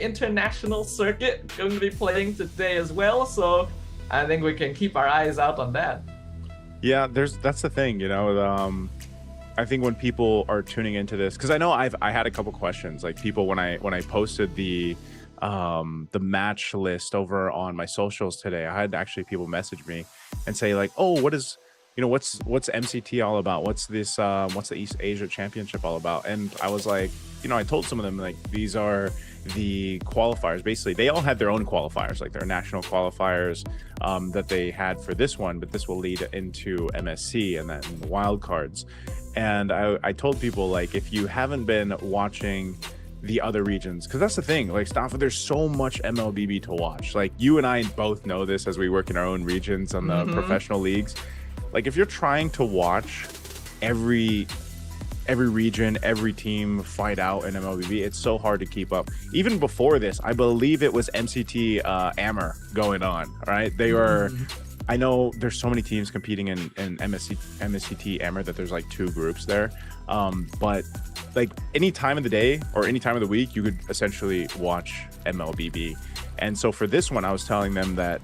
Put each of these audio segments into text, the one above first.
international circuit going to be playing today as well. So I think we can keep our eyes out on that. Yeah, that's the thing, I think when people are tuning into this, because I know I had a couple questions, like people when I posted the match list over on my socials today, I had actually people message me and say like, oh, what's MCT all about? What's the East Asia Championship all about? And I was like, I told some of them like these are the qualifiers. Basically, they all had their own qualifiers, like their national qualifiers that they had for this one, but this will lead into MSC and then the wild cards. And I told people, like, if you haven't been watching the other regions, because that's the thing, like, Staffa, there's so much MLBB to watch. Like, you and I both know this as we work in our own regions on the professional leagues. Like, if you're trying to watch every region, every team fight out in MLBB, it's so hard to keep up. Even before this, I believe it was MCT AMER going on, right? They were... I know there's so many teams competing in MCT AMER that there's like 2 groups there. But like any time of the day or any time of the week, you could essentially watch MLBB. And so for this one, I was telling them that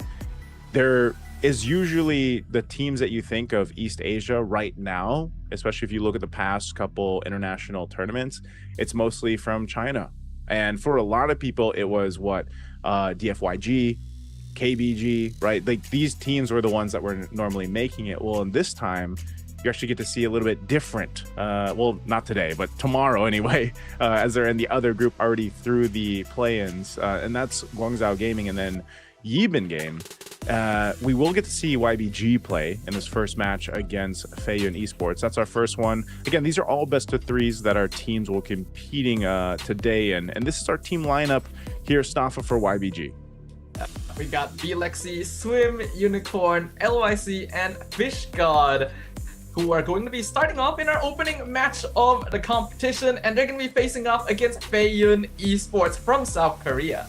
there is usually the teams that you think of East Asia right now, especially if you look at the past couple international tournaments, it's mostly from China. And for a lot of people, it was DFYG, KBG, right? Like these teams were the ones that were normally making it. Well, in this time, you actually get to see a little bit different. Well, not today, but tomorrow anyway, as they're in the other group already through the play-ins. And that's Guangzhou Gaming and then Yibin Game. We will get to see YBG play in this first match against Feiyun Esports. That's our first one. Again, these are all best of 3s that our teams will be competing today. And this is our team lineup here, Staffa, for YBG. We got Belexi, Swim, Unicorn, LYC, and Fish God, who are going to be starting off in our opening match of the competition, and they're going to be facing off against Feiyun Esports from South Korea.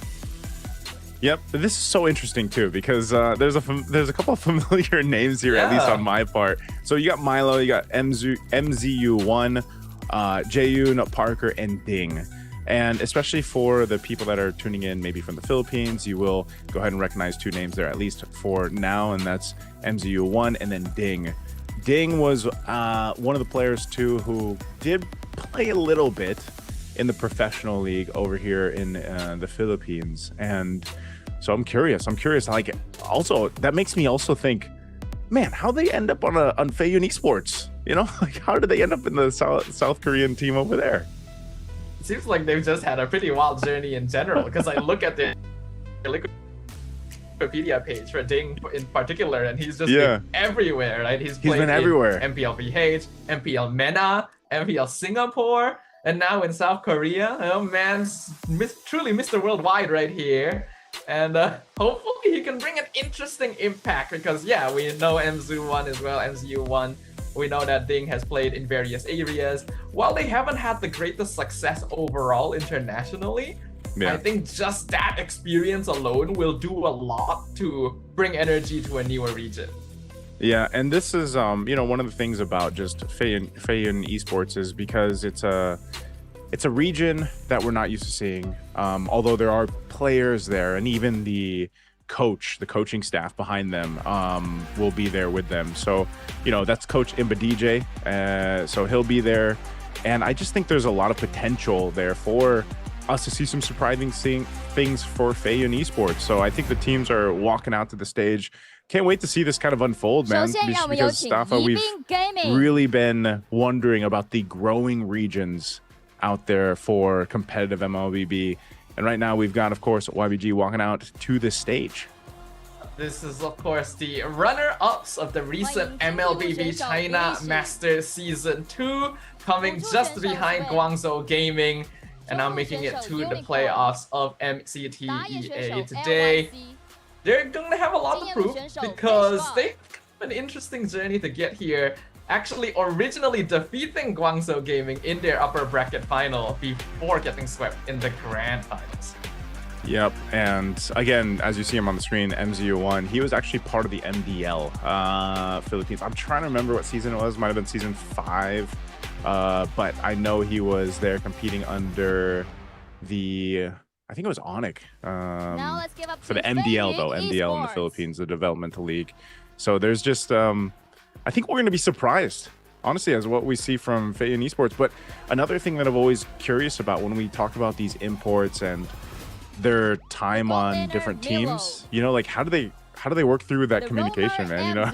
Yep, this is so interesting too because there's a couple of familiar names here, at least on my part. So you got Milo, you got MZU1, Jaeyoon, Parker, and Ding. And especially for the people that are tuning in maybe from the Philippines, you will go ahead and recognize 2 names there, at least for now, and that's MZU1 and then Ding. Ding was one of the players too who did play a little bit in the professional league over here in the Philippines. And so I'm curious, like, also that makes me also think, man, how they end up on Feiyun Esports? Like how did they end up in the South Korean team over there? It seems like they've just had a pretty wild journey in general, because I look at the Wikipedia page for Ding in particular, and he's just been everywhere, right? He's been everywhere. MPL VH, MPL MENA, MPL Singapore, and now in South Korea. Man's truly Mr. Worldwide right here. And hopefully he can bring an interesting impact, because we know MZU1 as well, MZU1. We know that Ding has played in various areas. While they haven't had the greatest success overall internationally, I think just that experience alone will do a lot to bring energy to a newer region. Yeah, and this is one of the things about just Feiyun Esports is because it's a region that we're not used to seeing. Although there are players there, and even the coaching staff behind them will be there with them. So that's Coach Imba DJ, so he'll be there, and I just think there's a lot of potential there for us to see some surprising things for Feiyun Esports. So I think the teams are walking out to the stage. Can't wait to see this kind of unfold, man, because Staffa, we've really been wondering about the growing regions out there for competitive MLBB. And right now we've got, of course, YBG walking out to the stage. This is, of course, the runner-ups of the recent MLBB China Masters Season 2, coming just behind Guangzhou Gaming, and now making it to the playoffs of MCT EA today. They're going to have a lot to prove, because they've got an interesting journey to get here, actually originally defeating Guangzhou Gaming in their upper bracket final before getting swept in the grand finals. Yep, and again, as you see him on the screen, MZU1, he was actually part of the MDL Philippines. I'm trying to remember what season it was. Might have been season 5, but I know he was there competing under the I think it was Onic. Now let's give up for to the MDL Spain though, MDL in the esports. Philippines, the developmental league. So there's just, I think we're going to be surprised, honestly, as what we see from Fayan Esports. But another thing that I'm always curious about when we talk about these imports and their time on different teams, you know, like how do they work through that communication, man? You know,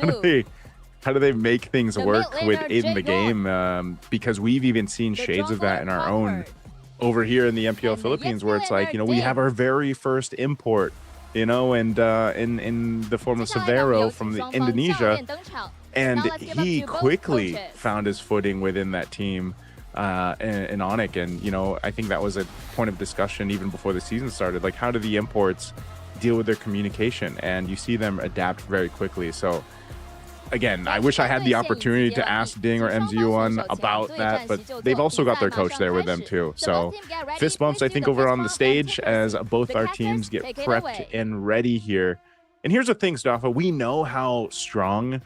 how do they make things work within the game? Because we've even seen shades of that in our own over here in the MPL Philippines, where it's like, you know, we have our very first import, you know, and in the form of Severo from the Indonesia, and he quickly found his footing within that team in Onic. And, you know, I think that was a point of discussion even before the season started. Like, how do the imports deal with their communication? And you see them adapt very quickly. So again, I wish I had the opportunity to ask Ding or MZU1 about that, but they've also got their coach there with them too. So fist bumps, I think, over on the stage as both our teams get prepped and ready here. And here's the thing, Staffa, we know how strong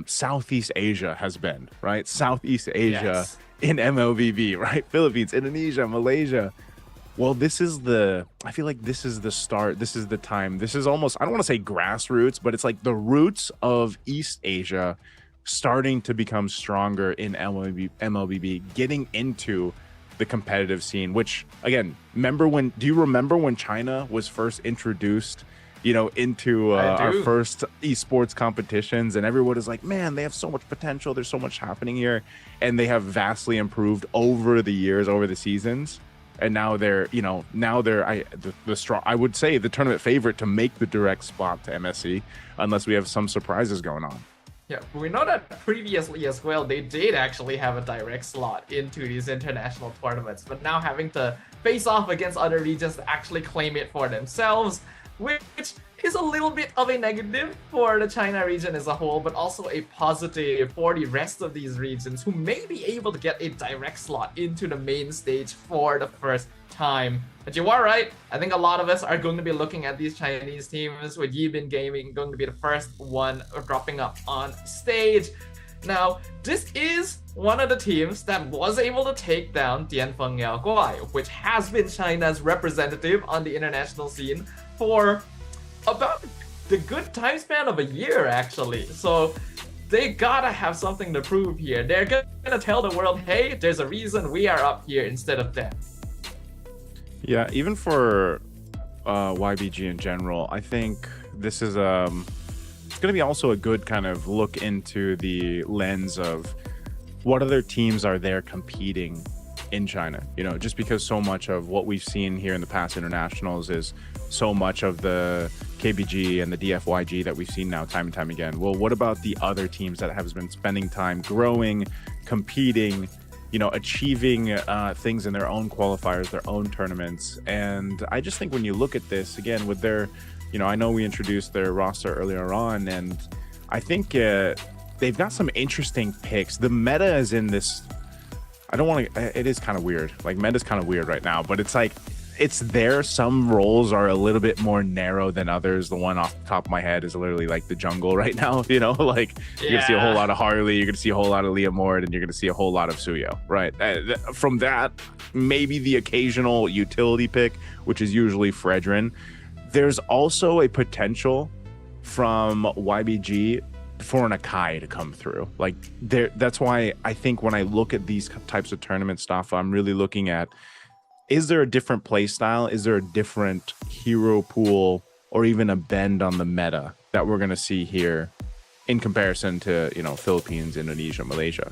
Southeast Asia has been, right? Southeast Asia in MLBB, right? Philippines, Indonesia, Malaysia. Well, this is I feel like this is the start. This is the time. This is almost, I don't want to say grassroots, but it's like the roots of East Asia starting to become stronger in MLBB, getting into the competitive scene, which again, do you remember when China was first introduced, you know, into our first esports competitions, and everyone is like, man, they have so much potential. There's so much happening here. And they have vastly improved over the years, over the seasons. And now they're, you know, the strong, I would say, the tournament favorite to make the direct spot to MSC, unless we have some surprises going on. Yeah, we know that previously as well, they did actually have a direct slot into these international tournaments, but now having to face off against other regions to actually claim it for themselves, which is a little bit of a negative for the China region as a whole, but also a positive for the rest of these regions who may be able to get a direct slot into the main stage for the first time. But you are right, I think a lot of us are going to be looking at these Chinese teams, with Yibin Gaming going to be the first one dropping up on stage. Now, this is one of the teams that was able to take down Tianfeng Yaoguai, which has been China's representative on the international scene for about the good time span of a year, actually. So they gotta have something to prove here. They're gonna tell the world, hey, there's a reason we are up here instead of them. Yeah, even for YBG in general, I think this is it's going to be also a good kind of look into the lens of what other teams are there competing in China. You know, just because so much of what we've seen here in the past internationals is so much of the KBG and the DFYG that we've seen now time and time again. Well, what about the other teams that have been spending time growing, competing, you know, achieving things in their own qualifiers, their own tournaments? And I just think when you look at this again with their, you know, I know we introduced their roster earlier on, and I think they've got some interesting picks. The meta is in this, I don't want to, it is kind of weird. Like, meta's kind of weird right now, but it's like, it's there. Some roles are a little bit more narrow than others. The one off the top of my head is literally like the jungle right now, you know, like you're gonna see a whole lot of Harley, you're gonna see a whole lot of Leomord, and you're gonna see a whole lot of Suyo, right? From that, maybe the occasional utility pick, which is usually Fredrin. There's also a potential from YBG for an Akai to come through. Like, that's why I think when I look at these types of tournament stuff, I'm really looking at, is there a different play style? Is there a different hero pool or even a bend on the meta that we're going to see here in comparison to, you know, Philippines, Indonesia, Malaysia?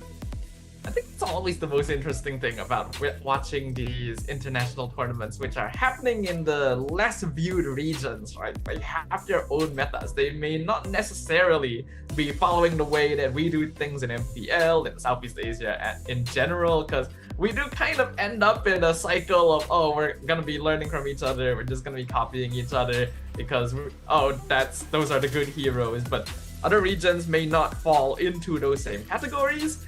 I think it's always the most interesting thing about watching these international tournaments, which are happening in the less viewed regions, right? They have their own metas. They may not necessarily be following the way that we do things in MPL, in Southeast Asia in general, because we do kind of end up in a cycle of, oh, we're gonna be learning from each other, we're just gonna be copying each other because, those are the good heroes. But other regions may not fall into those same categories.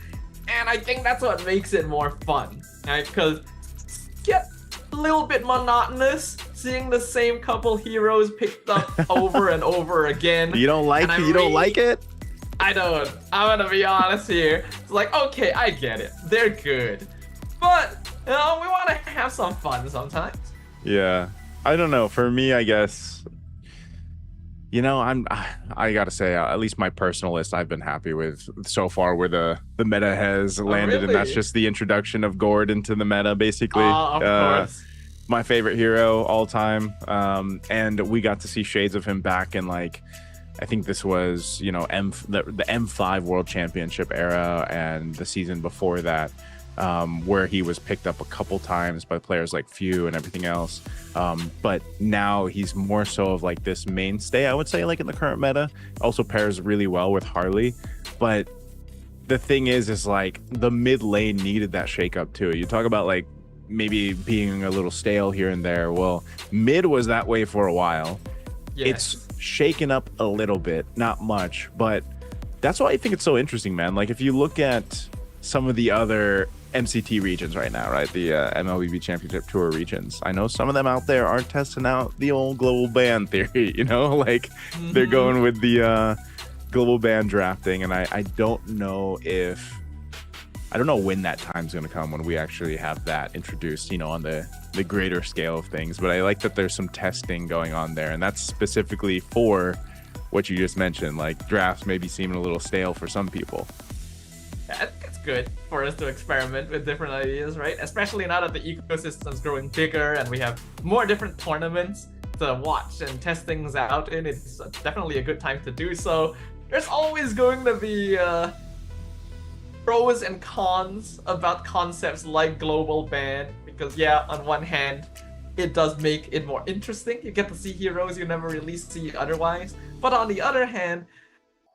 And I think that's what makes it more fun, right? Because it gets a little bit monotonous seeing the same couple heroes picked up over and over again. You don't like it? You don't like it? I don't. I'm gonna be honest here. It's like, okay, I get it. They're good. But, you know, we want to have some fun sometimes. Yeah. I don't know. For me, I guess, I gotta say, at least my personal list, I've been happy with so far where the meta has Oh, landed, and that's really? just the introduction of Gord into the meta, basically. Of course. My favorite hero all time. And we got to see shades of him back in, like, I think this was, the M5 World Championship era and the season before that, where he was picked up a couple times by players like Few and everything else. But now he's more so of like this mainstay, I would say, like in the current meta. Also pairs really well with Harley. But the thing is like the mid lane needed that shakeup too. You talk about like maybe being a little stale here and there. Well, mid was that way for a while. Yes. It's shaken up a little bit, not much, but that's why I think it's so interesting, man. Like if you look at some of the other MCT regions right now, right? The MLBB Championship Tour regions. I know some of them out there are testing out the old global ban theory, like they're going with the global ban drafting. And I don't know when that time's going to come when we actually have that introduced, on the greater scale of things. But I like that there's some testing going on there. And that's specifically for what you just mentioned, like drafts maybe seeming a little stale for some people. I think it's good for us to experiment with different ideas, right? Especially now that the ecosystem's growing bigger and we have more different tournaments to watch and test things out in. It's definitely a good time to do so. There's always going to be pros and cons about concepts like global ban, because on one hand, it does make it more interesting. You get to see heroes you never really see otherwise. But on the other hand,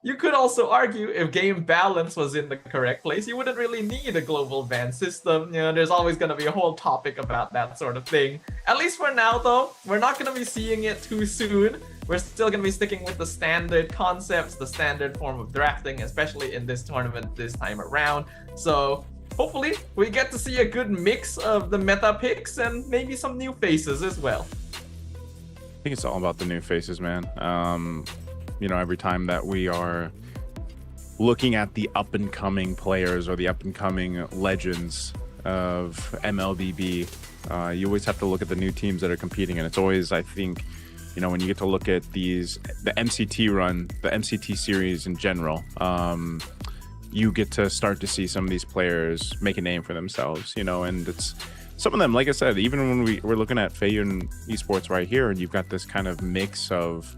you could also argue if game balance was in the correct place, you wouldn't really need a global ban system. There's always going to be a whole topic about that sort of thing. At least for now, though, we're not going to be seeing it too soon. We're still going to be sticking with the standard concepts, the standard form of drafting, especially in this tournament this time around. So hopefully we get to see a good mix of the meta picks and maybe some new faces as well. I think it's all about the new faces, man. Every time that we are looking at the up-and-coming players or the up-and-coming legends of MLBB, you always have to look at the new teams that are competing. And it's always, I think, when you get to look at the MCT run, the MCT series in general, you get to start to see some of these players make a name for themselves, and it's some of them, like I said, even when we're looking at Feiyun Esports right here, and you've got this kind of mix of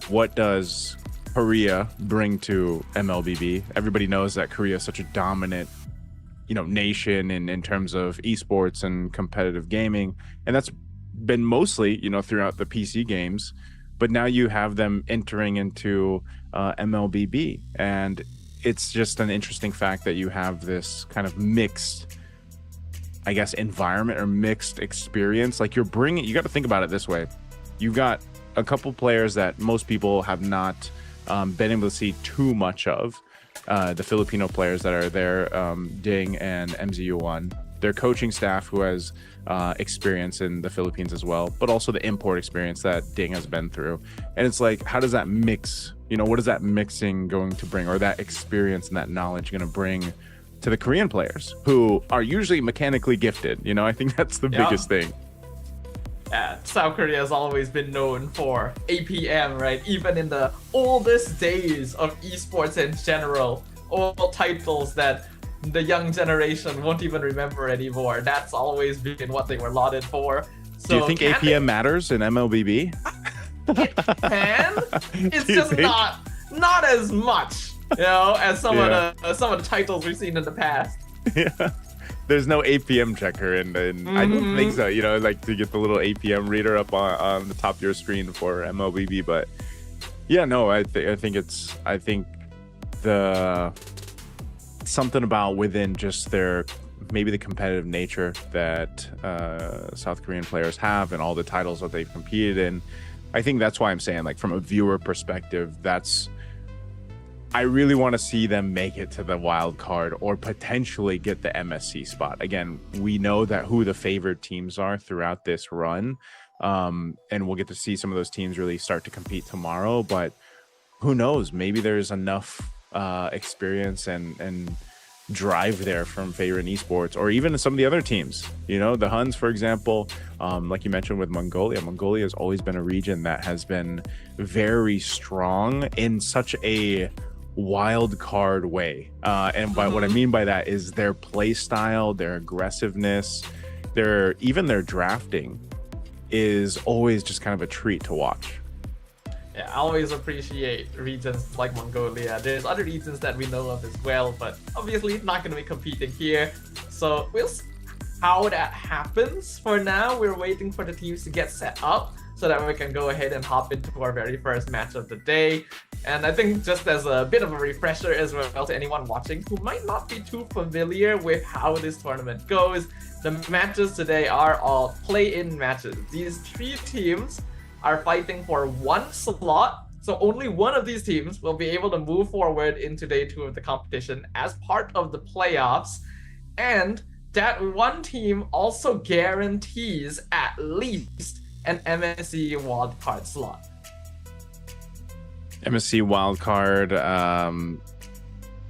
what does Korea bring to MLBB? Everybody knows that Korea is such a dominant, nation in terms of esports and competitive gaming. And that's been mostly, throughout the PC games. But now you have them entering into MLBB. And it's just an interesting fact that you have this kind of mixed, I guess, environment or mixed experience. Like you got to think about it this way. You've got a couple players that most people have not been able to see too much of. The Filipino players that are there, Ding and MZU1. Their coaching staff who has experience in the Philippines as well, but also the import experience that Ding has been through. And it's like, how does that mix? What is that mixing going to bring, or that experience and that knowledge going to bring to the Korean players who are usually mechanically gifted? I think that's the biggest thing. South Korea has always been known for APM, right? Even in the oldest days of esports in general, all titles that the young generation won't even remember anymore. That's always been what they were lauded for. So do you think APM matters in MLBB? It can. It's just not as much, as some of the titles we've seen in the past. Yeah. There's no APM checker, and I don't think so. Like to get the little APM reader up on the top of your screen for MLBB. But I think the something about within just maybe the competitive nature that South Korean players have and all the titles that they've competed in. I think that's why I'm saying, like, from a viewer perspective, I really want to see them make it to the wild card or potentially get the MSC spot. Again, we know that who the favored teams are throughout this run. And we'll get to see some of those teams really start to compete tomorrow. But who knows? Maybe there's enough experience and drive there from Favorite Esports, or even some of the other teams. You know, the HUNS, for example, like you mentioned with Mongolia. Mongolia has always been a region that has been very strong in such a wild card way. And by what I mean by that is their play style, their aggressiveness, even their drafting is always just kind of a treat to watch. Yeah, I always appreciate regions like Mongolia. There's other regions that we know of as well, but obviously not going to be competing here. So we'll see how that happens. For now, we're waiting for the teams to get set up so that we can go ahead and hop into our very first match of the day. And I think just as a bit of a refresher as well to anyone watching who might not be too familiar with how this tournament goes, the matches today are all play-in matches. These 3 teams are fighting for 1 slot, so only one of these teams will be able to move forward into day 2 of the competition as part of the playoffs, and that one team also guarantees at least an MSC wildcard slot. MSC wildcard,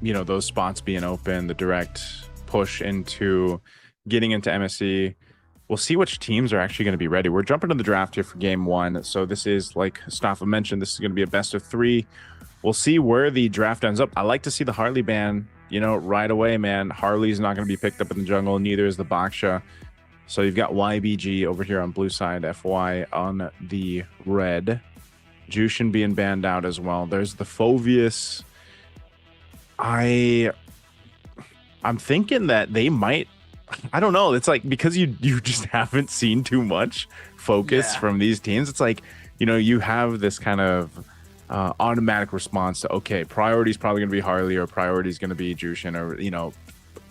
you know, those spots being open, the direct push into getting into MSC. We'll see which teams are actually going to be ready. We're jumping to the draft here for game 1. So this is, like Staffa mentioned, this is going to be a best of 3. We'll see where the draft ends up. I like to see the Harley ban, you know, right away, man. Harley's not going to be picked up in the jungle. Neither is the Baksha. So you've got YBG over here on blue side, FY on the red. Jushin being banned out as well. There's the Phoveus. I'm thinking that they might, I don't know. It's like, because you just haven't seen too much focus from these teams. It's like, you know, you have this kind of automatic response to, okay, priority is probably going to be Harley, or priority is going to be Jushin, or, you know,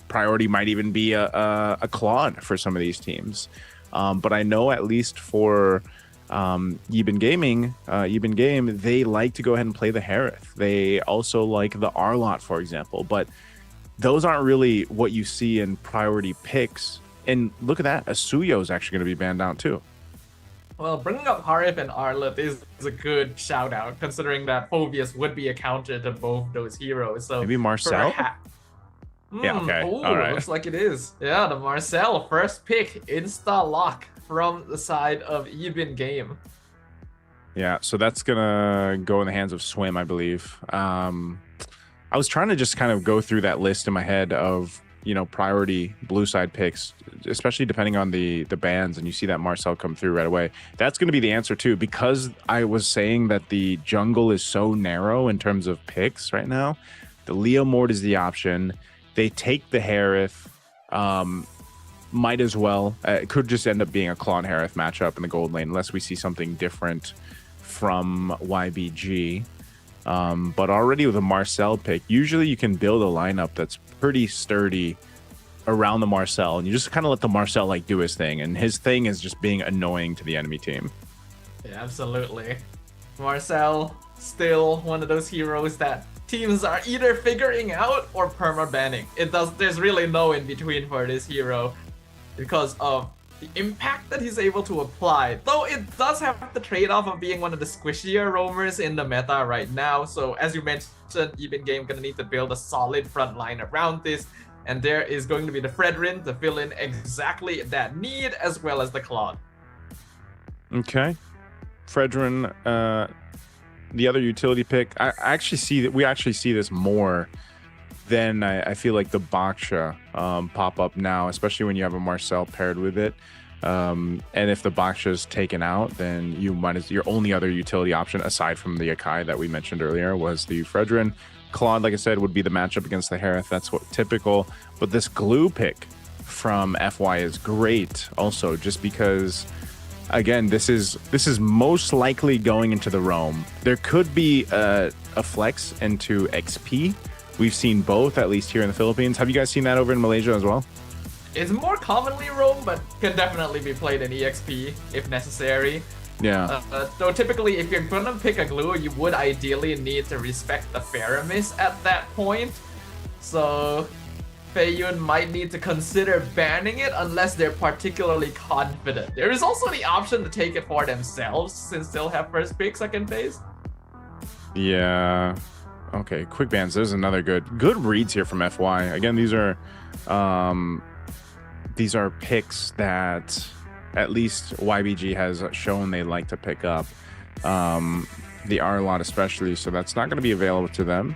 priority might even be a Claude for some of these teams. But I know at least for Eben Game, they like to go ahead and play the Harith. They also like the Arlott, for example, but those aren't really what you see in priority picks. And look at that, Asuyo is actually going to be banned out too. Well, bringing up Harith and Arlott is a good shout out, considering that Phoveus would be a counter to both those heroes. So maybe Marcel? Yeah, okay. Ooh, all right. Looks like it is. Yeah, the Marcel first pick, insta lock from the side of Eben Game. Yeah, so that's gonna go in the hands of Swim, I believe. I was trying to just kind of go through that list in my head of, you know, priority blue side picks, especially depending on the bans, and you see that Marcel come through right away. That's going to be the answer too, because I was saying that the jungle is so narrow in terms of picks right now. The Leomord is the option. They take the Harith. Might as well. It could just end up being a Claw and Harith matchup in the gold lane, unless we see something different from YBG. But already with a Marcel pick, usually you can build a lineup that's pretty sturdy around the Marcel, and you just kind of let the Marcel like do his thing, and his thing is just being annoying to the enemy team. Yeah, absolutely. Marcel, still one of those heroes that teams are either figuring out or perma-banning. There's really no in between for this hero because of the impact that he's able to apply. Though it does have the trade-off of being one of the squishier roamers in the meta right now. So as you mentioned, Eben Game gonna need to build a solid front line around this. And there is going to be the Fredrin to fill in exactly that need, as well as the Claude. Okay. Fredrin, the other utility pick. I actually see that we actually see this more than I feel like the Baksha pop up now, especially when you have a Marcel paired with it. And if the Baksha is taken out, then your only other utility option aside from the Akai that we mentioned earlier was the Fredrin. Claude, like I said, would be the matchup against the Harith. That's what typical. But this glue pick from FY is great also, just because, again, this is most likely going into the roam. There could be a flex into XP. We've seen both, at least here in the Philippines. Have you guys seen that over in Malaysia as well? It's more commonly roam, but can definitely be played in EXP if necessary. Yeah. Though typically, if you're gonna pick a glue, you would ideally need to respect the Faramis at that point. So Feiyun might need to consider banning it unless they're particularly confident. There is also the option to take it for themselves, since they'll have first pick second phase. Yeah. Okay, quick bans. There's another good reads here from FY. Again, these are picks that at least YBG has shown they like to pick up. The R lot especially, so that's not going to be available to them.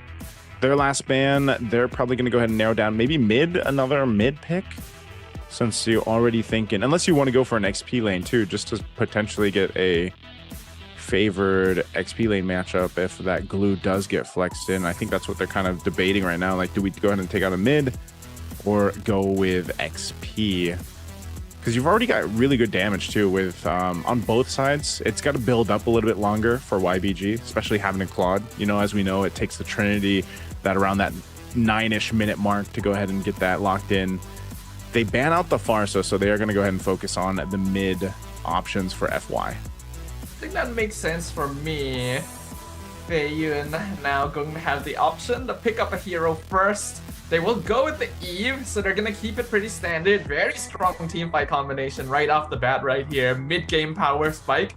Their last ban, they're probably going to go ahead and narrow down maybe another mid pick, since you're already thinking, unless you want to go for an XP lane too, just to potentially get a favored XP lane matchup if that glue does get flexed in. I think that's what they're kind of debating right now. Like, do we go ahead and take out a mid or go with XP? Because you've already got really good damage too with on both sides. It's got to build up a little bit longer for YBG, especially having a Claude. You know, as we know, it takes the Trinity that around that 9-ish minute mark to go ahead and get that locked in. They ban out the Farsa, so they are going to go ahead and focus on the mid options for FY. I think that makes sense for me. Fei Yun now going to have the option to pick up a hero first. They will go with the Eve, so they're going to keep it pretty standard. Very strong team fight combination right off the bat right here. Mid-game power spike.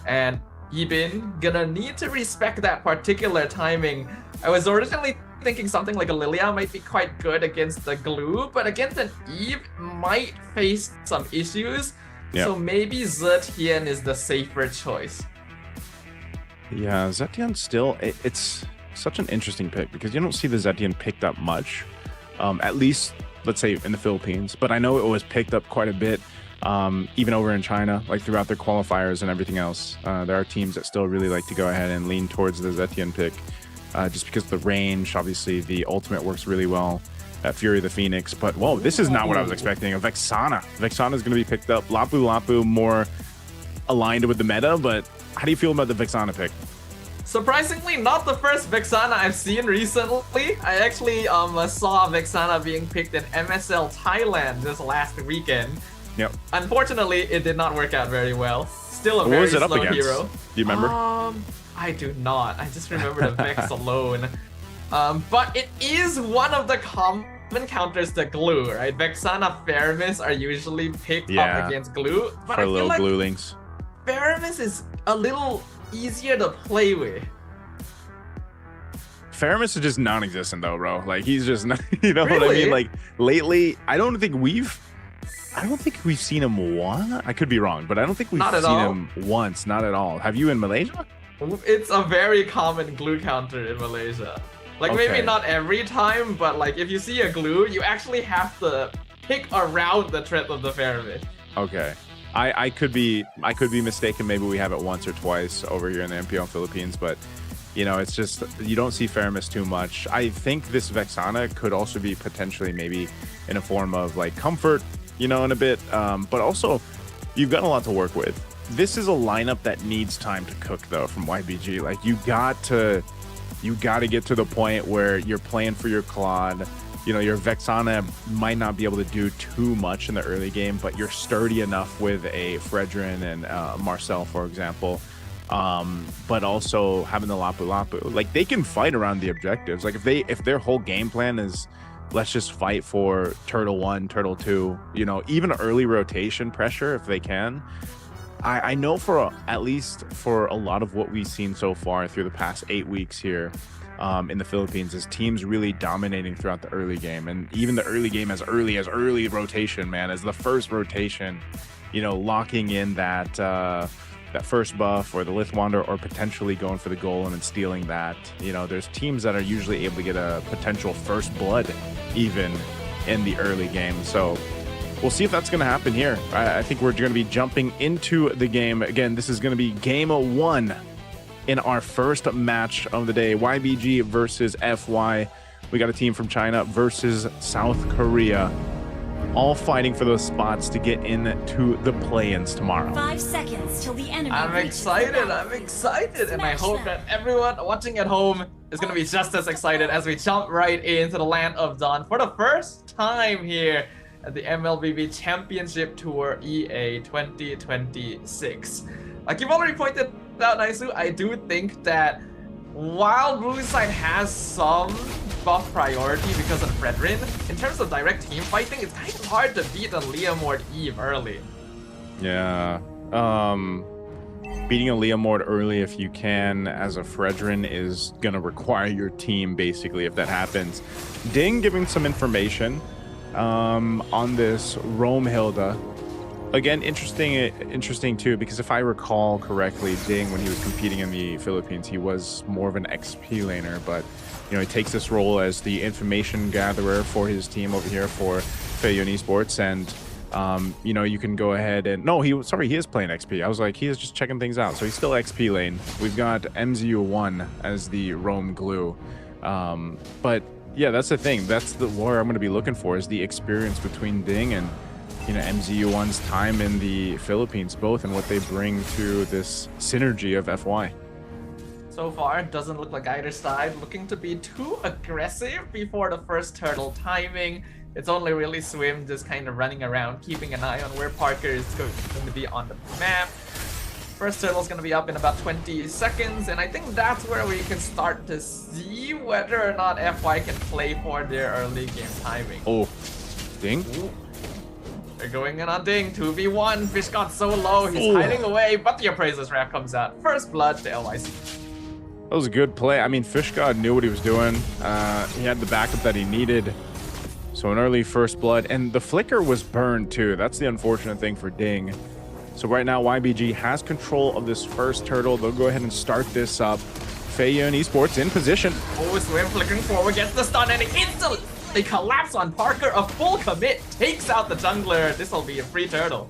And Yibin gonna need to respect that particular timing. I was originally thinking something like a Lilia might be quite good against the glue, but against an Eve might face some issues. Yep. So maybe Zetian is the safer choice. Yeah, Zetian still, it's such an interesting pick because you don't see the Zetian picked up much, at least let's say in the Philippines, but I know it was picked up quite a bit even over in China, like throughout their qualifiers and everything else. There are teams that still really like to go ahead and lean towards the Zetian pick just because the range, obviously the ultimate works really well at Fury the Phoenix, but whoa, this is not what I was expecting. A Vexana is going to be picked up. Lapu more aligned with the meta, but how do you feel about the Vexana pick? Surprisingly, not the first Vexana I've seen recently. I actually saw Vexana being picked in MSL Thailand this last weekend. Yep. Unfortunately, it did not work out very well. Still a very slow hero. Do you remember? I do not. I just remember the Vex alone. But it is one of the common counters to glue, right? Vexana Faramis are usually picked up against glue. But for little glue links. Faramis is a little easier to play with. Faramis is just non-existent though, bro. Like he's just not, you know Really? what I mean? Like lately, I don't think we've seen him once. I could be wrong, but I don't think we've seen him once. Not at all. Have you in Malaysia? It's a very common glue counter in Malaysia. Like maybe not every time, but like if you see a glue, you actually have to pick around the threat of the Faramis. Okay. I could be mistaken. Maybe we have it once or twice over here in the MPL Philippines, but you know, it's just you don't see Faramis too much. I think this Vexana could also be potentially maybe in a form of like comfort, you know, in a bit, but also you've got a lot to work with. This is a lineup that needs time to cook though from YBG. Like you got to get to the point where you're playing for your Claude. You know, your Vexana might not be able to do too much in the early game, but you're sturdy enough with a Fredrin and Marcel, for example. But also having the Lapu, like they can fight around the objectives. Like if their whole game plan is let's just fight for Turtle 1, Turtle 2, you know, even early rotation pressure if they can. I know at least for a lot of what we've seen so far through the past 8 weeks here in the Philippines is teams really dominating throughout the early game, and even the early game as early rotation, man, as the first rotation, you know, locking in that first buff or the Lithwander or potentially going for the golem and stealing that. You know, there's teams that are usually able to get a potential first blood even in the early game. So we'll see if that's going to happen here. I think we're going to be jumping into the game. Again, this is going to be game 1 in our first match of the day. YBG versus FY. We got a team from China versus South Korea, all fighting for those spots to get into the play-ins tomorrow. 5 seconds till the enemy. I'm excited, and I hope that everyone watching at home is going to be just as excited as we jump right into the Land of Dawn for the first time here at the MLBB Championship Tour EA 2026. Like you've already pointed out, Naisu, I do think that while Blue side has some buff priority because of Fredrin, in terms of direct team fighting, it's kind of hard to beat on Leomord Eve early. Yeah. beating a Leomord early if you can as a Fredrin is going to require your team, basically, if that happens. Ding giving some information on this Rome Hilda. Again, interesting too, because if I recall correctly, Ding, when he was competing in the Philippines, he was more of an XP laner, but you know, he takes this role as the information gatherer for his team over here for Feiyun Esports, and you know, you can go ahead and he is playing XP. I was like, he is just checking things out, so he's still XP lane. We've got MZU1 as the Rome glue, but yeah, that's the thing. That's the where I'm going to be looking for, is the experience between Ding and, you know, MZU1's time in the Philippines, both, and what they bring to this synergy of FY. So far, it doesn't look like either side looking to be too aggressive before the first turtle timing. It's only really Swim just kind of running around, keeping an eye on where Parker is going to be on the map. First turtle's going to be up in about 20 seconds, and I think that's where we can start to see whether or not FY can play for their early game timing. Oh, Ding? Ooh. They're going in on Ding, 2v1. Fish got so low, he's hiding away, but the Appraiser's Wrath comes out. First blood to LYC. That was a good play. I mean, Fish God knew what he was doing. He had the backup that he needed. So an early first blood, and the flicker was burned too. That's the unfortunate thing for Ding. So right now, YBG has control of this first turtle. They'll go ahead and start this up. Feiyun Esports in position. Oh, Swim flickering forward, gets the stun, and it instantly they collapse on Parker. A full commit takes out the jungler. This will be a free turtle.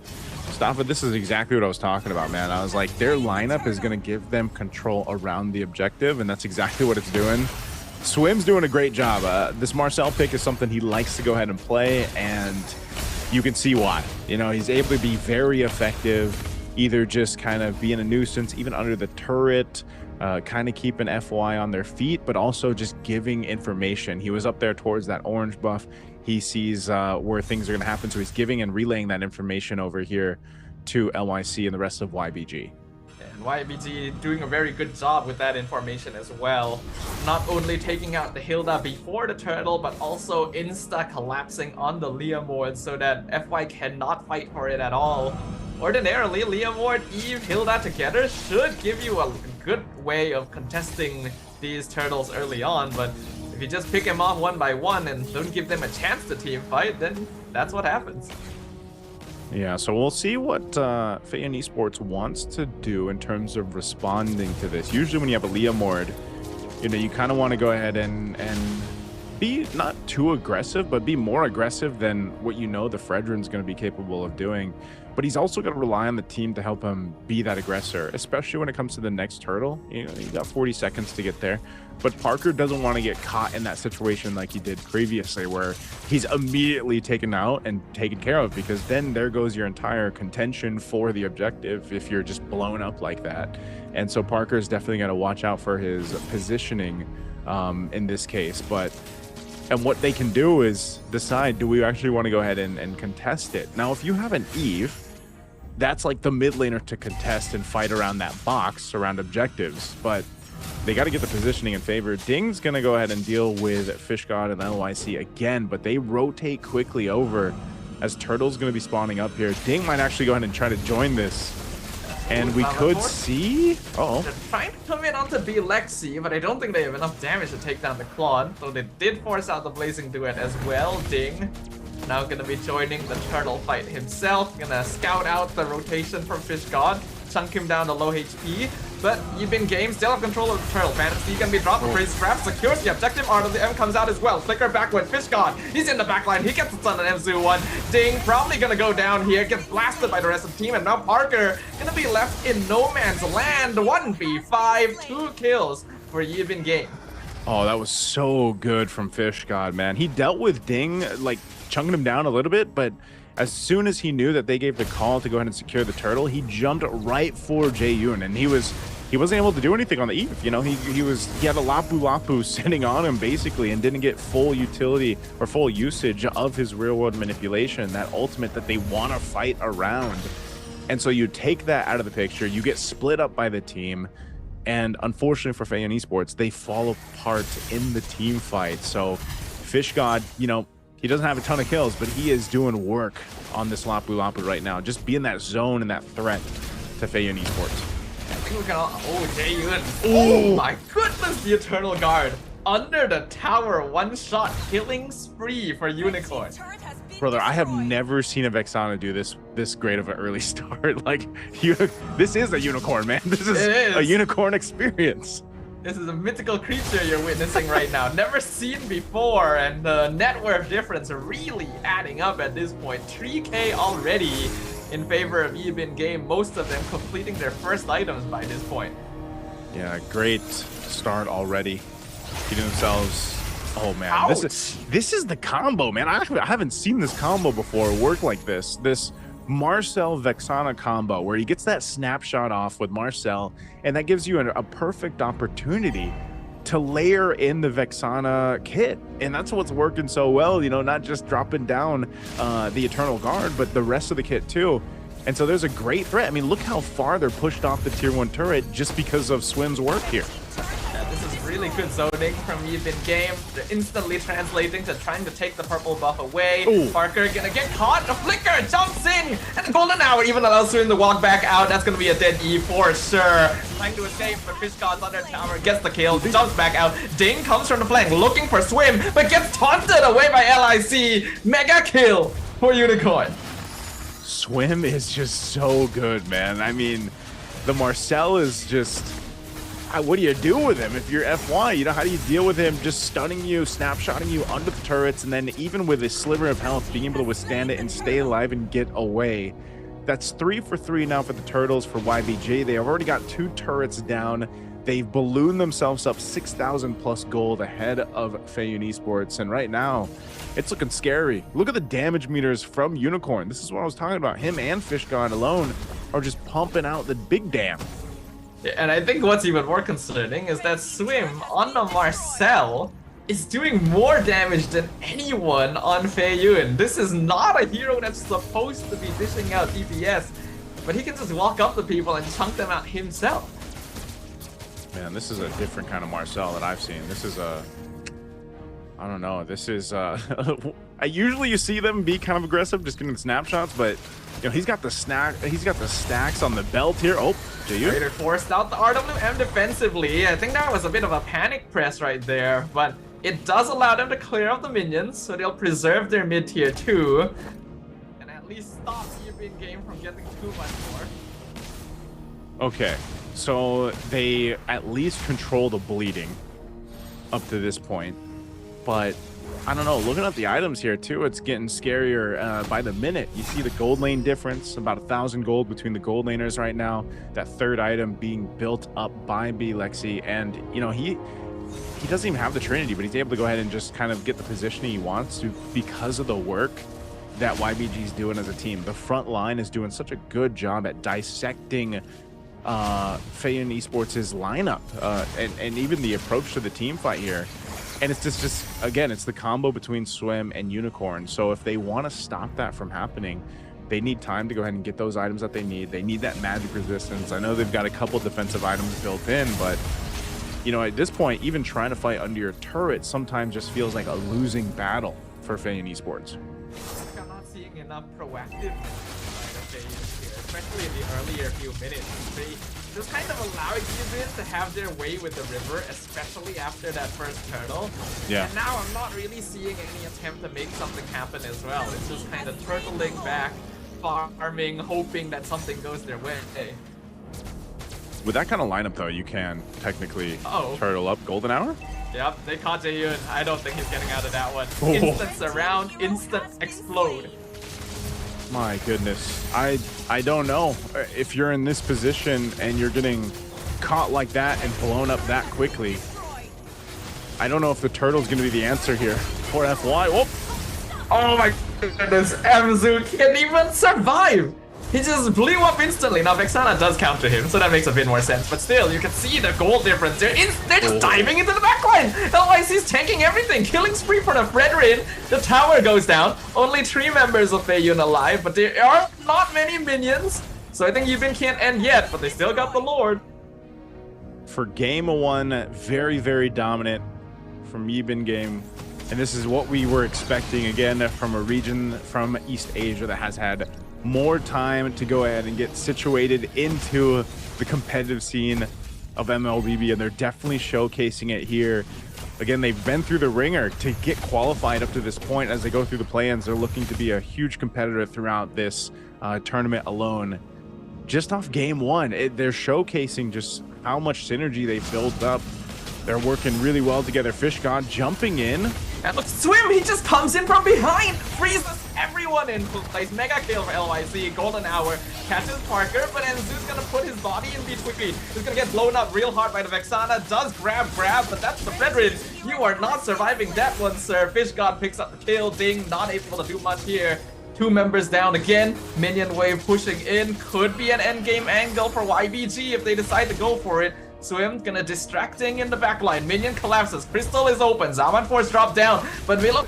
Stop it. This is exactly what I was talking about, man. I was like, their lineup is going to give them control around the objective, and that's exactly what it's doing. Swim's doing a great job. This Marcel pick is something he likes to go ahead and play, and you can see why. You know, he's able to be very effective, either just kind of being a nuisance, even under the turret, kind of keeping FY on their feet, but also just giving information. He was up there towards that orange buff. He sees where things are going to happen, so he's giving and relaying that information over here to LYC and the rest of YBG. And YBG doing a very good job with that information as well. Not only taking out the Hilda before the turtle, but also insta-collapsing on the Leomord so that FY cannot fight for it at all. Ordinarily, Leomord, Eve, Hilda together should give you a good way of contesting these turtles early on, but if you just pick them off one by one and don't give them a chance to team fight, then that's what happens. Yeah, so we'll see what Feiyun Esports wants to do in terms of responding to this. Usually when you have a Leomord, you know, you kind of want to go ahead and be not too aggressive, but be more aggressive than what you know the Fredrin's going to be capable of doing. But he's also going to rely on the team to help him be that aggressor, especially when it comes to the next turtle. You know, you got 40 seconds to get there. But Parker doesn't want to get caught in that situation like he did previously, where he's immediately taken out and taken care of, because then there goes your entire contention for the objective if you're just blown up like that. And so Parker is definitely going to watch out for his positioning in this case. And what they can do is decide, do we actually want to go ahead and contest it? Now, if you have an Eve, that's like the mid laner to contest and fight around that box, around objectives. But they got to get the positioning in favor. Ding's going to go ahead and deal with Fish God and LYC again, but they rotate quickly over as Turtle's going to be spawning up here. Ding might actually go ahead and try to join this. And we could see... They're trying to come in onto B Lexi, but I don't think they have enough damage to take down the Claude. So they did force out the Blazing Duet as well. Ding now gonna be joining the turtle fight himself. Gonna scout out the rotation from Fish God, chunk him down to low HP. But you've been game, still have control of the turtle. Fantasy gonna be dropped. Praise trap secures the objective. Art of the M comes out as well. Flicker backward. Fish God, he's in the backline. He gets the stun on MZU1. Ding probably gonna go down here. Gets blasted by the rest of the team. And now Parker gonna be left in no man's land. 1v5, 2 kills for even game. Oh, that was so good from Fish God, man. He dealt with Ding, like chunking him down a little bit, but as soon as he knew that they gave the call to go ahead and secure the turtle, he jumped right for Jae-yoon, and he wasn't able to do anything on the Eve. You know, he had a Lapu sitting on him basically, and didn't get full utility or full usage of his real world manipulation, that ultimate that they want to fight around. And so you take that out of the picture, you get split up by the team, and unfortunately for Feiyun Esports, they fall apart in the team fight. So Fish God, you know, he doesn't have a ton of kills, but he is doing work on this Lapu right now, just being that zone and that threat to Feiyun Esports. think we can all... Oh, Jae-Yoon. Oh my goodness, the Eternal Guard. Under the tower, one shot, killing spree for Unicorn. Brother, I have never seen a Vexana do this great of an early start. Like, this is a unicorn, man. This is a unicorn experience. This is a mythical creature you're witnessing right now. Never seen before, and the net worth difference really adding up at this point. 3K already in favor of Yibin Game. Most of them completing their first items by this point. Yeah, great start already. Getting themselves... Oh man, Ouch. this is the combo, man. I haven't seen this combo before work like this. This Marcel Vexana combo where he gets that snapshot off with Marcel, and that gives you a perfect opportunity to layer in the Vexana kit, and that's what's working so well. You know, not just dropping down the Eternal Guard, but the rest of the kit too. And so there's a great threat. I mean, look how far they're pushed off the tier 1 turret just because of Swim's work here. This is really good zoning from Yibin Game. They're instantly translating to trying to take the purple buff away. Ooh. Parker gonna get caught. The flicker jumps in, and the golden hour even allows Swim to walk back out. That's gonna be a dead E for sure. Trying to escape, but Fish God's under tower, gets the kill, jumps back out. Ding comes from the flank, looking for Swim, but gets taunted away by LIC. Mega kill for Unicorn. Swim is just so good, man. I mean, the Marcel is just... What do you do with him if you're FY? You know, how do you deal with him just stunning you, snapshotting you under the turrets, and then even with a sliver of health, being able to withstand it and stay alive and get away? That's 3 for 3 now for the Turtles for YBJ. They have already got 2 turrets down. They've ballooned themselves up 6,000 plus gold ahead of Feiyun Esports, and right now, it's looking scary. Look at the damage meters from Unicorn. This is what I was talking about. Him and Fish God alone are just pumping out the big damn. And I think what's even more concerning is that Swim on the Marcel is doing more damage than anyone on Feiyun. This is not a hero that's supposed to be dishing out DPS, but he can just walk up to people and chunk them out himself. Man, this is a different kind of Marcel that I've seen. This is a... I don't know. This is... usually you see them be kind of aggressive, just getting snapshots, but... You know, he's got the stacks on the belt here. Oh, Raider forced out the RWM defensively. I think that was a bit of a panic press right there, but it does allow them to clear out the minions, so they'll preserve their mid tier 2 and at least stop Yibin Game from getting too much more. Okay, so they at least control the bleeding up to this point, but I don't know, looking at the items here too, it's getting scarier by the minute. You see the gold lane difference, about 1,000 gold between the gold laners right now. That third item being built up by Lexi, and you know, he doesn't even have the Trinity, but he's able to go ahead and just kind of get the positioning he wants to because of the work that YBG's doing as a team. The front line is doing such a good job at dissecting Feiyun Esports' lineup and even the approach to the team fight here. And it's just again, it's the combo between Swim and Unicorn. So if they want to stop that from happening, they need time to go ahead and get those items that they need. They need that magic resistance. I know they've got a couple defensive items built in, but you know, at this point, even trying to fight under your turret sometimes just feels like a losing battle for Feiyun Esports. I'm not seeing enough proactive, especially in the earlier few minutes. They just kind of allowing Yibin to have their way with the river, especially after that first turtle. Yeah. And now I'm not really seeing any attempt to make something happen as well. It's just kind of turtling back, farming, hoping that something goes their way. With that kind of lineup, though, you can technically turtle up Golden Hour. Yep, they caught Jae-Yoon. I don't think he's getting out of that one. Instant surround, instant explode. My goodness, I don't know if you're in this position and you're getting caught like that and blown up that quickly. I don't know if the turtle's going to be the answer here for FY. Whoop. Oh my goodness, Amzu can't even survive. He just blew up instantly. Now Vexana does counter him, so that makes a bit more sense. But still, you can see the gold difference. They're just diving into the backline. LYC's tanking everything. Killing spree for the Fredrin. The tower goes down. Only 3 members of Feiyun alive, but there are not many minions. So I think Yibin can't end yet, but they still got the Lord. For game 1, very, very dominant from Yibin Game. And this is what we were expecting, again, from a region from East Asia that has had more time to go ahead and get situated into the competitive scene of MLBB, and they're definitely showcasing it here. Again, they've been through the ringer to get qualified up to this point. As they go through the play-ins, they're looking to be a huge competitor throughout this tournament alone. Just off game one, they're showcasing just how much synergy they built up. They're working really well together. Fish God jumping in. And look, Swim, he just comes in from behind, freezes everyone in place. Mega kill for LYC. Golden Hour catches Parker, but Enzu's gonna put his body in between. He's gonna get blown up real hard by the Vexana. Does grab, but that's the Fredrin. You are not surviving that one, sir. Fish God picks up the kill. Ding, not able to do much here. 2 members down again. Minion wave pushing in. Could be an endgame angle for YBG if they decide to go for it. Swim gonna distracting in the backline. Minion collapses. Crystal is open. Zaman Force drop down. But Milo.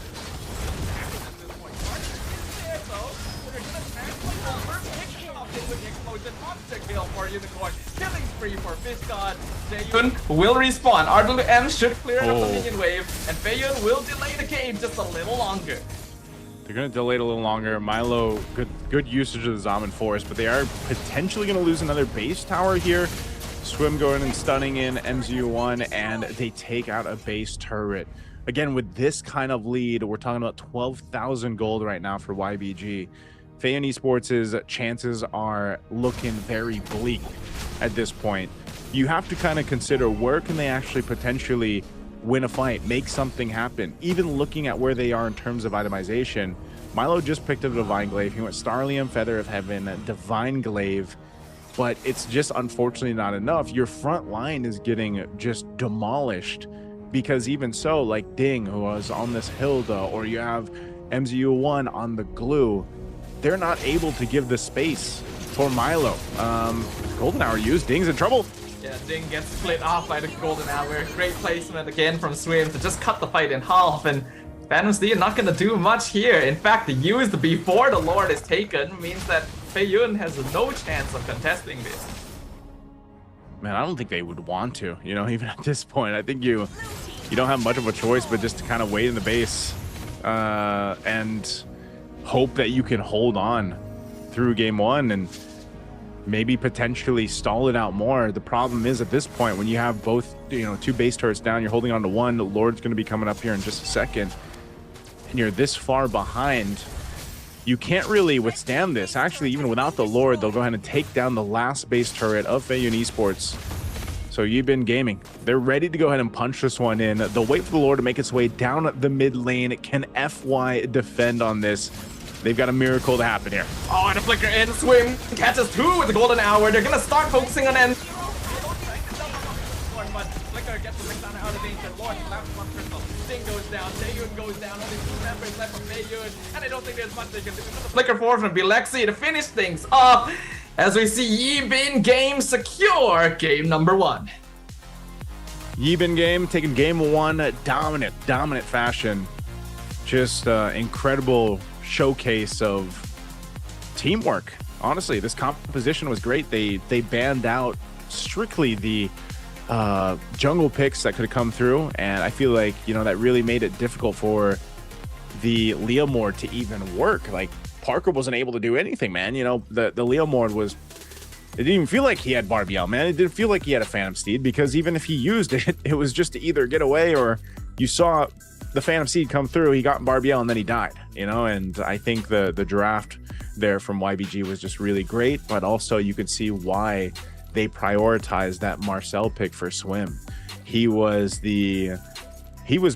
For Unicorn, killing spree for Fish God. Jaeyun will respawn. RWM should clear up the minion wave, and Feiyun will delay the game just a little longer. They're going to delay it a little longer. Milo, good usage of the Zaman Force, but they are potentially going to lose another base tower here. Swim going and stunning in MZU1, and they take out a base turret. Again, with this kind of lead, we're talking about 12,000 gold right now for YBG. Feiyun Esports' chances are looking very bleak at this point. You have to kind of consider where can they actually potentially win a fight, make something happen. Even looking at where they are in terms of itemization, Milo just picked up a Divine Glaive. He went Starlium, Feather of Heaven, Divine Glaive, but it's just unfortunately not enough. Your front line is getting just demolished, because even so, like Ding, who was on this Hilda, or you have MZU1 on the glue, they're not able to give the space for Milo. Golden Hour used. Ding's in trouble. Yeah, Ding gets split off by the Golden Hour. Great placement again from Swim to just cut the fight in half, and Phantom's D not gonna do much here. In fact, the used before the Lord is taken means that Feiyun has no chance of contesting this. Man, I don't think they would want to, you know, even at this point. I think you don't have much of a choice but just to kind of wait in the base and hope that you can hold on through game one and maybe potentially stall it out more. The problem is at this point, when you have both, you know, 2 base turrets down, you're holding on to one. The Lord's going to be coming up here in just a second, and you're this far behind. You can't really withstand this. Actually, even without the Lord, they'll go ahead and take down the last base turret of Feiyun Esports. So you've been gaming. They're ready to go ahead and punch this one in. They'll wait for the Lord to make its way down the mid lane. Can FY defend on this? They've got a miracle to happen here. Oh, and a flicker in. Swim catches 2 with the Golden Hour. They're gonna start focusing on end. But Flicker gets the Vexana out of danger. Lord collapses on Crystal. Ding goes down. Jaeyun goes down. Only 2 members left from Feiyun, and I don't think there's much they can do. The flicker forward from Bilexi to finish things up. As we see Yibin game secure game number 1. Yibin game taking game 1 dominant fashion. Just incredible showcase of teamwork. Honestly, this composition was great. They banned out strictly the jungle picks that could have come through, and I feel like, you know, that really made it difficult for the Leomord to even work. Like, Parker wasn't able to do anything, man. You know, the Leomord was, it didn't even feel like he had Barbiel, man. It didn't feel like he had a Phantom Steed, because even if he used it, it was just to either get away, or you saw the Phantom Seed come through, he got Barbiel, and then he died, you know. And I think the draft there from YBG was just really great, but also you could see why they prioritized that Marcel pick for Swim. He was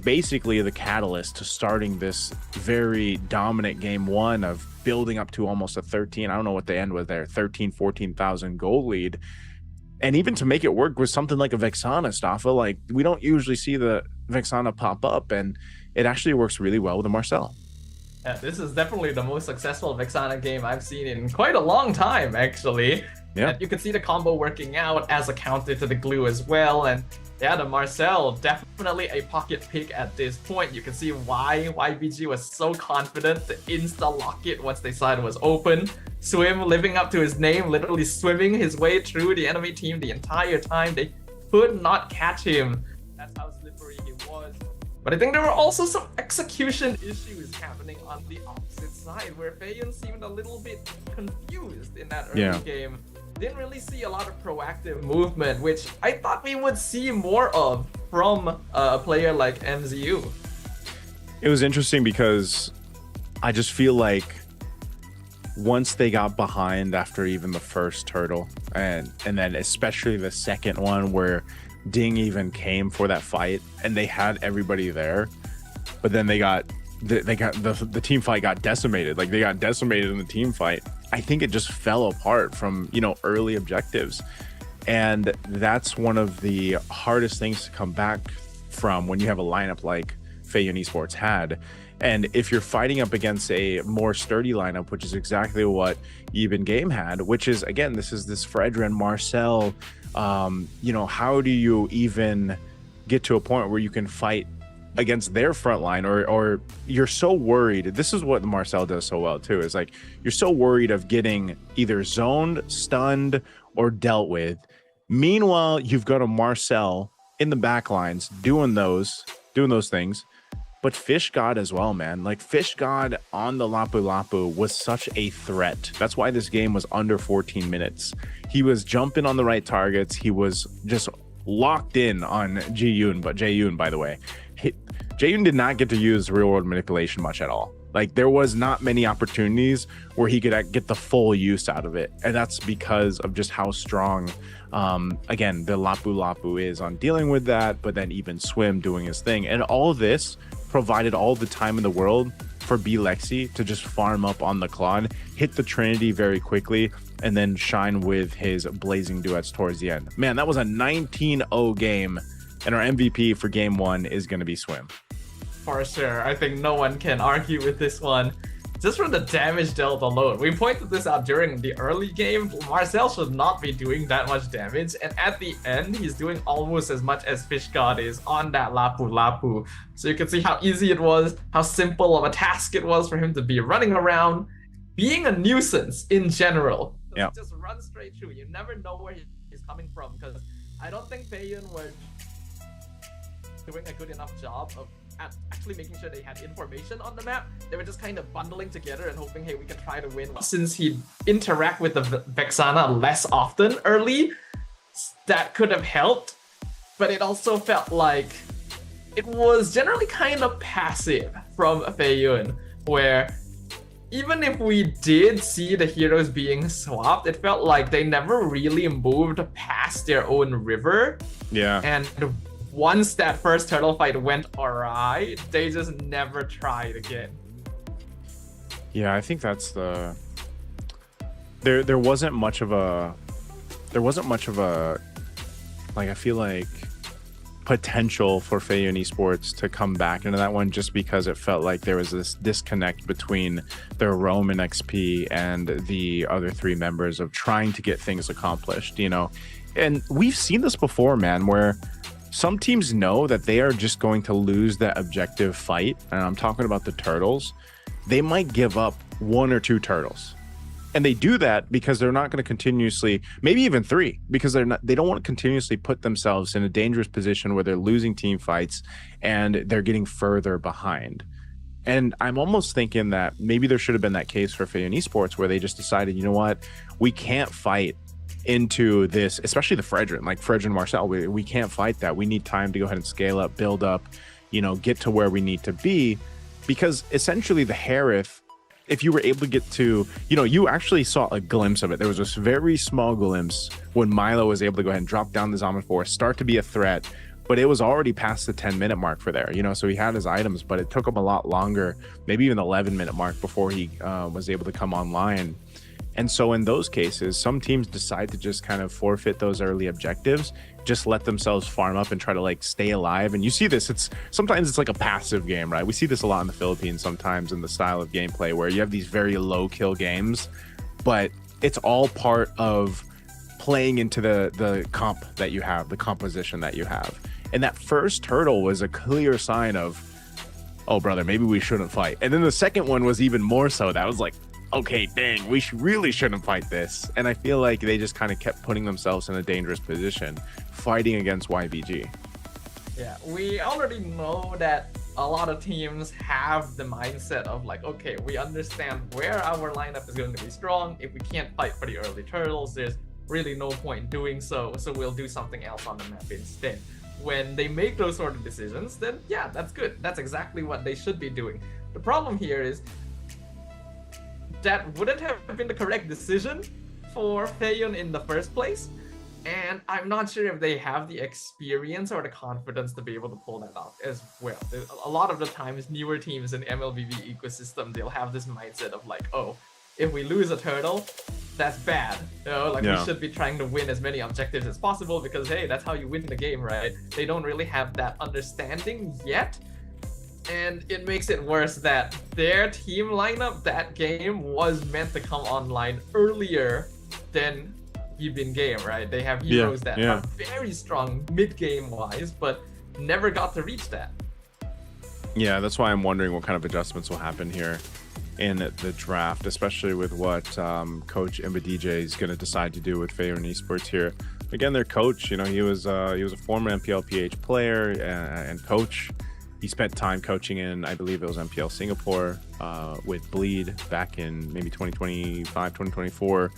basically the catalyst to starting this very dominant game 1 of building up to almost a 13, I don't know what the end was there, 14,000 goal lead. And even to make it work with something like a Vexana, Staffa, like, we don't usually see the Vexana pop up, and it actually works really well with the Marcel. Yeah, this is definitely the most successful Vexana game I've seen in quite a long time, actually. Yeah. And you can see the combo working out as a counter to the glue as well. And yeah, the Marcel, definitely a pocket pick at this point. You can see why YBG was so confident to insta-lock it once they saw it was open. Swim living up to his name, literally swimming his way through the enemy team the entire time. They could not catch him. That's how slippery he was. But I think there were also some execution issues happening on the opposite side, where Feiyun seemed a little bit confused in that early game. Didn't really see a lot of proactive movement, which I thought we would see more of from a player like MZU. It was interesting because I just feel like once they got behind after even the first turtle, and then especially the second one where Ding even came for that fight and they had everybody there, but then the team fight got decimated. Like they got decimated in the team fight. I think it just fell apart from, you know, early objectives. And that's one of the hardest things to come back from when you have a lineup like Feiyun Esports had. And if you're fighting up against a more sturdy lineup, which is exactly what Even Game had, which is, again, this Fredrin, Marcel, you know, how do you even get to a point where you can fight against their front line, or you're so worried? This is what Marcel does so well too, is like you're so worried of getting either zoned, stunned, or dealt with. Meanwhile, you've got a Marcel in the back lines doing those things. But Fish God as well, man. Like Fish God on the Lapu Lapu was such a threat. That's why this game was under 14 minutes. He was jumping on the right targets. He was just locked in on Jaeyoon, but Jaeyoon, by the way, Jaeyoon did not get to use real world manipulation much at all. Like there was not many opportunities where he could get the full use out of it. And that's because of just how strong, again, the Lapu Lapu is on dealing with that, but then even Swim doing his thing. And all this provided all the time in the world for B-Lexi to just farm up on the Claude, hit the Trinity very quickly, and then shine with his blazing duets towards the end. Man, that was a 19-0 game, and our MVP for game one is going to be Swim. For sure. I think no one can argue with this one. Just from the damage dealt alone. We pointed this out during the early game. Marcel should not be doing that much damage, and at the end, he's doing almost as much as Fish God is on that Lapu Lapu. So you can see how easy it was, how simple of a task it was for him to be running around, being a nuisance in general. Yeah. Just run straight through. You never know where he's coming from, because I don't think Feiyun were doing a good enough job of actually making sure they had information on the map. They were just kind of bundling together and hoping, hey, we can try to win. Since he'd interact with the Vexana less often early, that could have helped, but it also felt like it was generally kind of passive from Feiyun, where even if we did see the heroes being swapped, it felt like they never really moved past their own river. Yeah. And once that first turtle fight went awry, they just never tried again. Yeah, I think that's the... There wasn't much of a... Like, I feel like potential for Feiyun Esports to come back into that one, just because it felt like there was this disconnect between their Roman XP and the other three members of trying to get things accomplished, you know? And we've seen this before, man, where some teams know that they are just going to lose that objective fight, and I'm talking about the turtles. They might give up 1 or 2 turtles, and they do that because they're not going to continuously, maybe even 3, because they don't want to continuously put themselves in a dangerous position where they're losing team fights and they're getting further behind. And I'm almost thinking that maybe there should have been that case for Feiyun Esports where they just decided, you know what, we can't fight into this, especially the Fredrin, like Fredrin Marcel, we can't fight that. We need time to go ahead and scale up, build up, you know, get to where we need to be. Because essentially the Harith, if you were able to get to, you know, you actually saw a glimpse of it. There was this very small glimpse when Milo was able to go ahead and drop down the Zaman Force, start to be a threat, but it was already past the 10-minute mark for there, you know, so he had his items, but it took him a lot longer, maybe even the 11-minute mark before he was able to come online. And so in those cases, some teams decide to just kind of forfeit those early objectives, just let themselves farm up and try to like stay alive. And you see this, sometimes it's like a passive game, right? We see this a lot in the Philippines sometimes in the style of gameplay where you have these very low kill games, but it's all part of playing into the comp that you have, the composition that you have. And that first turtle was a clear sign of, oh brother, maybe we shouldn't fight. And then the second one was even more so. That was like, okay, dang, we really shouldn't fight this. And I feel like they just kind of kept putting themselves in a dangerous position fighting against YVG. Yeah, we already know that a lot of teams have the mindset of like, okay, we understand where our lineup is going to be strong. If we can't fight for the early turtles, there's really no point in doing so, so we'll do something else on the map instead. When they make those sort of decisions, then yeah, that's good. That's exactly what they should be doing. The problem here is that wouldn't have been the correct decision for Feiyun in the first place, and I'm not sure if they have the experience or the confidence to be able to pull that off as well. A lot of the times, newer teams in the MLBB ecosystem, they'll have this mindset of like, oh, if we lose a turtle, that's bad. You know, like we should be trying to win as many objectives as possible because hey, that's how you win the game, right? They don't really have that understanding yet. And it makes it worse that their team lineup that game was meant to come online earlier than Yibin game, right? They have heroes that are very strong mid-game wise, but never got to reach that. Yeah, that's why I'm wondering what kind of adjustments will happen here in the draft, especially with what Coach Imbadj is going to decide to do with Feiyun Esports here. Again, their coach, you know, he was a former MPLPH player and coach. He spent time coaching in, I believe it was MPL Singapore with Bleed back in maybe 2025, 2024.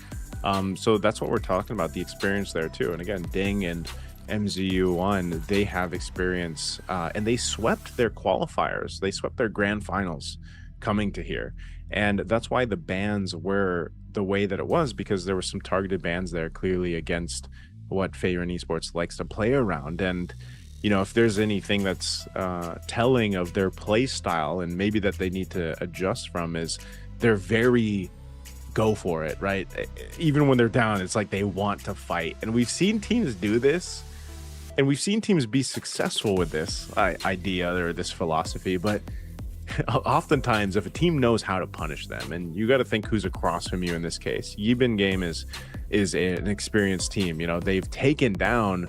So that's what we're talking about, the experience there too. And again, Ding and MZU1, they have experience and they swept their qualifiers. They swept their grand finals coming to here. And that's why the bans were the way that it was, because there were some targeted bans there clearly against what Feiyun Esports likes to play around. And, you know, if there's anything that's telling of their play style and maybe that they need to adjust from, is they're very go for it, right? Even when they're down, it's like they want to fight. And we've seen teams do this, and we've seen teams be successful with this idea or this philosophy, but oftentimes if a team knows how to punish them, and you got to think who's across from you in this case. Yibin game is an experienced team. You know, they've taken down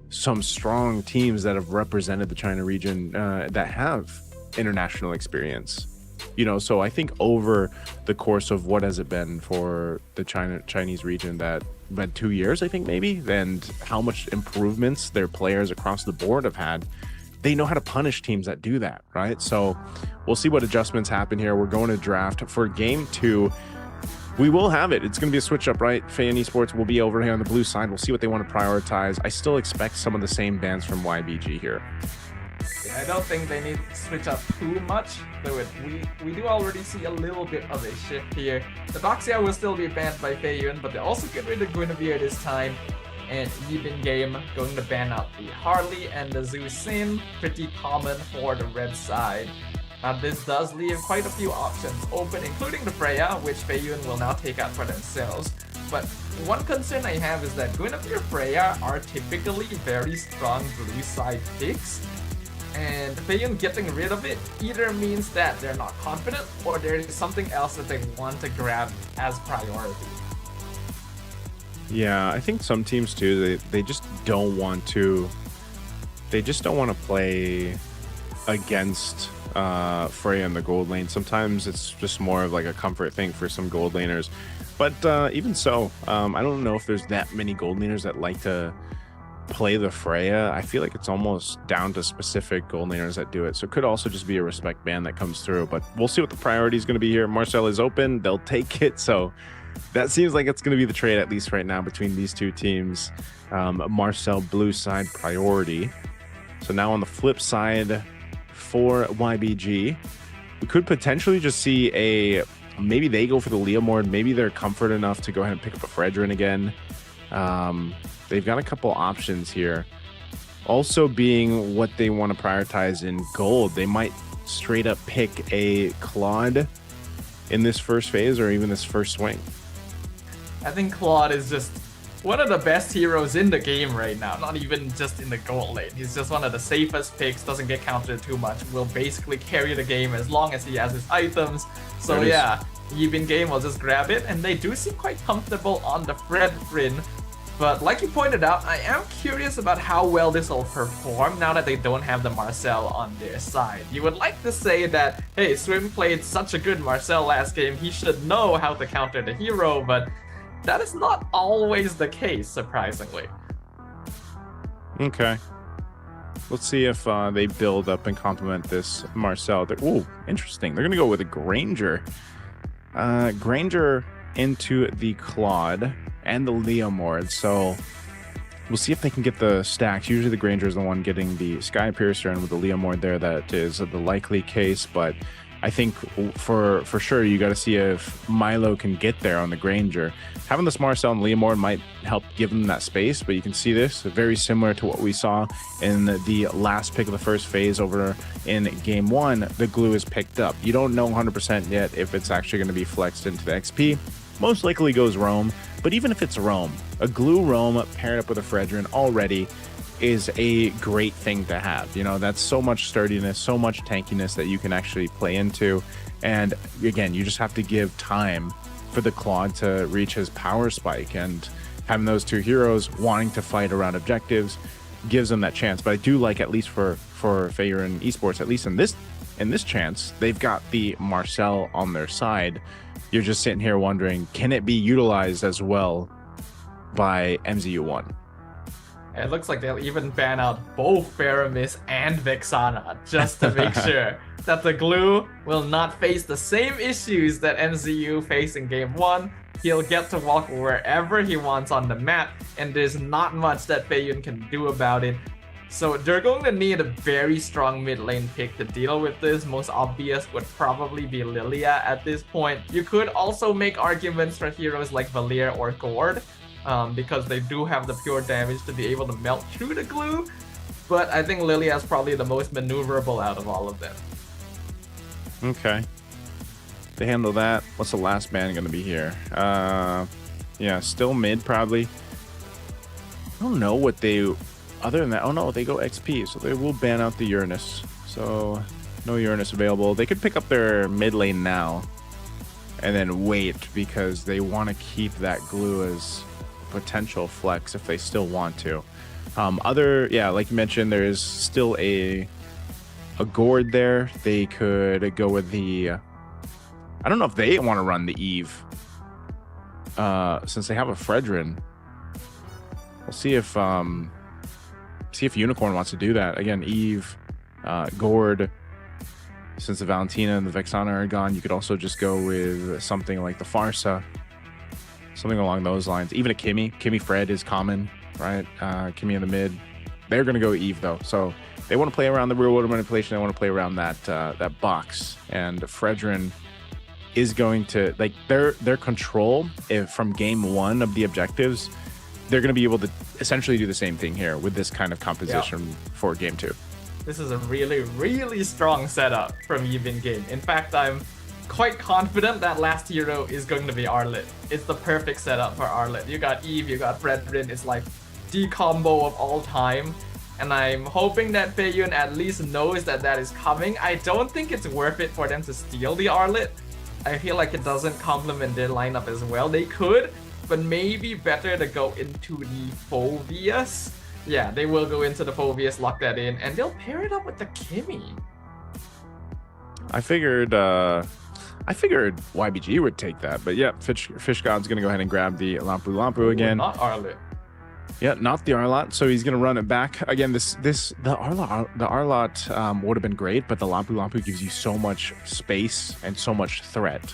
some strong teams that have represented the China region that have international experience. You know, so I think over the course of what has it been for the Chinese region, that been 2 years, I think maybe, and how much improvements their players across the board have had, they know how to punish teams that do that, right? So we'll see what adjustments happen here. We're going to draft for game 2. We will have it. It's going to be a switch up, right? Feiyun Esports will be over here on the blue side. We'll see what they want to prioritize. I still expect some of the same bans from YBG here. Yeah, I don't think they need to switch up too much, though we do already see a little bit of a shift here. The Doxia will still be banned by Feiyun, but they also get rid of Guinevere this time. And Yibin game going to ban out the Harley and the Zhu Xin, pretty common for the red side. Now this does leave quite a few options open, including the Freya, which Feiyun will now take out for themselves. But one concern I have is that Guinevere Freya are typically very strong blue side picks, and Feiyun getting rid of it either means that they're not confident or there is something else that they want to grab as priority. Yeah, I think some teams too, they just don't want to play against Freya in the gold lane. Sometimes it's just more of like a comfort thing for some gold laners. But even so, I don't know if there's that many gold laners that like to play the Freya. I feel like it's almost down to specific gold laners that do it. So it could also just be a respect ban that comes through. But we'll see what the priority is going to be here. Marcel is open. They'll take it. So that seems like it's going to be the trade, at least right now, between these two teams. Marcel blue side priority. So now on the flip side for YBG, we could potentially just see maybe they go for the Leomord. Maybe they're comfort enough to go ahead and pick up a Fredrin again. They've got a couple options here. Also being what they want to prioritize in gold, they might straight up pick a Claude in this first phase or even this first swing. I think Claude is just one of the best heroes in the game right now, not even just in the gold lane. He's just one of the safest picks, doesn't get countered too much, will basically carry the game as long as he has his items. So yeah, Yibin game will just grab it, and they do seem quite comfortable on the Fredrin. But like you pointed out, I am curious about how well this will perform now that they don't have the Marcel on their side. You would like to say that, hey, Swim played such a good Marcel last game, he should know how to counter the hero, but that is not always the case, surprisingly. Okay. Let's see if they build up and complement this Marcel. Oh, interesting. They're going to go with a Granger. Granger into the Claude and the Leomord. So we'll see if they can get the stacks. Usually the Granger is the one getting the Sky Piercer, and with the Leomord there, that is the likely case. But I think for sure, you got to see if Milo can get there on the Granger. Having this Marcel and Leomord might help give them that space, but you can see this very similar to what we saw in the last pick of the first phase over in game 1. The glue is picked up. You don't know 100% yet if it's actually going to be flexed into the XP. Most likely goes Roam, but even if it's Roam, a glue Roam paired up with a Fredrin already is a great thing to have. You know, that's so much sturdiness, so much tankiness that you can actually play into. And again, you just have to give time for the Claude to reach his power spike, and having those two heroes wanting to fight around objectives gives them that chance. But I do like, at least for Faerun Esports, at least in this chance, they've got the Marcel on their side. You're just sitting here wondering, can it be utilized as well by MZU1? It looks like they'll even ban out both Faramis and Vexana just to make sure that the glue will not face the same issues that MZU faced in game 1. He'll get to walk wherever he wants on the map, and there's not much that Faerun can do about it. So they're going to need a very strong mid lane pick to deal with this. Most obvious would probably be Lilia at this point. You could also make arguments for heroes like Valier or Gord, because they do have the pure damage to be able to melt through the glue. But I think Lilia is probably the most maneuverable out of all of them. Okay. They handle that. What's the last man going to be here? Yeah, still mid probably. I don't know what they... Other than that, oh no, they go XP, so they will ban out the Uranus. So no Uranus available. They could pick up their mid lane now and then wait, because they want to keep that glue as potential flex if they still want to. Yeah, like you mentioned, there is still a Gord there. They could go with the I don't know if they want to run the Eve, since they have a Fredrin. We'll see if Unicorn wants to do that. Again, Eve, Gord. Since the Valentina and the Vexana are gone, you could also just go with something like the Farsa, something along those lines. Even a Kimmy Fred is common, right? Kimmy in the mid. They're going to go Eve though, so they want to play around the real world manipulation. They want to play around that box, and Fredrin is going to, like, their control from game 1 of the objectives. They're going to be able to essentially do the same thing here with this kind of composition for game 2. This is a really, really strong setup from Eve in game. In fact, I'm quite confident that last hero is going to be Arlet. It's the perfect setup for Arlet. You got Eve, you got Fredrin. It's like the combo of all time. And I'm hoping that Faerun at least knows that that is coming. I don't think it's worth it for them to steal the Arlet. I feel like it doesn't complement their lineup as well. They could, but maybe better to go into the Phoveus. Yeah, they will go into the Phoveus, lock that in, and they'll pair it up with the Kimmy. I figured YBG would take that, but yeah, Fish God's gonna go ahead and grab the Lampu again. Not Arlet. Yeah, not the Arlot. So he's gonna run it back again. The Arlot would have been great, but the Lampu gives you so much space and so much threat.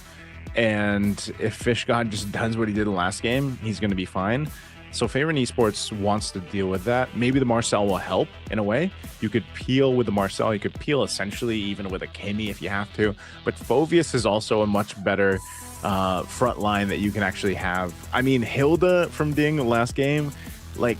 And if Fish God just does what he did the last game, he's gonna be fine. So Faerun Esports wants to deal with that. Maybe the Marcel will help in a way. You could peel with the Marcel. You could peel essentially even with a Kimmy if you have to. But Phoveus is also a much better front line that you can actually have. I mean, Hilda from Ding last game, like,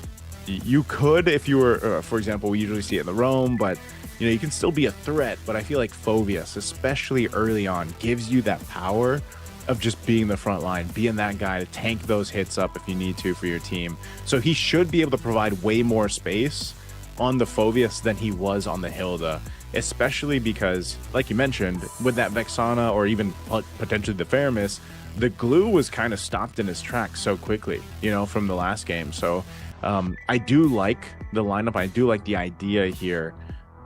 you could, if you were, for example, we usually see it in the Roam, but you know, you can still be a threat. But I feel like Phoveus, especially early on, gives you that power of just being the front line, being that guy to tank those hits up if you need to for your team. So he should be able to provide way more space on the Phoveus than he was on the Hilda, especially because, like you mentioned, with that Vexana or even potentially the Faramis, the glue was kind of stopped in his tracks so quickly, you know, from the last game. So I do like the lineup. I do like the idea here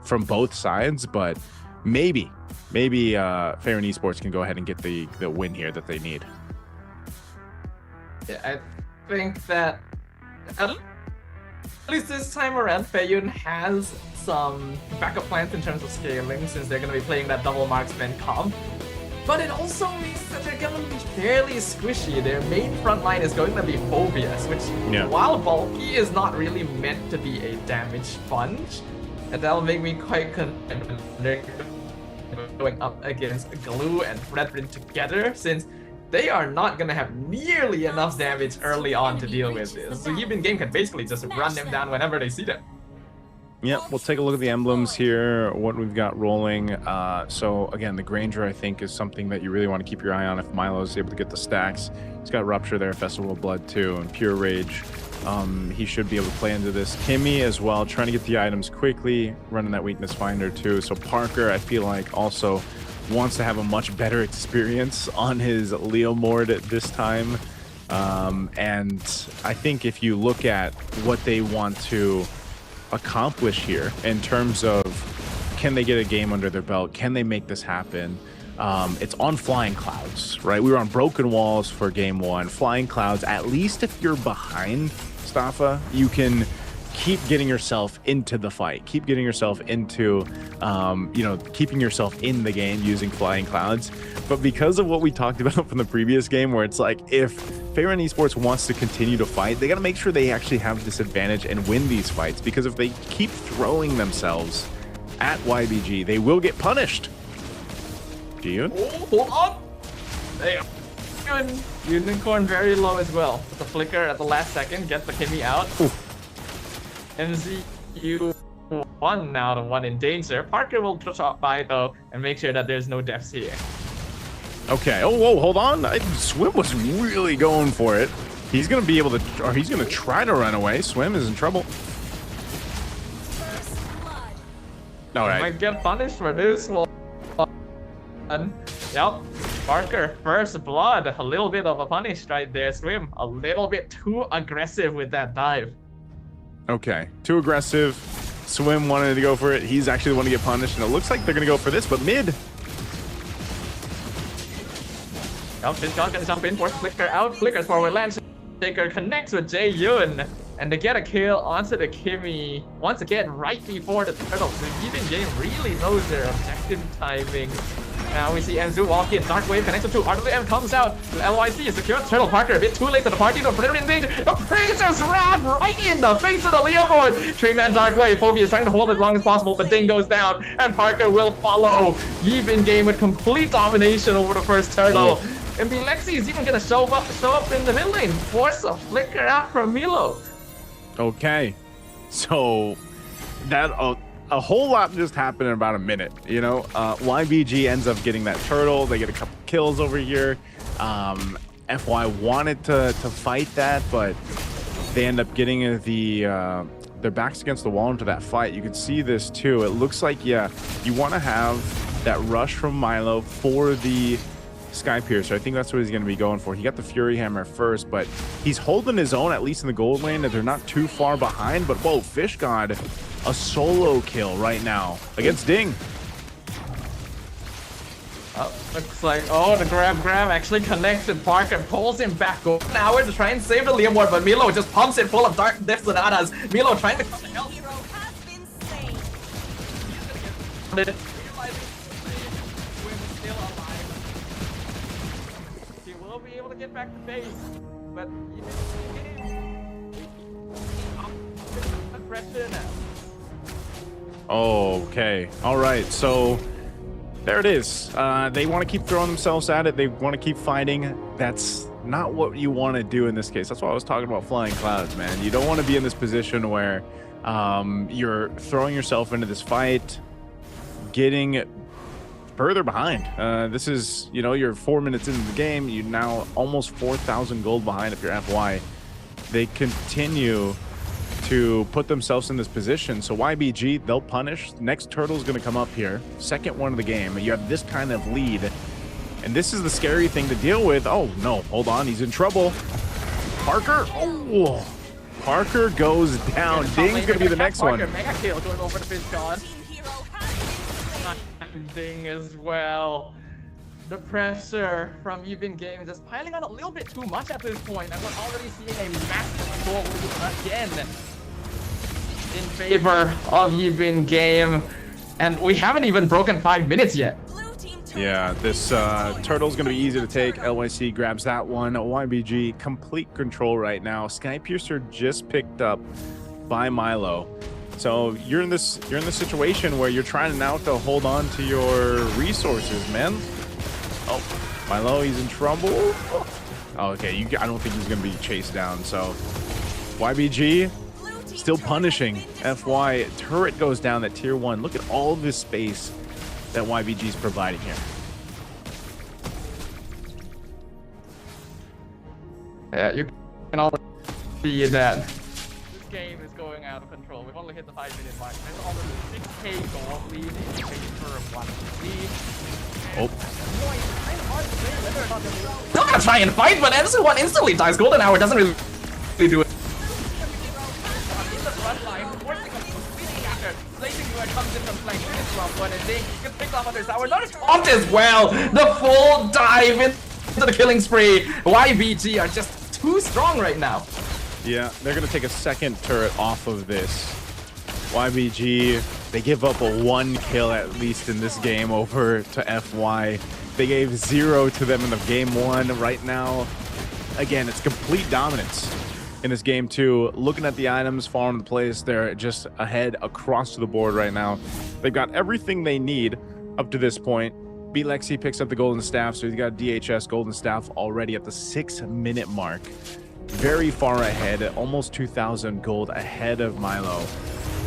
from both sides, but maybe Faerun Esports can go ahead and get the win here that they need. Yeah, I think that At least this time around, Feiyun has some backup plans in terms of scaling since they're going to be playing that double marksman comp. But it also means that they're going to be fairly squishy. Their main front line is going to be Phobias, which, while bulky, is not really meant to be a damage sponge. And that'll make me quite concerned when they're going up against Glue and Brethren together, since they are not going to have nearly enough damage early on to deal with this. So Even Game can basically just run them down whenever they see them. Yeah, we'll take a look at the emblems here, what we've got rolling. So again, the Granger, I think, is something that you really want to keep your eye on if Milo is able to get the stacks. He's got Rupture there, Festival of Blood too, and Pure Rage. He should be able to play into this. Kimmy as well, trying to get the items quickly, running that Weakness Finder too. So Parker, I feel like, also wants to have a much better experience on his Leomord at this time. And I think if you look at what they want to accomplish here in terms of can they get a game under their belt, can they make this happen, it's on Flying Clouds, right? We were on Broken Walls for game one. Flying Clouds, at least if you're behind Staffa, you can keep getting yourself into the fight, keep getting yourself into keeping yourself in the game using Flying Clouds. But because of what we talked about from the previous game, where it's like, if Faerun Esports wants to continue to fight, they got to make sure they actually have this advantage and win these fights, because if they keep throwing themselves at YBG, they will get punished. Jiyun? Oh, hold on! Damn. Unicorn very low as well. With the flicker at the last second, get the Kimmy out. Ooh. MCU 1 now, the one in danger. Parker will drop by though and make sure that there's no deaths here. Okay. Oh, whoa, hold on. Swim was really going for it. He's going to be able to, or he's going to try to run away. Swim is in trouble. All right. Might get punished for this one. Yep. Parker, first blood. A little bit of a punish right there. Swim, a little bit too aggressive with that dive. Okay. Too aggressive. Swim wanted to go for it. He's actually the one to get punished, and it looks like they're going to go for this, but mid. Yep, Fiskon gonna jump in for Flicker out. Flicker's forward land. Shaker connects with Jae-Yoon. And they get a kill onto the Kimmy once again right before the turtle. The Even Game really knows their objective timing. Now we see Enzu walk in. Dark Wave connects to RWM comes out. LYC secures Turtle. Parker a bit too late to the party. The Predator in danger. The Princess ran right in the face of the Leomord. Trainman Dark Wave. Phobia is trying to hold it as long as possible, but Ding goes down. And Parker will follow. Even Game with complete domination over the first turtle. And Lexi is even gonna show up in the mid lane. Force a flicker out from Milo. Okay, so that a whole lot just happened in about a minute. You know, YBG ends up getting that turtle. They get a couple kills over here. FY wanted to fight that, but they end up getting their backs against the wall into that fight. You can see this too. It looks like, yeah, you want to have that rush from Milo for the Sky Piercer. I think that's what he's going to be going for. He got the Fury Hammer first, but he's holding his own, at least in the gold lane, that they're not too far behind. But whoa, Fish God, a solo kill right now against Ding. Looks like, the grab actually connects with Parker and pulls him back over an hour to try and save the Leomord, but Milo just pumps it full of Dark Death Sonatas. Milo trying to come to help. Hero has been slain. He will be able to get back to base, but pressure now. Okay, all right, so there it is. They want to keep throwing themselves at it. They want to keep fighting. That's not what you want to do in this case. That's why I was talking about Flying Clouds, man. You don't want to be in this position where you're throwing yourself into this fight, getting further behind. This is, you're 4 minutes into the game. You're now almost 4,000 gold behind if you're FY. They continue to put themselves in this position. So YBG, they'll punish. Next turtle's going to come up here. Second one of the game. You have this kind of lead. And this is the scary thing to deal with. Oh, no. Hold on. He's in trouble. Parker. Oh, Parker goes down. Ding's going to be the next one. Mega kill going over to Fiskon. Ding as well. The pressure from Even Game is just piling on a little bit too much at this point, and we're already seeing a massive goal again. in favor of Yibin game, and we haven't even broken 5 minutes yet. Yeah, this turtle's gonna be easy to take. LYC grabs that one. YBG complete control right now. Skypiercer just picked up by Milo. So you're in this situation where you're trying now to hold on to your resources, man. Oh, Milo, he's in trouble. Oh, okay, I don't think he's gonna be chased down. So YBG still punishing FY. Turret goes down at tier 1. Look at all this space that YBG is providing here. Yeah, you can already see that this game is going out of control. We've only hit the 5-minute mark. There's already 6k gold lead in favor of 1. Oh. Still gonna try and fight, but MC1 instantly dies. Golden Hour doesn't really do it. Comes in from flank, one and they get picked off on their tower. Not as well. The full dive into the killing spree. YBG are just too strong right now. Yeah, they're gonna take a second turret off of this. YBG, they give up a 1 kill at least in this game over to FY. They gave 0 to them in the game 1. Right now, again, it's complete dominance in this game 2. Looking at the items, following the plays, they're just ahead across the board right now. They've got everything they need up to this point. B-Lexi picks up the golden staff, so he's got DHS golden staff already at the 6-minute mark. Very far ahead, almost 2,000 gold ahead of Milo.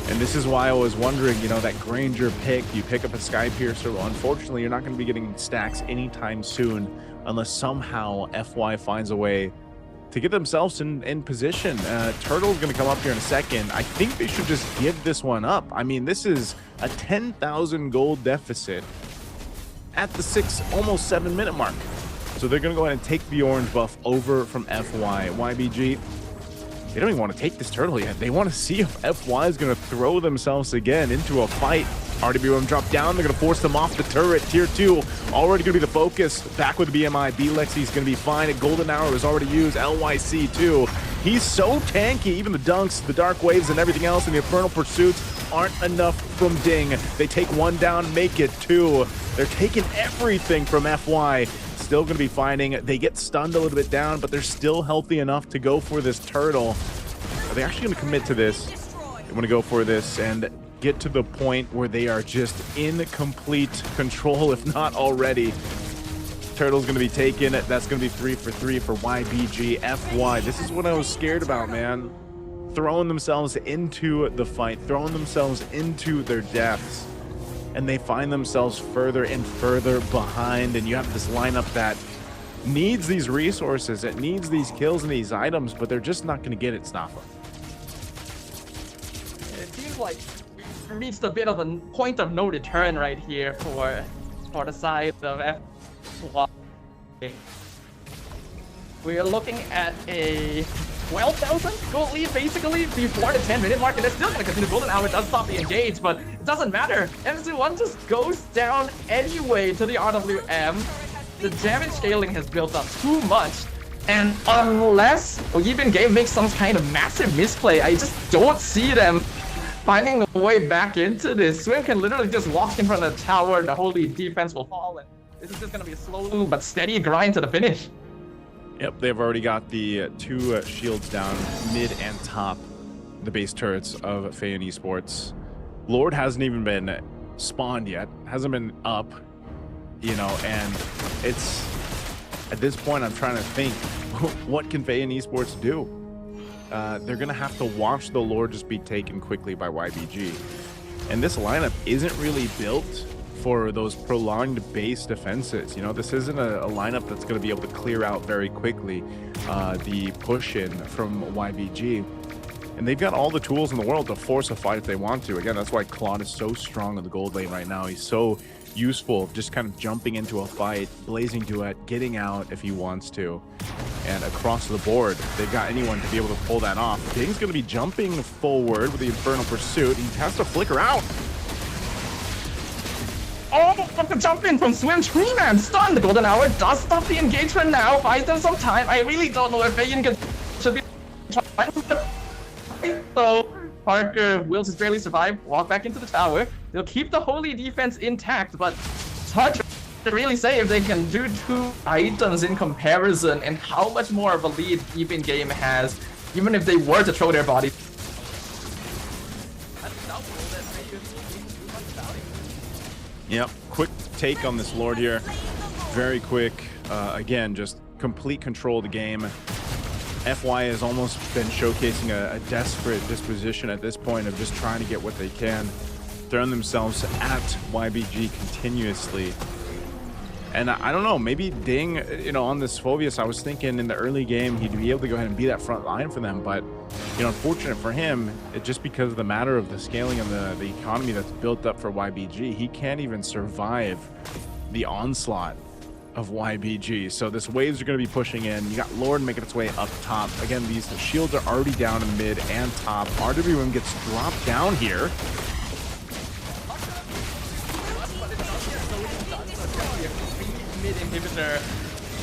And this is why I was wondering, you know, that Granger pick, you pick up a Skypiercer. Well, unfortunately, you're not going to be getting stacks anytime soon unless somehow FY finds a way to get themselves in position. Turtle's going to come up here in a second. I think they should just give this one up. I mean, this is a 10,000 gold deficit at the almost 7-minute mark. So they're going to go ahead and take the orange buff over from FY. YBG, they don't even want to take this turtle yet. They want to see if FY is going to throw themselves again into a fight. RWM drop down. They're going to force them off the turret. Tier 2 already going to be the focus. Back with the BMI. B-Lexi's going to be fine. Golden Hour is already used. LYC too. He's so tanky. Even the dunks, the dark waves, and everything else in the Infernal Pursuits aren't enough from Ding. They take 1 down, make it 2. They're taking everything from FY. Still going to be fighting. They get stunned a little bit down, but they're still healthy enough to go for this turtle. Are they actually going to commit to this? They want to go for this and get to the point where they are just in complete control, if not already. Turtle's going to be taken. That's going to be 3 for 3 for YBG. FY, this is what I was scared about, man. Throwing themselves into the fight, throwing themselves into their deaths, and they find themselves further and further behind. And you have this lineup that needs these resources, it needs these kills and these items, but they're just not going to get it, Snappa. It seems like we've reached a bit of a point of no return right here for the side of FY. We're looking at a 12,000 gold lead basically before the 10-minute mark, and they're still going to continue. Golden Hour does stop the engage, but it doesn't matter. MC1 just goes down anyway to the RWM. The damage scaling has built up too much, and unless Yibin Game makes some kind of massive misplay, I just don't see them finding a way back into this. Swim can literally just walk in front of the tower, the holy defense will fall, and this is just going to be a slow but steady grind to the finish. Yep, they've already got the 2 shields down, mid and top, the base turrets of Feiyan Esports. Lord hasn't even been spawned yet, hasn't been up, you know, and it's, at this point, I'm trying to think, what can Feiyan Esports do? They're going to have to watch the Lord just be taken quickly by YBG. And this lineup isn't really built for those prolonged base defenses. You know, this isn't a lineup that's going to be able to clear out very quickly the push-in from YBG. And they've got all the tools in the world to force a fight if they want to. Again, that's why Claude is so strong in the gold lane right now. He's so useful, just kind of jumping into a fight, blazing duet, getting out if he wants to. And across the board, they've got anyone to be able to pull that off. Ding's going to be jumping forward with the Infernal Pursuit. He has to flicker out. Oh, the jump in from Swim, Tree-Man stunned. The Golden Hour does stop the engagement now, buys them some time. I really don't know if Feiyan should be trying to. So Parker wills his barely survive, walk back into the tower. They'll keep the holy defense intact, but it's hard to really say if they can do 2 items in comparison and how much more of a lead Even Game has, even if they were to throw their body. Yep, quick take on this Lord here. Very quick. Again, just complete control of the game. FY has almost been showcasing a desperate disposition at this point of just trying to get what they can, throwing themselves at YBG continuously. And I don't know, maybe Ding, you know, on this Phobius, I was thinking in the early game he'd be able to go ahead and be that front line for them, but you know, unfortunate for him, it just because of the matter of the scaling and the economy that's built up for YBG, he can't even survive the onslaught of YBG. So this waves are going to be pushing in. You got Lord making its way up top. Again, these shields are already down in mid and top. RWM gets dropped down here. Mid inhibitor,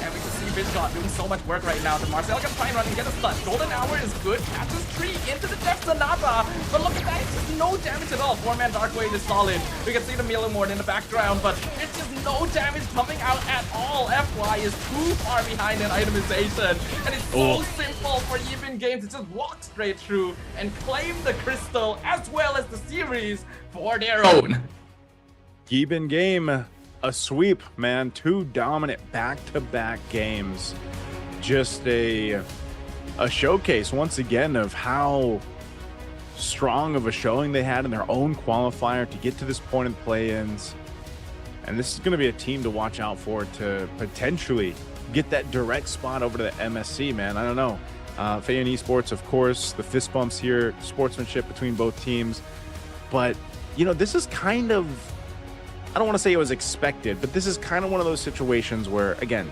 and we can see Vizgod doing so much work right now. The Marcel can try and run and get a stun. Golden Hour is good. Catches tree into the depths of Napa, but look at that, it's just no damage at all. 4-man Dark Wave is solid. We can see the Millimord in the background, but it's just no damage coming out at all. FY is too far behind in itemization, and it's so simple for Even Game to just walk straight through and claim the crystal as well as the series for their own. Even Game, a sweep, man. 2 dominant back-to-back games. Just a showcase once again of how strong of a showing they had in their own qualifier to get to this point in play-ins. And this is going to be a team to watch out for to potentially get that direct spot over to the MSC, man. I don't know. Fayan Esports, of course, the fist bumps here, sportsmanship between both teams. But, you know, this is kind of, I don't want to say it was expected, but this is kind of one of those situations where, again,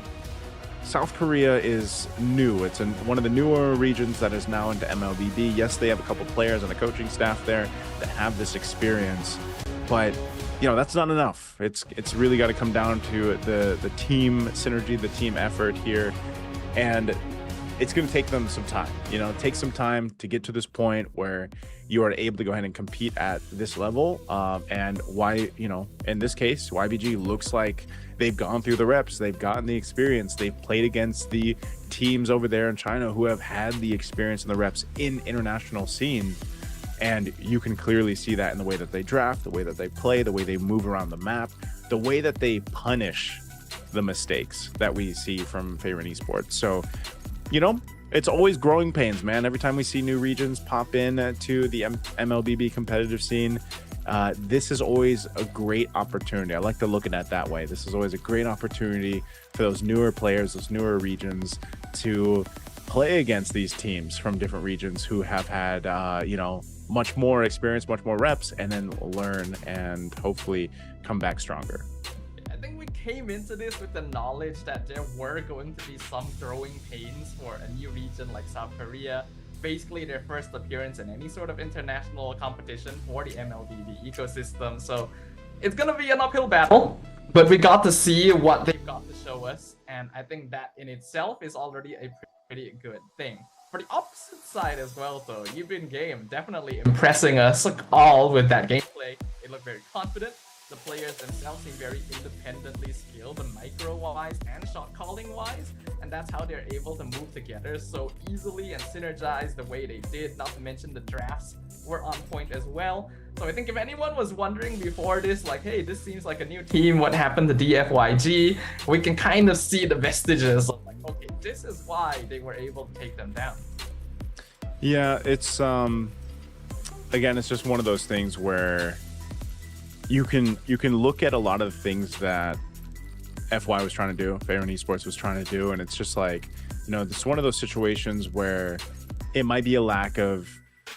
South Korea is new. It's in one of the newer regions that is now into MLBB. Yes, they have a couple players and a coaching staff there that have this experience, but you know, that's not enough. It's really got to come down to the team synergy, the team effort here, and it's going to take them some time. You know, take some time to get to this point where you are able to go ahead and compete at this level. And why, you know, in this case, YBG looks like they've gone through the reps, they've gotten the experience, they've played against the teams over there in China who have had the experience and the reps in international scene. And you can clearly see that in the way that they draft, the way that they play, the way they move around the map, the way that they punish the mistakes that we see from Favorite Esports. So, you know, it's always growing pains, man. Every time we see new regions pop in to the MLBB competitive scene, this is always a great opportunity. I like to look at it that way. This is always a great opportunity for those newer players, those newer regions to play against these teams from different regions who have had, you know, much more experience, much more reps, and then learn and hopefully come back stronger. I think we came into this with the knowledge that there were going to be some growing pains for a new region like South Korea. Basically their first appearance in any sort of international competition for the MLBB ecosystem. So it's going to be an uphill battle, but we got to see what they've got to show us. And I think that in itself is already a pretty good thing. For the opposite side as well, though, Even Game definitely impressing us all with that gameplay. It looked very confident. The players themselves seem very independently skilled, micro-wise and shot-calling-wise, and that's how they're able to move together so easily and synergize the way they did. Not to mention the drafts were on point as well. So I think if anyone was wondering before this, like, hey, this seems like a new team, what happened to DFYG? We can kind of see the vestiges of like, okay, this is why they were able to take them down. Yeah, it's again, it's just one of those things where you can look at a lot of the things that FY was trying to do, Favorite Esports was trying to do, and it's just like, you know, it's one of those situations where it might be a lack of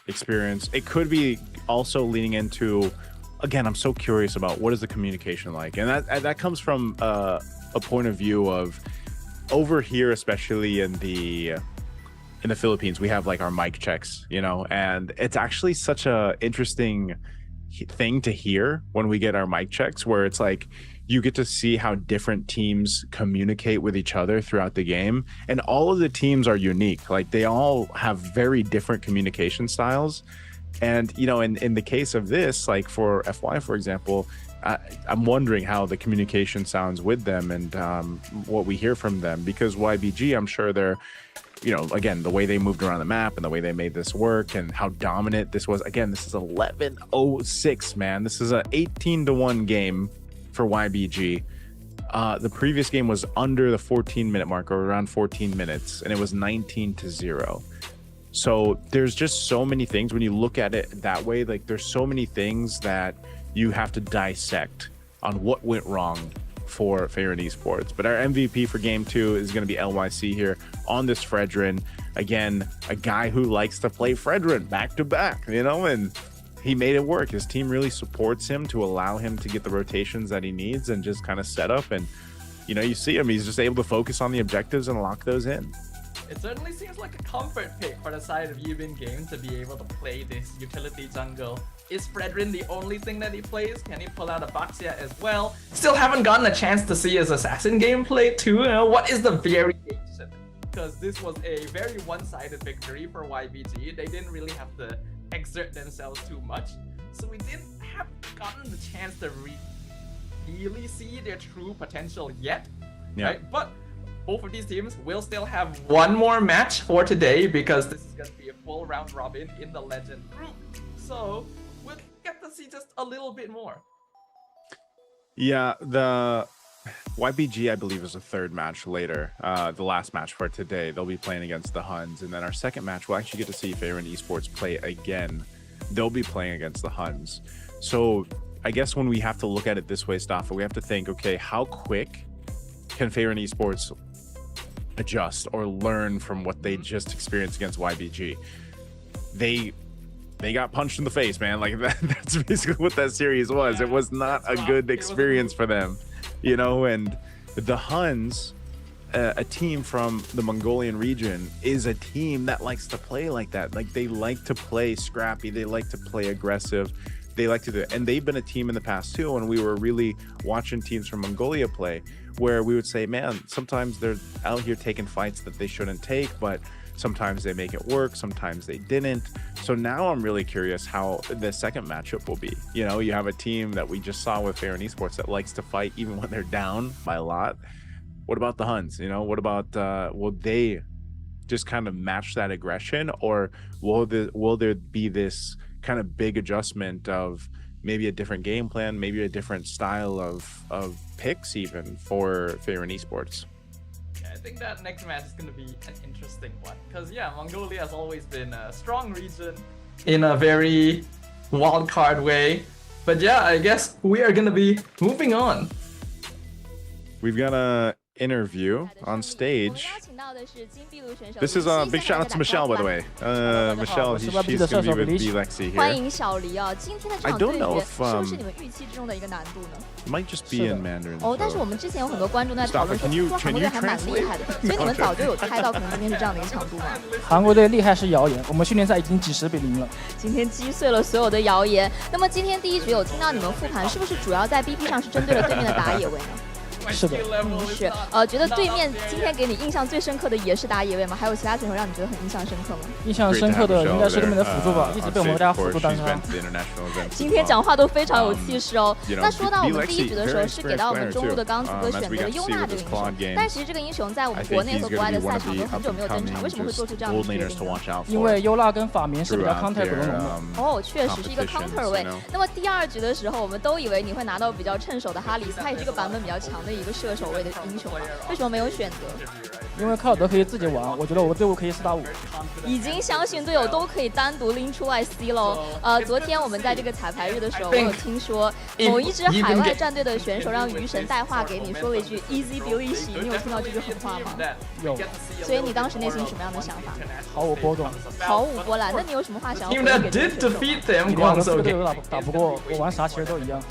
experience. It could be also leaning into, again, I'm so curious about what is the communication like, and that comes from a point of view of over here, especially in the Philippines, we have like our mic checks, you know, and it's actually such a interesting thing to hear when we get our mic checks, where it's like you get to see how different teams communicate with each other throughout the game, and all of the teams are unique. Like they all have very different communication styles, And, you know, in the case of this, like for FY, for example, I'm wondering how the communication sounds with them and what we hear from them, because YBG, I'm sure they're, you know, again, the way they moved around the map and the way they made this work and how dominant this was. Again, this is 11-06, man. This is a 18-1 game for YBG. The previous game was under the 14-minute mark, or around 14 minutes, and it was 19-0. So there's just so many things when you look at it that way. Like, there's so many things that you have to dissect on what went wrong for Fairn Esports. But our MVP for game 2 is going to be LYC here on this Fredrin. Again, a guy who likes to play Fredrin back to back, you know, and he made it work. His team really supports him to allow him to get the rotations that he needs and just kind of set up. And, you know, you see him, he's just able to focus on the objectives and lock those in. It certainly seems like a comfort pick for the side of Yubin Game to be able to play this utility jungle. Is Fredrin the only thing that he plays? Can he pull out a Baxia as well? Still haven't gotten a chance to see his assassin gameplay too. You know, what is the variation? Because this was a very one-sided victory for YBG. They didn't really have to exert themselves too much. So we didn't have gotten the chance to really see their true potential yet. Yeah. Right? But both of these teams will still have one more match for today, because this is going to be a full round robin in the Legend group. So we'll get to see just a little bit more. Yeah, the YBG, I believe, is the third match later. The last match for today, they'll be playing against the HUNS. And then our second match, we'll actually get to see Fairn Esports play again. They'll be playing against the HUNS. So I guess when we have to look at it this way, Staffa, we have to think, okay, how quick can Fairn Esports adjust or learn from what they just experienced against YBG? They got punched in the face, man. Like that's basically what that series was. It was not a good experience for them, you know. And the HUNS, a team from the Mongolian region, is a team that likes to play like that. Like, they like to play scrappy, they like to play aggressive, they like to do it. And they've been a team in the past too, when we were really watching teams from Mongolia play, where we would say, man, sometimes they're out here taking fights that they shouldn't take, but sometimes they make it work, sometimes they didn't. So now I'm really curious how the second matchup will be. You know, you have a team that we just saw with Fairn Esports that likes to fight even when they're down by a lot. What about the HUNS? You know, what about will they just kind of match that aggression, or will there be this kind of big adjustment of maybe a different game plan, maybe a different style of picks even for Fairn Esports? Yeah, I think that next match is going to be an interesting one, because yeah, Mongolia has always been a strong region in a very wild card way. But yeah, I guess we are going to be moving on. We've got a interview on stage. This is a big shout out to Michelle, by the way. Michelle, she's going to be with Lexi here. I don't know if it might just be in Mandarin. Oh, 但是我们之前有很多观众在讨论说，韩国队还蛮厉害的，所以你们早就有猜到可能今天是这样的一个强度吗？韩国队厉害是谣言，我们训练赛已经几10比0了。今天击碎了所有的谣言。那么今天第一局有听到你们复盘，是不是主要在 BP 上是针对了对面的打野位呢？是的，是觉得对面今天给你印象最深刻的也是打野位吗？还有其他选手让你觉得很印象深刻吗？印象深刻的应该是对面的辅助吧，一直被我们大家辅助单杀。今天讲话都非常有气势哦。那说到我们第一局的时候是给到我们中路的刚子哥选择了优娜这个英雄，但其实这个英雄在我们国内和国外的赛场都很久没有登场，为什么会做出这样的决定呢？因为优娜跟法明是比较 counter 的龙的。哦，确实是一个 counter 位。那么第二局的时候，我们都以为你会拿到比较趁手的哈里斯，他也是一个版本比较强的一个射手位的英雄嘛，为什么没有选择？因为卡尔德可以自己玩，我觉得我队伍可以4打5。已经相信队友都可以单独拎出 IC 喽。昨天我们在这个彩排日的时候，我有听说某一支海外战队的选手让鱼神带话给你，说了一句 Easy Billy， 你有听到这句狠话吗？有。所以你当时内心什么样的想法？毫无波动。毫无波澜。那你有什么话想要回给这个选手？4个队友打不过，我玩啥其实都一样。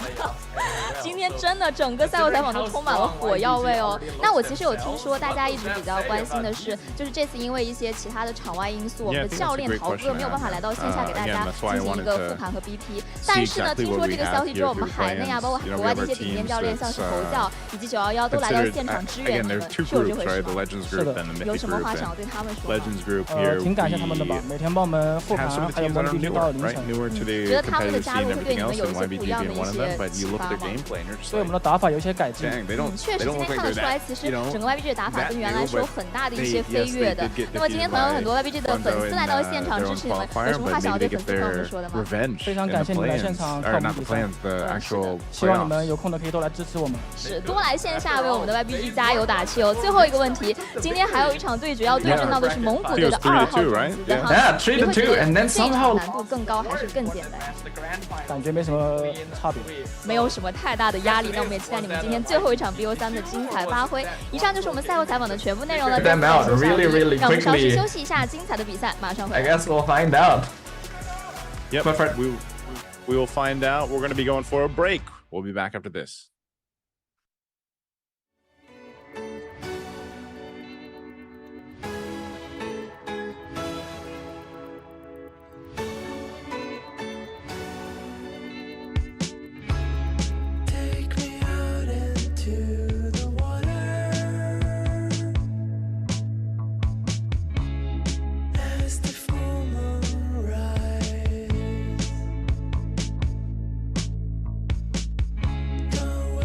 今天真的整个赛后采访都充满了火药味哦。那我其实有听说大家一直比较关心的是，就是这次因为一些其他的场外因素，我们的教练陶哥没有办法来到线下给大家进行一个复盘和 BP。但是呢，听说这个消息之后，我们海内啊，包括国外的一些顶尖教练，像是侯教以及911都来到现场支援你们，是有这回事吗？是的，有什么话想要对他们说？挺感谢他们的吧，每天帮我们复盘，还有帮我们 BP 到凌晨。觉得他们的加入会对你们有一些不一样的一些启发吗？对我们的打法有一些改进。确实，今天看得出来，其实整个 YBG 的打法跟原来是有很大的一些飞跃的。那么今天可能有很多 YBG 的粉丝来到现场支持你们，有什么话想要对粉丝朋友们说的吗？非常感谢你们来现场看我们比赛，希望你们有空的可以多来支持我们，是多来线下为我们的 YBG 加油打气哦。最后一个问题，今天还有一场对决要对阵到的是蒙古队的2号种子的哈，你会觉得这一场难度更高还是更简单？感觉没什么差别，没有什么太大的压力。那我们也期待你们今天最后一场 BO3 的精彩发挥。以上就是我们赛后采访的全部内容了。让我们稍事休息一下，精彩的比赛马上回来。I guess we'll find out. Yep, we will find out. We're going to be going for a break. We'll be back after this. Don't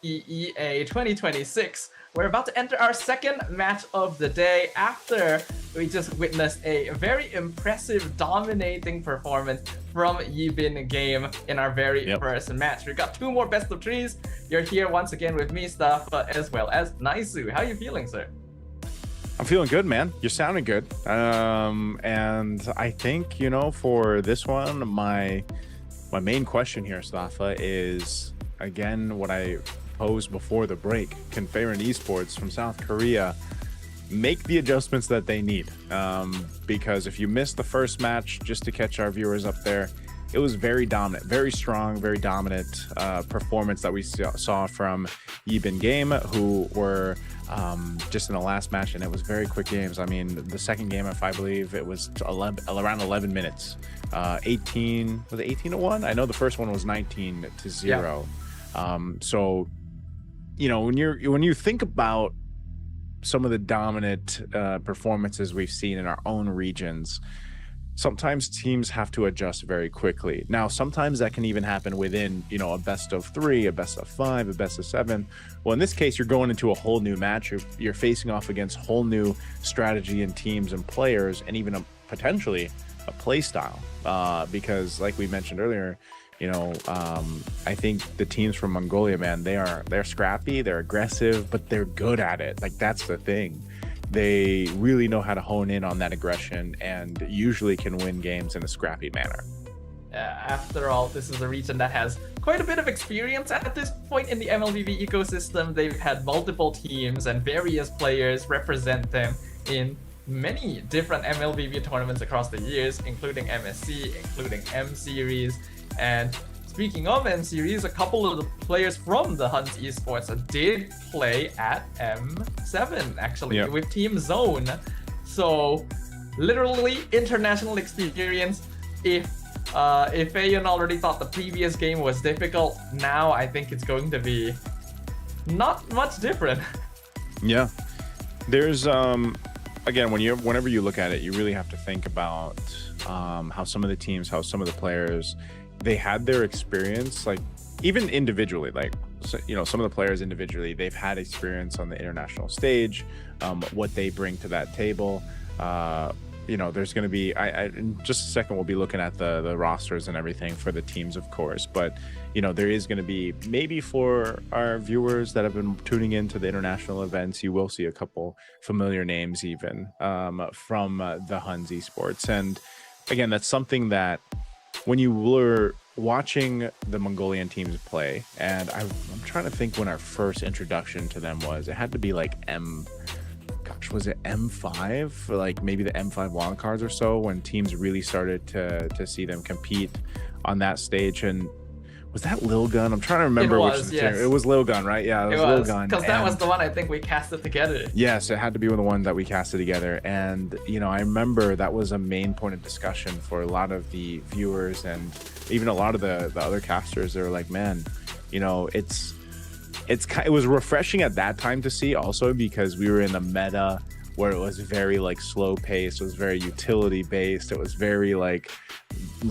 EA 2026. We're about to enter our second match of the day after we just witnessed a very impressive, dominating performance from Yibin Game in our very first match. We've got 2 more best of 3s. You're here once again with me, Stuff, as well as Naisu. How are you feeling, sir? I'm feeling good, man. You're sounding good. And I think, you know, for this one, my main question here, Stafa, is, again, what I posed before the break. Can Faeron Esports from South Korea make the adjustments that they need? Because if you missed the first match, just to catch our viewers up there, it was very dominant, very strong, very dominant performance that we saw from Yibin Game, who were just in the last match, and it was very quick games. I mean, the second game, if I believe, it was around 11 minutes. 18, was it 18-1? I know the first one was 19-0. Yeah. So, you know, when you think about some of the dominant performances we've seen in our own regions, sometimes teams have to adjust very quickly. Now, sometimes that can even happen within, you know, a best of 3, a best of 5, a best of 7. Well, in this case, you're going into a whole new match. You're facing off against whole new strategy and teams and players, and even potentially a play style. Because like we mentioned earlier, you know, I think the teams from Mongolia, man, they're scrappy, they're aggressive, but they're good at it. Like, that's the thing. They really know how to hone in on that aggression and usually can win games in a scrappy manner. After all, this is a region that has quite a bit of experience at this point in the MLBB ecosystem. They've had multiple teams and various players represent them in many different MLBB tournaments across the years, including MSC, including M Series. And speaking of M Series, a couple of the players from the HUNS Esports did play at M7, actually, with Team Zone. So, literally international experience. If Faeron already thought the previous game was difficult, now I think it's going to be not much different. Yeah. There's, again, whenever you look at it, you really have to think about how some of the teams, how some of the players, they had their experience, like even individually, like, you know, some of the players individually, they've had experience on the international stage, what they bring to that table. You know, there's going to be, in just a second, we'll be looking at the rosters and everything for the teams, of course. But, you know, there is going to be, maybe for our viewers that have been tuning into the international events, you will see a couple familiar names even from the HUNS Esports. And again, that's something that when you were watching the Mongolian teams play, and I'm trying to think when our first introduction to them was, it had to be like was it M5, or like maybe the M5 long cards or so, when teams really started to see them compete on that stage. And was that Lil Gun? I'm trying to remember it was Lil Gun, right? Yeah, it was Lil Gun. Because that was the one I think we casted together. Yes, it had to be the one that we casted together. And, you know, I remember that was a main point of discussion for a lot of the viewers and even a lot of the other casters. They were like, man, you know, it was refreshing at that time to see, also because we were in a meta where it was very like slow paced, it was very utility based, it was very like,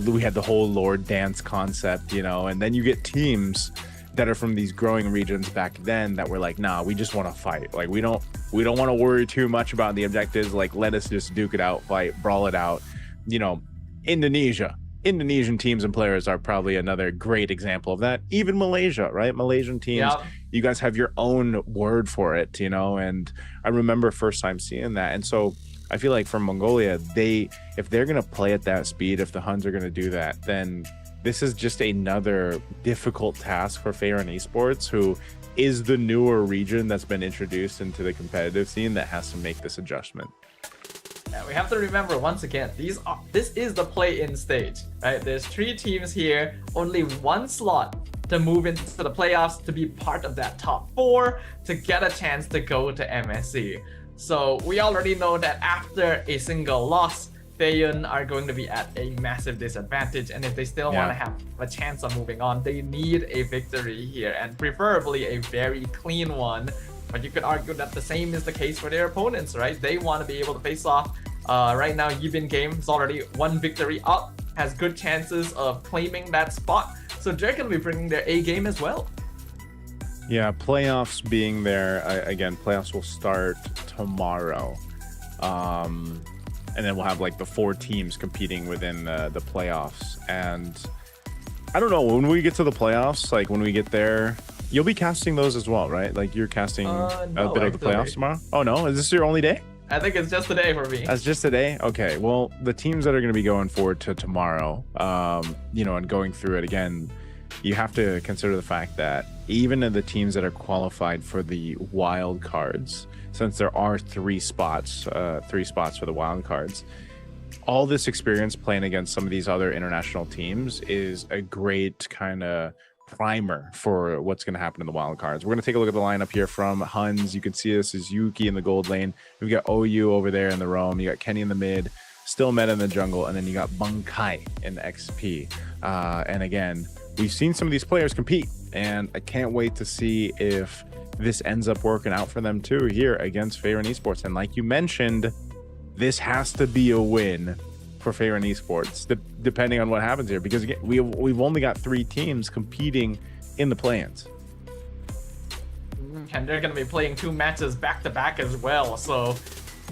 we had the whole Lord Dance concept, you know. And then you get teams that are from these growing regions back then that were like, nah, we just want to fight. Like, we don't want to worry too much about the objectives. Like, let us just duke it out, fight, brawl it out. You know, Indonesian teams and players are probably another great example of that. Even Malaysia, right? Malaysian teams, you guys have your own word for it, you know. And I remember first time seeing that. And so I feel like for Mongolia, if they're going to play at that speed, if the HUNS are going to do that, then this is just another difficult task for Faeron Esports, who is the newer region that's been introduced into the competitive scene, that has to make this adjustment. Yeah, we have to remember, once again, this is the play-in stage, right? There's 3 teams here, only 1 slot to move into the playoffs, to be part of that top 4, to get a chance to go to MSC. So we already know that after a single loss, Faeron are going to be at a massive disadvantage, and if they still want to have a chance of moving on, they need a victory here, and preferably a very clean one. But you could argue that the same is the case for their opponents, right? They want to be able to face off. Right now, Yibin Game is already 1 victory up, has good chances of claiming that spot, so they're going to be bringing their A game as well. Yeah, playoffs being there again. Playoffs will start tomorrow, and then we'll have like the 4 teams competing within the playoffs. And I don't know, when we get to the playoffs, like when we get there, you'll be casting those as well, right? Like you're casting a bit of the playoffs tomorrow. Oh no, is this your only day? I think it's just today for me. That's just today? Okay. Well, the teams that are going to be going forward to tomorrow, and going through it again, you have to consider the fact that even in the teams that are qualified for the wild cards, since there are 3 spots for the wild cards, all this experience playing against some of these other international teams is a great kind of primer for what's going to happen in the wild cards. We're going to take a look at the lineup here from HUNS. You can see this is Yuki in the gold lane. We've got OU over there in the roam. You got Kenny in the mid, still Meta in the jungle, and then you got Bunkai in XP. And again, we've seen some of these players compete, and I can't wait to see if this ends up working out for them too here against Favorite Esports. And like you mentioned, this has to be a win for Favorite Esports, depending on what happens here, because again, we've only got 3 teams competing in the play-ins. And they're going to be playing 2 matches back-to-back as well, so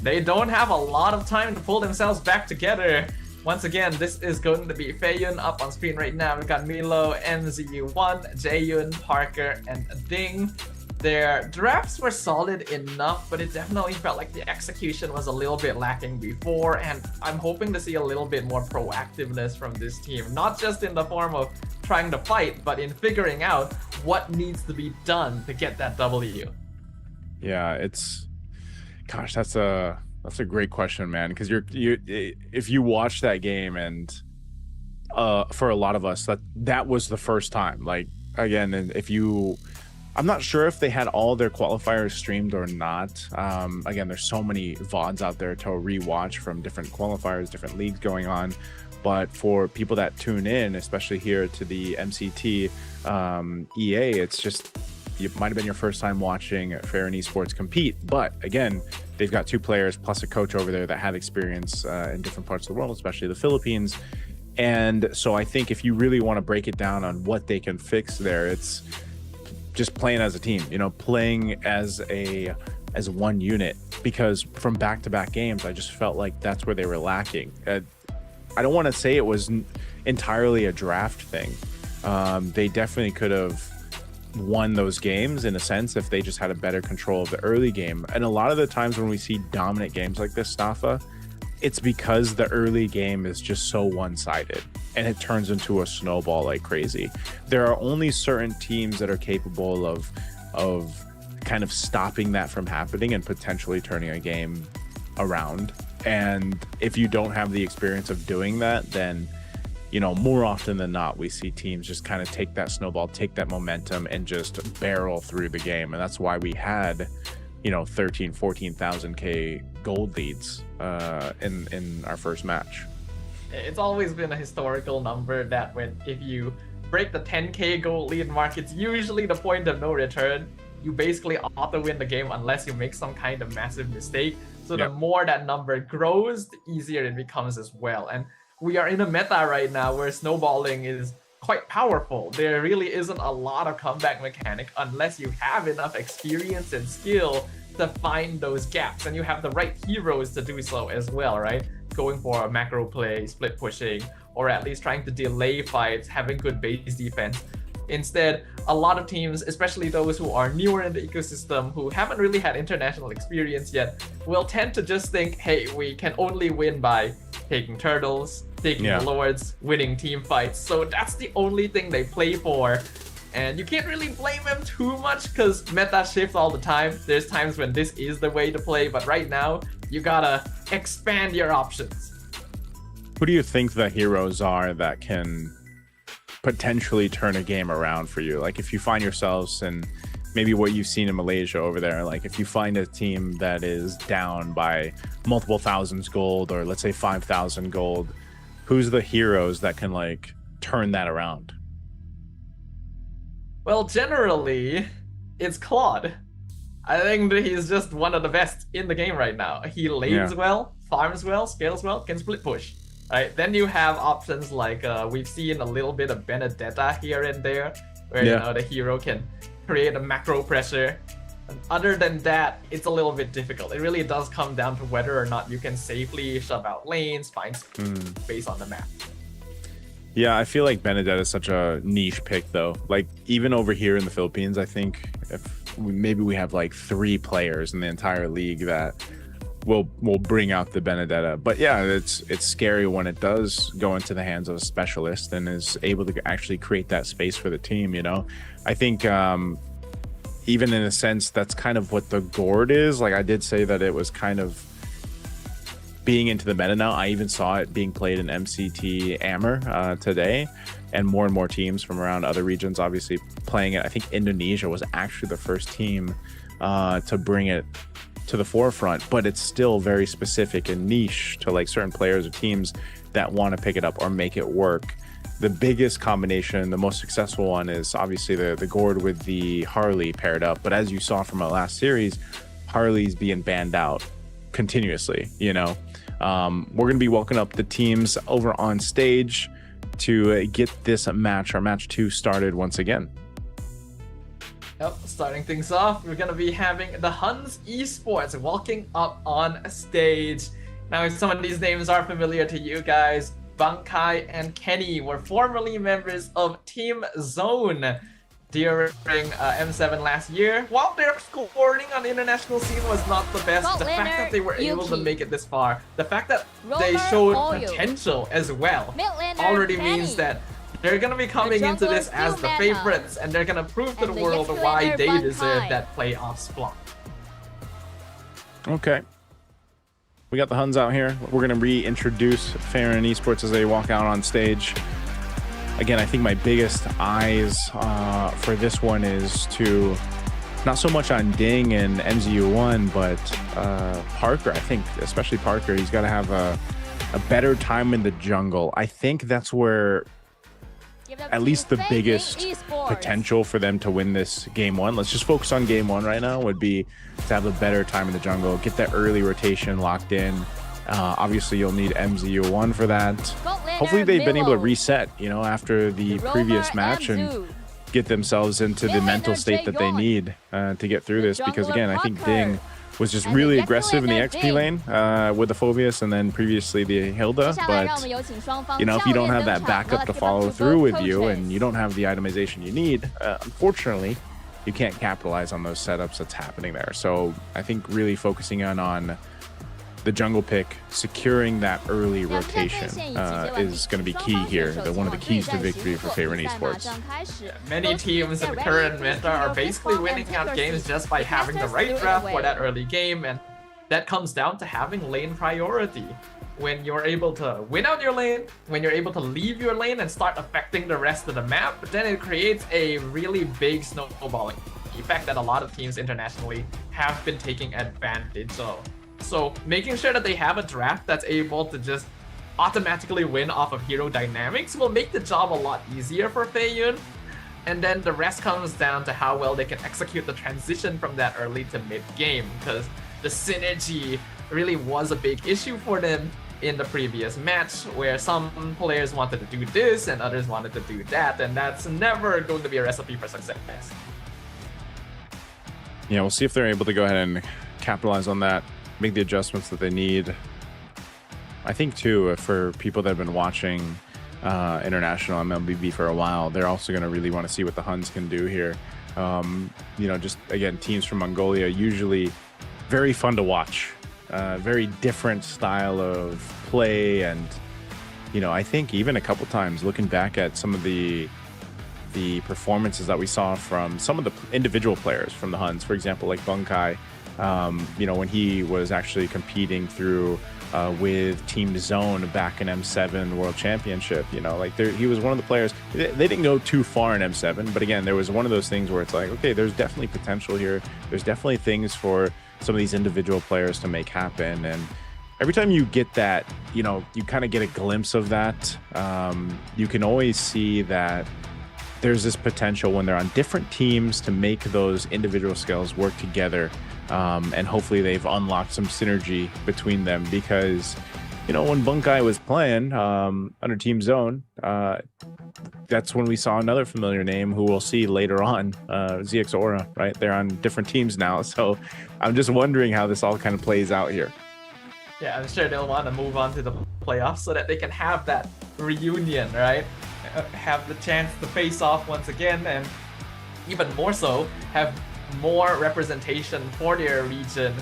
they don't have a lot of time to pull themselves back together. Once again, this is going to be Feiyun up on screen right now. We've got Milo, NZU1, Jaeyun, Parker, and Ding. Their drafts were solid enough, but it definitely felt like the execution was a little bit lacking before, and I'm hoping to see a little bit more proactiveness from this team, not just in the form of trying to fight, but in figuring out what needs to be done to get that W. Yeah, gosh, that's a great question, man, because if you watch that game, and for a lot of us that was the first time, like, again, and I'm not sure if they had all their qualifiers streamed or not. Again, there's so many VODs out there to rewatch from different qualifiers, different leagues going on. But for people that tune in, especially here to the MCT EA, it's just, it might have been your first time watching Favorite Esports compete. But again, they've got 2 players plus a coach over there that have experience in different parts of the world, especially the Philippines. And so I think if you really want to break it down on what they can fix there, it's just playing as a team, playing as one unit, because from back-to-back games, I just felt like that's where they were lacking. I don't want to say it was entirely a draft thing. They definitely could have won those games in a sense if they just had a better control of the early game. And a lot of the times when we see dominant games like this, Stafa, it's because the early game is just so one-sided and it turns into a snowball like crazy. There are only certain teams that are capable of kind of stopping that from happening and potentially turning a game around. And if you don't have the experience of doing that, then more often than not, we see teams just kind of take that snowball, take that momentum, and just barrel through the game. And that's why we had 13, 14,000 K gold leads in our first match. It's always been a historical number that if you break the 10K gold lead mark, it's usually the point of no return. You basically auto win the game unless you make some kind of massive mistake. So the more that number grows, the easier it becomes as well. And we are in a meta right now where snowballing is quite powerful. There really isn't a lot of comeback mechanic unless you have enough experience and skill to find those gaps, and you have the right heroes to do so as well, right? Going for a macro play, split pushing, or at least trying to delay fights, having good base defense. Instead, a lot of teams, especially those who are newer in the ecosystem, who haven't really had international experience yet, will tend to just think, hey, we can only win by taking turtles, taking lords, winning team fights. So that's the only thing they play for. And you can't really blame them too much because meta shift all the time. There's times when this is the way to play, but right now, you gotta expand your options. Who do you think the heroes are that can potentially turn a game around for you? Like if you find yourselves in maybe what you've seen in Malaysia over there, like if you find a team that is down by multiple thousands gold, or let's say 5,000 gold, who's the heroes that can like turn that around? Well, generally, it's Claude. I think that he's just one of the best in the game right now. He lanes well, farms well, scales well, can split push. Right? Then you have options like we've seen a little bit of Benedetta here and there. where you know the hero can create a macro pressure. And other than that, it's a little bit difficult. It really does come down to whether or not you can safely shove out lanes, find space on the map. Yeah, I feel like Benedetta is such a niche pick, though. Like, even over here in the Philippines, I think maybe we have like 3 players in the entire league that will bring out the Benedetta. But yeah, it's scary when it does go into the hands of a specialist and is able to actually create that space for the team, you know? I think even in a sense, that's kind of what the Gourd is. Like, I did say that it was kind of being into the meta now. I even saw it being played in MCT Ammer today, and more teams from around other regions obviously playing it. I think Indonesia was actually the first team to bring it to the forefront, but it's still very specific and niche to like certain players or teams that want to pick it up or make it work. The biggest combination, the most successful one, is obviously the Gourd with the Harley paired up. But as you saw from our last series, Harley's being banned out continuously, you know. We're going to be welcoming up the teams over on stage to get this match, our match 2, started once again. Yep, starting things off, we're going to be having the HUNS Esports walking up on stage. Now, if some of these names are familiar to you guys, Bankai and Kenny were formerly members of Team Zone during M7 last year. While their scoring on the international scene was not the best, the fact that they were able to make it this far, the fact that they showed potential as well, already means that they're going to be coming into this as the favorites, and they're going to prove to the world why they deserve that playoff spot. Okay. We got the HUNS out here. We're going to reintroduce Farron Esports as they walk out on stage. Again, I think my biggest eyes for this one is to not so much on Ding and MZU1, but Parker. I think especially Parker, he's got to have a better time in the jungle. I think that's where at least the biggest potential for them to win this game 1. Let's just focus on game 1 right now, would be to have a better time in the jungle, get that early rotation locked in. Obviously, you'll need MZU1 for that. Hopefully, they've been able to reset, you know, after the previous match and get themselves into the mental state that they need to get through this. Because again, I think Ding was just really aggressive in the XP lane with the Phobius and then previously the Hilda. But, you know, if you don't have that backup to follow through with you and you don't have the itemization you need, unfortunately, you can't capitalize on those setups that's happening there. So I think really focusing on the jungle pick, securing that early rotation is going to be key here. One of the keys to victory for Farron Esports. Yeah, many teams in the current meta are basically winning out games just by having the right draft for that early game, and that comes down to having lane priority. When you're able to win out your lane, when you're able to leave your lane and start affecting the rest of the map, then it creates a really big snowballing effect that a lot of teams internationally have been taking advantage of. So making sure that they have a draft that's able to just automatically win off of hero dynamics will make the job a lot easier for Feiyun. And then the rest comes down to how well they can execute the transition from that early to mid game, because the synergy really was a big issue for them in the previous match, where some players wanted to do this and others wanted to do that, and that's never going to be a recipe for success. Yeah, we'll see if they're able to go ahead and capitalize on that, make the adjustments that they need. I think too, for people that have been watching international MLBB for a while, they're also going to really want to see what the HUNS can do here. You know, just again, teams from Mongolia, usually very fun to watch, very different style of play. And, you know, I think even a couple times looking back at some of the performances that we saw from some of the individual players from the HUNS, for example, like Bunkai, you know, when he was actually competing through with Team Zone back in M7 World Championship, you know, like he was one of the players. They didn't go too far in M7, but again, there was one of those things where it's like, okay, there's definitely potential here. There's definitely things for some of these individual players to make happen. And every time you get that, you know, you kind of get a glimpse of that. You can always see that there's this potential when they're on different teams to make those individual skills work together. And hopefully they've unlocked some synergy between them, because you know, when Bunkai was playing under Team Zone, that's when we saw another familiar name who we'll see later on, ZX Aura, right? They're on different teams now. So I'm just wondering how this all kind of plays out here. Yeah, I'm sure they'll want to move on to the playoffs so that they can have that reunion, right? Have the chance to face off once again, and even more so, have more representation for their region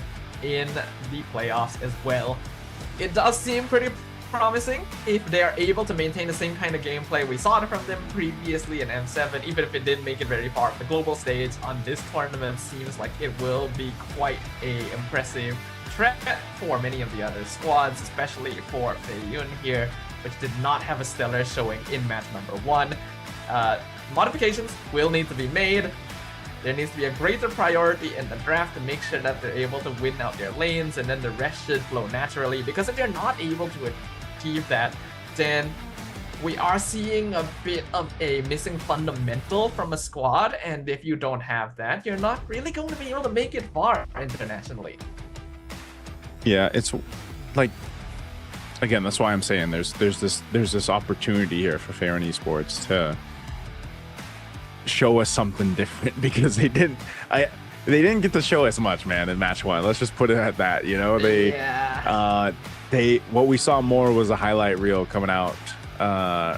in the playoffs as well. It does seem pretty promising if they are able to maintain the same kind of gameplay we saw from them previously in M7, even if it didn't make it very far. The global stage on this tournament seems like it will be quite a impressive threat for many of the other squads, especially for Feiyun here, which did not have a stellar showing in match number 1. Modifications will need to be made. There needs to be a greater priority in the draft to make sure that they're able to win out their lanes, and then the rest should flow naturally, because if they're not able to achieve that, then we are seeing a bit of a missing fundamental from a squad, and if you don't have that, you're not really going to be able to make it far internationally. Yeah, it's like, again, that's why I'm saying there's this opportunity here for Fairn Esports to show us something different, because they didn't get to show us much, man, in match 1. Let's just put it at that, you know. What we saw more was a highlight reel coming out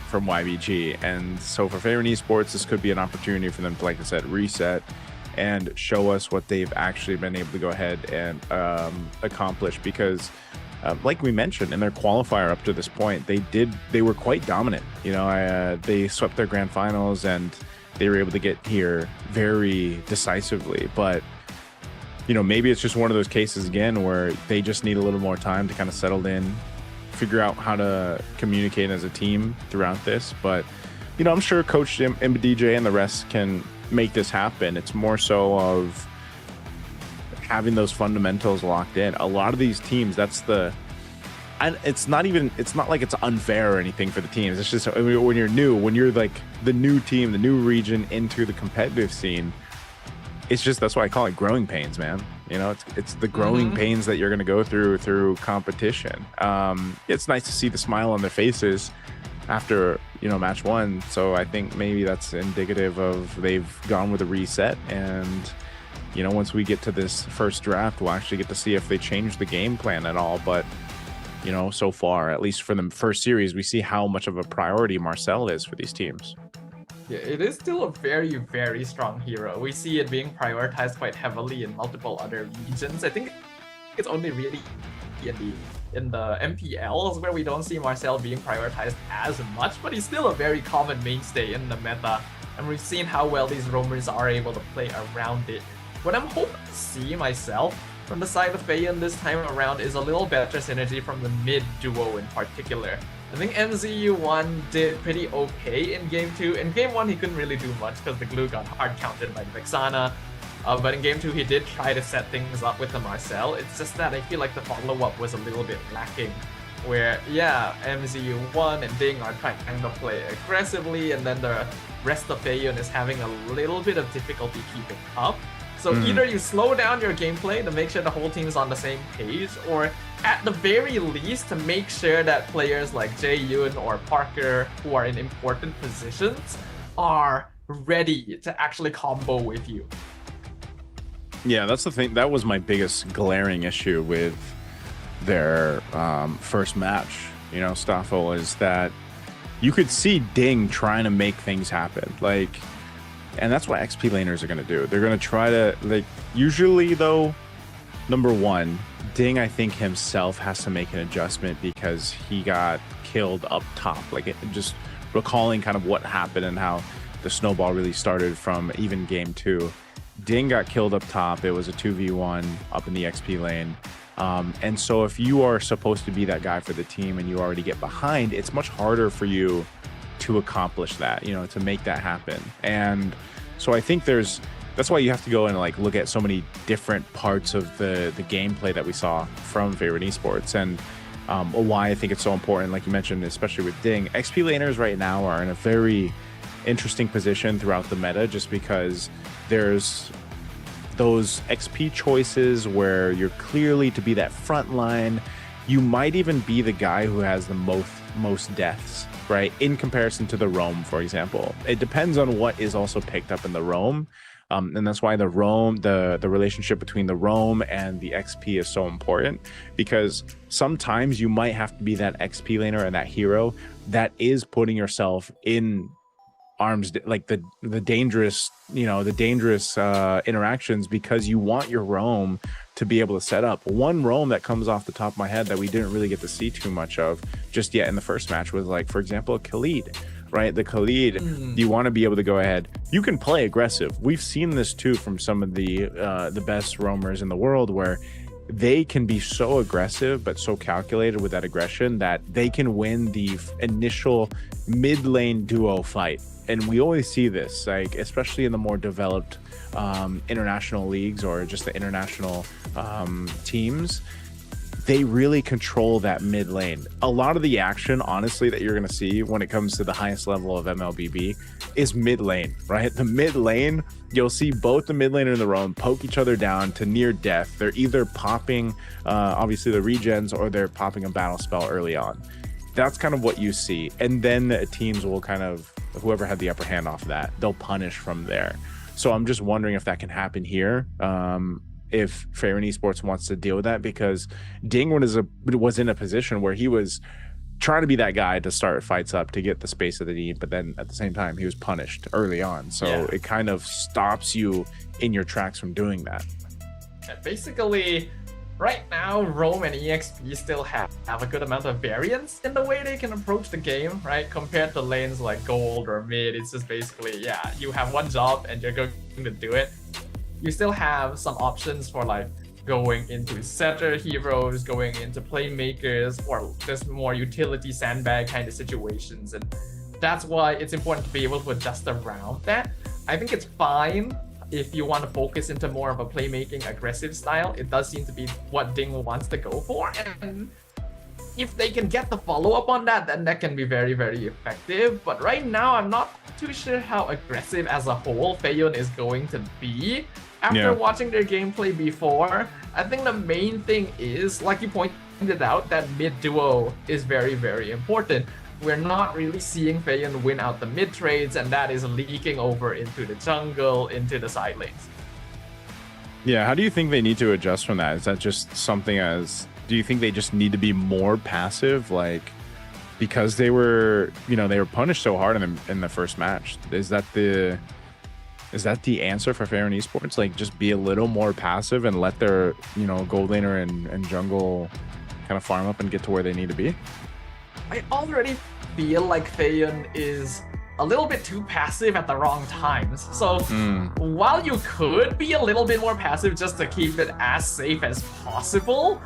from YBG, and so for Fairn Esports, this could be an opportunity for them to, like I said, reset and show us what they've actually been able to go ahead and accomplish, because like we mentioned in their qualifier up to this point, they were quite dominant. You know, they swept their grand finals and they were able to get here very decisively. But, you know, maybe it's just one of those cases again where they just need a little more time to kind of settle in, figure out how to communicate as a team throughout this. But, you know, I'm sure Coach DJ and the rest can make this happen. It's more so of having those fundamentals locked in. A lot of these teams, it's not like it's unfair or anything for the teams. It's just, when you're new, when you're like the new team, the new region into the competitive scene, it's just, that's why I call it growing pains, man. You know, it's the growing pains that you're going to go through competition. It's nice to see the smile on their faces after, you know, match 1. So I think maybe that's indicative of they've gone with a reset, and, you know, once we get to this first draft, we'll actually get to see if they change the game plan at all. But, you know, so far, at least for the first series, we see how much of a priority Marcel is for these teams. Yeah, it is still a very, very strong hero. We see it being prioritized quite heavily in multiple other regions. I think it's only really in the MPLs where we don't see Marcel being prioritized as much, but he's still a very common mainstay in the meta, and we've seen how well these roamers are able to play around it. What I'm hoping to see myself from the side of Feiyun this time around is a little better synergy from the mid duo in particular. I think MZU1 did pretty okay in Game 2. In Game 1, he couldn't really do much because the glue got hard counted by Vexana. But in Game 2, he did try to set things up with the Marcel. It's just that I feel like the follow-up was a little bit lacking. Where, yeah, MZU1 and Ding are trying to play aggressively, and then the rest of Feiyun is having a little bit of difficulty keeping up. So either you slow down your gameplay to make sure the whole team is on the same page, or at the very least to make sure that players like Jae-Yoon or Parker, who are in important positions, are ready to actually combo with you. Yeah, that's the thing. That was my biggest glaring issue with their first match, you know, Staffel, is that you could see Ding trying to make things happen. Like, and that's what XP laners are going to do. They're going to try to, like, usually though, number 1, Ding, I think himself has to make an adjustment because he got killed up top. Like, just recalling kind of what happened and how the snowball really started from even Game 2. Ding got killed up top. It was a 2v1 up in the XP lane. And so if you are supposed to be that guy for the team and you already get behind, it's much harder for you to accomplish that, you know, to make that happen. And so I think that's why you have to go and like look at so many different parts of the gameplay that we saw from Favorite Esports, and why I think it's so important, like you mentioned, especially with Ding. XP laners right now are in a very interesting position throughout the meta, just because there's those XP choices where you're clearly to be that front line, you might even be the guy who has the most deaths, right? In comparison to the roam, for example. It depends on what is also picked up in the roam. And that's why the roam, the relationship between the roam and the XP is so important, because sometimes you might have to be that XP laner and that hero that is putting yourself in arms, like the dangerous, interactions, because you want your roam to be able to set up. One roam that comes off the top of my head that we didn't really get to see too much of just yet in the first match was, like, for example, Khalid. Right, the Khalid, you want to be able to go ahead. You can play aggressive. We've seen this too from some of the best roamers in the world, where they can be so aggressive but so calculated with that aggression that they can win the initial mid lane duo fight. And we always see this, like, especially in the more developed international leagues or just the international teams. They really control that mid lane. A lot of the action, honestly, that you're going to see when it comes to the highest level of MLBB is mid lane, right? The mid lane, you'll see both the mid laner and the roam poke each other down to near death. They're either popping, obviously, the regens, or they're popping a battle spell early on. That's kind of what you see. And then the teams will kind of, whoever had the upper hand off that, they'll punish from there. So I'm just wondering if that can happen here. If Fairyn Esports wants to deal with that, because Dingwon was in a position where he was trying to be that guy to start fights up to get the space that they need, but then at the same time he was punished early on, so it kind of stops you in your tracks from doing that. Basically, right now Roam and EXP still have a good amount of variance in the way they can approach the game, right? Compared to lanes like Gold or Mid, it's just basically, you have one job and you're going to do it. You still have some options for, like, going into setter heroes, going into playmakers, or just more utility sandbag kind of situations. And that's why it's important to be able to adjust around that. I think it's fine if you want to focus into more of a playmaking aggressive style. It does seem to be what Ding wants to go for. And if they can get the follow-up on that, then that can be very, very effective. But right now, I'm not too sure how aggressive as a whole Faeyun is going to be. After watching their gameplay before, I think the main thing is, like you pointed out, that mid duo is very, very important. We're not really seeing Faeyun win out the mid trades, and that is leaking over into the jungle, into the side lanes. Yeah, how do you think they need to adjust from that? Is that just something do you think they just need to be more passive, like, because they were punished so hard in the first match? Is that the answer for Fairyn Esports? Like, just be a little more passive and let their, gold laner and jungle kind of farm up and get to where they need to be? I already feel like Faeyun is a little bit too passive at the wrong times. So while you could be a little bit more passive just to keep it as safe as possible,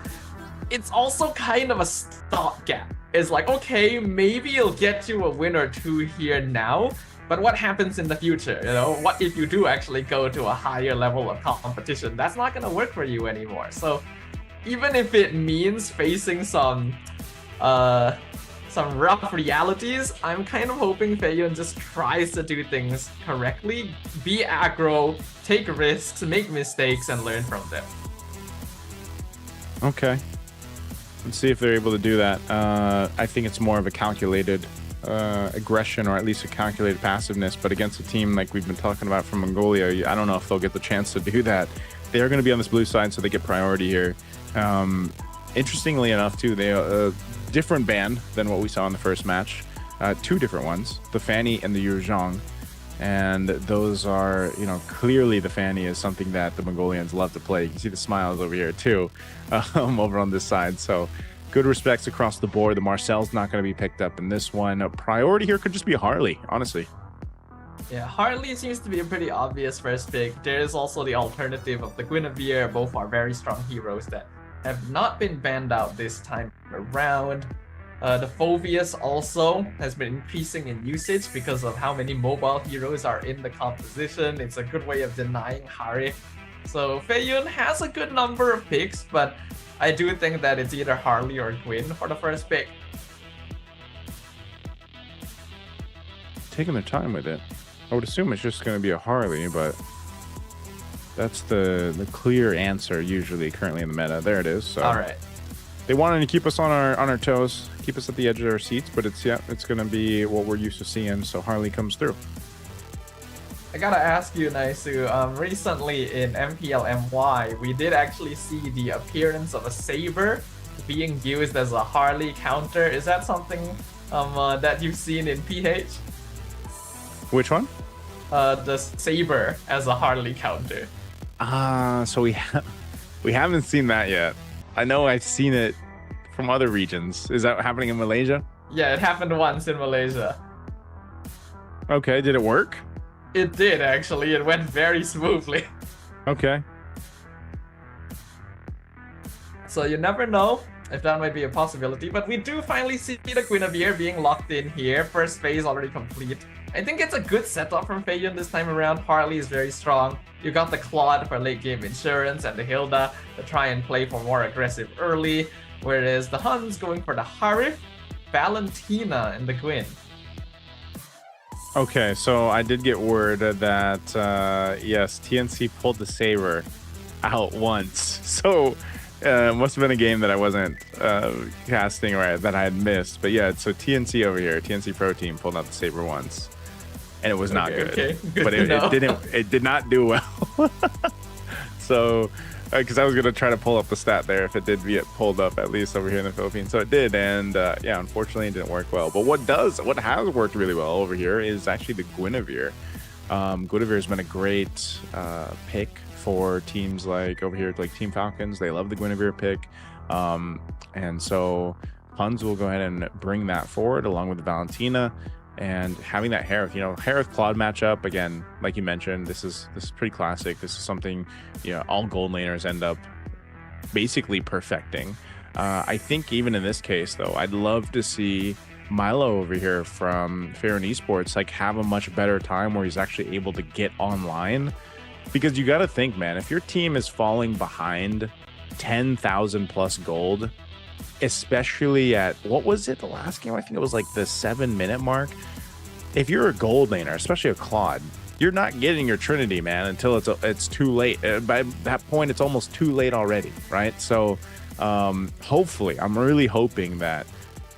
it's also kind of a stopgap. It's like, okay, maybe you'll get you a win or two here now, but what happens in the future? What if you do actually go to a higher level of competition? That's not going to work for you anymore. So even if it means facing some rough realities, I'm kind of hoping Faeyun just tries to do things correctly, be aggro, take risks, make mistakes, and learn from them. Okay. Let's see if they're able to do that. I think it's more of a calculated aggression, or at least a calculated passiveness, but against a team like we've been talking about from Mongolia, I don't know if they'll get the chance to do that. They are going to be on this blue side, so they get priority here. Interestingly enough, too, they different band than what we saw in the first match. Two different ones, the Fanny and the Yuzhong. And those are, clearly the Fanny is something that the Mongolians love to play. You can see the smiles over here too, over on this side. So good respects across the board. The Marcel's not going to be picked up in this one. A priority here could just be a Harley, honestly. Yeah, Harley seems to be a pretty obvious first pick. There is also the alternative of the Guinevere. Both are very strong heroes that have not been banned out this time around. The Phoveus also has been increasing in usage because of how many mobile heroes are in the composition. It's a good way of denying Harif. So Faeyun has a good number of picks, but I do think that it's either Harley or Gwyn for the first pick. Taking their time with it. I would assume it's just going to be a Harley, but that's the clear answer usually currently in the meta. There it is. So. All right. they wanted to keep us on our toes, keep us at the edge of our seats, but it's going to be what we're used to seeing. So Harley comes through. I gotta ask you, Naisu, recently in MPL MY, we did actually see the appearance of a saber being used as a Harley counter. Is that something that you've seen in PH? Which one? The saber as a Harley counter. So we haven't seen that yet. I know I've seen it from other regions. Is that happening in Malaysia? Yeah, it happened once in Malaysia. Okay, did it work? It did, actually. It went very smoothly. Okay. So you never know if that might be a possibility, but we do finally see the Guinevere being locked in here. First phase already complete. I think it's a good setup from Feiyun this time around. Harley is very strong. You got the Claude for late game insurance and the Hilda to try and play for more aggressive early, whereas the Huns going for the Harith, Valentina, and the Gwyn. Okay, so I did get word that yes, TNC pulled the saber out once. So must have been a game that I wasn't casting or that I had missed. But yeah, so TNC over here, TNC Pro Team pulled out the saber once, and it was not good. Okay. But it did not do well. So because I was gonna try to pull up the stat there if it did get pulled up, at least over here in the Philippines. So it did, and yeah, unfortunately it didn't work well. But what has worked really well over here is actually the Guinevere. Guinevere's been a great pick for teams like over here, like Team Falcons. They love the Guinevere pick, and so HUNS will go ahead and bring that forward along with Valentina. And having that Harith, Harith Claude matchup, again, like you mentioned, this is pretty classic. This is something, all gold laners end up basically perfecting. I think even in this case, though, I'd love to see Milo over here from Fair and Esports like have a much better time where he's actually able to get online. Because you got to think, man, if your team is falling behind 10,000 plus gold, especially at, what was it, the last game? I think it was like the 7-minute mark. If you're a gold laner, especially a Claude, you're not getting your Trinity, man, until it's too late. By that point, it's almost too late already, right? So hopefully, I'm really hoping that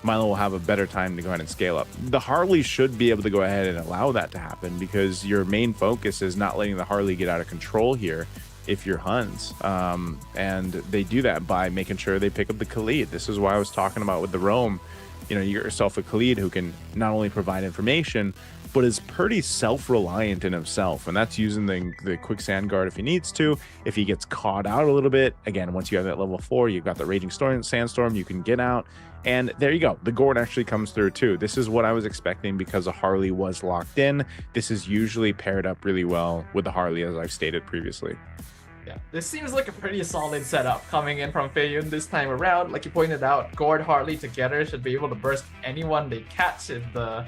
Milo will have a better time to go ahead and scale up. The Harley should be able to go ahead and allow that to happen, because your main focus is not letting the Harley get out of control here if you're HUNS. And they do that by making sure they pick up the Khalid. This is why I was talking about with the Roam. You get yourself a Khalid who can not only provide information, but is pretty self-reliant in himself. And that's using the quick sand guard if he needs to. If he gets caught out a little bit, again, once you have that level 4, you've got the Raging Sandstorm, you can get out. And there you go. The Gourd actually comes through too. This is what I was expecting because the Harley was locked in. This is usually paired up really well with the Harley, as I've stated previously. Yeah, this seems like a pretty solid setup coming in from Feiyun this time around. Like you pointed out, Gourd Harley together should be able to burst anyone they catch if the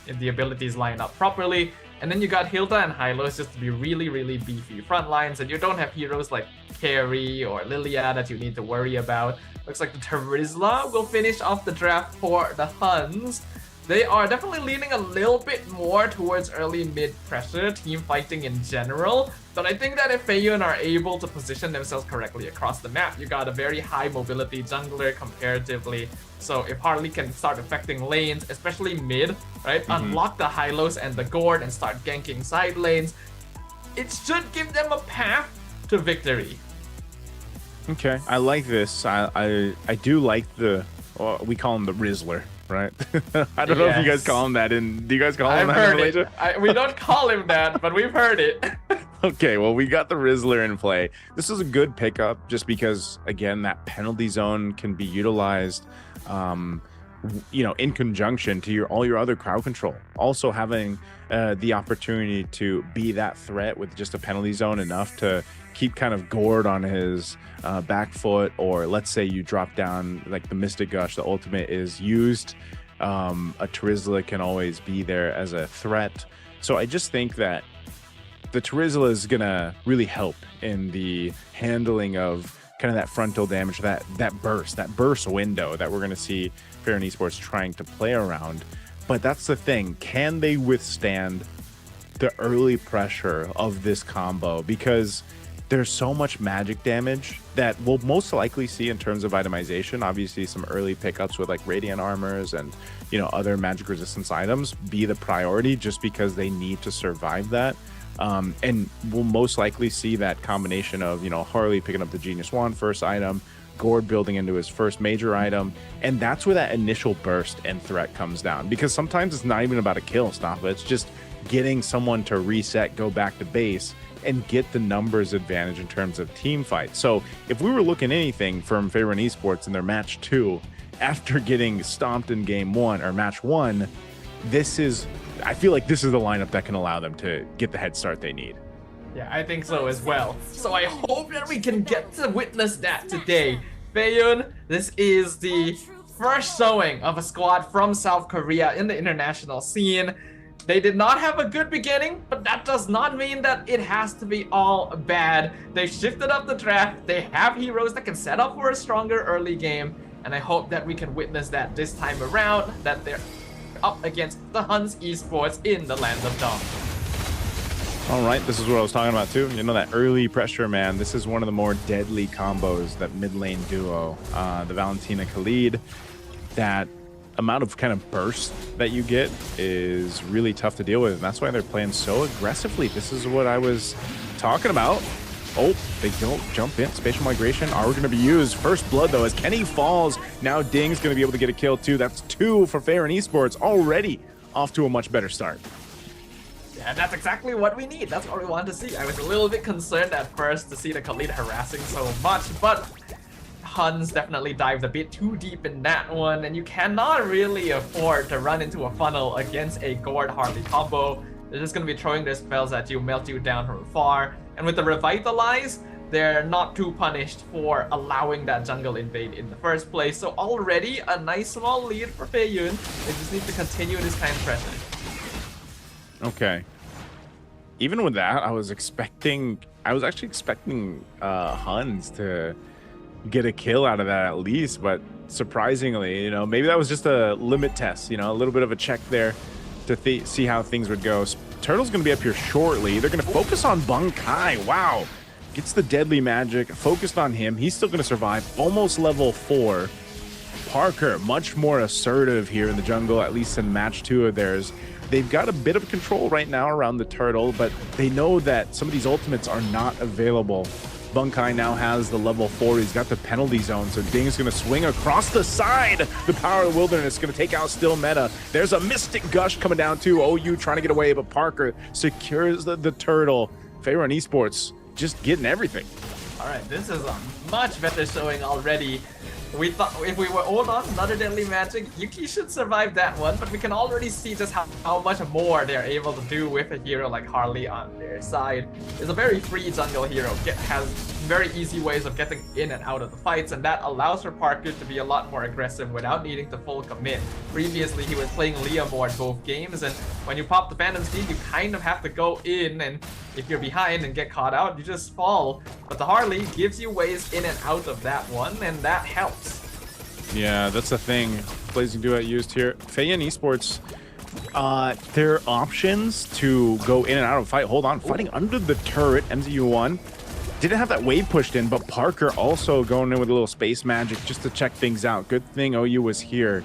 abilities line up properly. And then you got Hilda and Hylos just to be really, really beefy front lines, and you don't have heroes like Carrie or Lilia that you need to worry about. Looks like the Terizla will finish off the draft for the HUNS. They are definitely leaning a little bit more towards early mid pressure, team fighting in general. But I think that if Feiyun are able to position themselves correctly across the map, you got a very high mobility jungler comparatively. So if Harley can start affecting lanes, especially mid, right? Unlock the Hylos and the Gourd and start ganking side lanes, it should give them a path to victory. Okay, I like this. I do like we call him the Rizzler, right? I don't know if you guys call him that. Do you guys call him that in Malaysia? We don't call him that, but we've heard it. Okay, well, we got the Rizzler in play. This is a good pickup just because, again, that penalty zone can be utilized, in conjunction to all your other crowd control. Also having the opportunity to be that threat with just a penalty zone enough to keep kind of Gourd on his back foot, or let's say you drop down like the Mystic Gush, the ultimate is used. A Terizla can always be there as a threat. So I just think that the Terizla is gonna really help in the handling of kind of that frontal damage, that burst window that we're gonna see Fair and Esports trying to play around. But that's the thing, can they withstand the early pressure of this combo? Because there's so much magic damage that we'll most likely see in terms of itemization. Obviously, some early pickups with like Radiant Armors and, you know, other magic resistance items be the priority just because they need to survive that. And we'll most likely see that combination of, you know, Harley picking up the Genius Wand first item, Gord building into his first major item, and that's where that initial burst and threat comes down. Because sometimes it's not even about a kill, Stoppa. It's just getting someone to reset, go back to base, and get the numbers advantage in terms of team fights. So if we were looking anything from Favorite Esports in their match 2, after getting stomped in game 1 or match 1, I feel like this is the lineup that can allow them to get the head start they need. Yeah, I think so as well. So I hope that we can get to witness that today. Feiyun, this is the first showing of a squad from South Korea in the international scene. They did not have a good beginning, but that does not mean that it has to be all bad. They shifted up the draft. They have heroes that can set up for a stronger early game, and I hope that we can witness that this time around, that they're up against the HUNS Esports in the Land of Dawn. All right, this is what I was talking about too. You know, that early pressure, man. This is one of the more deadly combos, that mid lane duo, the Valentina Khalid. That amount of kind of burst that you get is really tough to deal with, and that's why they're playing so aggressively. This is what I was talking about. Oh, they don't jump in. Spatial migration are going to be used. First blood, though, as Kenny falls. Now Ding's going to be able to get a kill, too. That's 2 for Favorite Esports, already off to a much better start. Yeah, that's exactly what we need. That's what we want to see. I was a little bit concerned at first to see the Khalid harassing so much, but HUNS definitely dived a bit too deep in that one, and you cannot really afford to run into a funnel against a Gord Harley combo. They're just going to be throwing their spells at you, melt you down from afar. And with the Revitalize, they're not too punished for allowing that jungle invade in the first place. So already a nice small lead for Feiyun. They just need to continue this kind of pressure. Okay. Even with that, I was actually expecting HUNS to get a kill out of that at least, but surprisingly, you know, maybe that was just a limit test, you know, a little bit of a check there to see how things would go. Turtle's going to be up here shortly. They're going to focus on Bunkai. Wow. Gets the deadly magic, focused on him. He's still going to survive, almost level 4. Parker, much more assertive here in the jungle, at least in match 2 of theirs. They've got a bit of control right now around the turtle, but they know that some of these ultimates are not available. Bunkai now has the level 4. He's got the penalty zone, so Ding's going to swing across the side. The power of the wilderness going to take out Still Meta. There's a Mystic Gush coming down too. OU trying to get away, but Parker secures the turtle. Favorite Esports just getting everything. All right, this is a much better showing already. We thought if we were hold on another deadly magic, Yuki should survive that one, but we can already see just how much more they're able to do with a hero like Harley on their side. It's a very free jungle hero, has very easy ways of getting in and out of the fights, and that allows for Parker to be a lot more aggressive without needing to full commit. Previously, he was playing Leomord both games, and when you pop the Phantom Speed, you kind of have to go in, and if you're behind and get caught out, you just fall. But the Harley gives you ways in and out of that one, and that helps. Yeah, that's the thing. Blazing Duet used here. Feiyun Esports, their options to go in and out of a fight. Hold on, fighting under the turret. MZU1 didn't have that wave pushed in, but Parker also going in with a little space magic just to check things out. Good thing OU was here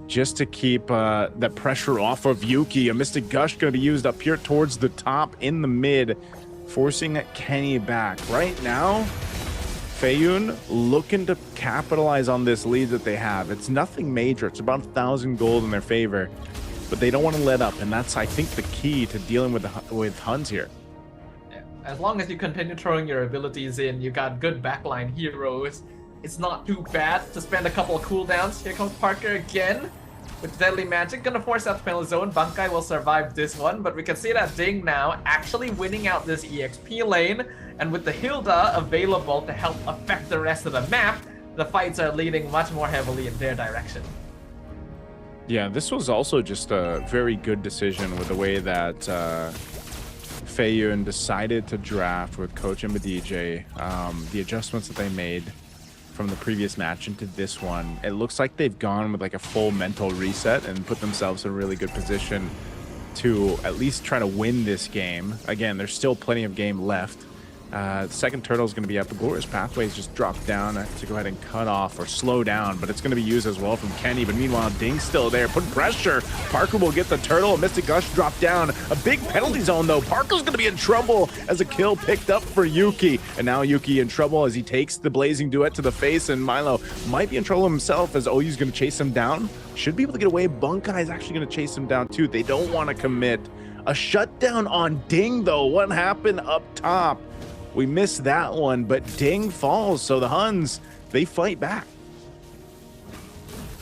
just to keep that pressure off of Yuki. A Mystic Gush going to be used up here towards the top in the mid, forcing Kenny back. Right now, Feiyun looking to capitalize on this lead that they have. It's nothing major. It's about 1,000 gold in their favor, but they don't want to let up, and that's, I think, the key to dealing with HUNS here. Yeah. As long as you continue throwing your abilities in, you got good backline heroes. It's not too bad to spend a couple of cooldowns. Here comes Parker again with Deadly Magic. Gonna force out the penalty zone. Bunkai will survive this one, but we can see that Ding now actually winning out this EXP lane. And with the Hilda available to help affect the rest of the map, the fights are leading much more heavily in their direction. Yeah, this was also just a very good decision with the way that Feiyun decided to draft with Coach and DJ. The adjustments that they made from the previous match into this one, it looks like they've gone with like a full mental reset and put themselves in a really good position to at least try to win this game. Again, there's still plenty of game left, Second turtle is going to be up. The Glorious Pathways just dropped down to go ahead and cut off or slow down, but it's going to be used as well from Kenny. But meanwhile, Ding's still there, putting pressure. Parker will get the turtle. A Mystic Gush dropped down. A big penalty zone, though. Parker's going to be in trouble as a kill picked up for Yuki. And now Yuki in trouble as he takes the Blazing Duet to the face, and Milo might be in trouble himself as OU's going to chase him down. Should be able to get away. Bunkai is actually going to chase him down, too. They don't want to commit. A shutdown on Ding, though. What happened up top? We missed that one, but Ding falls, so the Huns, they fight back.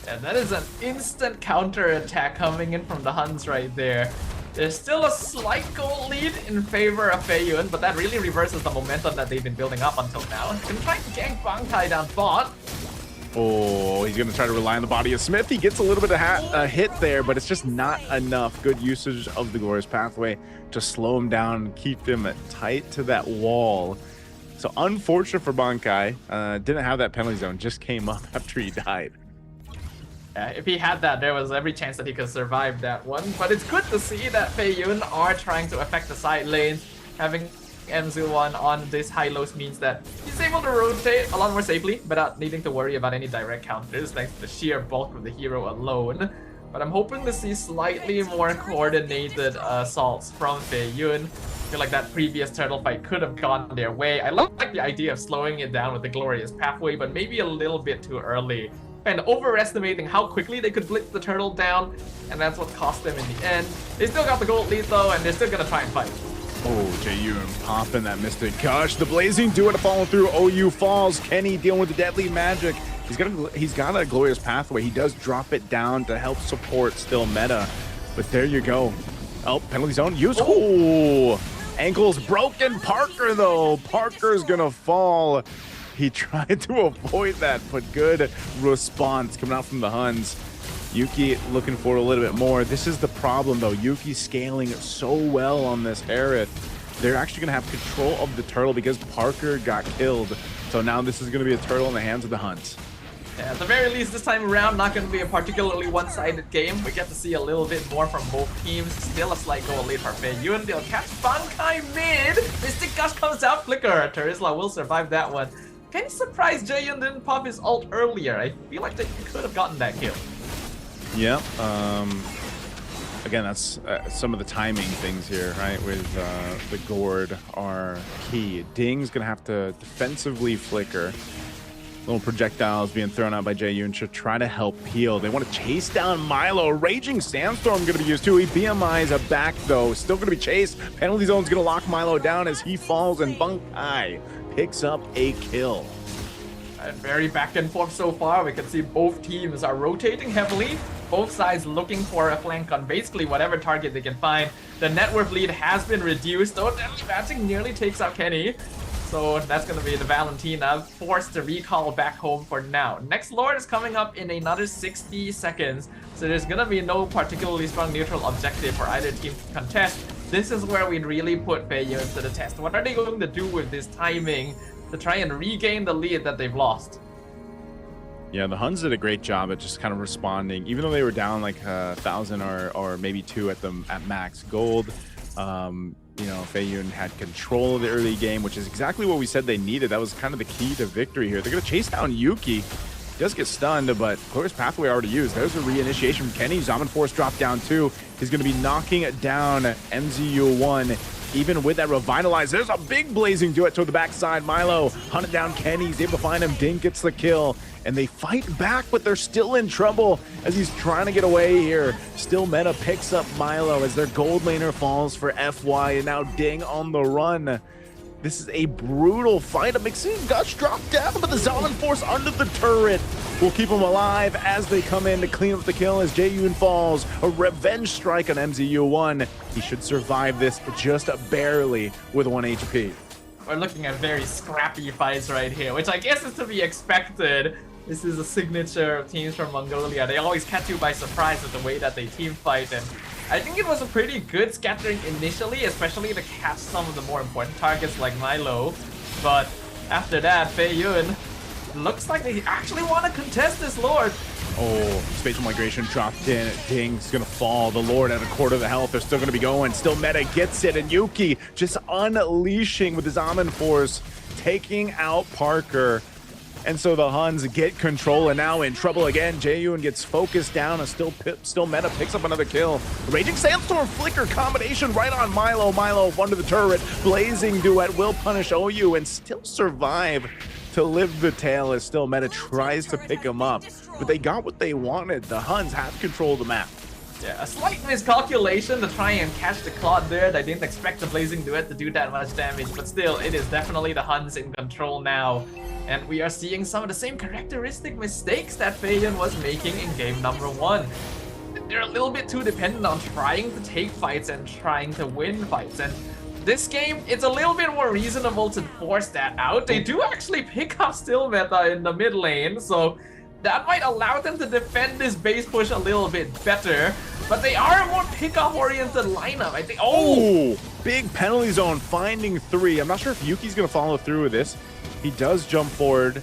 And that is an instant counter attack coming in from the Huns right there. There's still a slight goal lead in favor of Feiyun, but that really reverses the momentum that they've been building up until now. He's gonna try to gank Bankai down bot. Oh, he's going to try to rely on the body of Smith. He gets a little bit of a hit there, but it's just not enough. Good usage of the Glorious Pathway to slow him down and keep him tight to that wall. So unfortunate for Bankai. Didn't have that penalty zone. Just came up after he died. Yeah, if he had that, there was every chance that he could survive that one. But it's good to see that Feiyun are trying to affect the side lanes. Having MZ1 on this high-lows means that he's able to rotate a lot more safely without needing to worry about any direct counters thanks to the sheer bulk of the hero alone. But I'm hoping to see slightly more coordinated assaults from Feiyun. I feel like that previous turtle fight could have gone their way. I like the idea of slowing it down with the Glorious Pathway, but maybe a little bit too early. And overestimating how quickly they could blitz the turtle down, and that's what cost them in the end. They still got the gold lead though, and they're still gonna try and fight. Oh, Jaeyoon popping that Mystic Gush. The Blazing Duet falling through. OU falls. Kenny dealing with the deadly magic. He's got a Glorious Pathway. He does drop it down to help support still meta. But there you go. Oh, penalty zone used. Oh, ankle's broken. Parker, though. Parker's going to fall. He tried to avoid that, but good response coming out from the Huns. Yuki looking for a little bit more. This is the problem, though. Yuki's scaling so well on this Aerith. They're actually going to have control of the turtle because Parker got killed. So now this is going to be a turtle in the hands of the Huns. Yeah, at the very least, this time around, not going to be a particularly one-sided game. We get to see a little bit more from both teams. Still a slight goal lead for Feiyun. They'll catch Bankai mid. Mystic Gush comes out. Flicker. Terizla will survive that one. Kind of surprised Jaeyoon didn't pop his ult earlier. I feel like they could have gotten that kill. Yeah, again, that's some of the timing things here, right? With the gourd are key. Ding's gonna have to defensively flicker. Little projectiles being thrown out by Jaeyoon to try to help heal. They want to chase down Milo. Raging Sandstorm gonna be used too. He BMI's back though. Still gonna be chased. Penalty zone's gonna lock Milo down as he falls, and Bunkai picks up a kill. And very back and forth so far. We can see both teams are rotating heavily. Both sides looking for a flank on basically whatever target they can find. The net worth lead has been reduced, though Deadly Magic nearly takes out Kenny. So that's going to be the Valentina forced to recall back home for now. Next Lord is coming up in another 60 seconds. So there's going to be no particularly strong neutral objective for either team to contest. This is where we really put Feiyun to the test. What are they going to do with this timing to try and regain the lead that they've lost? Yeah, the Huns did a great job at just kind of responding, even though they were down like 1,000 or maybe 2 at max gold. You know, Feiyun had control of the early game, which is exactly what we said they needed. That was kind of the key to victory here. They're going to chase down Yuki. He does get stunned, but Glorious Pathway already used. There's a reinitiation from Kenny. Zaman Force dropped down too. He's going to be knocking down MZU1. Even with that revitalize, there's a big Blazing Duet to the backside. Milo hunted down Kenny. He's able to find him. Dink gets the kill. And they fight back, but they're still in trouble as he's trying to get away here. Still meta picks up Milo as their gold laner falls for FY, and now Ding on the run. This is a brutal fight. A Mystic Gush dropped down, but the Zaman Force under the turret will keep him alive as they come in to clean up the kill as Jaeyoon falls. A revenge strike on MZU1. He should survive this just barely with 1 HP. We're looking at very scrappy fights right here, which I guess is to be expected. This is a signature of teams from Mongolia. They always catch you by surprise with the way that they team fight, and I think it was a pretty good scattering initially, especially to catch some of the more important targets like Milo. But after that, Feiyun looks like they actually want to contest this Lord. Oh, spatial migration dropped in. Ding's gonna fall. The Lord at a quarter of the health. They're still gonna be going. Still Meta gets it, and Yuki just unleashing with his Almond Force, taking out Parker. And so the Huns get control, and now in trouble again. Jaehyun gets focused down, and still Meta picks up another kill. Raging Sandstorm Flicker combination right on Milo. Milo under the turret. Blazing Duet will punish OU and still survive to live the tail as still Meta tries to pick him up. But they got what they wanted. The Huns have control of the map. Yeah, a slight miscalculation to try and catch the Claude there. I didn't expect the Blazing Duet to do that much damage, but still, it is definitely the Huns in control now. And we are seeing some of the same characteristic mistakes that Feiyun was making in game number 1. They're a little bit too dependent on trying to take fights and trying to win fights. And this game, it's a little bit more reasonable to force that out. They do actually pick up still meta in the mid lane, so that might allow them to defend this base push a little bit better. But they are a more pickup oriented lineup, I think. Oh! Big penalty zone finding 3. I'm not sure if Yuki's gonna follow through with this. He does jump forward.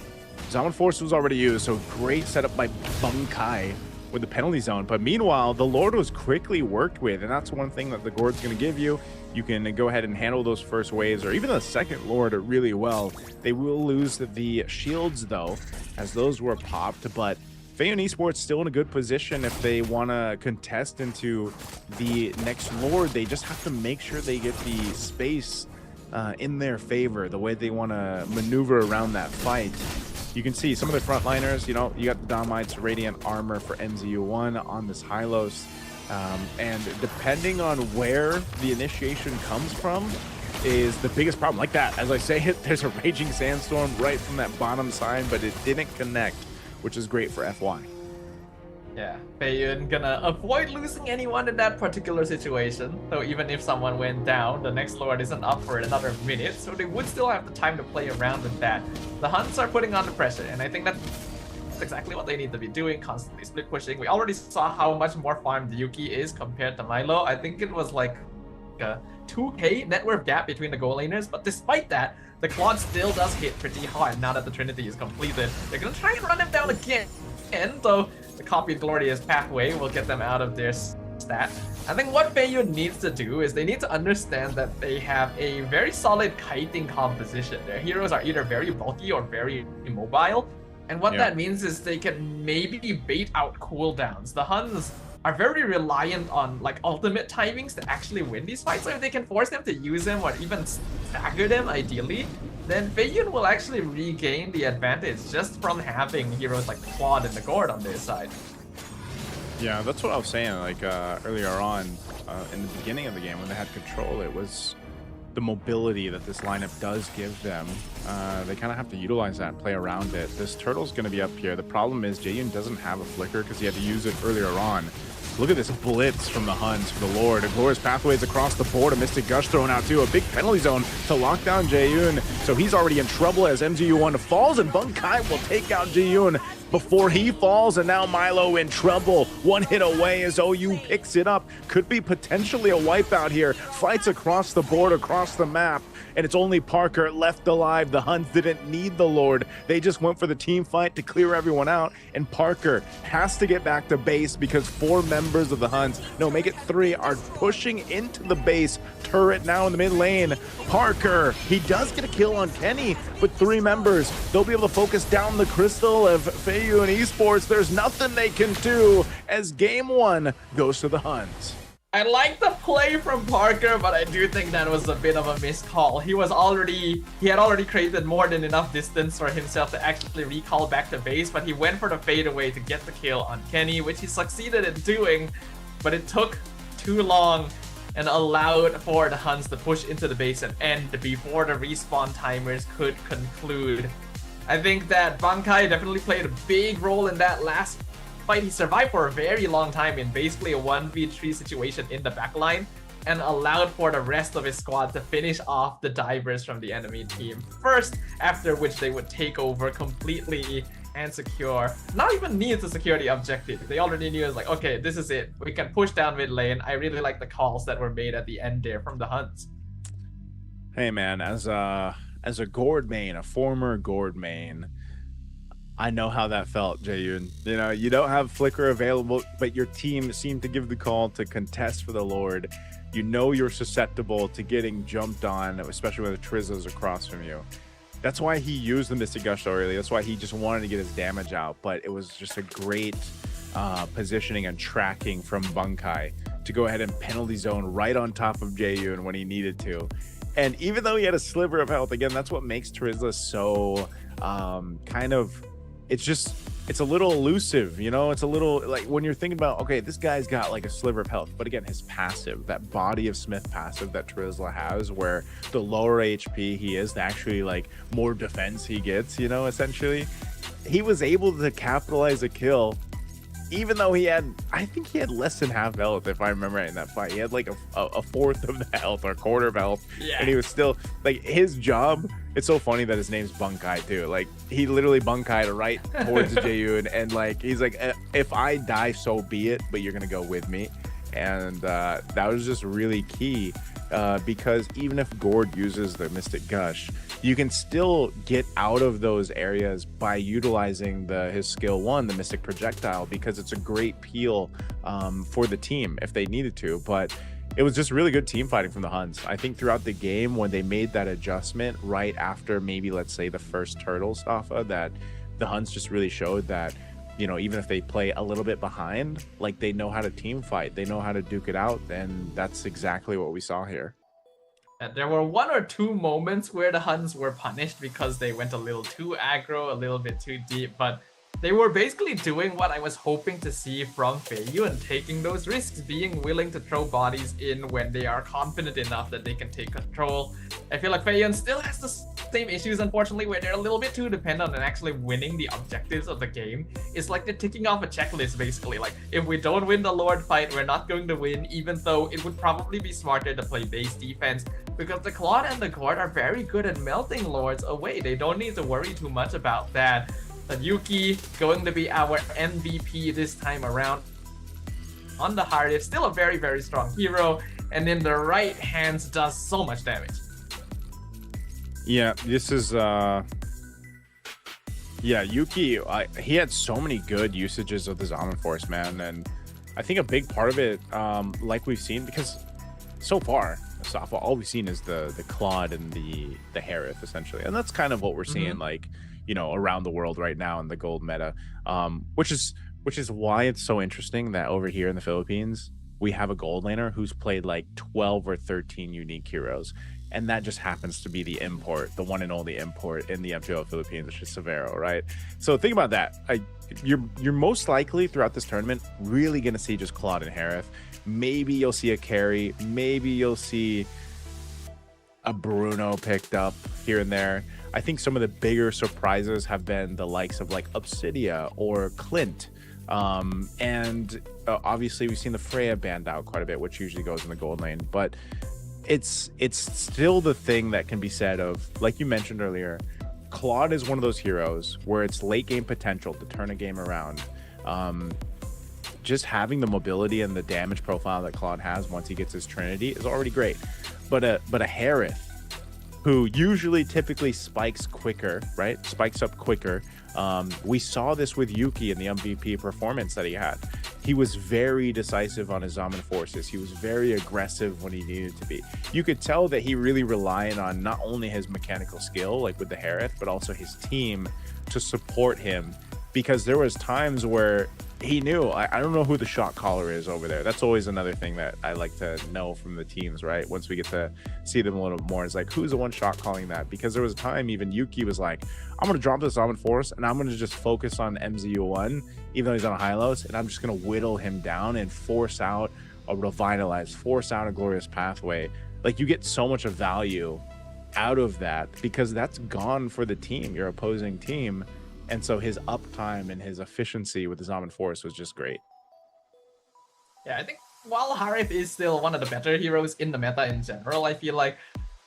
Zaman Force was already used, so great setup by Bunkai with the penalty zone. But meanwhile, the Lord was quickly worked with, and that's one thing that the Gord's gonna give you. You can go ahead and handle those first waves, or even the second Lord really well. They will lose the shields though, as those were popped, but Feiyun Esports still in a good position if they want to contest into the next Lord. They just have to make sure they get the space in their favor, the way they want to maneuver around that fight. You can see some of the frontliners, you know, you got the Domites Radiant Armor for MZU1 on this Hylos. And depending on where the initiation comes from is the biggest problem. Like that, as I say it, there's a Raging Sandstorm right from that bottom side, but it didn't connect, which is great for FY. Yeah, Feiyun gonna avoid losing anyone in that particular situation. So even if someone went down, the next Lord isn't up for another minute, so they would still have the time to play around with that. The Huns are putting on the pressure, and I think that's exactly what they need to be doing, constantly split pushing. We already saw how much more farmed Yuki is compared to Milo. I think it was like a 2k net worth gap between the goal laners, but despite that, the Claude still does hit pretty hard now that the Trinity is completed. They're gonna try and run him down again, and though the copied Glorious Pathway will get them out of their stat. I think what Feiyun needs to do is they need to understand that they have a very solid kiting composition. Their heroes are either very bulky or very immobile. And what that means is they can maybe bait out cooldowns. The Huns are very reliant on like ultimate timings to actually win these fights. So if they can force them to use them or even stagger them ideally, then Feiyun will actually regain the advantage just from having heroes like Claude and the Gord on their side. Yeah, that's what I was saying like earlier on in the beginning of the game when they had control. It was the mobility that this lineup does give them. They kind of have to utilize that and play around it. This turtle's going to be up here. The problem is Jaehyun doesn't have a flicker because he had to use it earlier on. Look at this blitz from the Huns for the Lord. A Glorious Pathways across the board. A Mystic Gush thrown out too. A big penalty zone to lock down Jaehyun. So he's already in trouble as MGU1 falls, and Bunkai will take out Jaehyun before he falls, and now Milo in trouble. One hit away as OU picks it up. Could be potentially a wipeout here. Fights across the board, across the map, and it's only Parker left alive. The Huns didn't need the Lord. They just went for the team fight to clear everyone out, and Parker has to get back to base because 4 members of the Huns, no, make it 3, are pushing into the base. Turret now in the mid lane. Parker, he does get a kill on Kenny, but 3 members, they'll be able to focus down the crystal of Feiyun Esports. There's nothing they can do as game 1 goes to the Huns. I like the play from Parker, but I do think that was a bit of a missed call. He had already created more than enough distance for himself to actually recall back to base, but he went for the fadeaway to get the kill on Kenny, which he succeeded in doing, but it took too long and allowed for the Huns to push into the base and end before the respawn timers could conclude. I think that Bunkai definitely played a big role in that last fight. He survived for a very long time in basically a 1v3 situation in the backline and allowed for the rest of his squad to finish off the divers from the enemy team first, after which they would take over completely and secure. Not even need to secure the objective. They already knew it's like, okay, this is it. We can push down mid lane. I really like the calls that were made at the end there from the Huns. Hey man, as a Gord main, a former Gord main, I know how that felt, Jae-yoon. You know, you don't have Flicker available, but your team seemed to give the call to contest for the Lord. You know you're susceptible to getting jumped on, especially when the Trizzle's across from you. That's why he used the Mystic Gush so early. That's why he just wanted to get his damage out. But it was just a great positioning and tracking from Bunkai to go ahead and penalty zone right on top of Jae-yoon when he needed to. And even though he had a sliver of health, again, that's what makes Trizzle so it's a little elusive, you know. It's a little like when you're thinking about, okay, this guy's got like a sliver of health, but again, his passive, that body of Smith passive that Trizzle has, where the lower HP he is, the actually like more defense he gets, you know, essentially he was able to capitalize a kill even though he had, I think he had less than half health, if I remember right, in that fight. He had like a fourth of the health or a quarter of health. Yeah. And he was still, like, his job, it's so funny that his name's Bunkai too. Like, he literally Bunkai'd right towards Jae-yoon, and like, he's like, if I die, so be it, but you're gonna go with me. And that was just really key, because even if Gord uses the Mystic Gush, you can still get out of those areas by utilizing his skill 1, the Mystic Projectile, because it's a great peel for the team if they needed to. But it was just really good team fighting from the HUNS. I think throughout the game, when they made that adjustment right after maybe, let's say, the first Turtle Staffa, that the HUNS just really showed that, you know, even if they play a little bit behind, like, they know how to team fight, they know how to duke it out, and that's exactly what we saw here. There were 1 or 2 moments where the HUNS were punished because they went a little too aggro, a little bit too deep, but they were basically doing what I was hoping to see from Feiyu and taking those risks, being willing to throw bodies in when they are confident enough that they can take control. I feel like Feiyu still has the same issues, unfortunately, where they're a little bit too dependent on actually winning the objectives of the game. It's like they're ticking off a checklist, basically. Like, if we don't win the Lord fight, we're not going to win, even though it would probably be smarter to play base defense, because the Claude and the Gord are very good at melting Lords away. They don't need to worry too much about that. But Yuki going to be our MVP this time around on the hardest. Still a very, very strong hero, and in the right hands does so much damage. Yeah, this is Yuki, he had so many good usages of the Zaman Force, man, and I think a big part of it, like we've seen, because so far all we've seen is the Claude and the Harith, essentially, and that's kind of what we're seeing, like, you know, around the world right now in the gold meta, which is why it's so interesting that over here in the Philippines we have a gold laner who's played like 12 or 13 unique heroes, and that just happens to be the import, the one and only import in the MPL Philippines, which is Severo, right? So think about that. You're most likely throughout this tournament really gonna see just Claude and Harith. Maybe you'll see a carry, maybe you'll see a Bruno picked up here and there. I think some of the bigger surprises have been the likes of like Obsidia or Clint. And obviously we've seen the Freya banned out quite a bit, which usually goes in the gold lane, but it's still the thing that can be said of, like you mentioned earlier, Claude is one of those heroes where it's late game potential to turn a game around. Just having the mobility and the damage profile that Claude has once he gets his Trinity is already great. But a Harith, who usually typically spikes quicker, right? Spikes up quicker. We saw this with Yuki in the MVP performance that he had. He was very decisive on his Zaman forces. He was very aggressive when he needed to be. You could tell that he really relied on not only his mechanical skill, like with the Harith, but also his team to support him, because there was times where he knew, I don't know who the shot caller is over there. That's always another thing that I like to know from the teams, right? Once we get to see them a little more, it's like, who's the one shot calling that? Because there was a time even Yuki was like, I'm going to drop this Zaman Force and I'm going to just focus on MZU1, even though he's on a Hylos, and I'm just going to whittle him down and force out a Revitalize, force out a Glorious Pathway. Like, you get so much of value out of that because that's gone for the team, your opposing team. And so his uptime and his efficiency with the Zaman Force was just great. Yeah, I think while Harith is still one of the better heroes in the meta in general, I feel like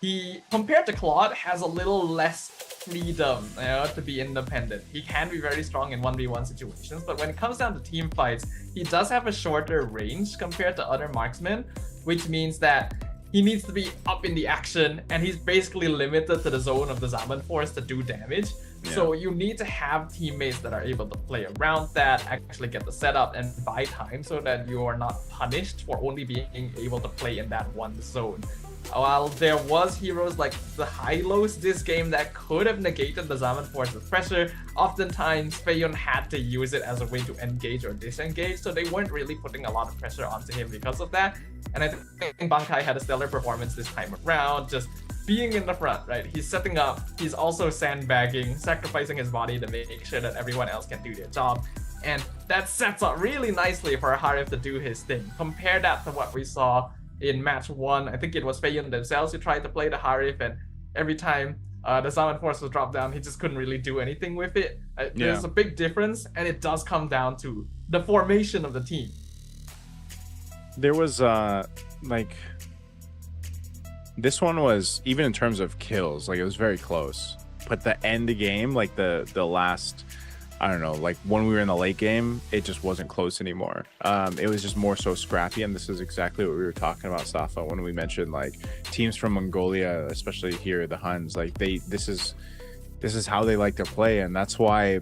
he, compared to Claude, has a little less freedom, you know, to be independent. He can be very strong in 1v1 situations, but when it comes down to team fights, he does have a shorter range compared to other marksmen, which means that he needs to be up in the action, and he's basically limited to the zone of the Zaman Force to do damage. So you need to have teammates that are able to play around that, actually get the setup and buy time so that you are not punished for only being able to play in that one zone. While there was heroes like the Hylos this game that could have negated the Zaman Force's pressure, oftentimes Feiyun had to use it as a way to engage or disengage, so they weren't really putting a lot of pressure onto him because of that. And I think Bankai had a stellar performance this time around, just being in the front, right? He's setting up, he's also sandbagging, sacrificing his body to make sure that everyone else can do their job. And that sets up really nicely for Harif to do his thing. Compare that to what we saw in match 1. I think it was Feiyun themselves who tried to play the Harif, and every time the Zaman Force was dropped down, he just couldn't really do anything with it. There's a big difference, and it does come down to the formation of the team. There was like, this one was, even in terms of kills, like it was very close, but the end game, like the last, I don't know, like when we were in the late game, it just wasn't close anymore. It was just more so scrappy, and this is exactly what we were talking about, Safa, when we mentioned like teams from Mongolia, especially here, the Huns, like this is how they like to play. And that's why,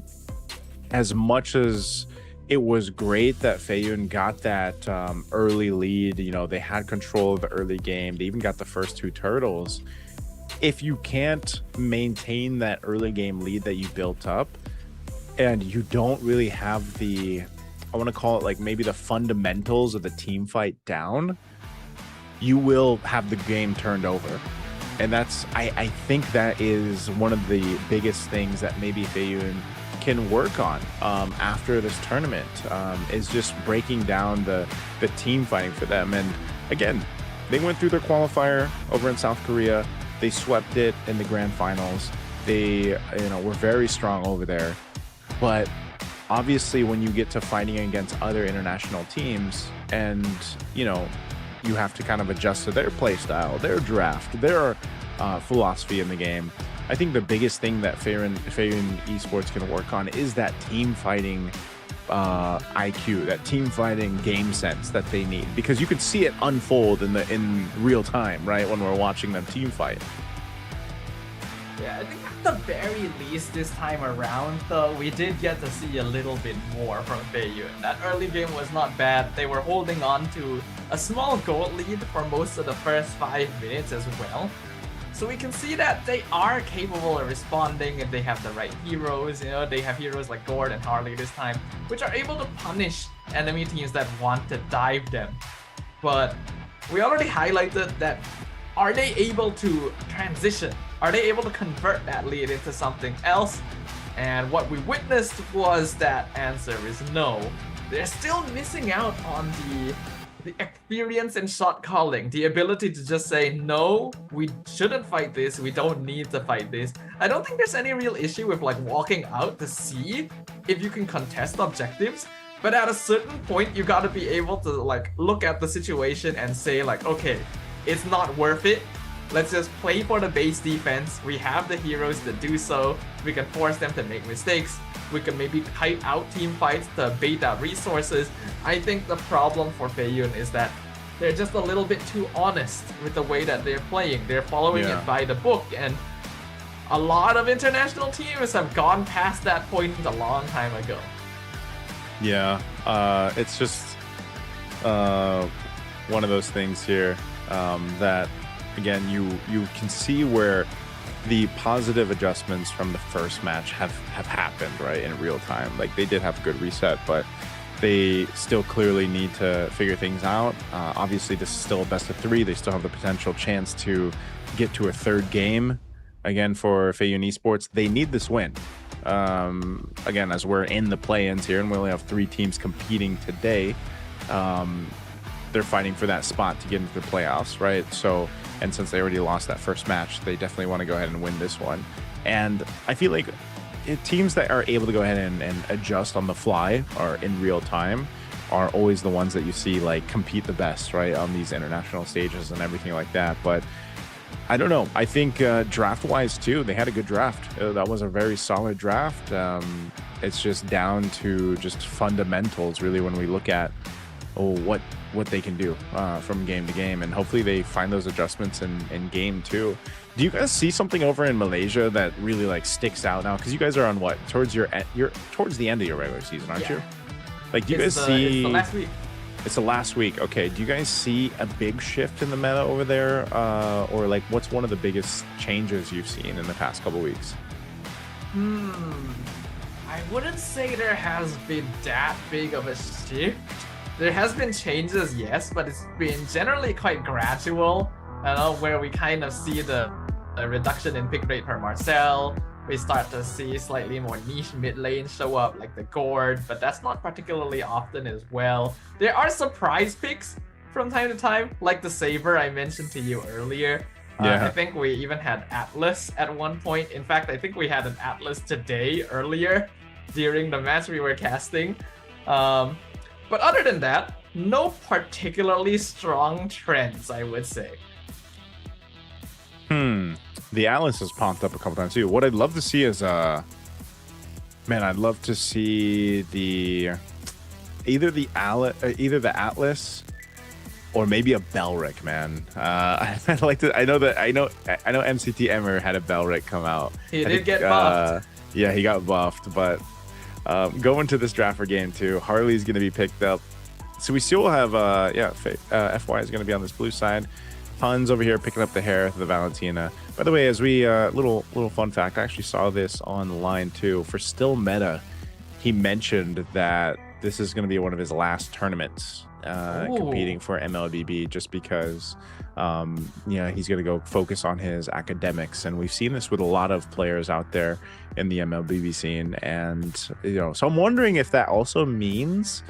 as much as it was great that Feiyun got that early lead, you know, they had control of the early game, they even got the first 2 turtles. If you can't maintain that early game lead that you built up, and you don't really have the, I want to call it like maybe the fundamentals of the team fight down, you will have the game turned over. And that's, I think that is one of the biggest things that maybe Feiyun can work on after this tournament, is just breaking down the team fighting for them. And again, they went through their qualifier over in South Korea. They swept it in the grand finals. They, were very strong over there. But obviously when you get to fighting against other international teams, and you have to kind of adjust to their play style, their draft, their philosophy in the game, I think the biggest thing that Feiyun Esports can work on is that team fighting IQ, that team fighting game sense that they need, because you could see it unfold in real time, right, when we're watching them team fight. Yeah, I think at the very least this time around, though, we did get to see a little bit more from Feiyun. That early game was not bad. They were holding on to a small goal lead for most of the first 5 minutes as well. So we can see that they are capable of responding if they have the right heroes. They have heroes like Gord and Harley this time, which are able to punish enemy teams that want to dive them. But we already highlighted that, are they able to transition? Are they able to convert that lead into something else? And what we witnessed was that answer is no. They're still missing out on the experience in shot calling, the ability to just say, no, we shouldn't fight this, we don't need to fight this. I don't think there's any real issue with like walking out to see if you can contest objectives, but at a certain point you gotta be able to like look at the situation and say like, okay, it's not worth it. Let's just play for the base defense. We have the heroes to do so. We can force them to make mistakes. We can maybe kite out team fights to bait out resources. I think the problem for Feiyun is that they're just a little bit too honest with the way that they're playing. They're following it by the book, and a lot of international teams have gone past that point a long time ago. Yeah, it's just one of those things here that, again, you can see where the positive adjustments from the first match have happened, right, in real time. Like, they did have a good reset, but they still clearly need to figure things out. Obviously, this is still a best of 3. They still have the potential chance to get to a 3rd game. Again, for Feiyun Esports, they need this win. Again, as we're in the play-ins here, and we only have 3 teams competing today, they're fighting for that spot to get into the playoffs, right? So, and since they already lost that first match, they definitely want to go ahead and win this one. And I feel like teams that are able to go ahead and adjust on the fly or in real time are always the ones that you see like compete the best, right, on these international stages and everything like that. But I don't know. I think draft-wise too, they had a good draft. That was a very solid draft. It's just down to just fundamentals, really, when we look at what what they can do from game to game, and hopefully they find those adjustments in game too. Do you guys see something over in Malaysia that really like sticks out now? Because you guys are on what, towards towards the end of your regular season, aren't you? Like, do you guys see? It's the last week. It's the last week. Okay. Do you guys see a big shift in the meta over there, or like what's one of the biggest changes you've seen in the past couple weeks? I wouldn't say there has been that big of a shift. There has been changes, yes, but it's been generally quite gradual. Where we kind of see the reduction in pick rate per Marcel. We start to see slightly more niche mid lane show up, like the Gourd, but that's not particularly often as well. There are surprise picks from time to time, like the Saber I mentioned to you earlier. I think we even had Atlas at one point. In fact, I think we had an Atlas today earlier during the match we were casting. But other than that, no particularly strong trends, I would say. The Atlas has popped up a couple times too. What I'd love to see is man, I'd love to see either the Atlas or maybe a Belric, man. I'd like to. I know MCT Emmer had a Belric come out. He did get buffed. Yeah, he got buffed, but going to this draft for game 2, Harley's going to be picked up. So we still have FY is going to be on this blue side. HUNS over here picking up the hair of the Valentina. By the way, as we little fun fact, I actually saw this online too. For Still Meta, he mentioned that this is going to be one of his last tournaments competing for MLBB, just because he's going to go focus on his academics, and we've seen this with a lot of players out there in the MLBB scene. And so I'm wondering if that also means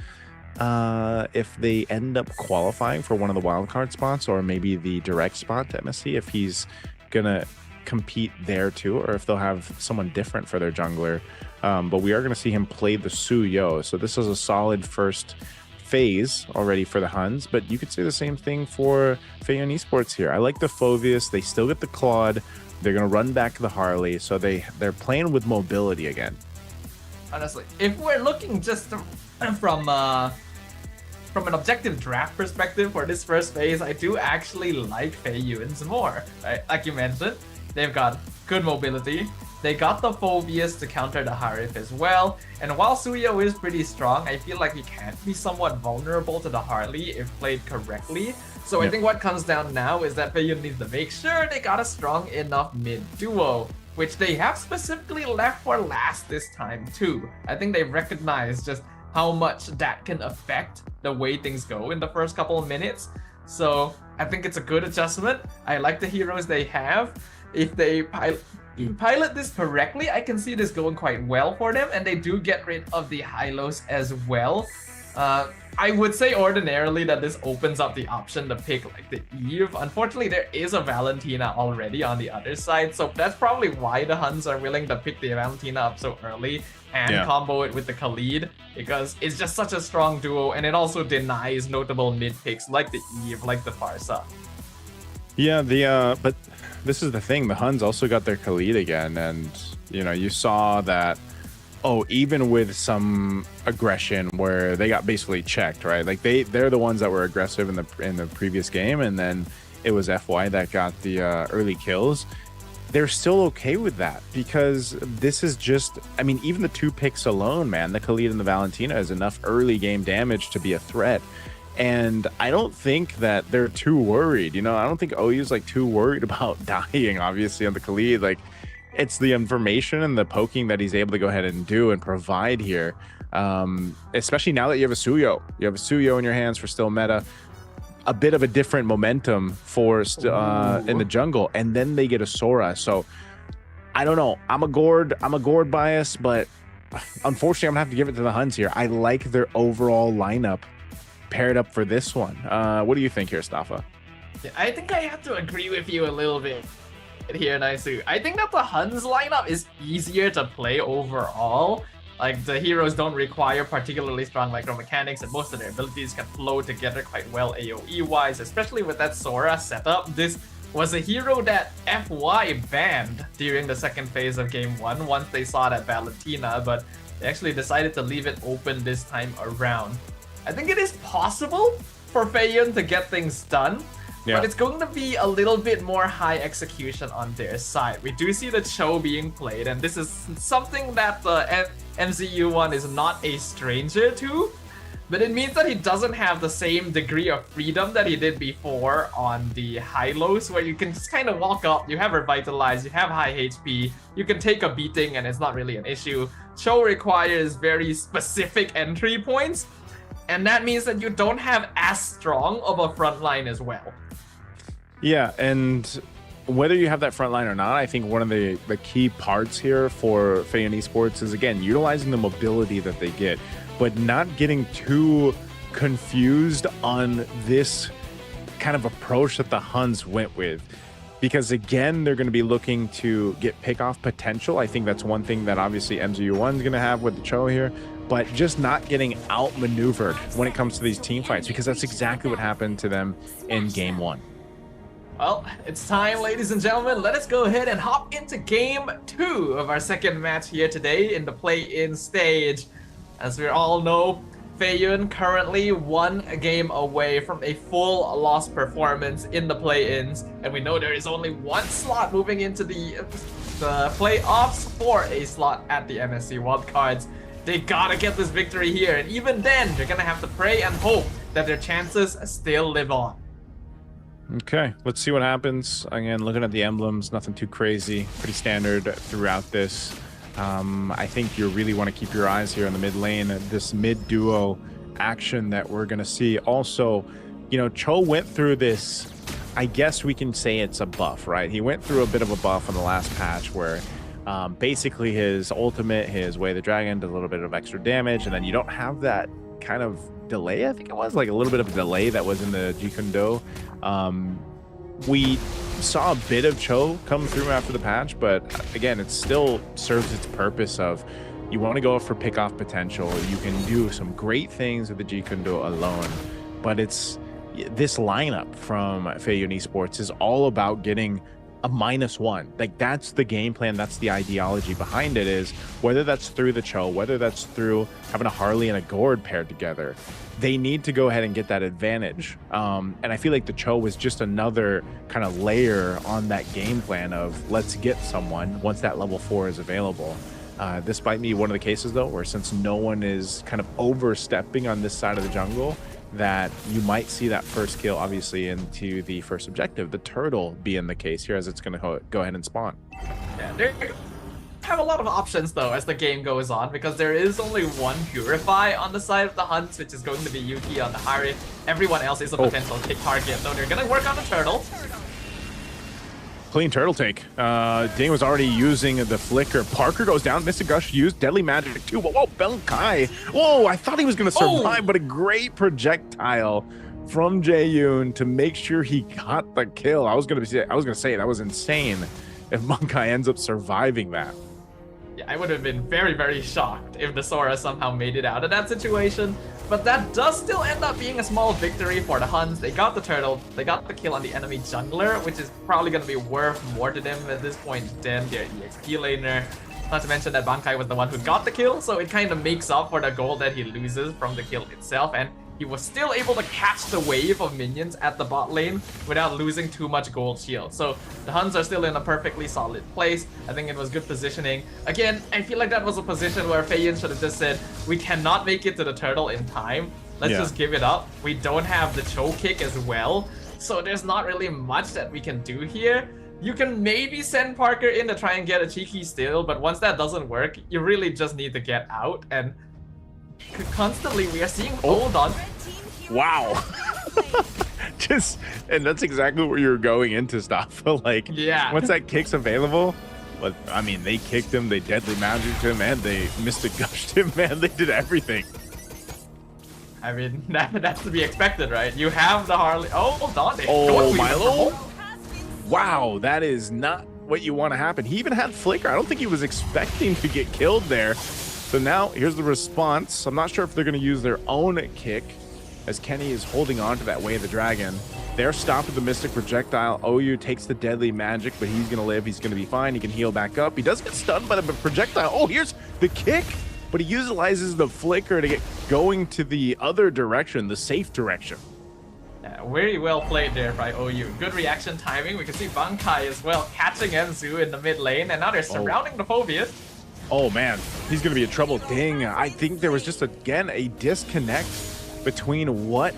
if they end up qualifying for one of the wildcard spots, or maybe the direct spot to MSC, if he's gonna compete there too, or if they'll have someone different for their jungler. But we are going to see him play the Suyo, so this is a solid first phase already for the HUNS. But you could say the same thing for Feiyun Esports here. I like the Phoveus. They still get the Claude. They're going to run back the Harley, so they're playing with mobility again. Honestly, if we're looking just from an objective draft perspective for this first phase, I do actually like Feiyun's more. Right? Like you mentioned, they've got good mobility. They got the Phoveus to counter the Harif as well. And while Suyo is pretty strong, I feel like he can be somewhat vulnerable to the Harley if played correctly. So I think what comes down now is that Feiyun needs to make sure they got a strong enough mid duo, which they have specifically left for last this time too. I think they recognize just how much that can affect the way things go in the first couple of minutes. So I think it's a good adjustment. I like the heroes they have. If they pilot this correctly, I can see this going quite well for them, and they do get rid of the Hylos as well. I would say ordinarily that this opens up the option to pick like the Eve. Unfortunately, there is a Valentina already on the other side, so that's probably why the HUNS are willing to pick the Valentina up so early and combo it with the Khalid, because it's just such a strong duo, and it also denies notable mid picks like the Eve, like the Farsa. Yeah, but this is the thing, the HUNS also got their Khalid again, and you saw that even with some aggression where they got basically checked, right? Like they're the ones that were aggressive in the previous game, and then it was FY that got the early kills. They're still okay with that, because this is just, I mean, even the 2 picks alone, man, the Khalid and the Valentina is enough early game damage to be a threat. And I don't think that they're too worried. I don't think OU's like too worried about dying, obviously, on the Khalid. Like, it's the information and the poking that he's able to go ahead and do and provide here. Especially now that you have a Suyo. You have a Suyo in your hands for Still Meta. A bit of a different momentum for in the jungle. And then they get a Sora. So, I don't know. I'm a Gourd bias, but unfortunately, I'm going to have to give it to the HUNS here. I like their overall lineup paired up for this one. What do you think here, Staffa? Yeah, I think I have to agree with you a little bit here, Naisu. I think that the HUNS lineup is easier to play overall. Like, the heroes don't require particularly strong micromechanics, and most of their abilities can flow together quite well AoE-wise, especially with that Sora setup. This was a hero that FY banned during the second phase of Game 1 once they saw that Valentina, but they actually decided to leave it open this time around. I think it is possible for Feiyun to get things done. Yeah. But it's going to be a little bit more high execution on their side. We do see the Cho being played, and this is something that the MCU one is not a stranger to. But it means that he doesn't have the same degree of freedom that he did before on the high-lows, where you can just kind of walk up, you have Revitalize, you have high HP, you can take a beating and it's not really an issue. Cho requires very specific entry points, and that means that you don't have as strong of a front line as well. Yeah, and whether you have that front line or not, I think one of the key parts here for Feiyun Esports is, again, utilizing the mobility that they get, but not getting too confused on this kind of approach that the HUNS went with. Because, again, they're going to be looking to get pick-off potential. I think that's one thing that obviously MZU1 is going to have with the Cho here, but just not getting outmaneuvered when it comes to these team fights, because that's exactly what happened to them in Game 1. Well, it's time, ladies and gentlemen. Let us go ahead and hop into Game 2 of our second match here today in the play-in stage. As we all know, Feiyun currently 1 game away from a full loss performance in the play-ins, and we know there is only 1 slot moving into the playoffs for a slot at the MSC wildcards. They gotta get this victory here, and even then, they're gonna have to pray and hope that their chances still live on. Okay, let's see what happens. Again, looking at the emblems, nothing too crazy, pretty standard throughout this. I think you really want to keep your eyes here on the mid lane, this mid duo action that we're going to see. Also, you know, Cho went through this, I guess we can say it's a buff, right? He went through a bit of a buff on the last patch where basically his ultimate, his Way of the Dragon, does a little bit of extra damage, and then you don't have that kind of delay, I think it was, like a little bit of a delay that was in the Jikundo. We saw a bit of Cho come through after the patch, but again, it still serves its purpose of you want to go for pick-off potential. You can do some great things with the Jikundo alone, but it's this lineup from Feiyun Esports is all about getting a -1. Like, that's the game plan, that's the ideology behind it, is whether that's through the Cho, whether that's through having a Harley and a Gord paired together, they need to go ahead and get that advantage. And I feel like the Cho was just another kind of layer on that game plan of let's get someone once that level 4 is available. This might be one of the cases, though, where since no one is kind of overstepping on this side of the jungle, that you might see that first kill, obviously, into the first objective, the turtle, being the case here as it's going to go ahead and spawn. Yeah, they have a lot of options, though, as the game goes on, because there is only 1 Purify on the side of the HUNS, which is going to be Yuki on the Hari. Everyone else is a potential kick target, though they're going to work on the turtle. Clean turtle take. Ding was already using the flicker. Parker goes down. Mystic Gush used deadly magic too. Whoa, Belkai. Whoa, I thought he was going to survive, but a great projectile from Jaeyoon to make sure he got the kill. I was going to say that was insane if Monkai ends up surviving that. Yeah, I would have been very, very shocked if the Sora somehow made it out of that situation. But that does still end up being a small victory for the HUNS. They got the turtle, they got the kill on the enemy jungler, which is probably going to be worth more to them at this point than their EXP laner. Not to mention that Bankai was the one who got the kill, so it kind of makes up for the gold that he loses from the kill itself, and he was still able to catch the wave of minions at the bot lane without losing too much gold shield. So the HUNS are still in a perfectly solid place. I think it was good positioning. Again, I feel like that was a position where Feiyun should have just said, we cannot make it to the turtle in time. Let's just give it up. We don't have the Cho kick as well, so there's not really much that we can do here. You can maybe send Parker in to try and get a cheeky steal, but once that doesn't work, you really just need to get out. And constantly we are seeing hold on. Wow. And that's exactly where you're going into stuff. Like, yeah, once that kick's available, but I mean, they kicked him, they deadly magicked him, and they Mystic Gushed him, man. They did everything. I mean, that's to be expected, right? You have the Harley. Oh, Dante. Oh, Milo. Wow, that is not what you want to happen. He even had flicker. I don't think he was expecting to get killed there. So now here's the response. I'm not sure if they're going to use their own kick, as Kenny is holding on to that Way of the Dragon. They're stopped with the Mystic Projectile. OU takes the deadly magic, but he's going to live. He's going to be fine. He can heal back up. He does get stunned by the projectile. Oh, here's the kick, but he utilizes the flicker to get going to the other direction, the safe direction. Yeah, very well played there by OU. Good reaction timing. We can see Bankai as well catching Enzu in the mid lane, and now they're surrounding the Phobius. Oh man, he's gonna be in trouble. Ding, I think there was just again a disconnect between what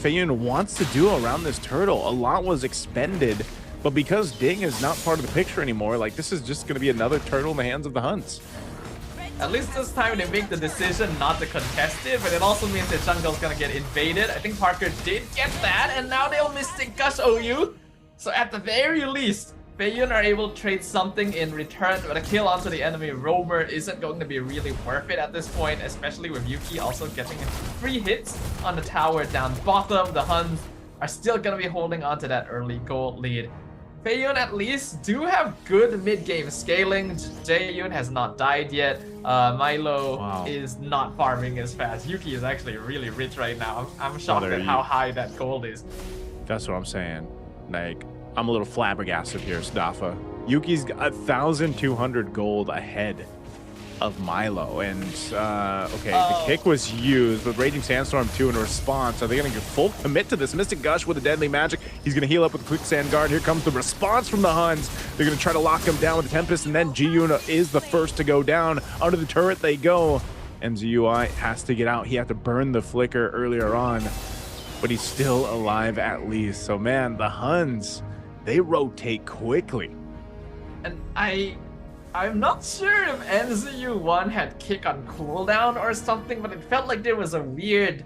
Feiyun wants to do around this turtle. A lot was expended, but because Ding is not part of the picture anymore, like this is just gonna be another turtle in the hands of the HUNS. At least this time they make the decision not to contest it, but it also means that jungle's gonna get invaded. I think Parker did get that, and now they'll Mystic Gush OU. So at the very least, Feiyun are able to trade something in return, but a kill onto the enemy roamer isn't going to be really worth it at this point, especially with Yuki also getting 3 hits on the tower down bottom. The HUNS are still gonna be holding on to that early gold lead. Feiyun at least do have good mid-game scaling. Jaeyun has not died yet. Milo is not farming as fast. Yuki is actually really rich right now. I'm shocked at how high that gold is. That's what I'm saying. Like, I'm a little flabbergasted here, Stafa. Yuki's 1,200 gold ahead of Milo, and okay, the kick was used, but Raging Sandstorm 2 in response. Are they gonna get full commit to this? Mystic Gush with a deadly magic. He's gonna heal up with a Quicksand Guard. Here comes the response from the HUNS. They're gonna try to lock him down with the Tempest, and then Ji-Yoon is the first to go down. Under the turret they go, and ZUI has to get out. He had to burn the flicker earlier on, but he's still alive at least. So man, the HUNS, they rotate quickly. And I'm not sure if NZU1 had kick on cooldown or something, but it felt like there was a weird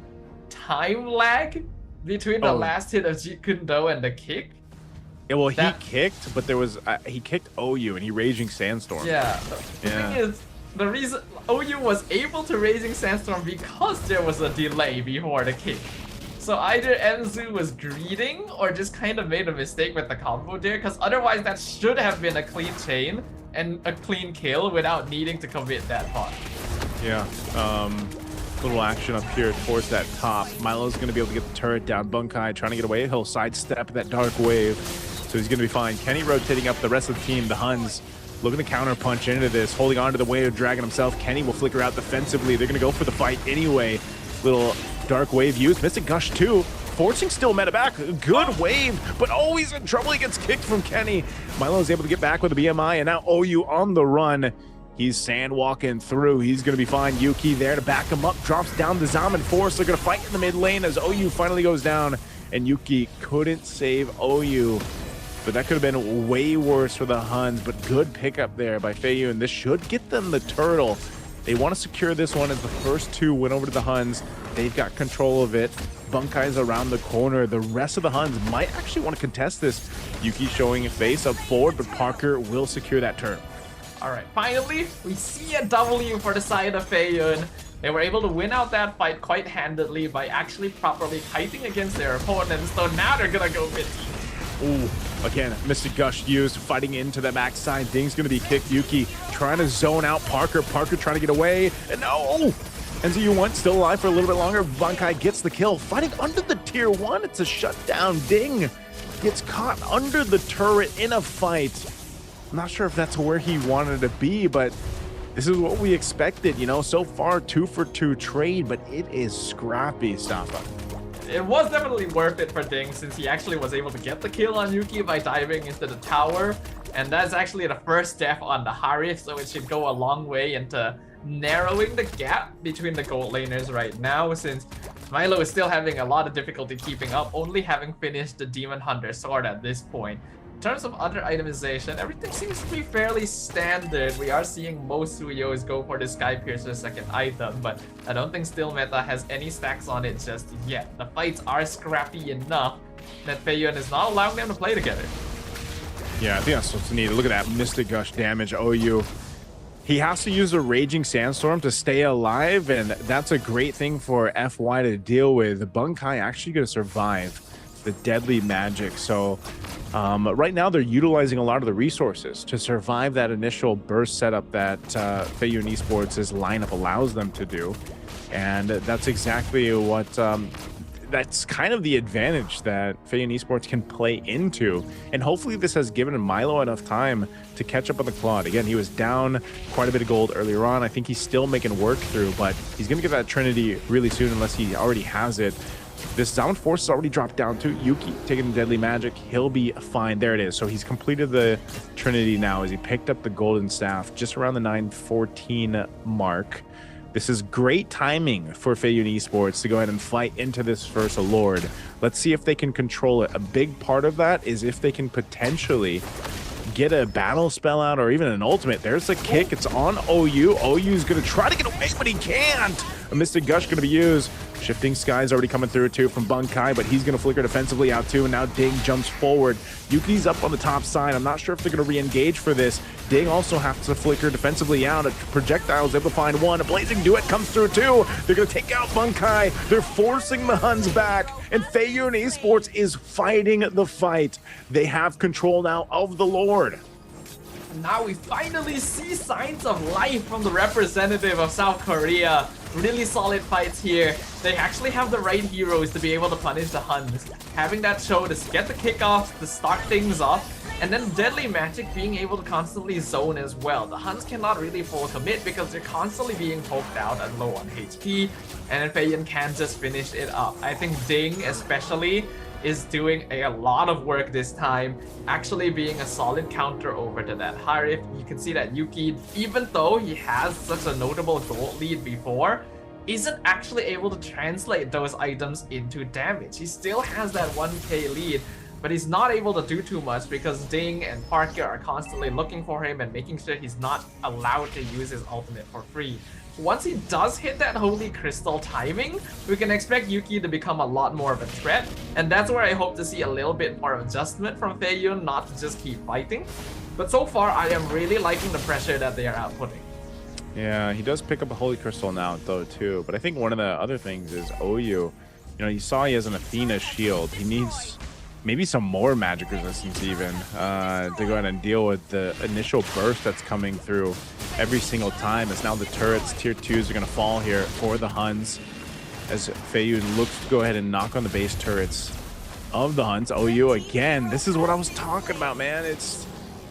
time lag between the last hit of Jeet Kune Do and the kick. Yeah, well, he kicked, but there was he kicked OU and he Raging Sandstorm. Yeah, the thing is, the reason OU was able to Raging Sandstorm because there was a delay before the kick. So either Enzu was greeting or just kind of made a mistake with the combo there, because otherwise that should have been a clean chain and a clean kill without needing to commit that pot. Yeah, little action up here towards that top. Milo's gonna be able to get the turret down. Bunkai trying to get away. He'll sidestep that dark wave, so he's gonna be fine. Kenny rotating up the rest of the team. The HUNS looking to counter punch into this, holding on to the wave dragon himself. Kenny will flicker out defensively. They're gonna go for the fight anyway. Little dark wave used. Mystic Gush 2. Forcing still meta back. Good wave, but always in trouble. He gets kicked from Kenny. Milo is able to get back with a BMI, and now OU on the run. He's sand walking through. He's going to be fine. Yuki there to back him up. Drops down the Zaman Force. They're going to fight in the mid lane as OU finally goes down, and Yuki couldn't save OU. But that could have been way worse for the HUNS, but good pickup there by Feiyun. This should get them the turtle. They want to secure this one as the first 2 win over to the HUNS. They've got control of it. Bunkai's around the corner. The rest of the HUNS might actually want to contest this. Yuki showing a face up forward, but Parker will secure that turn. All right, finally, we see a W for the side of Feiyun. They were able to win out that fight quite handedly by actually properly fighting against their opponents. So now they're gonna go mid-team. Ooh, again, Mystic Gush used, fighting into the back side. Thing's gonna be kicked. Yuki trying to zone out Parker. Parker trying to get away, and no! NZU1 still alive for a little bit longer. Bankai gets the kill. Fighting under the tier 1. It's a shutdown. Ding gets caught under the turret in a fight. I'm not sure if that's where he wanted to be, but this is what we expected. You know, so far 2 for 2 trade, but it is scrappy, Stafa. It was definitely worth it for Ding, since he actually was able to get the kill on Yuki by diving into the tower. And that's actually the first death on the Harith, so it should go a long way into narrowing the gap between the gold laners right now, since Milo is still having a lot of difficulty keeping up, only having finished the Demon Hunter sword at this point. In terms of other itemization, everything seems to be fairly standard. We are seeing most Suyos go for the Sky Piercer second item, but I don't think Still Meta has any stacks on it just yet. The fights are scrappy enough that Feiyun is not allowing them to play together. Yeah, I think that's what's needed. Look at that Mystic Gush damage, OU. He has to use a Raging Sandstorm to stay alive, and that's a great thing for FY to deal with. Bunkai actually going to survive the deadly magic. So right now they're utilizing a lot of the resources to survive that initial burst setup that Feiyun Esports' lineup allows them to do. And that's exactly what that's kind of the advantage that Feiyun Esports can play into. And hopefully this has given Milo enough time to catch up on the Claude. Again, he was down quite a bit of gold earlier on. I think he's still making work through, but he's going to get that Trinity really soon unless he already has it. This Down Force is already dropped down to Yuki, taking the Deadly Magic. He'll be fine. There it is. So he's completed the Trinity now as he picked up the Golden Staff just around the 9:14 mark. This is great timing for Feiyun Esports to go ahead and fight into this first Lord. Let's see if they can control it. A big part of that is if they can potentially get a battle spell out or even an ultimate. There's a kick. It's on OU. OU's going to try to get away, but he can't. A Mystic Gush going to be used. Shifting Sky's already coming through too from Bunkai, but he's going to flicker defensively out too, and now Ding jumps forward. Yuki's up on the top side. I'm not sure if they're going to re-engage for this. Ding also has to flicker defensively out. A projectile's able to find one. A Blazing Duet comes through too. They're going to take out Bunkai. They're forcing the Huns back, and Feiyun Esports is fighting the fight. They have control now of the Lord. Now we finally see signs of life from the representative of South Korea. Really solid fights here. They actually have the right heroes to be able to punish the Huns. Having that show to get the kickoffs, to start things off, and then Deadly Magic being able to constantly zone as well. The Huns cannot really full commit because they're constantly being poked out and low on HP, and then Feiyun can just finish it up. I think Ding especially is doing a lot of work this time, actually being a solid counter over to that Harif. You can see that Yuki, even though he has such a notable gold lead before, isn't actually able to translate those items into damage. He still has that 1k lead, but he's not able to do too much because Ding and Parker are constantly looking for him and making sure he's not allowed to use his ultimate for free. Once he does hit that Holy Crystal timing, we can expect Yuki to become a lot more of a threat, and that's where I hope to see a little bit more of adjustment from Feiyun, not to just keep fighting. But so far, I am really liking the pressure that they are outputting. Yeah, he does pick up a Holy Crystal now, though, too. But I think one of the other things is OU. You know, you saw he has an Athena shield. He needs maybe some more magic resistance even to go ahead and deal with the initial burst that's coming through every single time. As now the turrets, tier 2s are going to fall here for the Huns as Feiyun looks to go ahead and knock on the base turrets of the Huns. OU again. This is what I was talking about, man. It's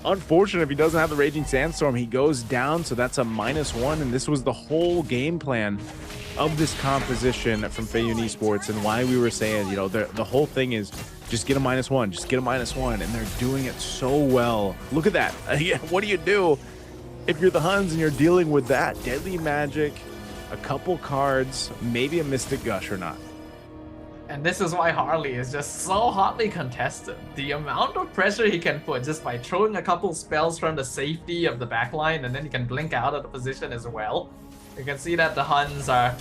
unfortunate if he doesn't have the Raging Sandstorm. He goes down, so that's a -1, and this was the whole game plan of this composition from Feiyun Esports, and why we were saying, you know, the whole thing is just get a -1, just get a -1, and they're doing it so well. Look at that. What do you do if you're the Huns and you're dealing with that? Deadly Magic, a couple cards, maybe a Mystic Gush or not. And this is why Harley is just so hotly contested. The amount of pressure he can put just by throwing a couple spells from the safety of the backline, and then he can blink out of the position as well. You can see that the Huns are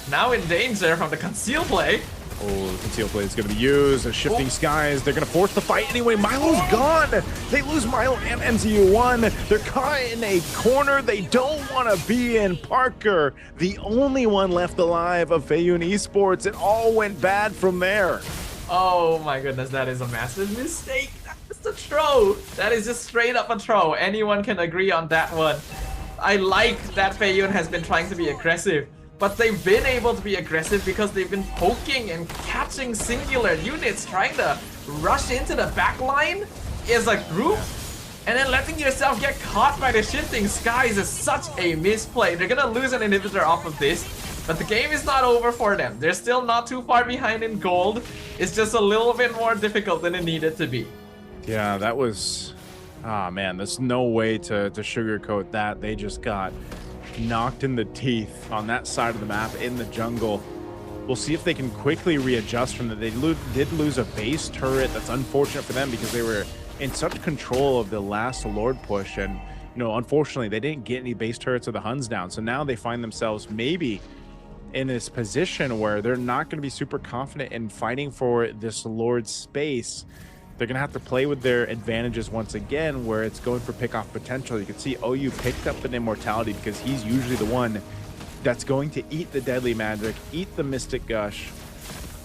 now in danger from the conceal play. Oh, the conceal play is going to be used. The Shifting Skies, they're going to force the fight anyway. Milo's gone. They lose Milo and MCU1. They're caught in a corner they don't want to be in. Parker, the only one left alive of Feiyun Esports. It all went bad from there. Oh my goodness, that is a massive mistake. That's a throw. That is just straight up a throw. Anyone can agree on that one. I like that Feiyun has been trying to be aggressive, but they've been able to be aggressive because they've been poking and catching singular units, trying to rush into the backline as a group, and then letting yourself get caught by the Shifting Skies is such a misplay. They're gonna lose an inhibitor off of this, but the game is not over for them. They're still not too far behind in gold. It's just a little bit more difficult than it needed to be. Yeah, that was... Ah, man, there's no way to sugarcoat that. They just got knocked in the teeth on that side of the map in the jungle. We'll see if they can quickly readjust from that. They did lose a base turret. That's unfortunate for them because they were in such control of the last Lord push, and you know, unfortunately they didn't get any base turrets of the Huns down. So now they find themselves maybe in this position where they're not going to be super confident in fighting for this Lord's space. They're going to have to play with their advantages once again, where it's going for pick-off potential. You can see OU picked up an Immortality because he's usually the one that's going to eat the Deadly Magic, eat the Mystic Gush,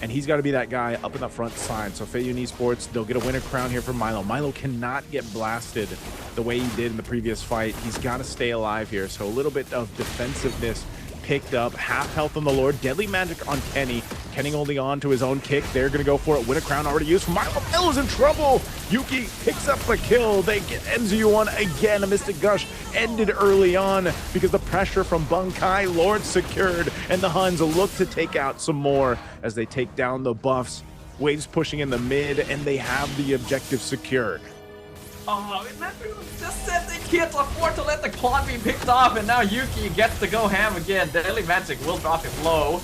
and he's got to be that guy up in the front side. So Feiyun Esports, they'll get a winner crown here for Milo. Milo cannot get blasted the way he did in the previous fight. He's got to stay alive here, so a little bit of defensiveness picked up. Half health on the Lord. Deadly Magic on Kenny. Kenny holding on to his own kick. They're going to go for it. Win a crown already used. Milo is in trouble. Yuki picks up a kill. They get MZU1 again. A Mystic Gush ended early on because the pressure from Bunkai. Lord secured, and the Huns look to take out some more as they take down the buffs. Waves pushing in the mid, and they have the objective secured. Oh, just said they can't afford to let the Claude be picked off, and now Yuki gets to go ham again. Deadly Magic will drop him low,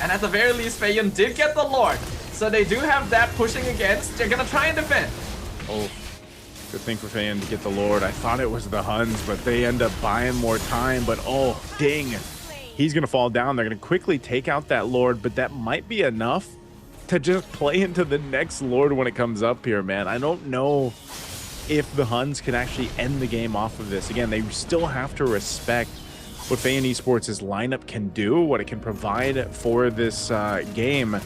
and at the very least, Feiyun did get the Lord, so they do have that pushing against. They're gonna try and defend. Oh, good thing for Feiyun to get the Lord. I thought it was the Huns, but they end up buying more time. But oh, ding, he's gonna fall down. They're gonna quickly take out that Lord, but that might be enough to just play into the next Lord when it comes up here, man. I don't know if the Huns can actually end the game off of this. Again, they still have to respect what Feiyun Esports' lineup can do, what it can provide for this game.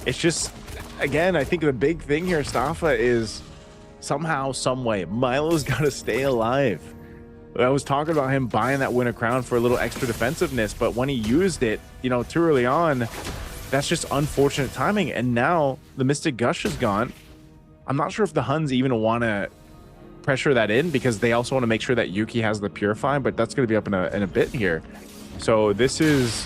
It's just, again, I think the big thing here, Staffa, is somehow, some way, Milo's got to stay alive. I was talking about him buying that Winter Crown for a little extra defensiveness, but when he used it, you know, too early on, that's just unfortunate timing. And now the Mystic Gush is gone. I'm not sure if the Huns even want to pressure that in, because they also want to make sure that Yuki has the Purify, but that's going to be up in a bit here. So this is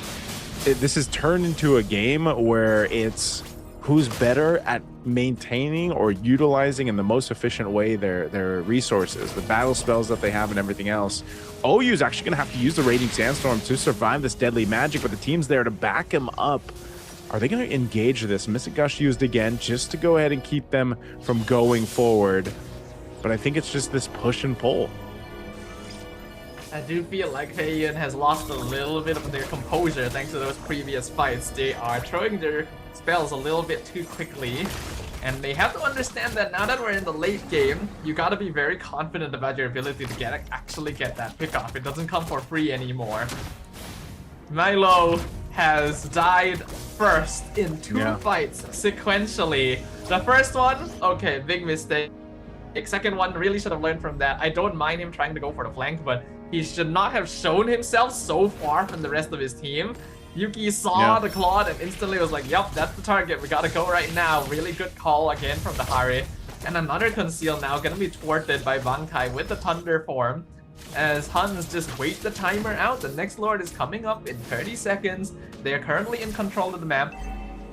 turned into a game where it's who's better at maintaining or utilizing in the most efficient way their resources, the battle spells that they have and everything else. OU is actually going to have to use the Raging Sandstorm to survive this Deadly Magic, but the team's there to back him up. Are they going to engage this? Mystic Gush used again just to go ahead and keep them from going forward. But I think it's just this push and pull. I do feel like Feiyun has lost a little bit of their composure thanks to those previous fights. They are throwing their spells a little bit too quickly. And they have to understand that now that we're in the late game, you gotta be very confident about your ability to actually get that pick off. It doesn't come for free anymore. Milo has died first in two fights sequentially. The first one, okay, big mistake. Second one, really should have learned from that. I don't mind him trying to go for the flank, but he should not have shown himself so far from the rest of his team. Yuki saw the Claude and instantly was like, yep, that's the target. We gotta go right now. Really good call again from the Hari. And another conceal now gonna be thwarted by Bankai with the Thunder form. As Huns just wait the timer out. The next Lord is coming up in 30 seconds. They are currently in control of the map.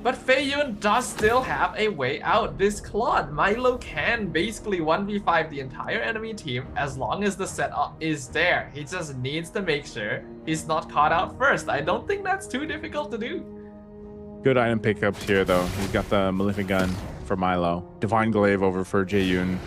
But Feiyun does still have a way out. This Claude, Milo can basically 1v5 the entire enemy team as long as the setup is there. He just needs to make sure he's not caught out first. I don't think that's too difficult to do. Good item pickups here, though. He's got the Malefic Gun for Milo. Divine Glaive over for Jaeyoon.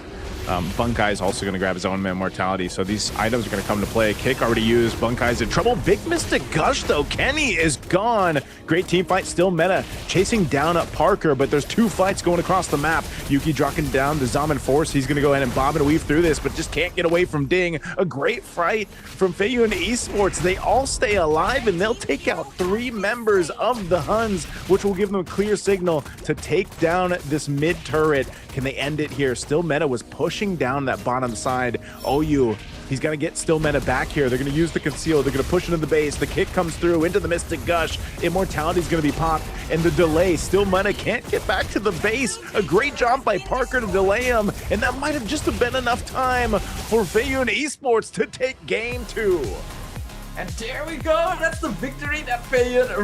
Bunkai is also going to grab his own Immortality, so these items are going to come to play. Kick already used. Bunkai's in trouble. Big Mystic Gush, though. Kenny is gone. Great team fight. Still meta. Chasing down at Parker, but there's two fights going across the map. Yuki dropping down the Zaman Force. He's going to go ahead and bob and weave through this, but just can't get away from Ding. A great fight from Feiyun Esports. They all stay alive, and they'll take out 3 members of the Huns, which will give them a clear signal to take down this mid turret. Can they end it here? Still meta was pushing down that bottom side. OU, he's got to get Still meta back here. They're going to use the conceal. They're going to push into the base. The kick comes through into the Mystic Gush. Immortality is going to be popped, and the delay. Still meta can't get back to the base. A great job by Parker to delay him, and that might have just been enough time for Feiyun Esports to take game 2. And there we go. That's the victory that Feiyun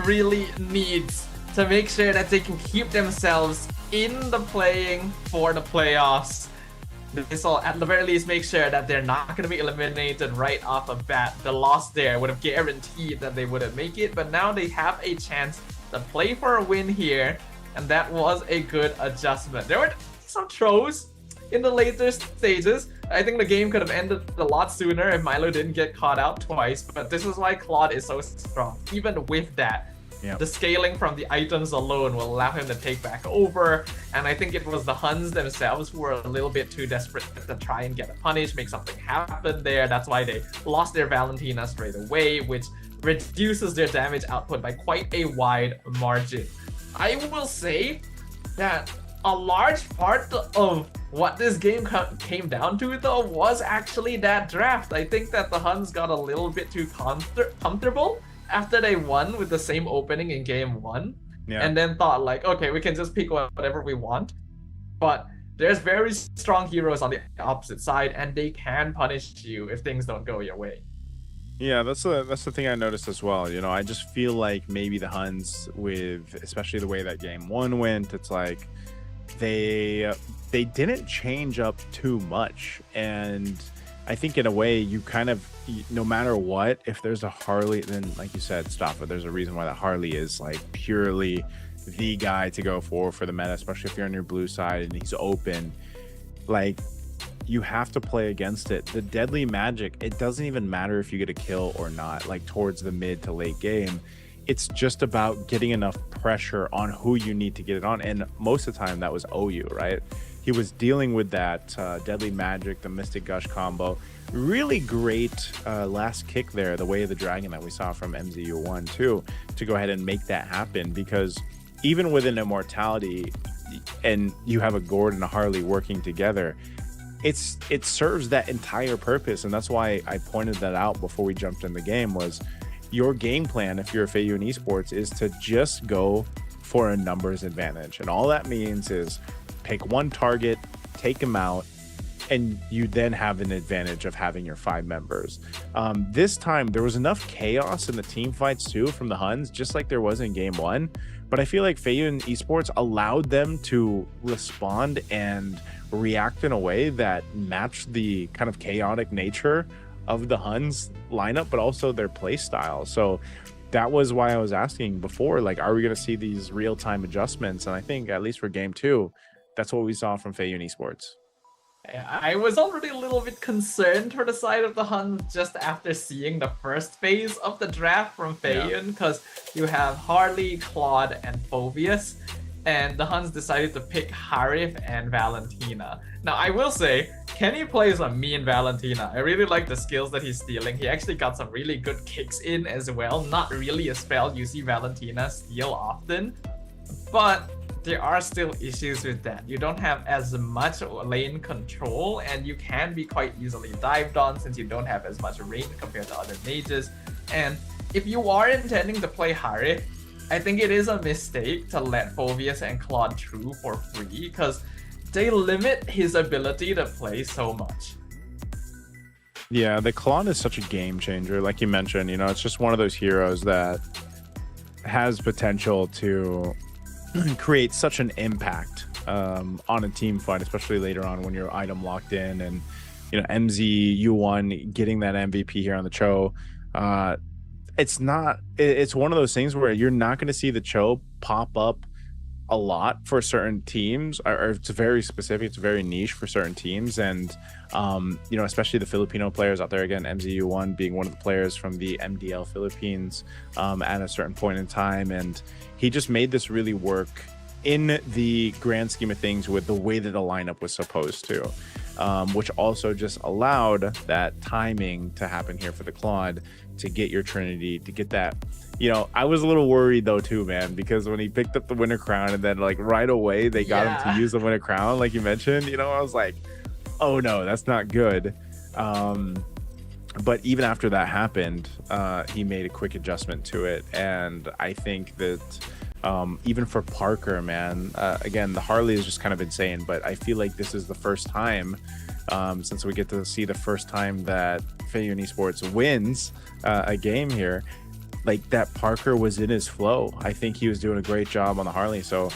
really needs to make sure that they can keep themselves in the playing for the playoffs. This will at the very least make sure that they're not going to be eliminated right off the bat. The loss there would have guaranteed that they wouldn't make it, but now they have a chance to play for a win here, and that was a good adjustment. There were some throws in the later stages. I think the game could have ended a lot sooner if Milo didn't get caught out twice, but this is why Claude is so strong. Even with that, the scaling from the items alone will allow him to take back over, and I think it was the Huns themselves who were a little bit too desperate to try and get a punish, make something happen there. That's why they lost their Valentina straight away, which reduces their damage output by quite a wide margin. I will say that a large part of what this game came down to, though, was actually that draft. I think that the Huns got a little bit too comfortable after they won with the same opening in game 1, and then thought like, okay, we can just pick whatever we want. But there's very strong heroes on the opposite side, and they can punish you if things don't go your way. Yeah, that's the thing I noticed as well. You know, I just feel like maybe the HUNS, with especially the way that game 1 went, it's like they didn't change up too much. And I think in a way you kind of, no matter what, if there's a Harley, then like you said, Staffa, there's a reason why that Harley is like purely the guy to go for the meta, especially if you're on your blue side and he's open. Like, you have to play against it. The deadly magic, it doesn't even matter if you get a kill or not, like towards the mid to late game. It's just about getting enough pressure on who you need to get it on. And most of the time that was OU, right? He was dealing with that deadly magic, the Mystic Gush combo. Really great last kick there, the Way of the Dragon that we saw from MZU1 too, to go ahead and make that happen. Because even with an Immortality and you have a Gord and a Harley working together, it serves that entire purpose. And that's why I pointed that out before we jumped in the game, was your game plan, if you're a FEIYUN Esports, is to just go for a numbers advantage. And all that means is pick one target, take him out, and you then have an advantage of having your 5 members. This time there was enough chaos in the team fights too from the HUNS, just like there was in game 1. But I feel like FEIYUN Esports allowed them to respond and react in a way that matched the kind of chaotic nature of the HUNS lineup, but also their play style. So that was why I was asking before, like, are we going to see these real-time adjustments? And I think at least for game 2, that's what we saw from FEIYUN Esports. I was already a little bit concerned for the side of the HUNS just after seeing the first phase of the draft from FEIYUN, because you have Harley, Claude, and Phoveus, and the HUNS decided to pick Harif and Valentina. Now, I will say, Kenny plays a mean Valentina. I really like the skills that he's stealing. He actually got some really good kicks in as well. Not really a spell you see Valentina steal often, but there are still issues with that. You don't have as much lane control, and you can be quite easily dived on since you don't have as much range compared to other mages. And if you are intending to play Harif, I think it is a mistake to let Phoveus and Claude through for free, because they limit his ability to play so much. Yeah, the Claude is such a game changer. Like you mentioned, you know, it's just one of those heroes that has potential to create such an impact on a team fight, especially later on when you're item locked in. And, you know, MZU1 getting that MVP here on the Cho, it's one of those things where you're not going to see the Cho pop up a lot for certain teams, or it's very specific, it's very niche for certain teams. And you know, especially the Filipino players out there, again, MZU1 being one of the players from the MDL Philippines at a certain point in time. And he just made this really work in the grand scheme of things with the way that the lineup was supposed to, which also just allowed that timing to happen here for the Claude, to get your Trinity, to get that. You know, I was a little worried though too, man, because when he picked up the Winter Crown and then like right away they got him to use the Winter Crown, like you mentioned, you know, I was like, oh no, that's not good. But even after that happened, he made a quick adjustment to it. And I think that even for Parker, man, again, the Harley is just kind of insane, but I feel like this is the first time, since we get to see the first time that FEIYUN Esports wins a game here, like that Parker was in his flow. I think he was doing a great job on the Harley. So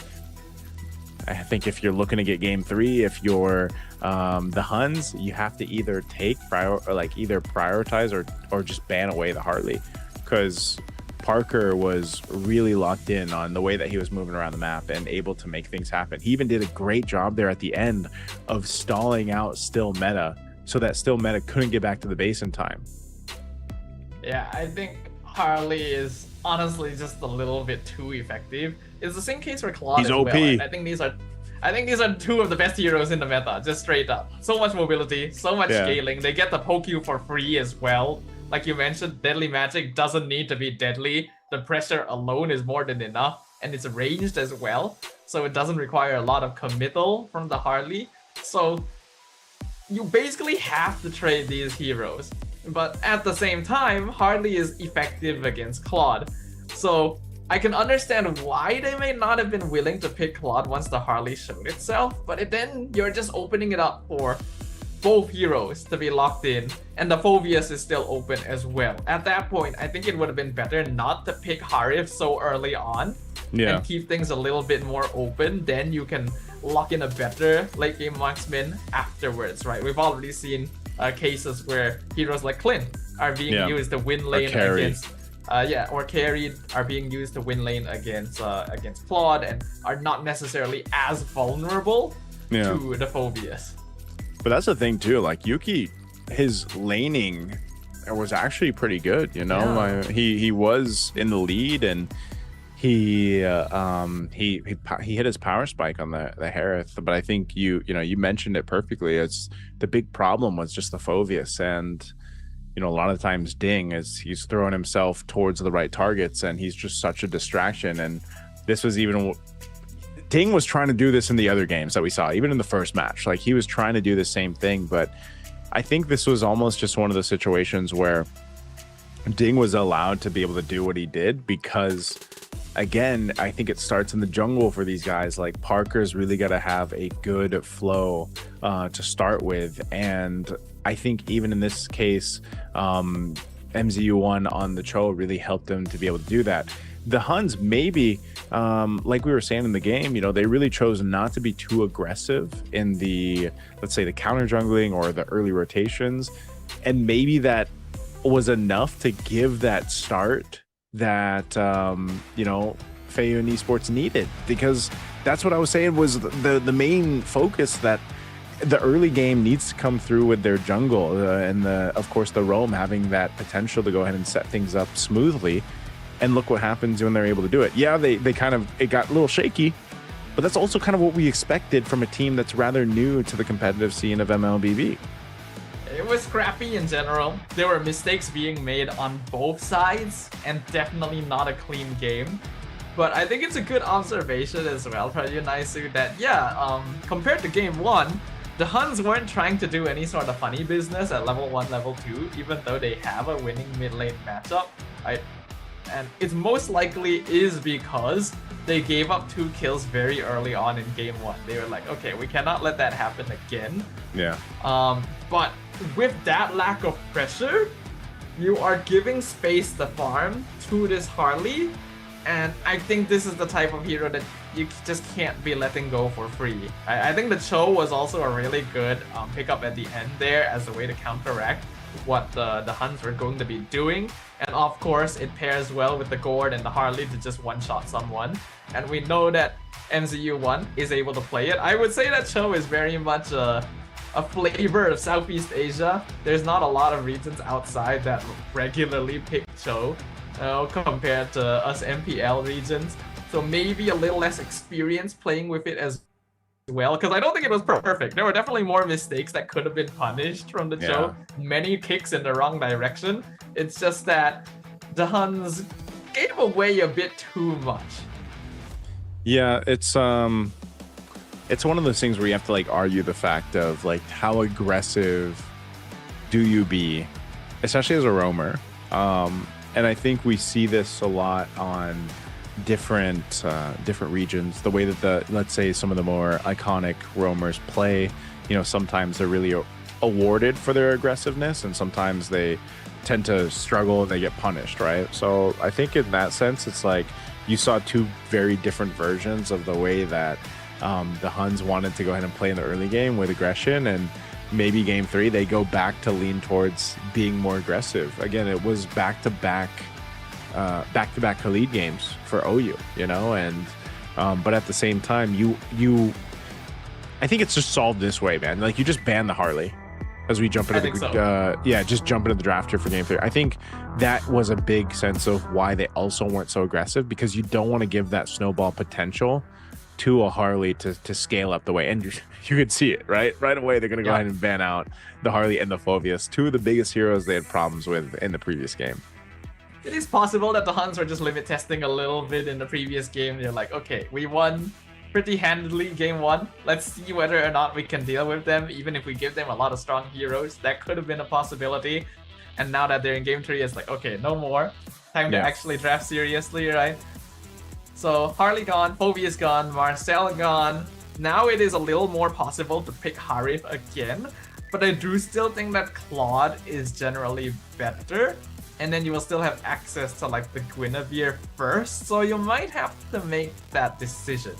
I think if you're looking to get game 3, if you're the HUNS, you have to either either prioritize or just ban away the Harley, because Parker was really locked in on the way that he was moving around the map and able to make things happen. He even did a great job there at the end of stalling out Still Meta, so that Still Meta couldn't get back to the base in time. Yeah, I think Harley is honestly just a little bit too effective. It's the same case for Claude as OP. well. And I think these are 2 of the best heroes in the meta, just straight up. So much mobility, so much scaling. They get the poke you for free as well. Like you mentioned, deadly magic doesn't need to be deadly. The pressure alone is more than enough, and it's ranged as well, so it doesn't require a lot of committal from the Harley. So you basically have to trade these heroes. But at the same time, Harley is effective against Claude. So I can understand why they may not have been willing to pick Claude once the Harley showed itself, but then you're just opening it up for both heroes to be locked in, and the Phoveus is still open as well. At that point, I think it would have been better not to pick Harif so early on and keep things a little bit more open. Then you can lock in a better late game marksman afterwards, right? We've already seen cases where heroes like Clint are being used to win lane against or carried are being used to win lane against Claude and are not necessarily as vulnerable to the Phoveus. But that's the thing too, like Yuki, his laning was actually pretty good, you know. He was in the lead, and he hit his power spike on the Harith. But I think you mentioned it perfectly. It's the big problem was just the Phoveus, and a lot of times Ding he's throwing himself towards the right targets, and he's just such a distraction. And this was even Ding was trying to do this in the other games that we saw, even in the first match. Like, he was trying to do the same thing, but I think this was almost just one of the situations where Ding was allowed to be able to do what he did because, again, I think it starts in the jungle for these guys. Like, Parker's really got to have a good flow to start with, and I think even in this case, MZU1 on the Cho really helped him to be able to do that. The Huns maybe, like we were saying in the game, they really chose not to be too aggressive in the, let's say, the counter jungling or the early rotations. And maybe that was enough to give that start that, Feiyun Esports needed. Because that's what I was saying was the main focus, that the early game needs to come through with their jungle and of course the roam having that potential to go ahead and set things up smoothly. And look what happens when they're able to do it. Yeah, it got a little shaky, but that's also kind of what we expected from a team that's rather new to the competitive scene of MLBB. It was scrappy in general. There were mistakes being made on both sides, and definitely not a clean game. But I think it's a good observation as well, Prajunaisu, that compared to game 1, the Huns weren't trying to do any sort of funny business at level 1, level 2, even though they have a winning mid lane matchup. And it most likely is because they gave up 2 kills very early on in game 1. They were like, okay, we cannot let that happen again. Yeah. But with that lack of pressure, you are giving space to farm to this Harley. And I think this is the type of hero that you just can't be letting go for free. I think the Cho was also a really good pickup at the end there as a way to counteract what the Huns were going to be doing. And of course, it pairs well with the Gourd and the Harley to just one-shot someone. And we know that MZU1 is able to play it. I would say that Cho is very much a flavor of Southeast Asia. There's not a lot of regions outside that regularly pick Cho compared to us MPL regions. So maybe a little less experience playing with it as well, because I don't think it was perfect. There were definitely more mistakes that could have been punished from the Cho. Many kicks in the wrong direction. It's just that the Huns gave away a bit too much. Yeah, it's one of those things where you have to argue the fact of how aggressive do you be, especially as a roamer. And I think we see this a lot on different regions. The way that let's say some of the more iconic roamers play, sometimes they're really awarded for their aggressiveness, and sometimes they tend to struggle and they get punished, right? So I think in that sense, it's you saw 2 very different versions of the way that the Huns wanted to go ahead and play in the early game with aggression, and maybe game 3 they go back to lean towards being more aggressive. Again, it was back-to-back Khalid games for OU, and but at the same time, I think it's just solved this way, man. You just ban the Harley as we jump into just jump into the draft here for game 3. I think that was a big sense of why they also weren't so aggressive, because you don't want to give that snowball potential to a Harley to scale up the way, and you could see it right away. They're going to go ahead and ban out the Harley and the Phoveus, 2 of the biggest heroes they had problems with in the previous game. It is possible that the Huns were just limit testing a little bit in the previous game. They're like, okay, we won pretty handily game 1. Let's see whether or not we can deal with them, even if we give them a lot of strong heroes. That could have been a possibility. And now that they're in game 3, it's like, okay, no more. Time to actually draft seriously, right? So Harley gone, Phoveus gone, Marcel gone. Now it is a little more possible to pick Harith again, but I do still think that Claude is generally better, and then you will still have access to like the Guinevere first, so you might have to make that decision.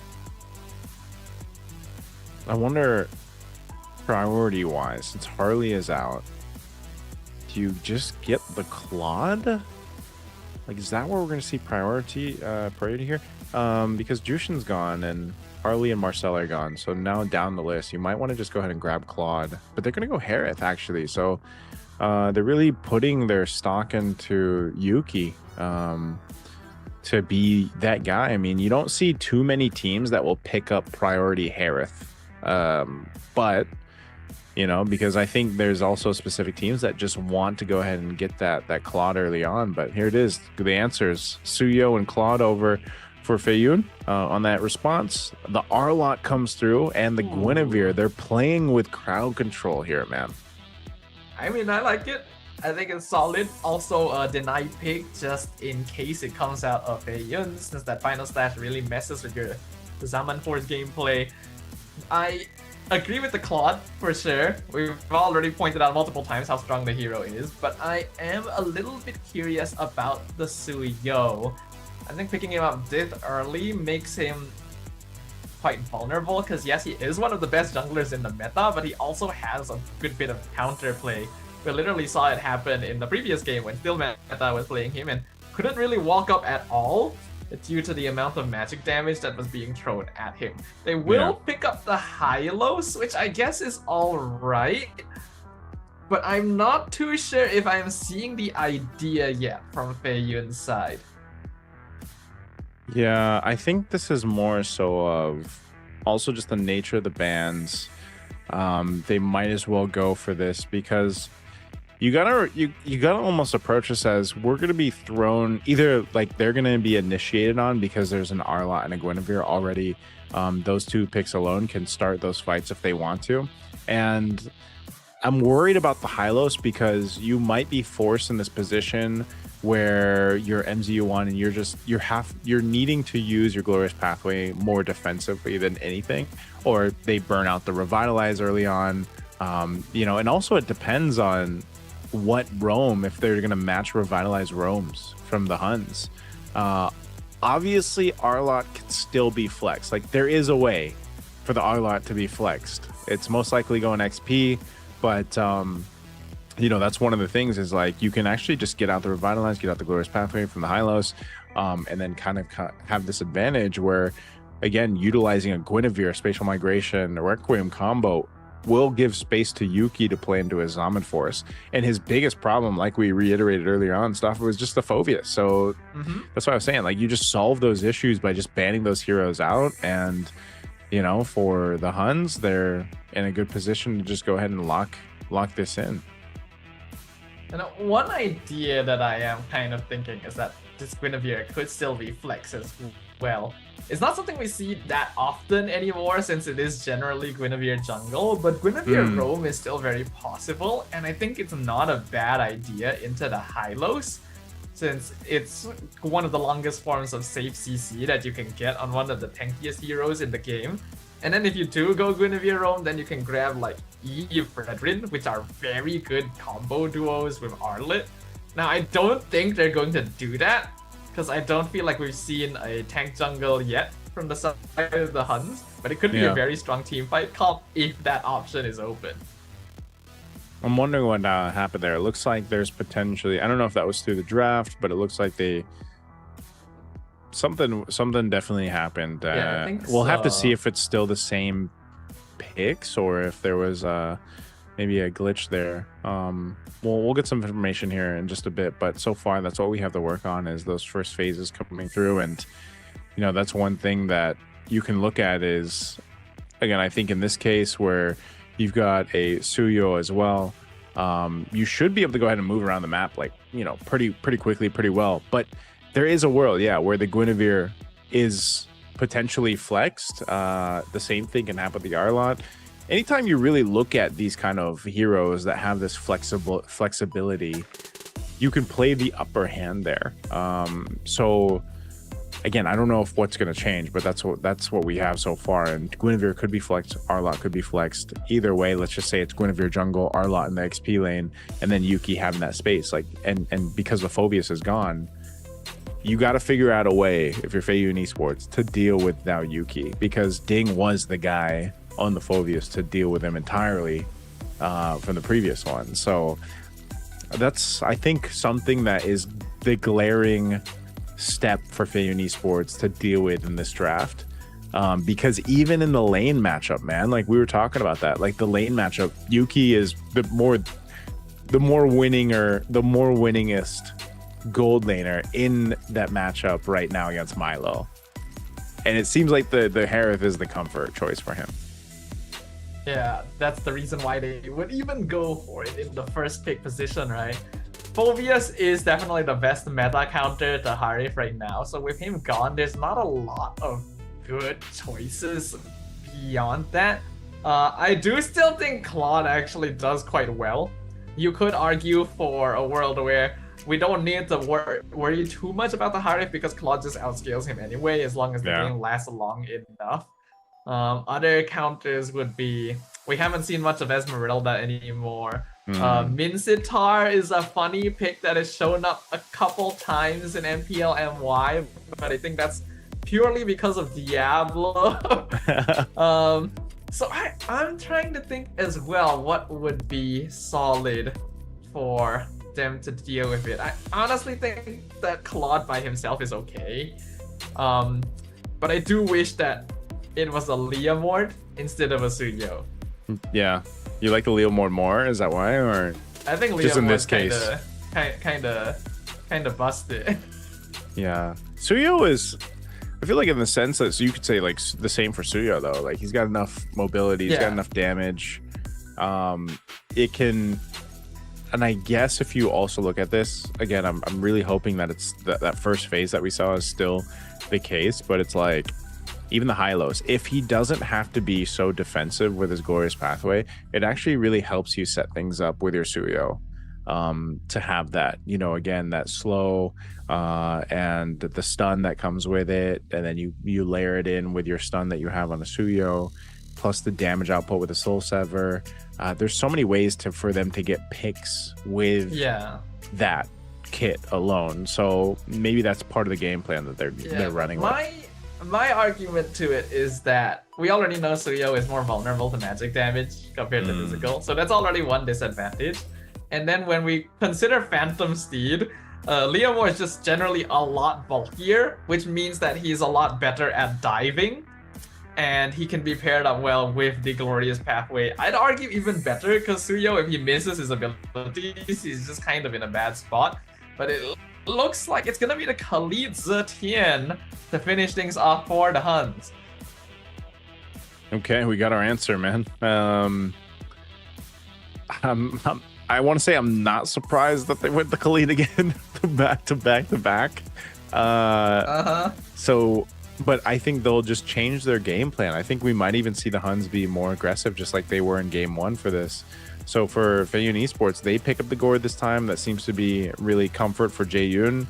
I wonder, priority-wise, since Harley is out, do you just get the Claude? Like, is that where we're going to see priority here? Because Jushin's gone and Harley and Marcel are gone, so now down the list, you might want to just go ahead and grab Claude. But they're going to go Harith, actually, so they're really putting their stock into Yuki to be that guy. I mean, you don't see too many teams that will pick up priority Harith, but you know, because I think there's also specific teams that just want to go ahead and get that Claude early on. But here it is, the answers: Suyo and Claude over for Feiyun. On that response, the Arlott comes through, and the Guinevere. They're playing with crowd control here, man. I mean, I like it. I think it's solid. Also a denied pick just in case it comes out of Feiyun, since that final slash really messes with your Zaman Force gameplay. I agree with the Claude for sure. We've already pointed out multiple times how strong the hero is, but I am a little bit curious about the Suyo. I think picking him up this early makes him quite vulnerable, because yes, he is one of the best junglers in the meta, but he also has a good bit of counterplay. We literally saw it happen in the previous game when Still Meta was playing him and couldn't really walk up at all due to the amount of magic damage that was being thrown at him. They will pick up the Hylos, which I guess is alright, but I'm not too sure if I'm seeing the idea yet from Feiyun's side. Yeah, I think this is more so of also just the nature of the bans. They might as well go for this because you gotta almost approach this as we're gonna be thrown either like they're gonna be initiated on because there's an Arlott and a Guinevere already. Those two picks alone can start those fights if they want to, and I'm worried about the Hylos because you might be forced in this position where you're MZU1 and you're needing to use your Glorious Pathway more defensively than anything, or they burn out the Revitalize early on. You know, and also it depends on what roam, if they're going to match Revitalize roams from the Huns. Obviously, Arlott can still be flexed. Like, there is a way for the Arlott to be flexed. It's most likely going XP, but you know, that's one of the things is like you can actually just get out the Revitalize, get out the Glorious Pathway from the Hylos, and then kind of have this advantage where, again, utilizing a Guinevere, Spatial Migration, or Requiem combo will give space to Yuki to play into his Zaman Force. And his biggest problem, like we reiterated earlier on, was just the Phoveus. So that's what I was saying. Like, you just solve those issues by just banning those heroes out. And, you know, for the Huns, they're in a good position to just go ahead and lock this in. And one idea that I am kind of thinking is that this Guinevere could still be flex as well. It's not something we see that often anymore since it is generally Guinevere jungle, but Guinevere roam is still very possible, and I think it's not a bad idea into the Hylos, since it's one of the longest forms of safe CC that you can get on one of the tankiest heroes in the game. And then if you do go Guinevere roam, then you can grab like Eve Fredrin, which are very good combo duos with Arlott. Now, I don't think they're going to do that, because I don't feel like we've seen a tank jungle yet from the side of the Huns, but it could be a very strong team fight comp if that option is open. I'm wondering what happened there. It looks like there's potentially, I don't know if that was through the draft, but it looks like something definitely happened. Yeah, I think we'll have to so. see if it's still the same picks or if there was maybe a glitch there. We'll get some information here in just a bit, but so far that's what we have to work on is those first phases coming through. And you know, that's one thing that you can look at is, again, I think in this case where you've got a Suyo as well, you should be able to go ahead and move around the map, like, you know, pretty quickly, pretty well. But there is a world, where the Guinevere is potentially flexed. The same thing can happen with the Arlott. Anytime you really look at these kind of heroes that have this flexibility, you can play the upper hand there. So again, I don't know if what's going to change, but that's what we have so far. And Guinevere could be flexed, Arlott could be flexed. Either way, let's just say it's Guinevere jungle, Arlott in the XP lane, and then Yuki having that space. Like, and because the Phobius is gone, you got to figure out a way, if you're Feiyun Esports, to deal with now Yuki, because Ding was the guy on the Phobius to deal with him entirely from the previous one. So that's, I think, something that is the glaring step for Feiyun Esports to deal with in this draft, because even in the lane matchup, man, like we were talking about that, like the lane matchup, Yuki is the more winningest gold laner in that matchup right now against Milo, and it seems like the Harith is the comfort choice for him. Yeah, that's the reason why they would even go for it in the first pick position, right? Phobius is definitely the best meta counter to Harith right now. So with him gone, there's not a lot of good choices beyond that. I do still think Claude actually does quite well. You could argue for a world where we don't need to worry too much about the Harith because Claude just outscales him anyway, as long as the game lasts long enough. Other counters would be, we haven't seen much of Esmeralda anymore. Mincitar is a funny pick that has shown up a couple times in MPL MY, but I think that's purely because of Diablo. So I'm trying to think as well what would be solid for them to deal with it. I honestly think that Claude by himself is okay, but I do wish that it was a Leomord instead of a Suyo. Yeah, you like the Leomord more? Is that why, or I think Leomord just in this case kind of busted. Yeah, Suyo is, I feel like in the sense that, so you could say like the same for Suyo though. Like he's got enough mobility, he's got enough damage. It can, and I guess if you also look at this again, I'm really hoping that it's that first phase that we saw is still the case, but it's like even the Hylos, if he doesn't have to be so defensive with his Glorious Pathway, it actually really helps you set things up with your Suyo. To have that, you know, again, that slow and the stun that comes with it, and then you layer it in with your stun that you have on a Suyo, plus the damage output with a Soul Sever. There's so many ways for them to get picks with that kit alone. So maybe that's part of the game plan that they're running with. My argument to it is that we already know Suyo is more vulnerable to magic damage compared to physical, so that's already one disadvantage. And then when we consider Phantom Steed, Leomord is just generally a lot bulkier, which means that he's a lot better at diving, and he can be paired up well with the Glorious Pathway. I'd argue even better, because Suyo, if he misses his abilities, he's just kind of in a bad spot. But it looks like it's gonna be the Khalid Zetian to finish things off for the Huns. Okay, we got our answer, man. I want to say I'm not surprised that they went the Khalid again, back to back. So, but I think they'll just change their game plan. I think we might even see the Huns be more aggressive, just like they were in game one for this. So for Feiyun Esports, they pick up the Gourd this time. That seems to be really comfort for Jae-yoon.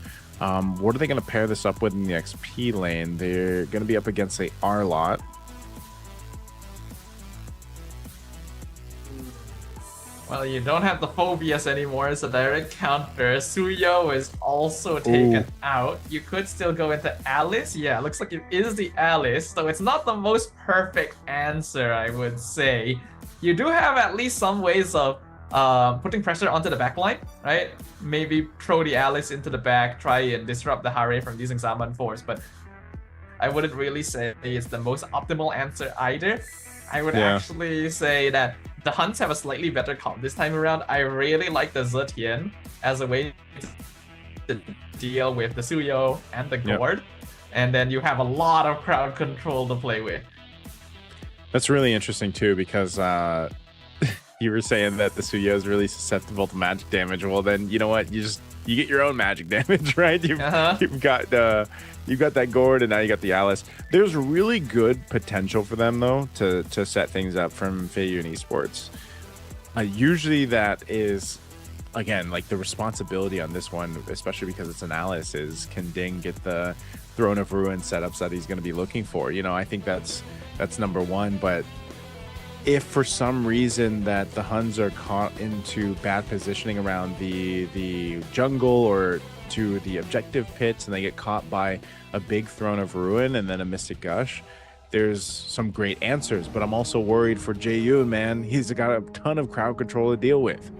What are they going to pair this up with in the XP lane? They're going to be up against a Arlott. Well, you don't have the Phobius anymore as a direct counter. Suyo is also taken out. You could still go into Alice. Yeah, looks like it is the Alice, so it's not the most perfect answer, I would say. You do have at least some ways of putting pressure onto the backline, right? Maybe throw the Alice into the back, try and disrupt the Hare from using Zaman Force, but I wouldn't really say it's the most optimal answer either. I would actually say that the Huns have a slightly better comp this time around. I really like the Zetian as a way to deal with the Suyo and the Gourd. And then you have a lot of crowd control to play with. That's really interesting too, because you were saying that the Suyo is really susceptible to magic damage. Well, then you know what? You get your own magic damage, right? You've got that Gourd, and now you got the Alice. There's really good potential for them though to set things up from Feiyun Esports. Usually that is again, like the responsibility on this one, especially because it's an Alice, is can Ding get the Throne of Ruin setups that he's going to be looking for? You know, I think that's number one. But if for some reason that the Huns are caught into bad positioning around the jungle or to the objective pits and they get caught by a big Throne of Ruin and then a Mystic Gush, there's some great answers. But I'm also worried for Jae-yoon, man. He's got a ton of crowd control to deal with.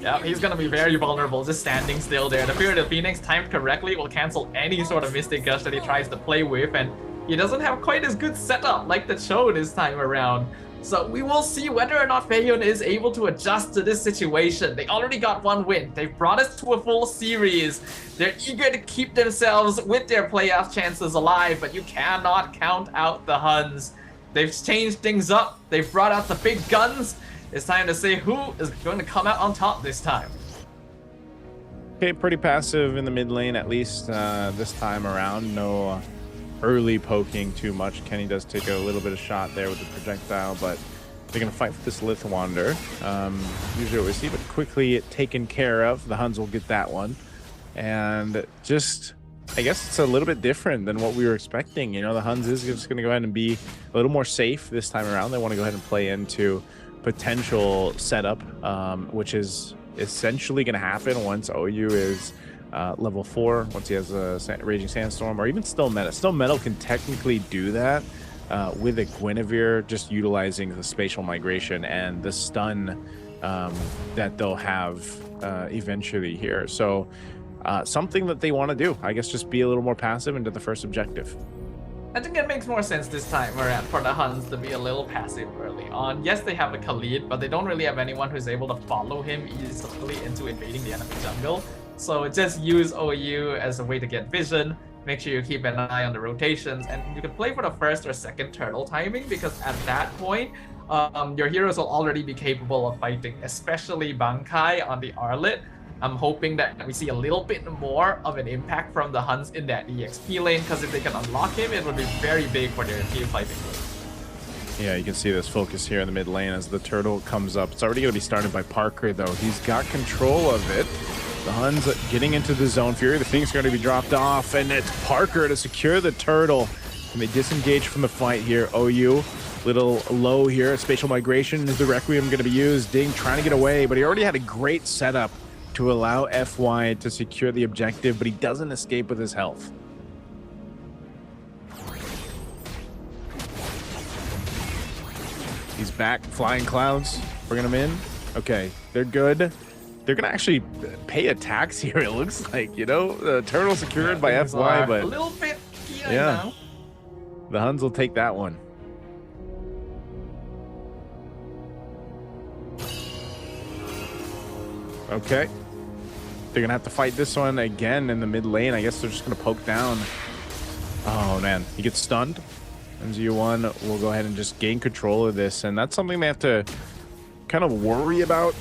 Yeah, he's gonna be very vulnerable, just standing still there. The Fury of the Phoenix, timed correctly, will cancel any sort of Mystic Gush that he tries to play with, and he doesn't have quite as good setup like the Cho this time around. So we will see whether or not Feiyun is able to adjust to this situation. They already got one win. They've brought us to a full series. They're eager to keep themselves with their playoff chances alive, but you cannot count out the Huns. They've changed things up. They've brought out the big guns. It's time to see who is going to come out on top this time. Okay, pretty passive in the mid lane, at least this time around. No early poking too much. Kenny does take a little bit of shot there with the projectile, but they're going to fight for this Lith Wander. Usually what we see, but quickly taken care of. The Huns will get that one. And just, I guess it's a little bit different than what we were expecting. You know, the Huns is just going to go ahead and be a little more safe this time around. They want to go ahead and play into potential setup, which is essentially going to happen once OU is level 4, once he has a Raging Sandstorm, or even Still Meta. Still Meta can technically do that with a Guinevere, just utilizing the spatial migration and the stun that they'll have eventually here. So something that they want to do, I guess, just be a little more passive into the first objective. I think it makes more sense this time around for the Huns to be a little passive early on. Yes, they have a Khalid, but they don't really have anyone who's able to follow him easily into invading the enemy jungle. So just use OU as a way to get vision. Make sure you keep an eye on the rotations, and you can play for the first or second turtle timing, because at that point, your heroes will already be capable of fighting, especially Bankai on the Arlet. I'm hoping that we see a little bit more of an impact from the Huns in that EXP lane, because if they can unlock him, it would be very big for their team fighting. Yeah, you can see this focus here in the mid lane as the turtle comes up. It's already going to be started by Parker, though. He's got control of it. The Huns getting into the zone. Fury, the Phoenix, going to be dropped off, and it's Parker to secure the turtle. And they disengage from the fight here. OU, little low here. Spatial migration is the Requiem going to be used. Ding trying to get away, but he already had a great setup to allow FY to secure the objective, but he doesn't escape with his health. He's back. Flying Clouds, bringing him in. Okay, they're good. They're gonna actually pay a tax here, it looks like, you know. The turtle secured by FY, but a little bit here yeah, now. The Huns will take that one. Okay, they're gonna have to fight this one again in the mid lane. I guess they're just gonna poke down. Oh man, he gets stunned. MZU1 will go ahead and just gain control of this, and that's something they have to kind of worry about,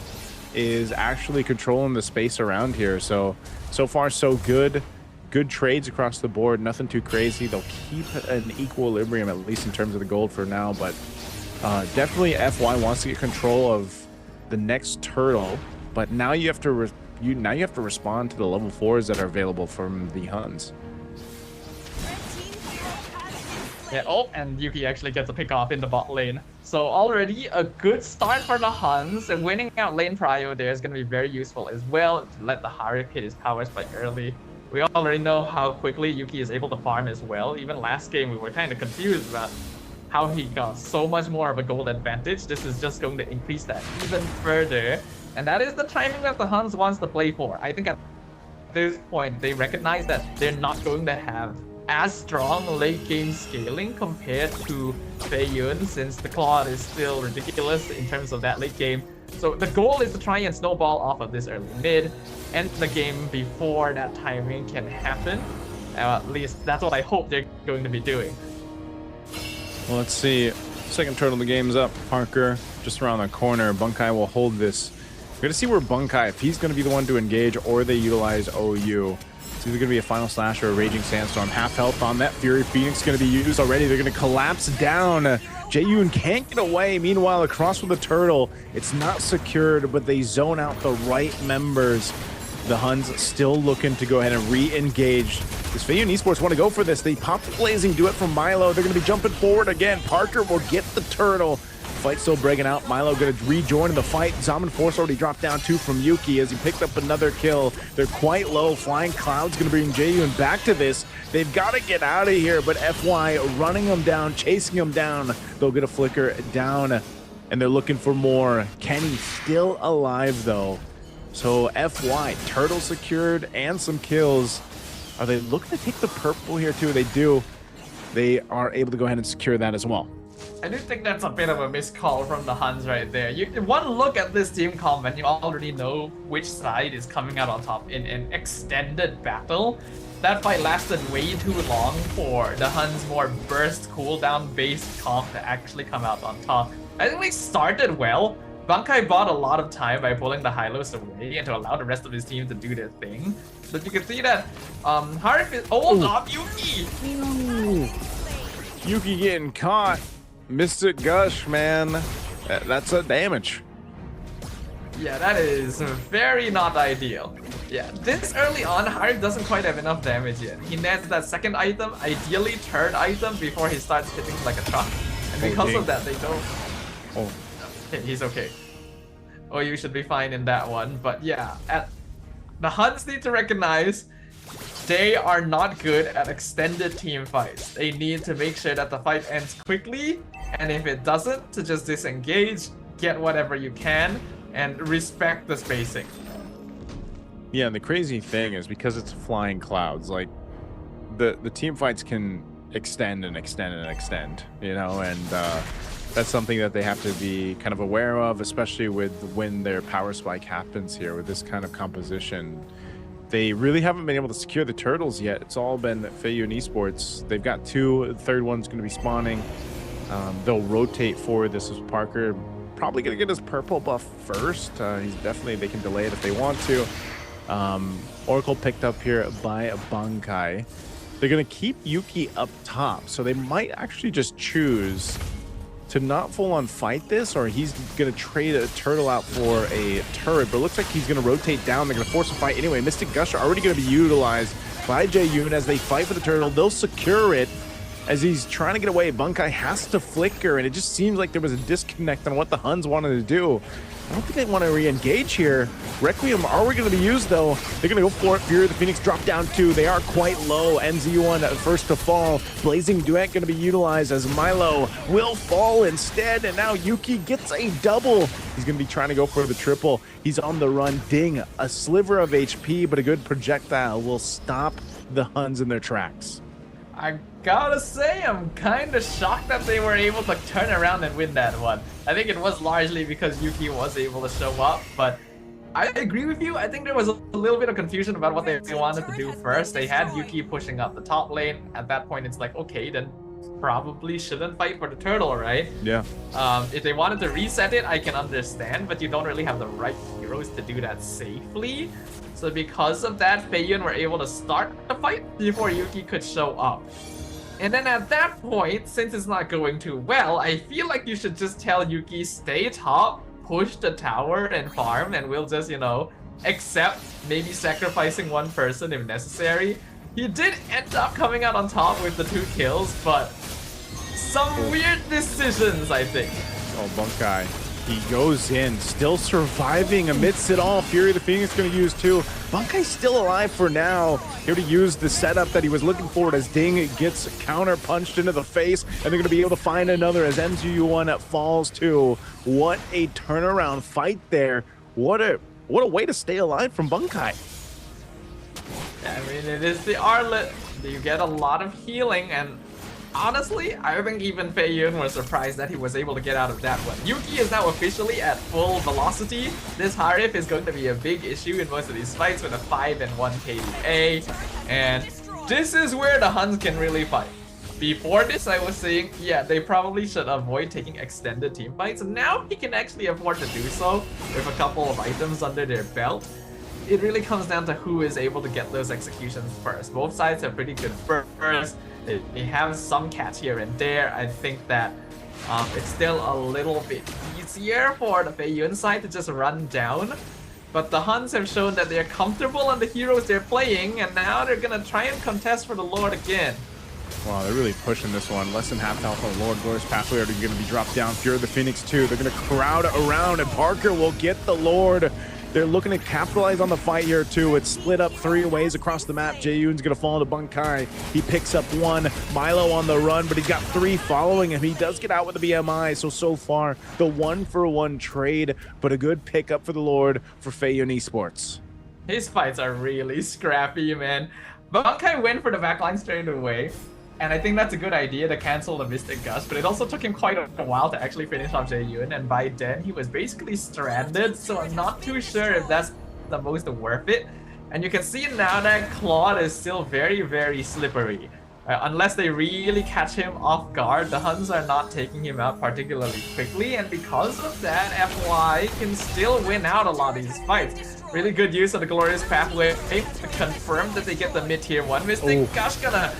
is actually controlling the space around here. So far so good. Good trades across the board, nothing too crazy. They'll keep an equilibrium, at least in terms of the gold for now, but definitely FY wants to get control of the next turtle, but now you have to respond to the level 4s that are available from the Huns. Yeah, oh, and Yuki actually gets a pick off in the bot lane. So already a good start for the Huns, and winning out lane prio there is going to be very useful as well, to let the Harik hit his power spike early. We already know how quickly Yuki is able to farm as well. Even last game we were kind of confused about how he got so much more of a gold advantage. This is just going to increase that even further. And that is the timing that the Huns wants to play for. I think at this point they recognize that they're not going to have as strong late game scaling compared to Feiyun, since the Claude is still ridiculous in terms of that late game. So the goal is to try and snowball off of this early mid, end the game before that timing can happen. At least that's what I hope they're going to be doing. Well, let's see. Second turtle of the game's up. Parker just around the corner. Bunkai will hold this. We're going to see where Bunkai, if he's going to be the one to engage or they utilize OU It's either going to be a Final Slash or a Raging Sandstorm. Half health on that Fury Phoenix going to be used already. They're going to collapse down. Jaeyoon can't get away. Meanwhile, across with the turtle, it's not secured, but they zone out the right members. The HUNS still looking to go ahead and re-engage. Does Feiyun Esports want to go for this? They pop the Blazing Duet from Milo. They're going to be jumping forward again. Parker will get the turtle. Fight still breaking out. Milo going to rejoin in the fight. Zaman Force already dropped down 2 from Yuki as he picked up another kill. They're quite low. Flying Cloud's going to bring Jaeyoon back to this. They've got to get out of here, but FY running them down, chasing them down. They'll get a flicker down, and they're looking for more. Kenny still alive, though. So FY, turtle secured and some kills. Are they looking to take the purple here, too? They do. They are able to go ahead and secure that as well. I do think that's a bit of a missed call from the HUNS right there. One look at this team comp and you already know which side is coming out on top in an extended battle. That fight lasted way too long for the HUNS more burst cooldown based comp to actually come out on top. I think we started well. Bankai bought a lot of time by pulling the Hylos away and to allow the rest of his team to do their thing. But you can see that Harif is... Hold on, Yuki! Ooh. Yuki getting caught. Mystic Gush, man. That's a damage. Yeah, that is very not ideal. Yeah, this early on, Harif doesn't quite have enough damage yet. He nets that second item, ideally third item, before he starts hitting like a truck. And because of that, they don't... Oh. Okay, he's okay. Oh, you should be fine in that one. But yeah, the HUNS need to recognize they are not good at extended team fights. They need to make sure that the fight ends quickly, and if it doesn't, to just disengage, get whatever you can, and respect the spacing. Yeah, and the crazy thing is because it's Flying Clouds, like the team fights can extend and extend and extend, you know, and that's something that they have to be kind of aware of, especially with when their power spike happens here with this kind of composition. They really haven't been able to secure the turtles yet. It's all been Feiyun Esports. They've got 2. The third one's going to be spawning. They'll rotate forward. This is Parker. Probably going to get his purple buff first. He's definitely, they can delay it if they want to. Oracle picked up here by Bankai. They're going to keep Yuki up top. So they might actually just choose to not full-on fight this, or he's going to trade a turtle out for a turret, but it looks like he's going to rotate down. They're going to force a fight anyway. Mystic Gush are already going to be utilized by Jaeyoon as they fight for the turtle. They'll secure it as he's trying to get away. Bankai has to flicker, and it just seems like there was a disconnect on what the HUNS wanted to do. I don't think they want to re-engage here. Requiem are we going to be used, though. They're going to go for it. Fury of the Phoenix drop down 2. They are quite low. NZ1 first to fall. Blazing Duet going to be utilized as Milo will fall instead. And now Yuki gets a double. He's going to be trying to go for the triple. He's on the run. Ding. A sliver of HP, but a good projectile will stop the HUNS in their tracks. I gotta say, I'm kind of shocked that they were able to turn around and win that one. I think it was largely because Yuki was able to show up, but I agree with you. I think there was a little bit of confusion about what they wanted to do first. They had Yuki pushing up the top lane. At that point, it's like, okay, then probably shouldn't fight for the turtle, right? Yeah. If they wanted to reset it, I can understand, but you don't really have the right heroes to do that safely. So because of that, Feiyun were able to start the fight before Yuki could show up. And then at that point, since it's not going too well, I feel like you should just tell Yuki, stay top, push the tower and farm, and we'll just, you know, accept maybe sacrificing one person if necessary. He did end up coming out on top with the 2 kills, but some weird decisions, I think. Oh, Bankai. He goes in, still surviving amidst it all. Fury of the Phoenix going to use 2. Bankai's still alive for now. Here to use the setup that he was looking for as Ding gets counter punched into the face. And they're going to be able to find another as MZU1 falls too. What a turnaround fight there. What a way to stay alive from Bankai. I mean, it is the Arlet. You get a lot of healing, and honestly, I think even Feiyun was surprised that he was able to get out of that one. Yuki is now officially at full velocity. This Harif is going to be a big issue in most of these fights with a 5 and 1 KDA. And this is where the HUNS can really fight. Before this, I was saying, yeah, they probably should avoid taking extended team fights. Now he can actually afford to do so with a couple of items under their belt. it really comes down to who is able to get those executions first. Both sides have pretty good bursts. They have some catch here and there. I think that it's still a little bit easier for the Fei Yun side to just run down. But the Huns have shown that they're comfortable on the heroes they're playing, and now they're gonna try and contest for the Lord again. Wow, they're really pushing this one. Less than half health on Lord. Glorious Pathway are going to be dropped down. Fear of the Phoenix too. They're going to crowd around, and Parker will get the Lord. They're looking to capitalize on the fight here too. It's split up 3 ways across the map. Jaeyoon's going to fall into Bunkai. He picks up 1. Milo on the run, but he's got 3 following him. He does get out with the BMI. So far, the 1-for-1 trade, but a good pickup for the Lord for Fei Yun Esports. His fights are really scrappy, man. Bunkai went for the backline straight away. And I think that's a good idea to cancel the Mystic Gust, but it also took him quite a while to actually finish off Jaeyoon, and by then he was basically stranded, so I'm not too sure if that's the most worth it. And you can see now that Claude is still very, very slippery. Unless they really catch him off guard, the Huns are not taking him out particularly quickly, and because of that, FY can still win out a lot of these fights. Really good use of the Glorious Pathway to confirm that they get the mid-tier 1 Mystic. Gosh, gonna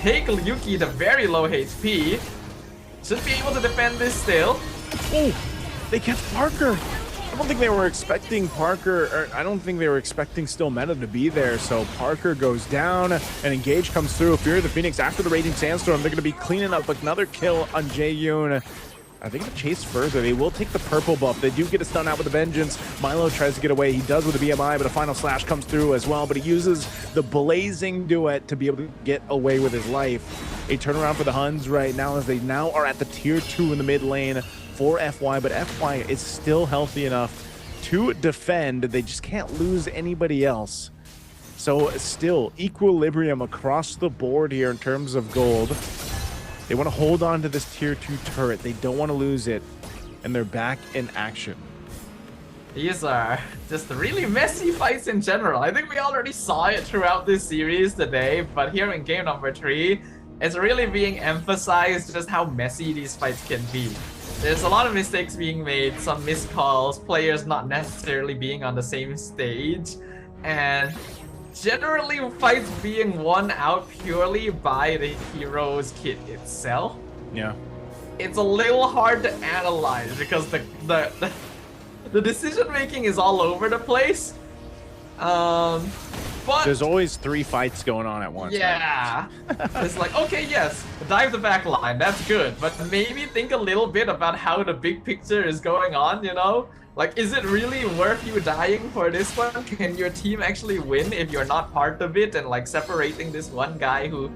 take Yuki to very low HP. Should be able to defend this still. Oh, they catch Parker. I don't think they were expecting Parker, or I don't think they were expecting still meta to be there. So Parker goes down, and Engage comes through. Fear of the Phoenix after the Raging Sandstorm. They're going to be cleaning up another kill on Jaeyoon. Are they going to chase further? They will take the purple buff. They do get a stun out with a vengeance. Milo tries to get away. He does with the BMI, but a final slash comes through as well. But he uses the blazing duet to be able to get away with his life. A turnaround for the Huns right now as they now are at the tier 2 in the mid lane for FY, but FY is still healthy enough to defend. They just can't lose anybody else. So still equilibrium across the board here in terms of gold. They want to hold on to this tier 2 turret. They don't want to lose it, and they're back in action. These are just really messy fights in general. I think we already saw it throughout this series today, but here in game number 3, it's really being emphasized just how messy these fights can be. There's a lot of mistakes being made, some missed calls, players not necessarily being on the same stage, and generally fights being won out purely by the hero's kit itself. Yeah. It's a little hard to analyze because the decision making is all over the place. But there's always 3 fights going on at once. Yeah. It's like, okay, yes, dive the back line, that's good, but maybe think a little bit about how the big picture is going on, you know? Like, is it really worth you dying for this one? Can your team actually win if you're not part of it and like separating this one guy who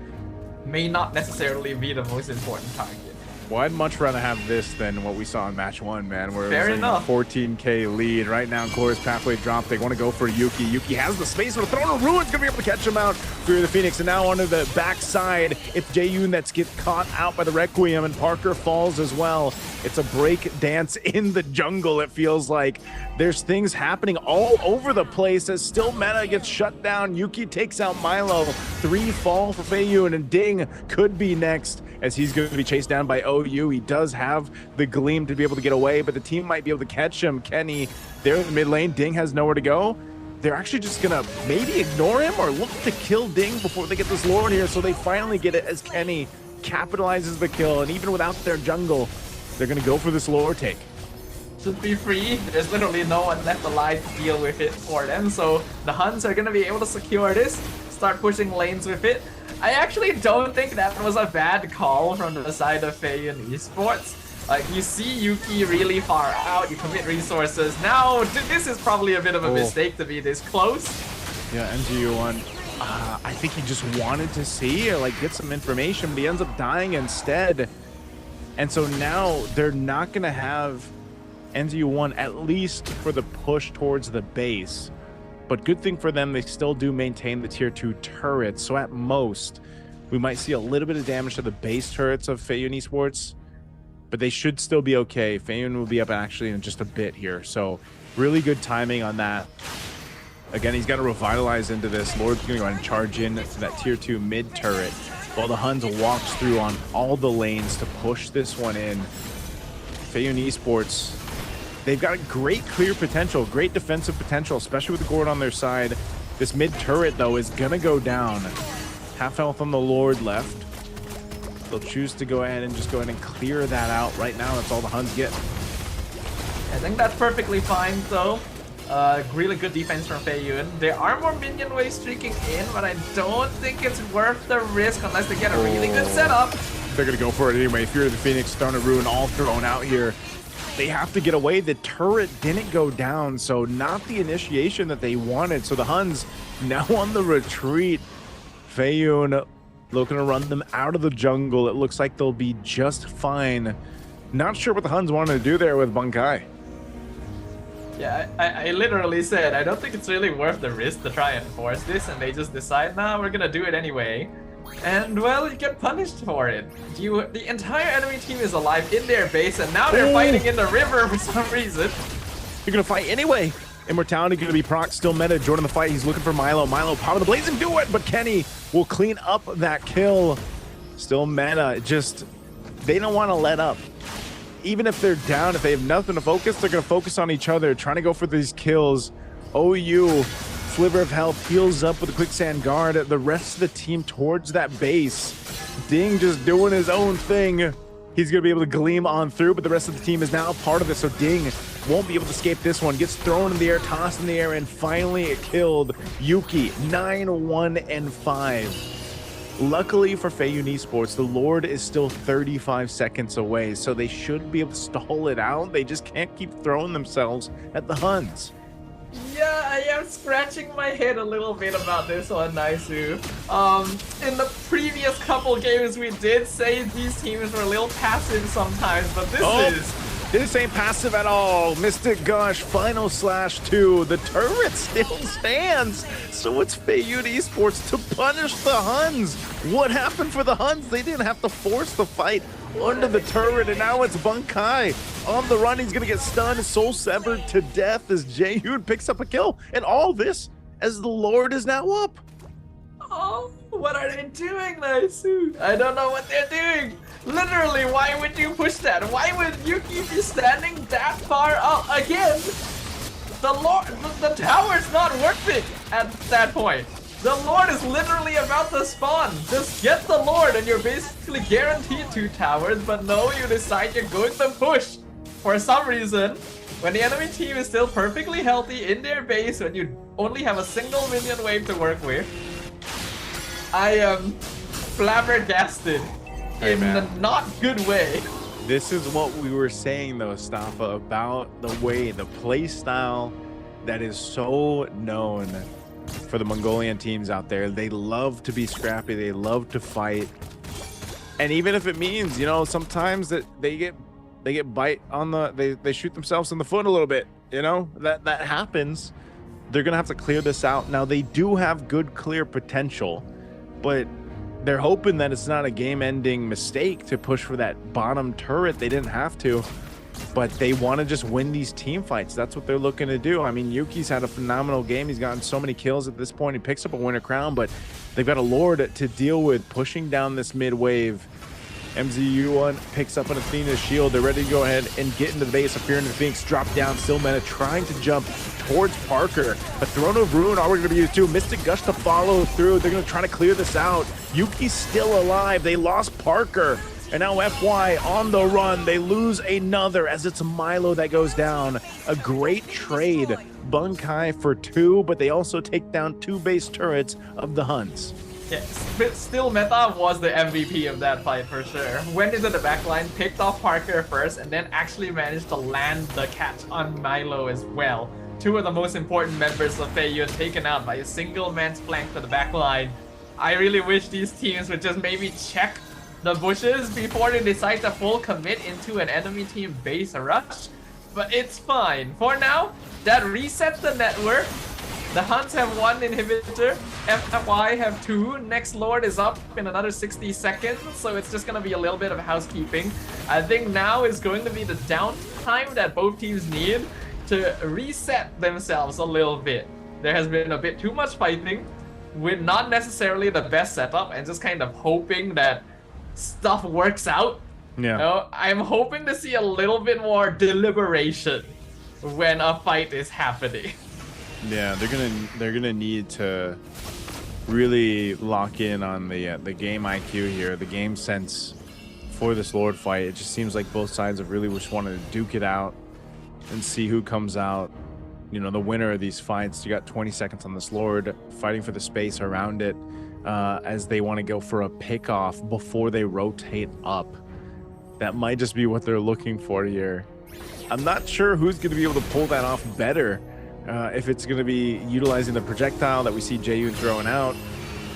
may not necessarily be the most important target? Well, I'd much rather have this than what we saw in match 1, man, where Fair it was enough. a 14k lead. Right now, Glorious Pathway drop. They want to go for Yuki. Yuki has the space, but Throne of Ruin's going to be able to catch him out. Fear of the Phoenix, and now onto the backside. It's Jaeyoon that's get caught out by the Requiem, and Parker falls as well. It's a break dance in the jungle, it feels like. There's things happening all over the place as still meta gets shut down. Yuki takes out Milo. 3 fall for Fei Yun, and Ding could be next as he's going to be chased down by OU. He does have the gleam to be able to get away, but the team might be able to catch him. Kenny, they're in the mid lane. Ding has nowhere to go. They're actually just going to maybe ignore him or look to kill Ding before they get this Lord here, so they finally get it as Kenny capitalizes the kill, and even without their jungle, they're going to go for this Lord take. Should be free. There's literally no one left alive to deal with it for them, so the Huns are going to be able to secure this, start pushing lanes with it. I actually don't think that was a bad call from the side of Fei Yun Esports. Like, you see Yuki really far out, you commit resources. Now, this is probably a bit of a mistake to be this close. Yeah, NGU1, I think he just wanted to see or like get some information, but he ends up dying instead. And so now they're not going to have NGU1 at least for the push towards the base. But good thing for them, they still do maintain the tier 2 turrets. So at most, we might see a little bit of damage to the base turrets of Fei Yun Esports, but they should still be okay. Fei Yun will be up actually in just a bit here. So really good timing on that. Again, he's got to revitalize into this. Lord's going to go ahead and charge in to that tier 2 mid turret while the Huns walks through on all the lanes to push this one in. Fei Yun Esports they've got great clear potential, great defensive potential, especially with the Gord on their side. This mid turret, though, is going to go down. Half health on the Lord left. They'll choose to go ahead and just go ahead and clear that out. Right now, that's all the Huns get. I think that's perfectly fine, though. Really good defense from Feiyun. There are more minion waves streaking in, but I don't think it's worth the risk unless they get a really good setup. They're going to go for it anyway. Fear of the Phoenix, Throne of Ruin, all thrown out here. They have to get away. The turret didn't go down, so not the initiation that they wanted. So the Huns now on the retreat. Feiyun looking to run them out of the jungle. It looks like they'll be just fine. Not sure what the Huns wanted to do there with Bunkai. Yeah, I literally said, I don't think it's really worth the risk to try and force this, and they just decide, nah, we're gonna do it anyway. And, well, you get punished for it. The entire enemy team is alive in their base, and now they're fighting in the river for some reason. You're gonna fight anyway. Immortality gonna be proc, still meta. Jordan the fight, he's looking for Milo. Milo, power the blaze and do it, but Kenny will clean up that kill. Still meta, just, they don't want to let up. Even if they're down, if they have nothing to focus, they're gonna focus on each other, trying to go for these kills. OU, Sliver of Health, heals up with a Quicksand Guard. The rest of the team towards that base. Ding just doing his own thing. He's gonna be able to gleam on through, but the rest of the team is now part of it, so Ding won't be able to escape this one. Gets thrown in the air, tossed in the air, and finally it killed Yuki. 9-1-5. Luckily for Feiyun Esports, the Lord is still 35 seconds away, so they should be able to stall it out. They just can't keep throwing themselves at the Huns. Yeah, I am scratching my head a little bit about this one, Naisu. In the previous couple games, we did say these teams were a little passive sometimes, but this ain't passive at all. Mystic Gush, final /2. The turret still stands. So it's Feiyun Esports to punish the Huns. What happened for the Huns? They didn't have to force the fight under the turret, and now it's Bunkai on the run. He's gonna get stunned, soul severed to death as Jaehoon picks up a kill. And all this as the Lord is now up. Oh, what are they doing, Naisu? I don't know what they're doing. Literally, why would you push that? Why would Yuki be standing that far up again? The Lord, the tower's not worth it at that point. The Lord is literally about to spawn. Just get the Lord and you're basically guaranteed 2 towers, but no, you decide you're going to push. For some reason, when the enemy team is still perfectly healthy in their base, when you only have a single minion wave to work with, I am flabbergasted in a not good way. This is what we were saying though, Staffa, about the way, the play style that is so known for the Mongolian teams out there. They love to be scrappy, they love to fight. And even if it means, you know, sometimes that they get bite on the, they shoot themselves in the foot a little bit, you know, that happens. They're gonna have to clear this out. Now they do have good clear potential, but they're hoping that it's not a game-ending mistake to push for that bottom turret. They didn't have to, but they want to just win these team fights. That's what they're looking to do. I mean, Yuki's had a phenomenal game. He's gotten so many kills at this point. He picks up a winner crown, but they've got a Lord to deal with, pushing down this mid wave. MZU1 picks up an Athena's shield. They're ready to go ahead and get into the base. Fear and the Phoenix drop down. Still meta, trying to jump towards Parker. A Throne of Ruin already going to be used too. Mystic Gush to follow through. They're going to try to clear this out. Yuki's still alive. They lost Parker. And now FY on the run. They lose another as it's Milo that goes down. A great trade. Bunkai for 2, but they also take down 2 base turrets of the Huns. Yes, but still Meta was the MVP of that fight for sure. Went into the backline, picked off Parker first, and then actually managed to land the catch on Milo as well. 2 of the most important members of Feiyun taken out by a single man's flank to the backline. I really wish these teams would just maybe check the bushes before they decide to full commit into an enemy team base rush. But it's fine. For now, that resets the network. The Huns have 1 inhibitor, FY have 2, next Lord is up in another 60 seconds, so it's just going to be a little bit of housekeeping. I think now is going to be the downtime that both teams need to reset themselves a little bit. There has been a bit too much fighting with not necessarily the best setup and just kind of hoping that stuff works out. Yeah. You know, I'm hoping to see a little bit more deliberation when a fight is happening. Yeah, they're gonna need to really lock in on the game IQ here, the game sense for this Lord fight. It just seems like both sides have really just wanted to duke it out and see who comes out, you know, the winner of these fights. You got 20 seconds on this Lord, fighting for the space around it as they want to go for a pickoff before they rotate up. That might just be what they're looking for here. I'm not sure who's going to be able to pull that off better. If it's going to be utilizing the projectile that we see Jaehyun throwing out,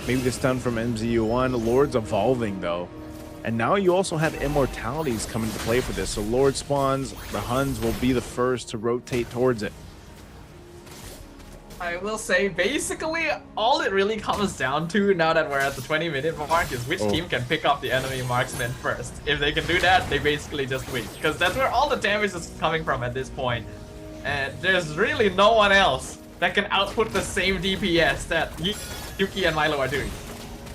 maybe the stun from MZU1. Lord's evolving though. And now you also have immortalities coming into play for this. So Lord spawns, the Huns will be the first to rotate towards it. I will say, basically, all it really comes down to, now that we're at the 20-minute mark, is which team can pick up the enemy marksman first. If they can do that, they basically just win. Because that's where all the damage is coming from at this point. And there's really no one else that can output the same DPS that Yuki and Milo are doing.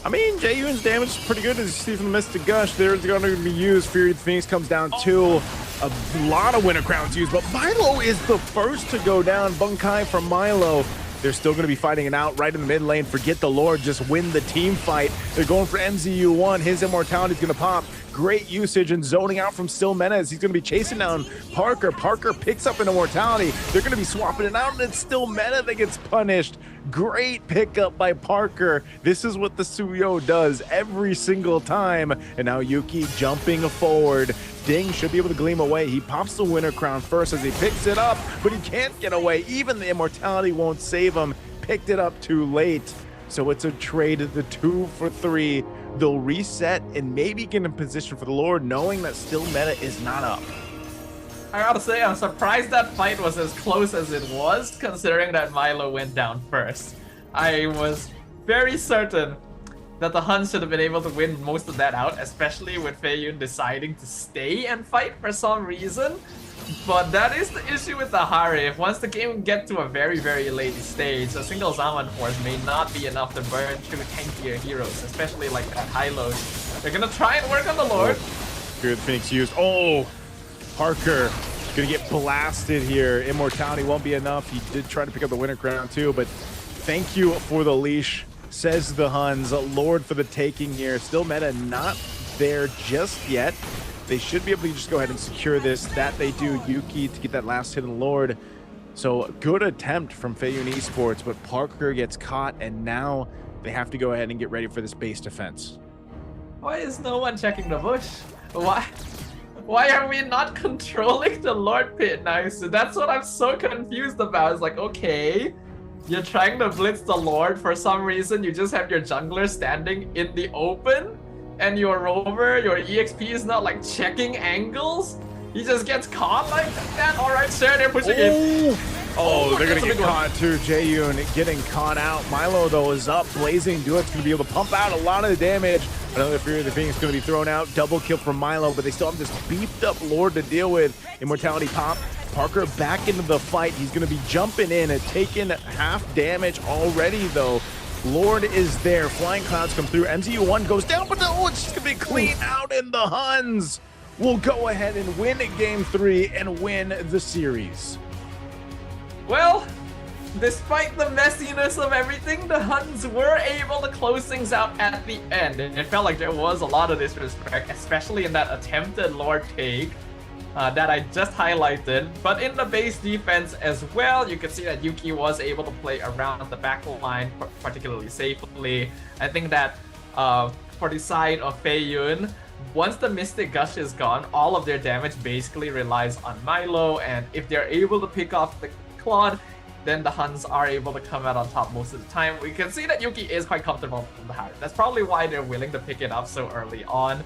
I mean, Jaehyun's damage is pretty good, as you see from the Mystic Gush. They're going to be used. Fury of the Phoenix comes down too. A lot of Winter Crowns used, but Milo is the first to go down. Bunkai from Milo. They're still going to be fighting it out right in the mid lane. Forget the Lord, just win the team fight. They're going for MZU1. His immortality is going to pop. Great usage and zoning out from Still Menace. He's going to be chasing down Parker. Parker picks up an immortality. They're going to be swapping it out, and it's Still Mena that gets punished. Great pickup by Parker. This is what the Suyo does every single time. And now Yuki jumping forward. Ding should be able to gleam away. He pops the Winter Crown first as he picks it up, but he can't get away. Even the immortality won't save him. Picked it up too late. So it's a trade of the 2 for 3. They'll reset and maybe get in position for the Lord, knowing that Still Meta is not up. I gotta say, I'm surprised that fight was as close as it was, considering that Milo went down first. I was very certain that the Huns should have been able to win most of that out, especially with Feiyun deciding to stay and fight for some reason. But that is the issue with the Harif. Once the game gets to a very, very late stage, a single Zaman force may not be enough to burn through tankier heroes, especially like that high load. They're gonna try and work on the Lord. Fear of the Phoenix used. Oh, Parker gonna get blasted here. Immortality won't be enough. He did try to pick up the Winter Crown too, but thank you for the leash, says the Huns. Lord for the taking here. Still Meta not there just yet. They should be able to just go ahead and secure this. That they do. Yuki to get that last hit on the Lord. So good attempt from Feiyun Esports, but Parker gets caught, and now they have to go ahead and get ready for this base defense. Why is no one checking the bush? Why are we not controlling the Lord pit now? So that's what I'm so confused about. It's like, okay, you're trying to blitz the Lord for some reason. You just have your jungler standing in the open. And your rover, your EXP is not like checking angles. He just gets caught like that. All right, sure, they're pushing in. Oh, they're gonna get caught too. Jaehyun getting caught out. Milo though is up. Blazing Duet's gonna be able to pump out a lot of the damage. Another Fury of the Phoenix is gonna be thrown out. Double kill from Milo, but they still have this beefed up Lord to deal with. Immortality pop. Parker back into the fight. He's gonna be jumping in and taking half damage already though. Lord is there. Flying Clouds come through. MZU1 goes down, but no, it's just going to be clean out, and the Huns will go ahead and win Game 3 and win the series. Well, despite the messiness of everything, the Huns were able to close things out at the end. It felt like there was a lot of disrespect, especially in that attempted Lord take that I just highlighted. But in the base defense as well, you can see that Yuki was able to play around the back line particularly safely. I think that for the side of Feiyun, once the Mystic Gush is gone, all of their damage basically relies on Milo, and if they're able to pick off the Claude, then the Huns are able to come out on top most of the time. We can see that Yuki is quite comfortable in the Harif. That's probably why they're willing to pick it up so early on.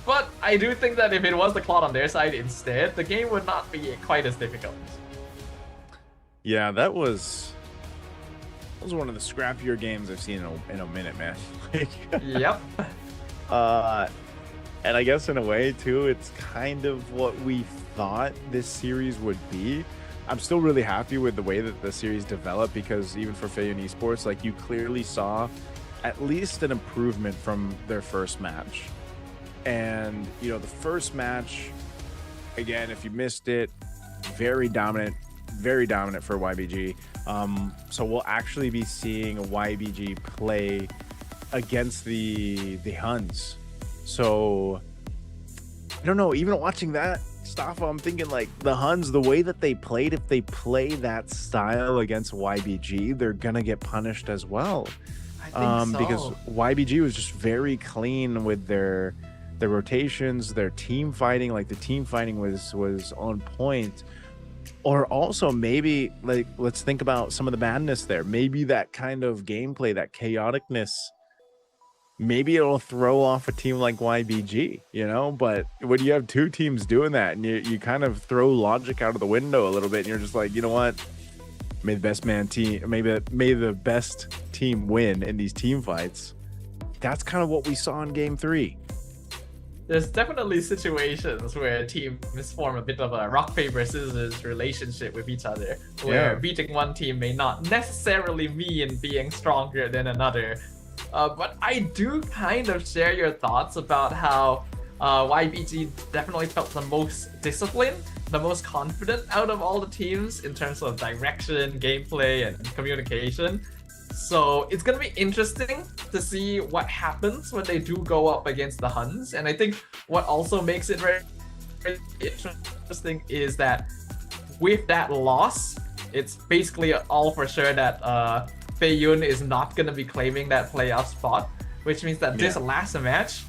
But I do think that if it was the Claude on their side instead, the game would not be quite as difficult. Yeah, that was one of the scrappier games I've seen in a minute, man. Yep. And I guess in a way too, it's kind of what we thought this series would be. I'm still really happy with the way that the series developed, because even for Feiyun Esports, like, you clearly saw at least an improvement from their first match. And, you know, the first match, again, if you missed it, very dominant. very dominant for YBG. So we'll actually be seeing YBG play against the HUNS. So I don't know, even watching that, Stafa, I'm thinking like the HUNS, the way that they played, if they play that style against YBG, they're gonna get punished as well. I think so. Because YBG was just very clean with their rotations, their team fighting. Like the team fighting was on point. Or also maybe like, let's think about some of the madness there. Maybe that kind of gameplay, that chaoticness, maybe it'll throw off a team like YBG, you know? But when you have two teams doing that and you kind of throw logic out of the window a little bit, and you're just like, you know what? May the best team win in these team fights. That's kind of what we saw in game 3. There's definitely situations where teams form a bit of a rock, paper, scissors relationship with each other, where beating one team may not necessarily mean being stronger than another. But I do kind of share your thoughts about how YBG definitely felt the most disciplined, the most confident out of all the teams in terms of direction, gameplay, and communication. So it's gonna be interesting to see what happens when they do go up against the HUNS. And I think what also makes it very, very interesting is that with that loss, it's basically all for sure that Feiyun is not gonna be claiming that playoff spot, which means that this last match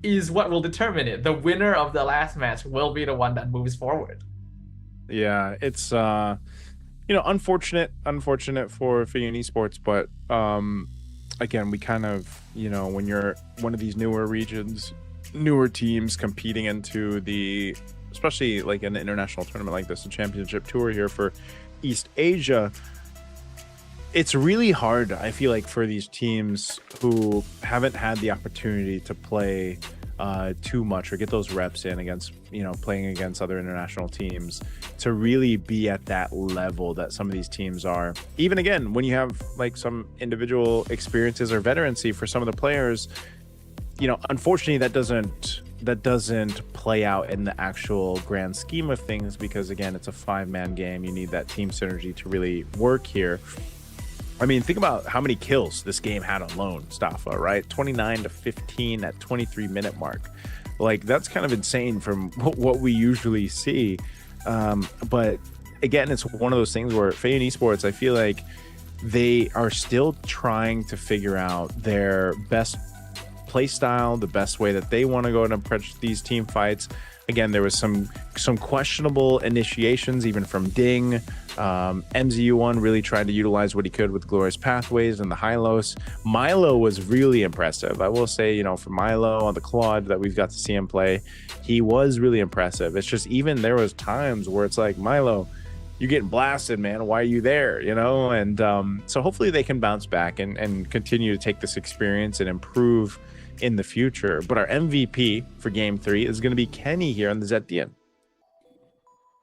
is what will determine it. The winner of the last match will be the one that moves forward. Yeah, it's unfortunate for Feiyun Esports, but again, we kind of, when you're one of these newer regions, newer teams competing into the, especially like an international tournament like this, a championship tour here for East Asia, it's really hard, I feel like, for these teams who haven't had the opportunity to play too much or get those reps in against, playing against other international teams, to really be at that level that some of these teams are. Even again, when you have like some individual experiences or veterancy for some of the players, unfortunately that doesn't play out in the actual grand scheme of things, because again, it's a 5-man game. You need that team synergy to really work here. I mean, think about how many kills this game had alone, Stafa, right? 29-15 at 23-minute mark. Like, that's kind of insane from what we usually see. But again, it's one of those things where Feiyun Esports, I feel like they are still trying to figure out their best play style, the best way that they want to go and approach these team fights. Again, there was some questionable initiations, even from Ding. MZU1 really tried to utilize what he could with Glorious Pathways and the Hylos. Milo was really impressive. I will say, for Milo on the Claude that we've got to see him play, he was really impressive. It's just, even there was times where it's like, Milo, you're getting blasted, man. Why are you there? And so hopefully they can bounce back and continue to take this experience and improve in the future. But our MVP for game 3 is going to be Kenny here on the Zetian.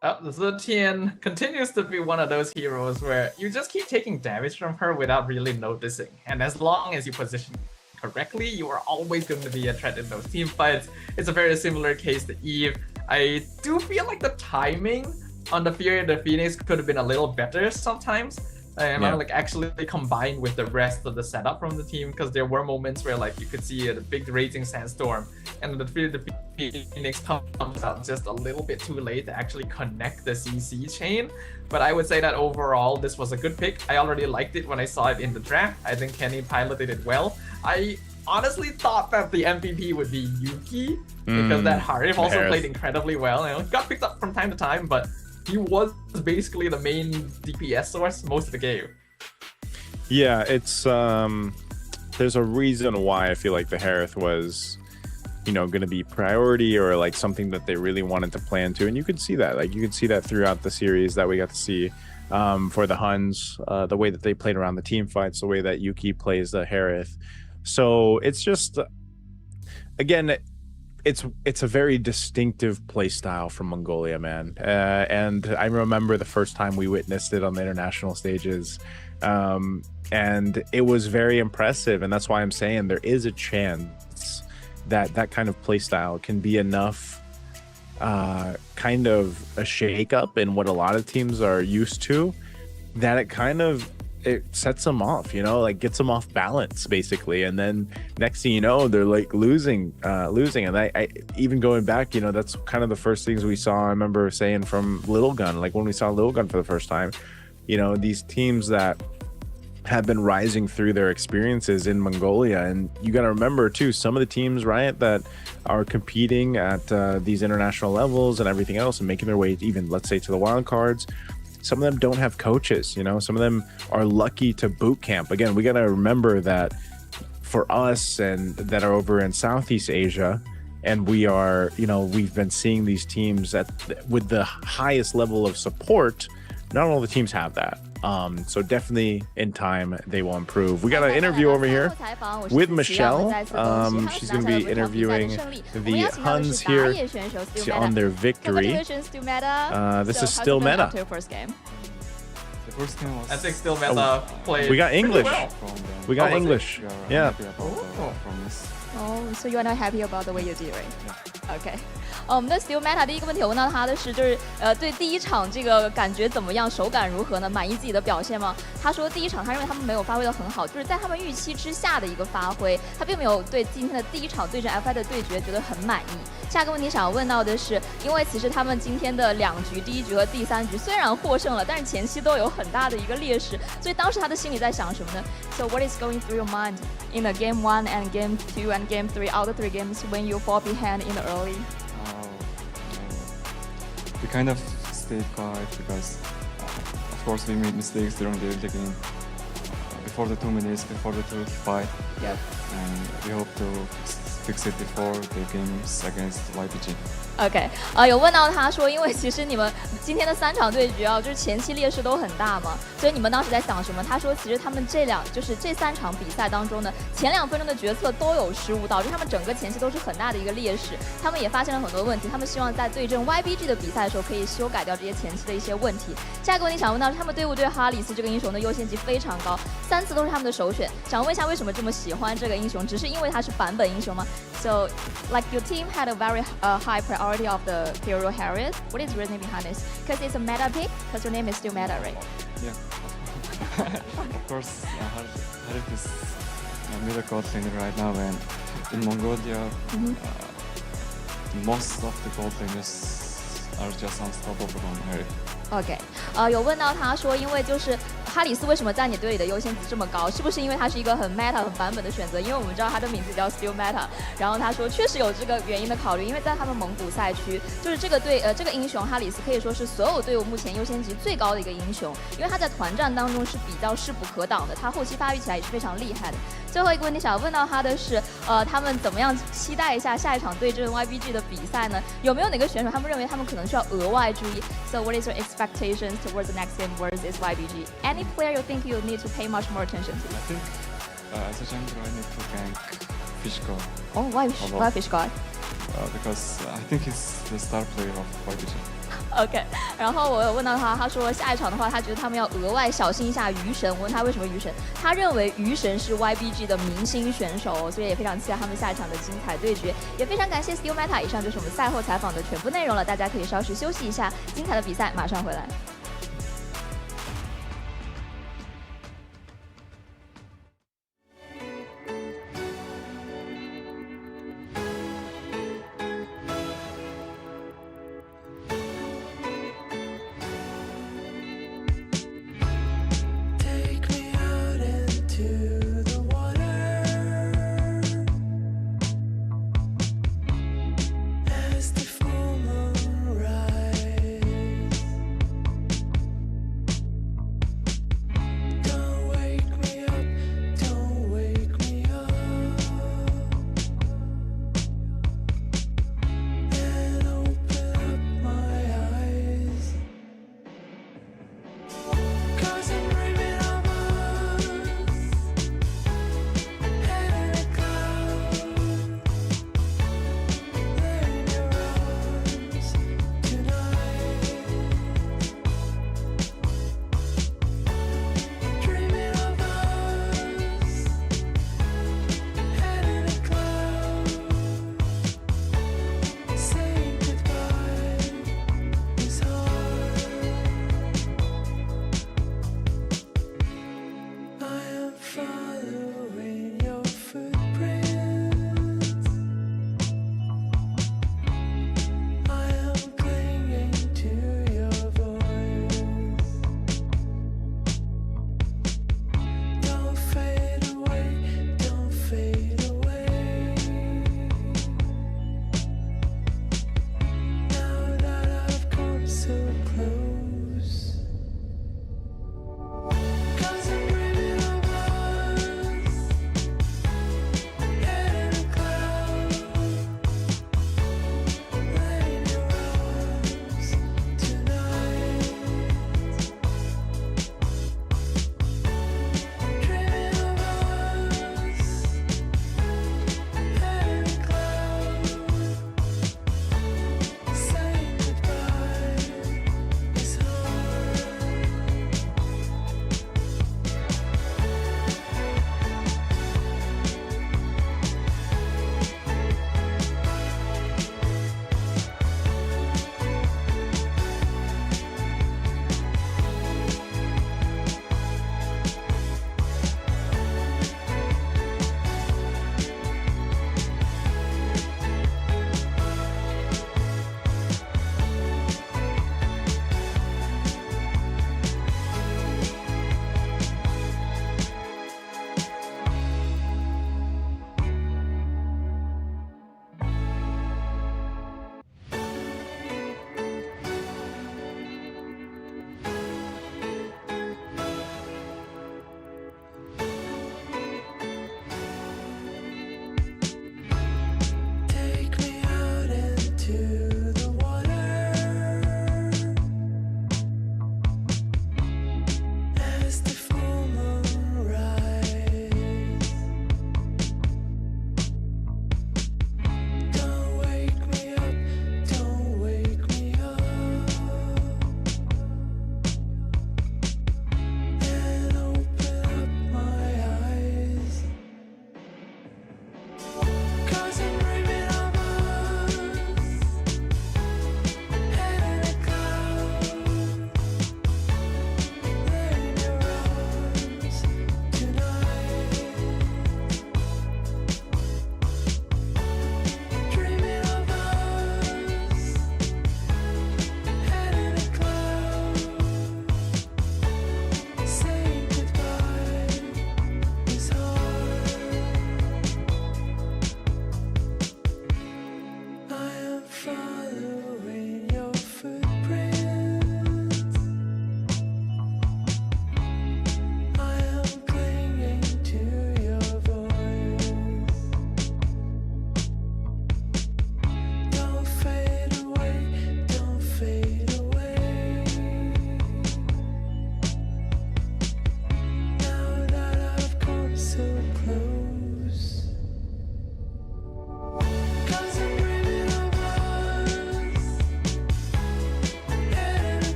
The Zetian continues to be one of those heroes where you just keep taking damage from her without really noticing. And as long as you position correctly, you are always going to be a threat in those team fights. It's a very similar case to Eve. I do feel like the timing on the Fury of the Phoenix could have been a little better sometimes. And like actually combined with the rest of the setup from the team, because there were moments where like you could see a big raging sandstorm and the Phoenix comes out just a little bit too late to actually connect the CC chain. But I would say that overall this was a good pick. I already liked it when I saw it in the draft. I think Kenny piloted it well. I honestly thought that the MVP would be Yuki, because that Harif also played incredibly well. Got picked up from time to time, but he was basically the main DPS source most of the game. Yeah, it's there's a reason why I feel like the Harith was, going to be priority, or like something that they really wanted to play into. And you could see that, throughout the series that we got to see for the HUNS, the way that they played around the team fights, the way that Yuki plays the Harith. So it's just, again, it's a very distinctive play style from Mongolia, man. And I remember the first time we witnessed it on the international stages, and it was very impressive. And that's why I'm saying there is a chance that that kind of play style can be enough kind of a shakeup in what a lot of teams are used to, that it sets them off, like gets them off balance basically, and then next thing you know, they're like losing. And I even going back, that's kind of the first things we saw. I remember saying from Little Gun, like when we saw Little Gun for the first time, these teams that have been rising through their experiences in Mongolia. And you got to remember too, some of the teams, right, that are competing at these international levels and everything else and making their way even, let's say, to the wild cards, some of them don't have coaches. Some of them are lucky to boot camp. Again, we got to remember that for us and that are over in Southeast Asia, and we are, we've been seeing these teams with the highest level of support. Not all the teams have that. So definitely in time they will improve. We got an interview over here with Michelle. She's going to be interviewing the HUNS here on their victory. This is still meta. I think still meta played. We got English. Well. We got English. Yeah. Oh, so you are not happy about the way you did, right? Okay. 我们的 Still Meta 第一个问题我问到他的是，就是对第一场这个感觉怎么样，手感如何呢？满意自己的表现吗？他说第一场他认为他们没有发挥得很好，就是在他们预期之下的一个发挥，他并没有对今天的第一场对阵 FI 的对决觉得很满意。下个问题想要问到的是，因为其实他们今天的2局，第1局和第3局虽然获胜了，但是前期都有很大的一个劣势，所以当时他的心里在想什么呢 ？So what is going through your mind in the game 1 and game 2 and game 3 out of 3 games when you fall behind in the early? We kind of stayed quiet because, of course, we made mistakes during the early game. Before the 2 minutes, before the 2-5. Yep. And we hope to fix it before the games against YPG. OK， 有问到他说，因为其实你们今天的3场对局啊，就是前期劣势都很大嘛，所以你们当时在想什么？他说，其实他们这3场比赛当中呢，前2分钟的决策都有失误，导致他们整个前期都是很大的一个劣势。他们也发现了很多问题，他们希望在对阵 YBG 的比赛的时候可以修改掉这些前期的一些问题。下一个问题想问到是，他们队伍对哈里斯这个英雄的优先级非常高，3次都是他们的首选。想问一下，为什么这么喜欢这个英雄？只是因为他是版本英雄吗 ？So like your team had a very high priority of the hero Harriet. What is the reason behind this? Because it's a meta pick. Because your name is still meta, right? Yeah. Of course, Harriet is a middle god laner right now, and in Mongolia, most of the gold laners are just unstoppable on Harriet. OK， 有问到他说，因为就是哈里斯为什么在你队里的优先级这么高？是不是因为他是一个很 meta 很版本的选择？因为我们知道他的名字叫 Still Meta， 然后他说确实有这个原因的考虑，因为在他们蒙古赛区，就是这个英雄哈里斯可以说是所有队伍目前优先级最高的一个英雄，因为他在团战当中是比较势不可挡的，他后期发育起来也是非常厉害的。最后一个问题想要问到他的是，他们怎么样期待一下下一场对阵 YBG 的比赛呢？有没有哪个选手他们认为他们可能需要额外注意 ？So what is your expectations towards the next game versus YBG? Any player you think you need to pay much more attention to? I think as a jungler, I need to gank Fish God. Oh, why Fish God? Because I think he's the star player of YBG. OK， 然后我有问到他，他说下一场的话，他觉得他们要额外小心一下鱼神。我问他为什么鱼神，他认为鱼神是 YBG 的明星选手，所以也非常期待他们下一场的精彩对决。也非常感谢 Still Meta， 以上就是我们赛后采访的全部内容了，大家可以稍事休息一下，精彩的比赛马上回来。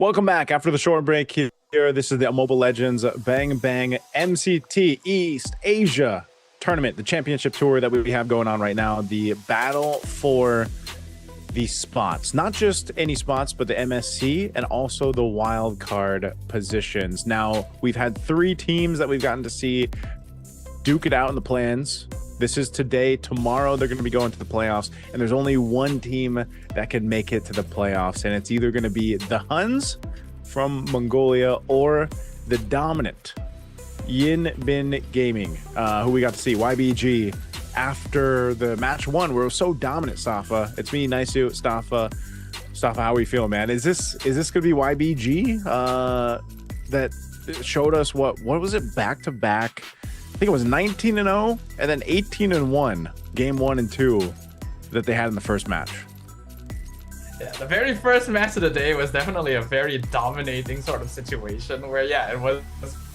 Welcome back after the short break here. This is the Mobile Legends Bang Bang MCT East Asia tournament, the championship tour that we have going on right now. The battle for the spots, not just any spots, but the MSC and also the wild card positions. Now, we've had 3 teams that we've gotten to see duke it out in the plans. This is today. Tomorrow, they're going to be going to the playoffs, and there's only one team that can make it to the playoffs, and it's either going to be the HUNS from Mongolia or the dominant Yin Bin Gaming, who we got to see, YBG, after the match 1, where it was so dominant. Safa, it's me, Naisu, Stafa, how are we feeling, man? Is this going to be YBG that showed us what was it, back-to-back? I think it was 19-0 and then 18-1, game 1 and 2 that they had in the first match. Yeah, the very first match of the day was definitely a very dominating sort of situation where, yeah, it was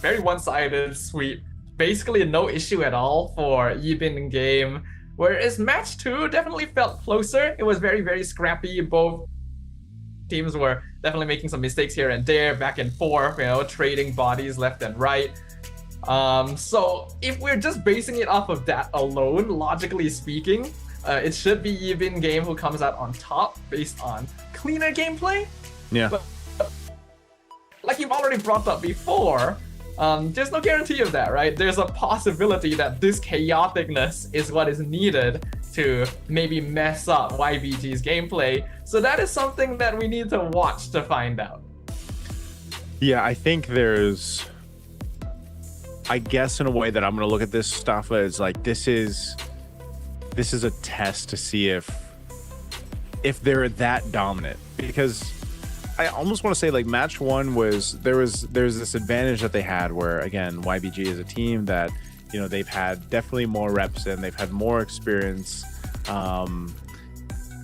very one-sided sweep. Basically no issue at all for Yibin game. Whereas match 2 definitely felt closer. It was very, very scrappy. Both teams were definitely making some mistakes here and there, back and forth, trading bodies left and right. So if we're just basing it off of that alone, logically speaking, it should be Yibin game who comes out on top based on cleaner gameplay. Yeah. But like you've already brought up before, there's no guarantee of that, right? There's a possibility that this chaoticness is what is needed to maybe mess up YBG's gameplay. So that is something that we need to watch to find out. Yeah, I think there's, I guess in a way that I'm going to look at this stuff as like, this is a test to see if they're that dominant, because I almost want to say like match 1 was there's this advantage that they had where, again, YBG is a team that, they've had definitely more reps and they've had more experience,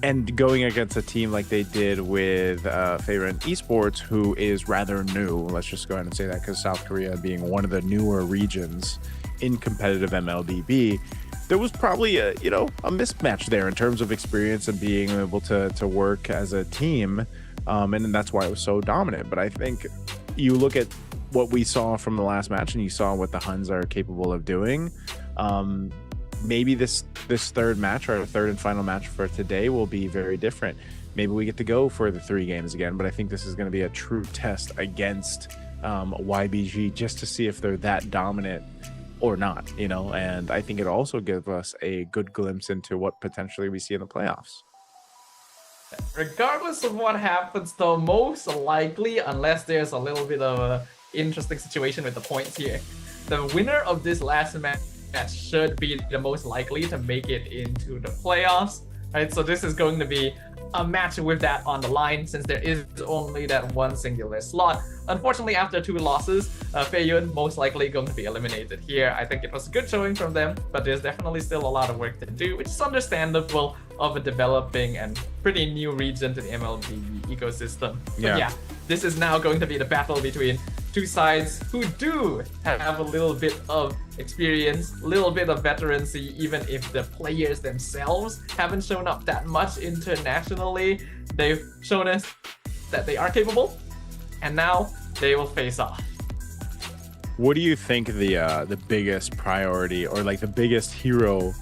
and going against a team like they did with Favorite Esports, who is rather new. Let's just go ahead and say that, because South Korea being one of the newer regions in competitive MLBB, there was probably a mismatch there in terms of experience and being able to work as a team, and that's why it was so dominant. But I think you look at what we saw from the last match and you saw what the HUNS are capable of doing. Maybe this third match, or third and final match for today, will be very different. Maybe we get to go for the 3 games again, but I think this is going to be a true test against YBG, just to see if they're that dominant or not, and I think it also gives us a good glimpse into what potentially we see in the playoffs. Regardless of what happens, though, most likely, unless there's a little bit of an interesting situation with the points here, the winner of this last match should be the most likely to make it into the playoffs, right? So this is going to be a match with that on the line, since there is only that one singular slot. Unfortunately, after 2 losses, Feiyun most likely going to be eliminated here. I think it was a good showing from them, but there's definitely still a lot of work to do, which is understandable of a developing and pretty new region to the MLB ecosystem. But yeah, this is now going to be the battle between 2 sides who do have a little bit of experience, a little bit of veterancy, even if the players themselves haven't shown up that much internationally. They've shown us that they are capable, and now they will face off. What do you think the biggest priority, or like the biggest hero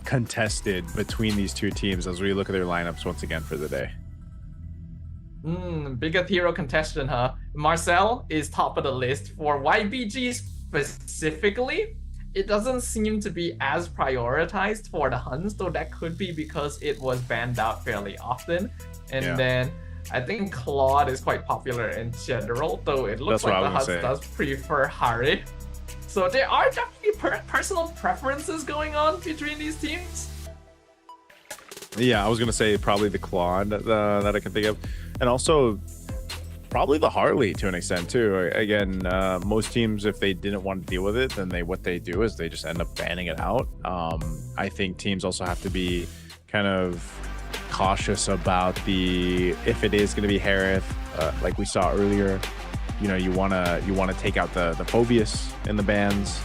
contested between these 2 teams as we look at their lineups once again for the day? Biggest hero contestant, huh? Marcel is top of the list. For YBG specifically, it doesn't seem to be as prioritized for the HUNS, though that could be because it was banned out fairly often. And then I think Claude is quite popular in general, though it looks like the HUNS does prefer Harry. So there are definitely personal preferences going on between these teams. Yeah, I was gonna say probably the Claude that I can think of, and also probably the Harley to an extent too. Again, most teams, if they didn't want to deal with it, then what they do is they just end up banning it out. I think teams also have to be kind of cautious about if it is going to be Harith, like we saw earlier. You want to take out the Phobius in the bans.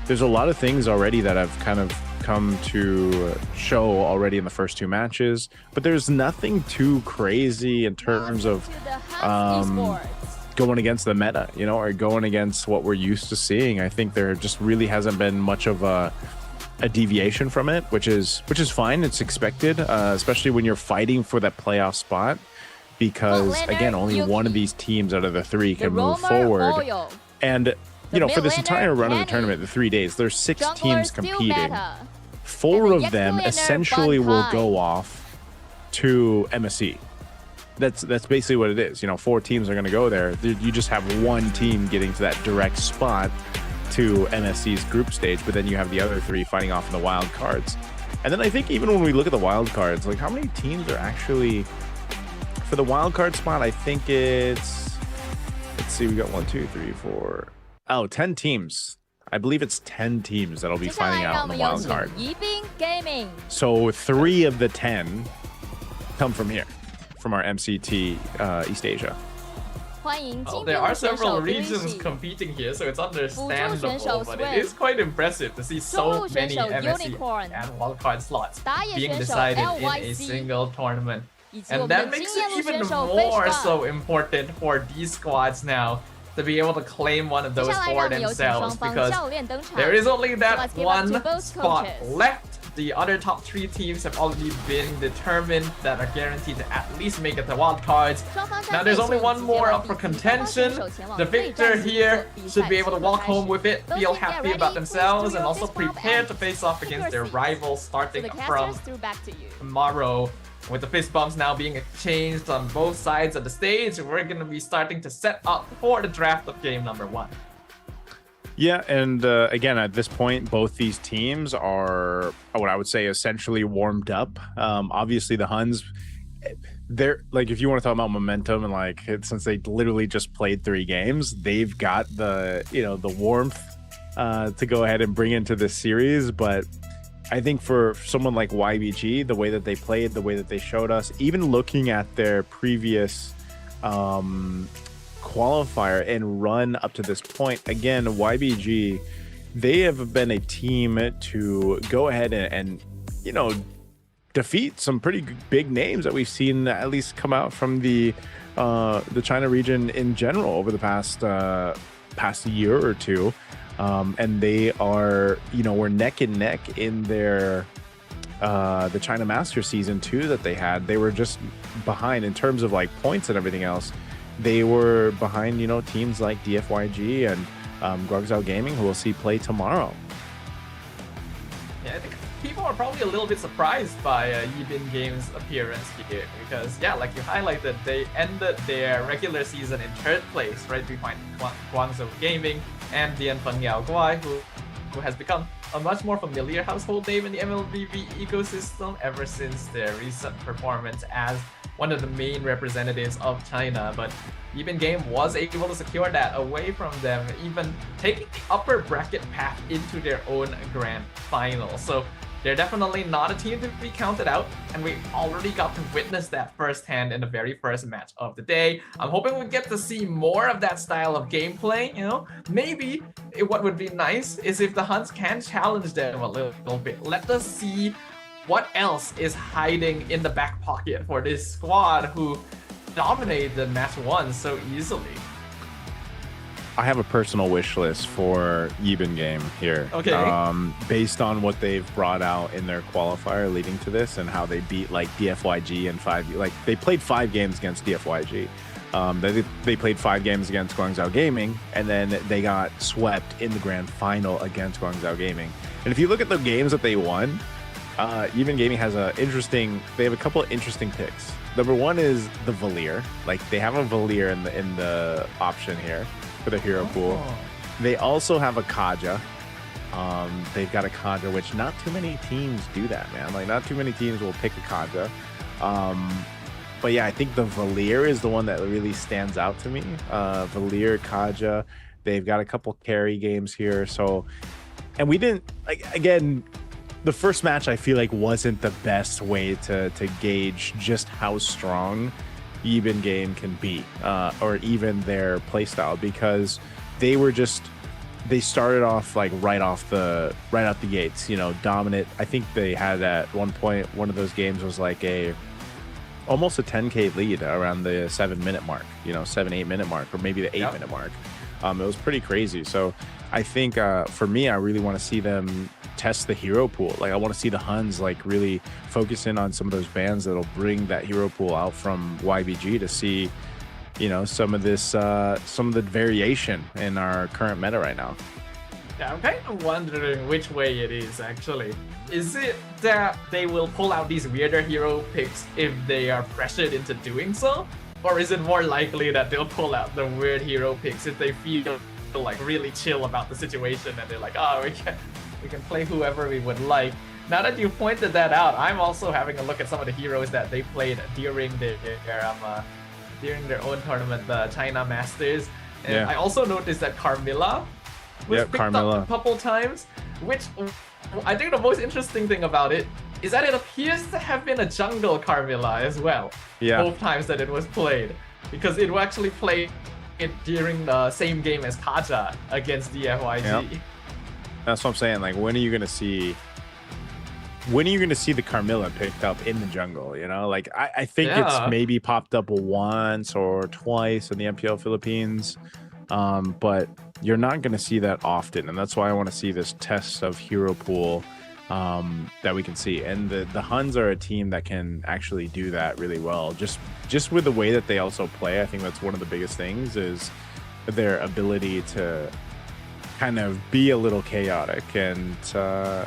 There's a lot of things already that have kind of come to show already in the first 2 matches, but there's nothing too crazy in terms of going against the meta, you know, or going against what we're used to seeing. I think there just really hasn't been much of a deviation from it, which is fine. It's expected, especially when you're fighting for that playoff spot, because again, only one of these teams out of the 3 can move forward. And you know, for this entire run of the tournament, the 3 days, there's 6 teams competing. 4 of them essentially will go off to MSC. That's basically what it is. You know, 4 teams are going to go there. You just have 1 team getting to that direct spot to MSC's group stage, but then you have the other 3 fighting off in the wild cards. And then I think even when we look at the wild cards, like how many teams are actually for the wild card spot? I think it's, let's see, we got 1, 2, 3, 4. Oh, 10 teams. I believe it's 10 teams that'll be fighting out in the wild card. So 3 of the 10 come from here, from our MCT East Asia. Well, there are several regions competing here, so it's understandable, but it is quite impressive to see so many MSC and wildcard slots being decided in a single tournament. And that makes it even more so important for these squads now to be able to claim one of those for themselves, because there is only that one spot left. The other top 3 teams have already been determined that are guaranteed to at least make it to wild cards. Now there's only one more up for contention. The victor here should be able to walk home with it, feel happy about themselves, and also prepare to face off against their rivals starting from tomorrow. With the fist bumps now being exchanged on both sides of the stage, we're going to be starting to set up for the draft of game number 1. Yeah, and again, at this point, both these teams are what I would say essentially warmed up. Obviously, the HUNS, they're like, if you want to talk about momentum and like, since they literally just played 3 games, they've got the, you know, the warmth to go ahead and bring into this series. But I think for someone like YBG, the way that they played, the way that they showed us, even looking at their previous qualifier and run up to this point, again, YBG, they have been a team to go ahead and you know, defeat some pretty big names that we've seen at least come out from the China region in general over the past year or 2. And they are, you know, were neck and neck in their the China Master Season 2 that they had. They were just behind in terms of like points and everything else. They were behind, you know, teams like DFYG and Guangzhou Gaming, who we'll see play tomorrow. Yeah, I think people are probably a little bit surprised by Yibin Games' appearance here, because yeah, like you highlighted, they ended their regular season in 3rd place, right behind Guangzhou Gaming and Dian Fengyao Guai, who has become a much more familiar household name in the MLBB ecosystem ever since their recent performance as one of the main representatives of China. But Yibin Game was able to secure that away from them, even taking the upper bracket path into their own grand final. So they're definitely not a team to be counted out, and we already got to witness that firsthand in the very first match of the day. I'm hoping we get to see more of that style of gameplay, you know? Maybe what would be nice is if the HUNS can challenge them a little bit. Let us see what else is hiding in the back pocket for this squad who dominated match 1 so easily. I have a personal wish list for Yibin Game here. Okay. Based on what they've brought out in their qualifier leading to this and how they beat like DFYG and 5, like they played 5 games against DFYG. They played 5 games against Guangzhou Gaming, and then they got swept in the grand final against Guangzhou Gaming. And if you look at the games that they won, Yibin Gaming has they have a couple of interesting picks. Number 1 is the Valier. Like they have a Valier in the option here for the hero pool. They also have a Kaja. They've got a Kaja, which not too many teams do that, man. Like not too many teams will pick a Kaja. But yeah, I think the Valier is the one that really stands out to me. Valier, Kaja. They've got a couple carry games here. So, and we didn't, like, again, the first match I feel like wasn't the best way to gauge just how strong Yibin Game can be, or even their playstyle, because they were just they started off like right out the gates, you know, dominant. I think they had at one point, one of those games was like almost a 10K lead around the 7-minute mark, you know, 7-8 minute mark, or maybe the 8-minute mark. It was pretty crazy. So I think for me, I really want to see them test the hero pool. Like I want to see the HUNS like really focus in on some of those bans that'll bring that hero pool out from YBG to see, you know, some of this, some of the variation in our current meta right now. Yeah, I'm kind of wondering which way it is actually. Is it that they will pull out these weirder hero picks if they are pressured into doing so? Or is it more likely that they'll pull out the weird hero picks if they feel like really chill about the situation and they're like, oh, we can play whoever we would like. Now that you pointed that out, I'm also having a look at some of the heroes that they played during their own tournament, the China Masters. And I also noticed that Carmilla was picked up a couple times, which I think the most interesting thing about it is that it appears to have been a jungle Carmilla as well. Both times that it was played, because it will actually play it during the same game as Kaja against DFYG. That's what I'm saying. Like, when are you gonna see the Carmilla picked up in the jungle? You know, like I think it's maybe popped up once or twice in the MPL Philippines, but you're not gonna see that often, and that's why I want to see this test of hero pool that we can see. And the HUNS are a team that can actually do that really well. Just with the way that they also play, I think that's one of the biggest things is their ability to kind of be a little chaotic. And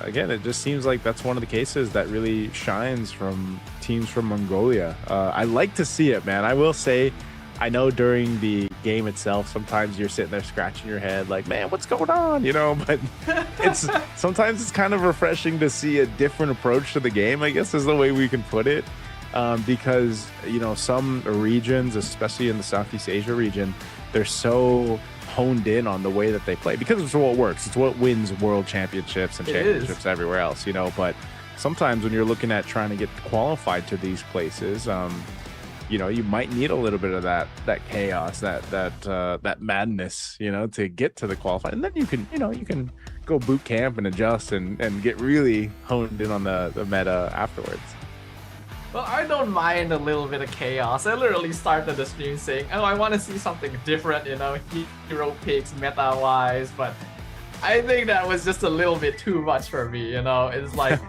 again, it just seems like that's one of the cases that really shines from teams from Mongolia. I like to see it, man. I will say, I know during the game itself, sometimes you're sitting there scratching your head like, man, what's going on? You know, but sometimes it's kind of refreshing to see a different approach to the game, I guess is the way we can put it. Because, you know, some regions, especially in the Southeast Asia region, they're so honed in on the way that they play because it's what works. It's what wins world championships and championships everywhere else, you know. But sometimes when you're looking at trying to get qualified to these places, you know, you might need a little bit of that chaos, that madness, you know, to get to the qualify. And then you can go boot camp and adjust and get really honed in on the meta afterwards. Well, I don't mind a little bit of chaos. I literally started the stream saying, oh, I want to see something different, you know, hero picks meta-wise, but I think that was just a little bit too much for me, you know. It's like,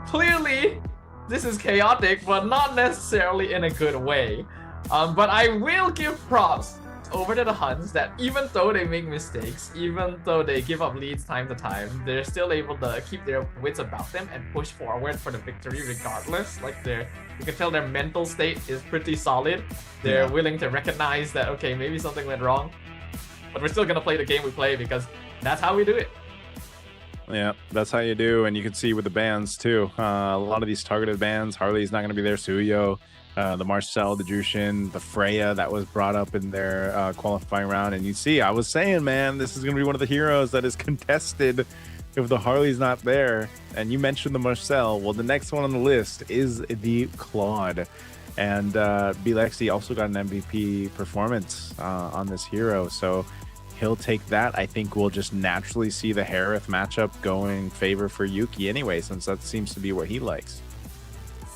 clearly, this is chaotic, but not necessarily in a good way. But I will give props over to the HUNS that even though they make mistakes, even though they give up leads time to time, they're still able to keep their wits about them and push forward for the victory regardless. Like you can tell their mental state is pretty solid. They're willing to recognize that, okay, maybe something went wrong, but we're still gonna play the game we play because that's how we do it. Yeah, that's how you do. And you can see with the bans too, a lot of these targeted bans, Harley's not going to be there, Suyo, the Marcel, the Jushin, the Freya that was brought up in their qualifying round. And you see, I was saying, man, this is going to be one of the heroes that is contested if the Harley's not there. And you mentioned the Marcel. Well, the next one on the list is the Claude. And Bilexi also got an MVP performance on this hero. So he'll take that. I think we'll just naturally see the Harith matchup going favor for Yuki anyway, since that seems to be what he likes.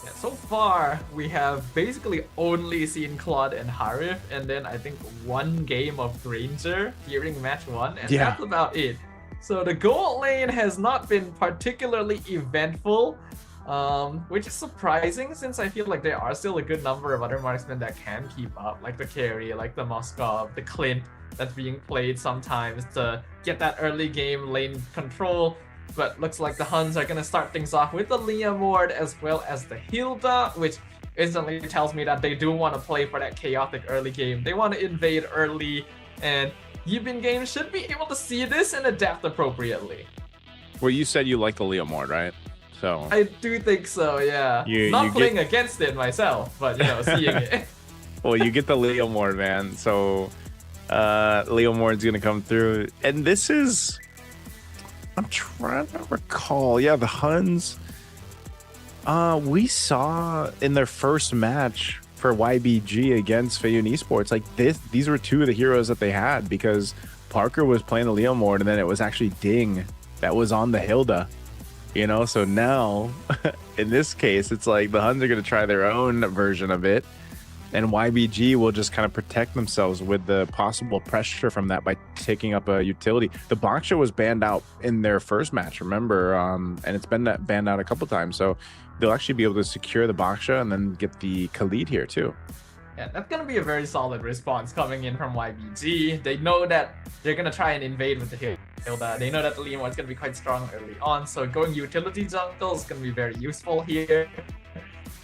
Yeah, so far, we have basically only seen Claude and Harith, and then I think one game of Granger during match 1, and that's about it. So the gold lane has not been particularly eventful, which is surprising since I feel like there are still a good number of other marksmen that can keep up, like the Carry, like the Moskov, the Clint, that's being played sometimes to get that early game lane control. But looks like the HUNS are going to start things off with the Leomord as well as the Hilda, which instantly tells me that they do want to play for that chaotic early game. They want to invade early, and Yibin Games should be able to see this and adapt appropriately. Well, you said you like the Leomord, right? So I do think so, yeah. Not playing against it myself, but, you know, seeing it. Well, you get the Leomord, man. So Leomord's gonna come through, and this is, I'm trying to recall, the HUNS we saw in their first match for YBG against Feiyun Esports, like these were two of the heroes that they had, because Parker was playing the Leomord, and then it was actually Ding that was on the Hilda, you know? So now, in this case, it's like the Huns are going to try their own version of it, and YBG will just kind of protect themselves with the possible pressure from that by taking up a utility. The Baksha was banned out in their first match, remember? And it's been banned out a couple times, so they'll actually be able to secure the Baksha and then get the Khalid here too. Yeah, that's going to be a very solid response coming in from YBG. They know that they're going to try and invade with the Hilda. They know that the Leomord is going to be quite strong early on, so going utility jungle is going to be very useful here,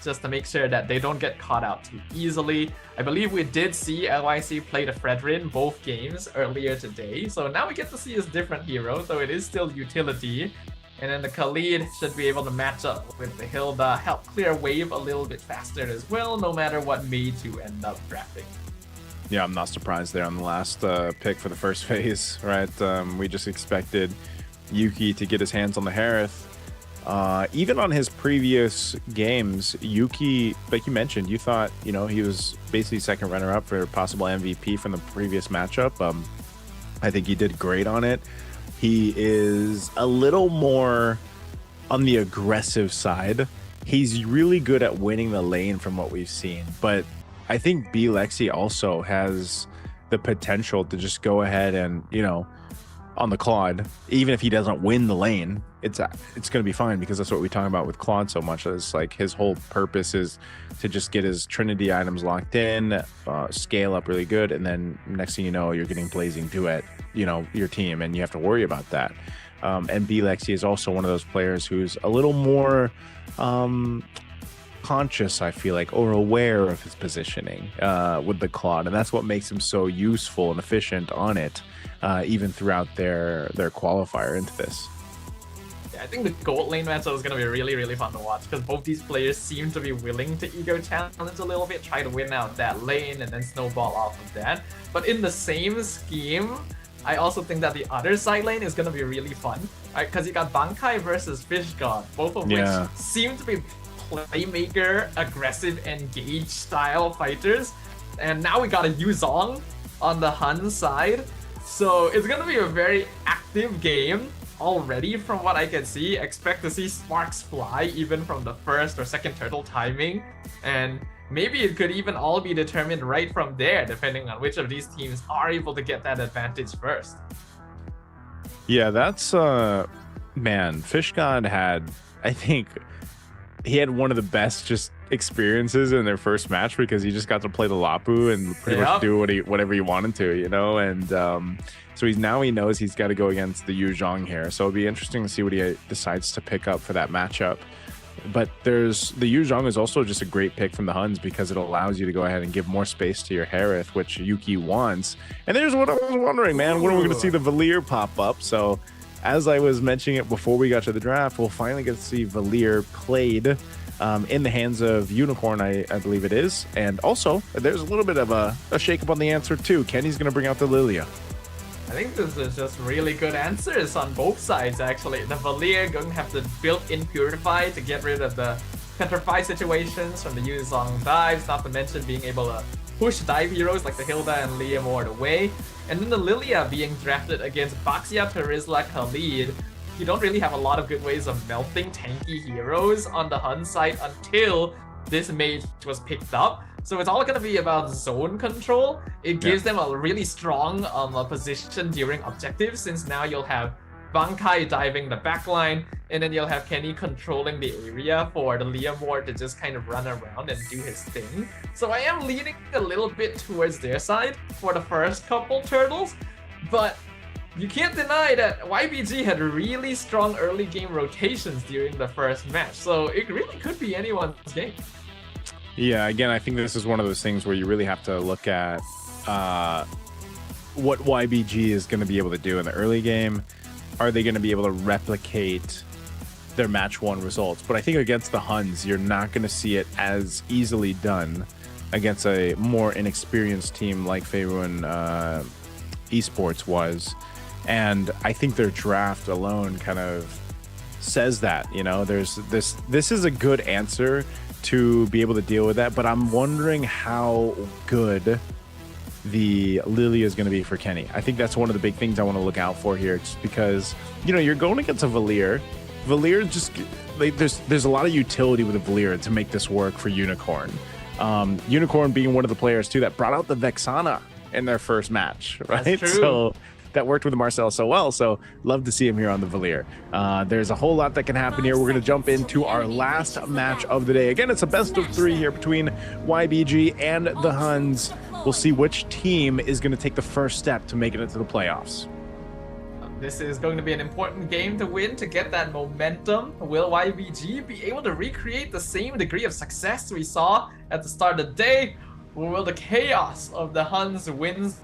just to make sure that they don't get caught out too easily. I believe we did see LYC play the Fredrin both games earlier today, so now we get to see his different hero, so it is still utility. And then the Khalid should be able to match up with the Hilda, help clear wave a little bit faster as well, no matter what mage you end up drafting. Yeah, I'm not surprised there on the last pick for the first phase, right? We just expected Yuki to get his hands on the Harith. Even on his previous games, Yuki, like you mentioned, you thought, you know, he was basically second runner-up for possible MVP from the previous matchup. I think he did great on it. He is a little more on the aggressive side. He's really good at winning the lane from what we've seen, but I think B Lexi also has the potential to just go ahead and, you know, on the Claude, even if he doesn't win the lane, it's going to be fine, because that's what we talk about with Claude so much. It's like his whole purpose is to just get his Trinity items locked in, scale up really good, and then next thing you know, you're getting Blazing Duet, you know, your team, and you have to worry about that. And B Lexi is also one of those players who's a little more conscious, I feel like, or aware of his positioning with the Claude, and that's what makes him so useful and efficient on it, even throughout their qualifier into this. Yeah, I think the gold lane matchup is going to be really, really fun to watch, because both these players seem to be willing to ego challenge a little bit, try to win out that lane and then snowball off of that. But in the same scheme, I also think that the other side lane is going to be really fun, right? Because you got Bankai versus Fish God, both of which seem to be playmaker, aggressive, engage style fighters. And now we got a Yuzong on the Hun side. So it's going to be a very active game already from what I can see. Expect to see sparks fly even from the first or second turtle timing. And maybe it could even all be determined right from there, depending on which of these teams are able to get that advantage first. Yeah, that's, man, Fish God had, I think, he had one of the best just experiences in their first match, because he just got to play the Lapu and pretty much do whatever he wanted to, you know. And so he knows he's got to go against the Yu Zhang here, so it'll be interesting to see what he decides to pick up for that matchup. But the Yu Zhang is also just a great pick from the Huns, because it allows you to go ahead and give more space to your Harith, which Yuki wants. And there's what I was wondering, man, when are we going to see the Valir pop up? So as I was mentioning it before we got to the draft, we'll finally get to see Valir played in the hands of Unicorn, I believe it is. And also, there's a little bit of a shake-up on the answer, too. Kenny's going to bring out the Lilia. I think this is just really good answers on both sides, actually. The Valir going to have the built-in Purify to get rid of the Petrify situations from the Yu Zhang dives, not to mention being able to push dive heroes like the Hilda and Leomord away. And then the Lilia being drafted against Baxia, Terizla, Khalid. You don't really have a lot of good ways of melting tanky heroes on the Hun side until this mage was picked up. So it's all going to be about zone control. It gives them a really strong position during objectives, since now you'll have Bankai diving the backline, and then you'll have Kenny controlling the area for the Leomord to just kind of run around and do his thing. So I am leaning a little bit towards their side for the first couple turtles, but you can't deny that YBG had really strong early game rotations during the first match, so it really could be anyone's game. Yeah, again, I think this is one of those things where you really have to look at what YBG is going to be able to do in the early game. Are they going to be able to replicate their match one results? But I think against the Huns, you're not going to see it as easily done against a more inexperienced team like Faerun Esports was. And I think their draft alone kind of says that, you know, there's this is a good answer to be able to deal with that, but I'm wondering how good the Lilia is going to be for Kenny. I think that's one of the big things I want to look out for here, just because, you know, you're going against a Valier. Valier just, like, there's a lot of utility with a Valier to make this work for Unicorn. Unicorn being one of the players too that brought out the Vexana in their first match, right? So that worked with Marcel so well. So love to see him here on the Valier. There's a whole lot that can happen here. We're going to jump into our last match of the day. Again, it's a best of 3 here between YBG and the HUNS. We'll see which team is going to take the first step to make it into the playoffs. This is going to be an important game to win to get that momentum. Will YBG be able to recreate the same degree of success we saw at the start of the day? Or will the chaos of the HUNS wins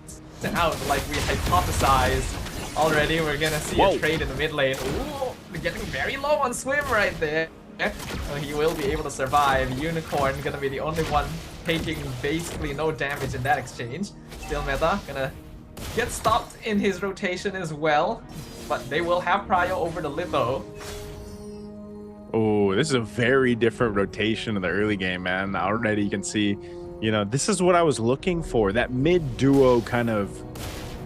out like we hypothesized already? We're going to see a trade in the mid lane. Ooh, they're getting very low on Swim right there. So he will be able to survive. Unicorn going to be the only one taking basically no damage in that exchange. Still Meta gonna get stopped in his rotation as well, but they will have prio over the Litho. Oh, this is a very different rotation in the early game, man. Already you can see, you know, this is what I was looking for, that mid duo kind of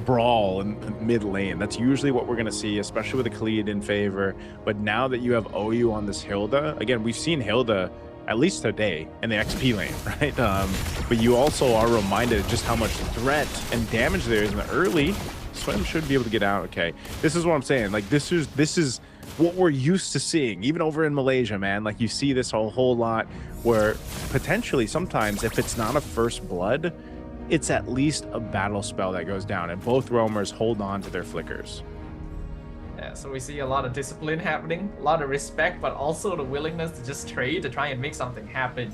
brawl in the mid lane. That's usually what we're going to see, especially with the Khalid in favor. But now that you have OU on this Hilda, again, we've seen Hilda at least today in the XP lane, right? But you also are reminded just how much threat and damage there is in the early. Swim should be able to get out. Okay, this is what I'm saying. Like, this is what we're used to seeing, even over in Malaysia, man. Like, you see this whole lot where potentially sometimes if it's not a first blood, it's at least a battle spell that goes down, and both roamers hold on to their flickers. Yeah, so we see a lot of discipline happening, a lot of respect, but also the willingness to just trade to try and make something happen.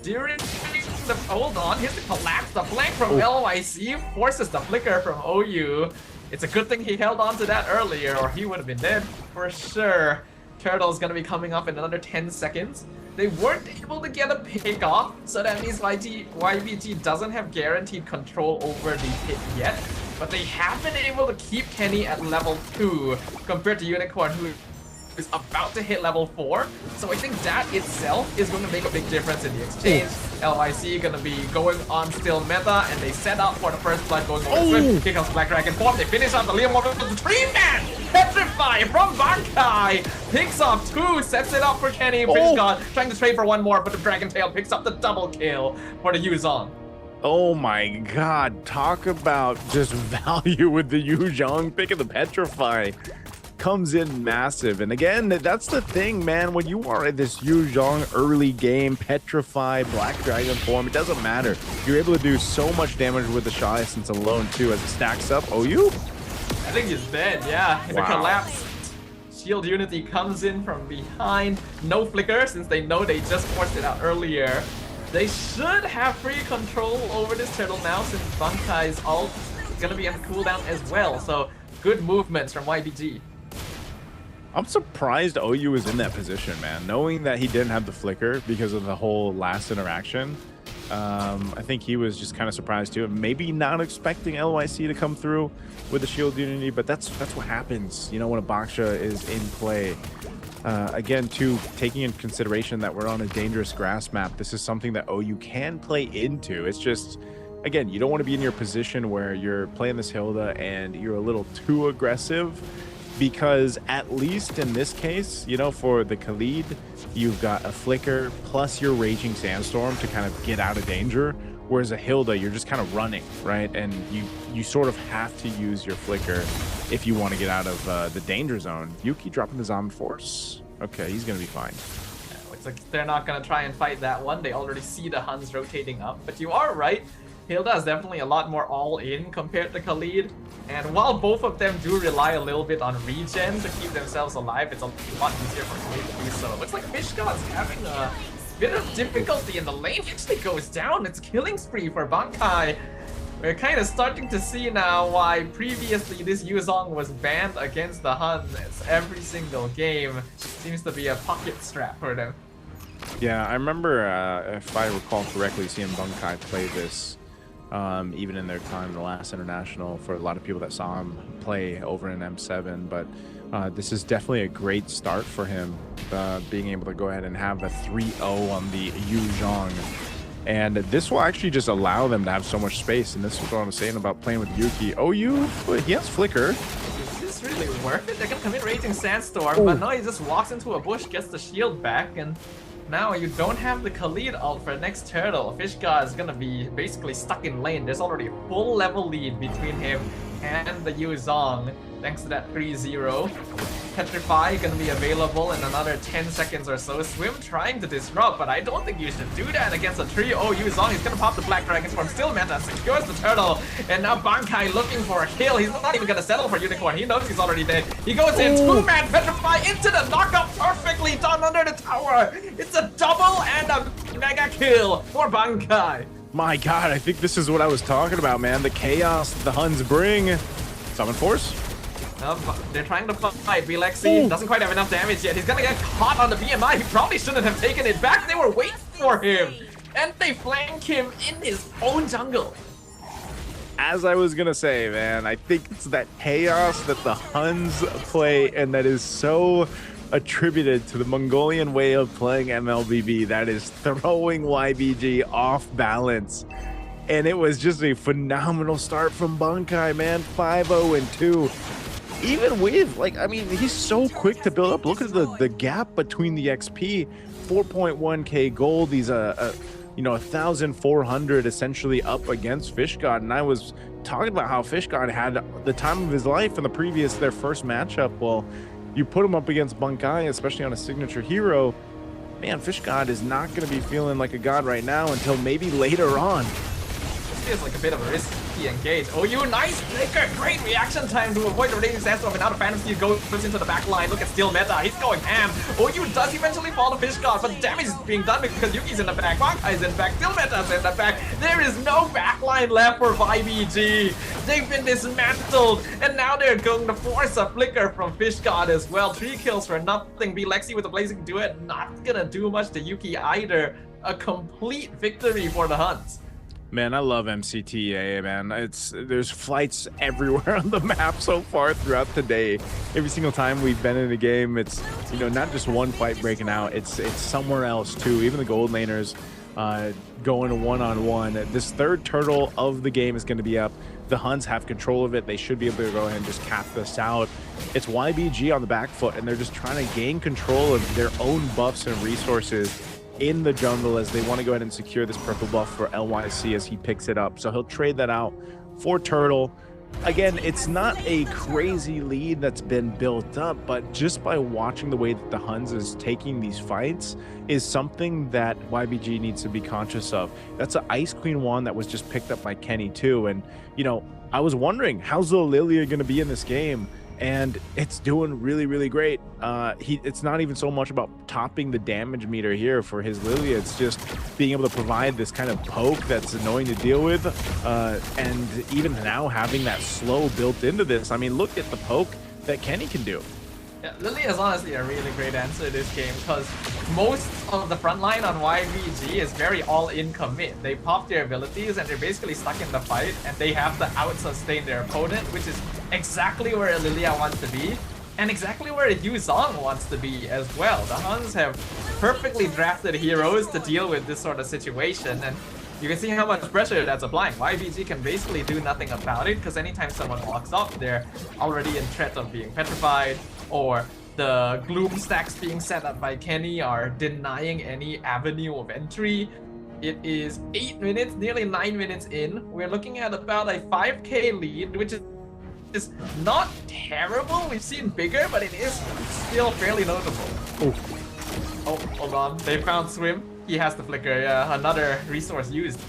During the hold on, here's the collapse, the flank from LYC forces the flicker from OU. It's a good thing he held on to that earlier, or he would have been dead for sure. Turtle's gonna be coming up in another 10 seconds. They weren't able to get a pick off, so that means YBG doesn't have guaranteed control over the hit yet. But they have been able to keep Kenny at level 2 compared to Unicorn, who is about to hit level 4. So I think that itself is going to make a big difference in the exchange. LYC going to be going on still meta, and they set up for the first blood going over Swim. Here comes Black Dragon form. They finish off the Liam over the 3-man! Petrify from Bankai! Picks off 2, sets it up for Kenny. Fish God trying to trade for 1 more, but the Dragon Tail picks up the double kill for the Yuzong. Oh my god, talk about just value with the Yuzhong pick of the Petrify. Comes in massive. And again, that's the thing, man. When you are in this Yuzhong early game, Petrify, Black Dragon form, it doesn't matter. You're able to do so much damage with the Shy Essence alone, too, as it stacks up. OU? I think he's dead, yeah. In the collapse, Shield Unity comes in from behind. No flicker, since they know they just forced it out earlier. They should have free control over this turtle now, since Bankai's ult is going to be on cooldown as well. So good movements from YBG. I'm surprised OU was in that position, man. Knowing that he didn't have the flicker because of the whole last interaction. I think he was just kind of surprised too. Maybe not expecting LYC to come through with the Shield Unity, but that's what happens, you know, when a Baksha is in play. Again, too, taking into consideration that we're on a dangerous grass map, this is something that OU can play into. It's just, again, you don't want to be in your position where you're playing this Hilda and you're a little too aggressive, because at least in this case, you know, for the Khalid, you've got a flicker plus your Raging Sandstorm to kind of get out of danger, whereas a Hilda, you're just kind of running, right? And you sort of have to use your flicker if you want to get out of the danger zone. Yuki dropping the Zombie Force. Okay, he's going to be fine. Yeah, looks like they're not going to try and fight that one. They already see the HUNS rotating up. But you are right. Hilda is definitely a lot more all-in compared to Khalid. And while both of them do rely a little bit on regen to keep themselves alive, it's a lot easier for Khalid to do so. It looks like Fish God's having a bit of difficulty in the lane. He actually goes down. It's killing spree for Bankai. We're kind of starting to see now why previously this Yuzong was banned against the HUNS. Every single game seems to be a pocket strap for them. Yeah, I remember, if I recall correctly, seeing Bankai play this even in their time, the last international, for a lot of people that saw him play over in M7. But this is definitely a great start for him, being able to go ahead and have a 3-0 on the Yuzhong. And this will actually just allow them to have so much space. And this is what I was saying about playing with Yuki. OU, he has Flicker. Is this really worth it? They're gonna commit Raging Sandstorm, but no, he just walks into a bush, gets the shield back, and now you don't have the Khalid ult for next turtle. Fish God is gonna be basically stuck in lane. There's already a full level lead between him and the Yu Zhong, thanks to that 3-0. Petrify gonna be available in another 10 seconds or so. Swim trying to disrupt, but I don't think you should do that against a trio. Yu Zhong is gonna pop the Black Dragons from Still Meta, secures the turtle, and now Bankai looking for a kill. He's not even gonna settle for Unicorn. He knows he's already dead. He goes in, two-man Petrify into the knockup, perfectly done under the tower. It's a double and a mega kill for Bankai. My God, I think this is what I was talking about, man. The chaos the Huns bring. Summon Force. They're trying to fight. Bilexi doesn't quite have enough damage yet. He's gonna get caught on the BMI. He probably shouldn't have taken it back. They were waiting for him. And they flank him in his own jungle. As I was gonna say, man, I think it's that chaos that the Huns play and that is so attributed to the Mongolian way of playing MLBB that is throwing YBG off balance. And it was just a phenomenal start from Bankai, man. 5-0-2. Even with, like, I mean, he's so quick to build up. Look at the gap between the XP. 4.1k gold. He's you know, 1,400 essentially up against Fish God. And I was talking about how Fish God had the time of his life in their first matchup. Well, you put him up against Bankai, especially on a signature hero. Man, Fish God is not going to be feeling like a god right now until maybe later on. This feels like a bit of a risky engage. Oh, you nice flicker! Great reaction time to avoid the Raging Sandstorm, and now the Phantom Steed goes into the back line. Look at Still Meta, he's going ham. Oh, you does eventually fall to Fish God, but damage is being done because Yuki's in the back, Bankai's in the back, Still Meta's in the back. There is no backline left for YBG. They've been dismantled, and now they're going to force a flicker from Fish God as well. 3 kills for nothing. Bilexi with the Blazing Duet, not gonna do much to Yuki either. A complete victory for the Huns. Man, I love MCT EA, man. There's flights everywhere on the map so far throughout the day. Every single time we've been in a game, it's, you know, not just one fight breaking out, it's somewhere else too. Even the gold laners going one-on-one. This third turtle of the game is going to be up. The Huns have control of it. They should be able to go ahead and just cap this out. It's YBG on the back foot, and they're just trying to gain control of their own buffs and resources in the jungle as they want to go ahead and secure this purple buff for LYC as he picks it up. So he'll trade that out for Turtle. Again, it's not a crazy lead that's been built up, but just by watching the way that the Huns is taking these fights is something that YBG needs to be conscious of. That's an Ice Queen wand that was just picked up by Kenny too. And, you know, I was wondering, how's the Lilia going to be in this game? And it's doing really, really great. It's not even so much about topping the damage meter here for his Lilia. It's just being able to provide this kind of poke that's annoying to deal with. And even now having that slow built into this. I mean, look at the poke that Kenny can do. Yeah, Lilia is honestly a really great answer to this game because most of the front line on YBG is very all-in commit. They pop their abilities and they're basically stuck in the fight, and they have to out-sustain their opponent, which is exactly where Lilia wants to be and exactly where Yu Zhong wants to be as well. The Huns have perfectly drafted heroes to deal with this sort of situation, and you can see how much pressure that's applying. YBG can basically do nothing about it because anytime someone walks up, they're already in threat of being petrified, or the gloom stacks being set up by Kenny are denying any avenue of entry. It is 8 minutes, nearly 9 minutes in. We're looking at about a 5k lead, which is not terrible. We've seen bigger, but it is still fairly notable. Oh, hold on. They found Swim. He has the flicker. Yeah, another resource used.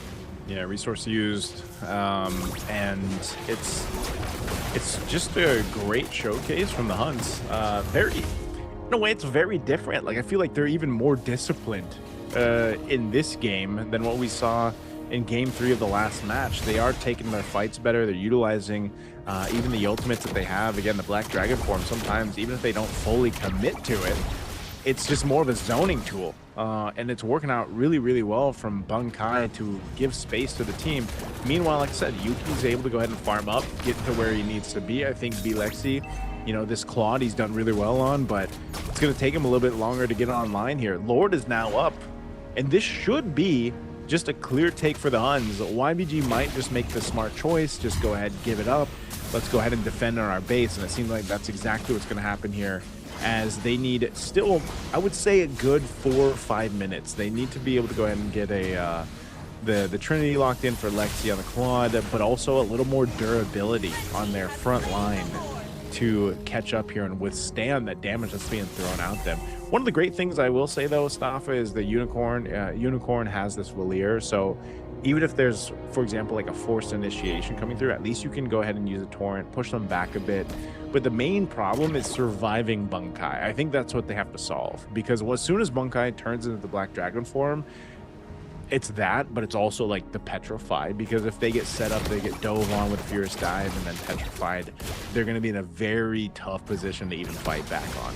Yeah, resource used. And it's just a great showcase from the Huns. In a way, it's very different. Like, I feel like they're even more disciplined in this game than what we saw in game 3 of the last match. They are taking their fights better. They're utilizing even the ultimates that they have. Again, the Black Dragon form, sometimes, even if they don't fully commit to it, it's just more of a zoning tool. And it's working out really, really well from Bankai to give space to the team. Meanwhile, like I said, Yuki's able to go ahead and farm up, get to where he needs to be. I think Bilexi, you know, this Claude he's done really well on, but it's going to take him a little bit longer to get online here. Lord is now up, and this should be just a clear take for the Huns. YBG might just make the smart choice, just go ahead, give it up. Let's go ahead and defend on our base, and it seems like that's exactly what's going to happen here, as they need still, I would say, a good 4 or 5 minutes. They need to be able to go ahead and get a the Trinity locked in for Lexi on the Claude, but also a little more durability on their front line to catch up here and withstand that damage that's being thrown at them. One of the great things I will say, though, Staffa, is the Unicorn has this Valier, so even if there's, for example, like a forced initiation coming through, at least you can go ahead and use a torrent, push them back a bit. But the main problem is surviving Bunkai. I think that's what they have to solve, because as soon as Bunkai turns into the Black Dragon form, it's that, but it's also like the Petrified, because if they get set up, they get dove on with Furious Dive and then Petrified, they're going to be in a very tough position to even fight back on.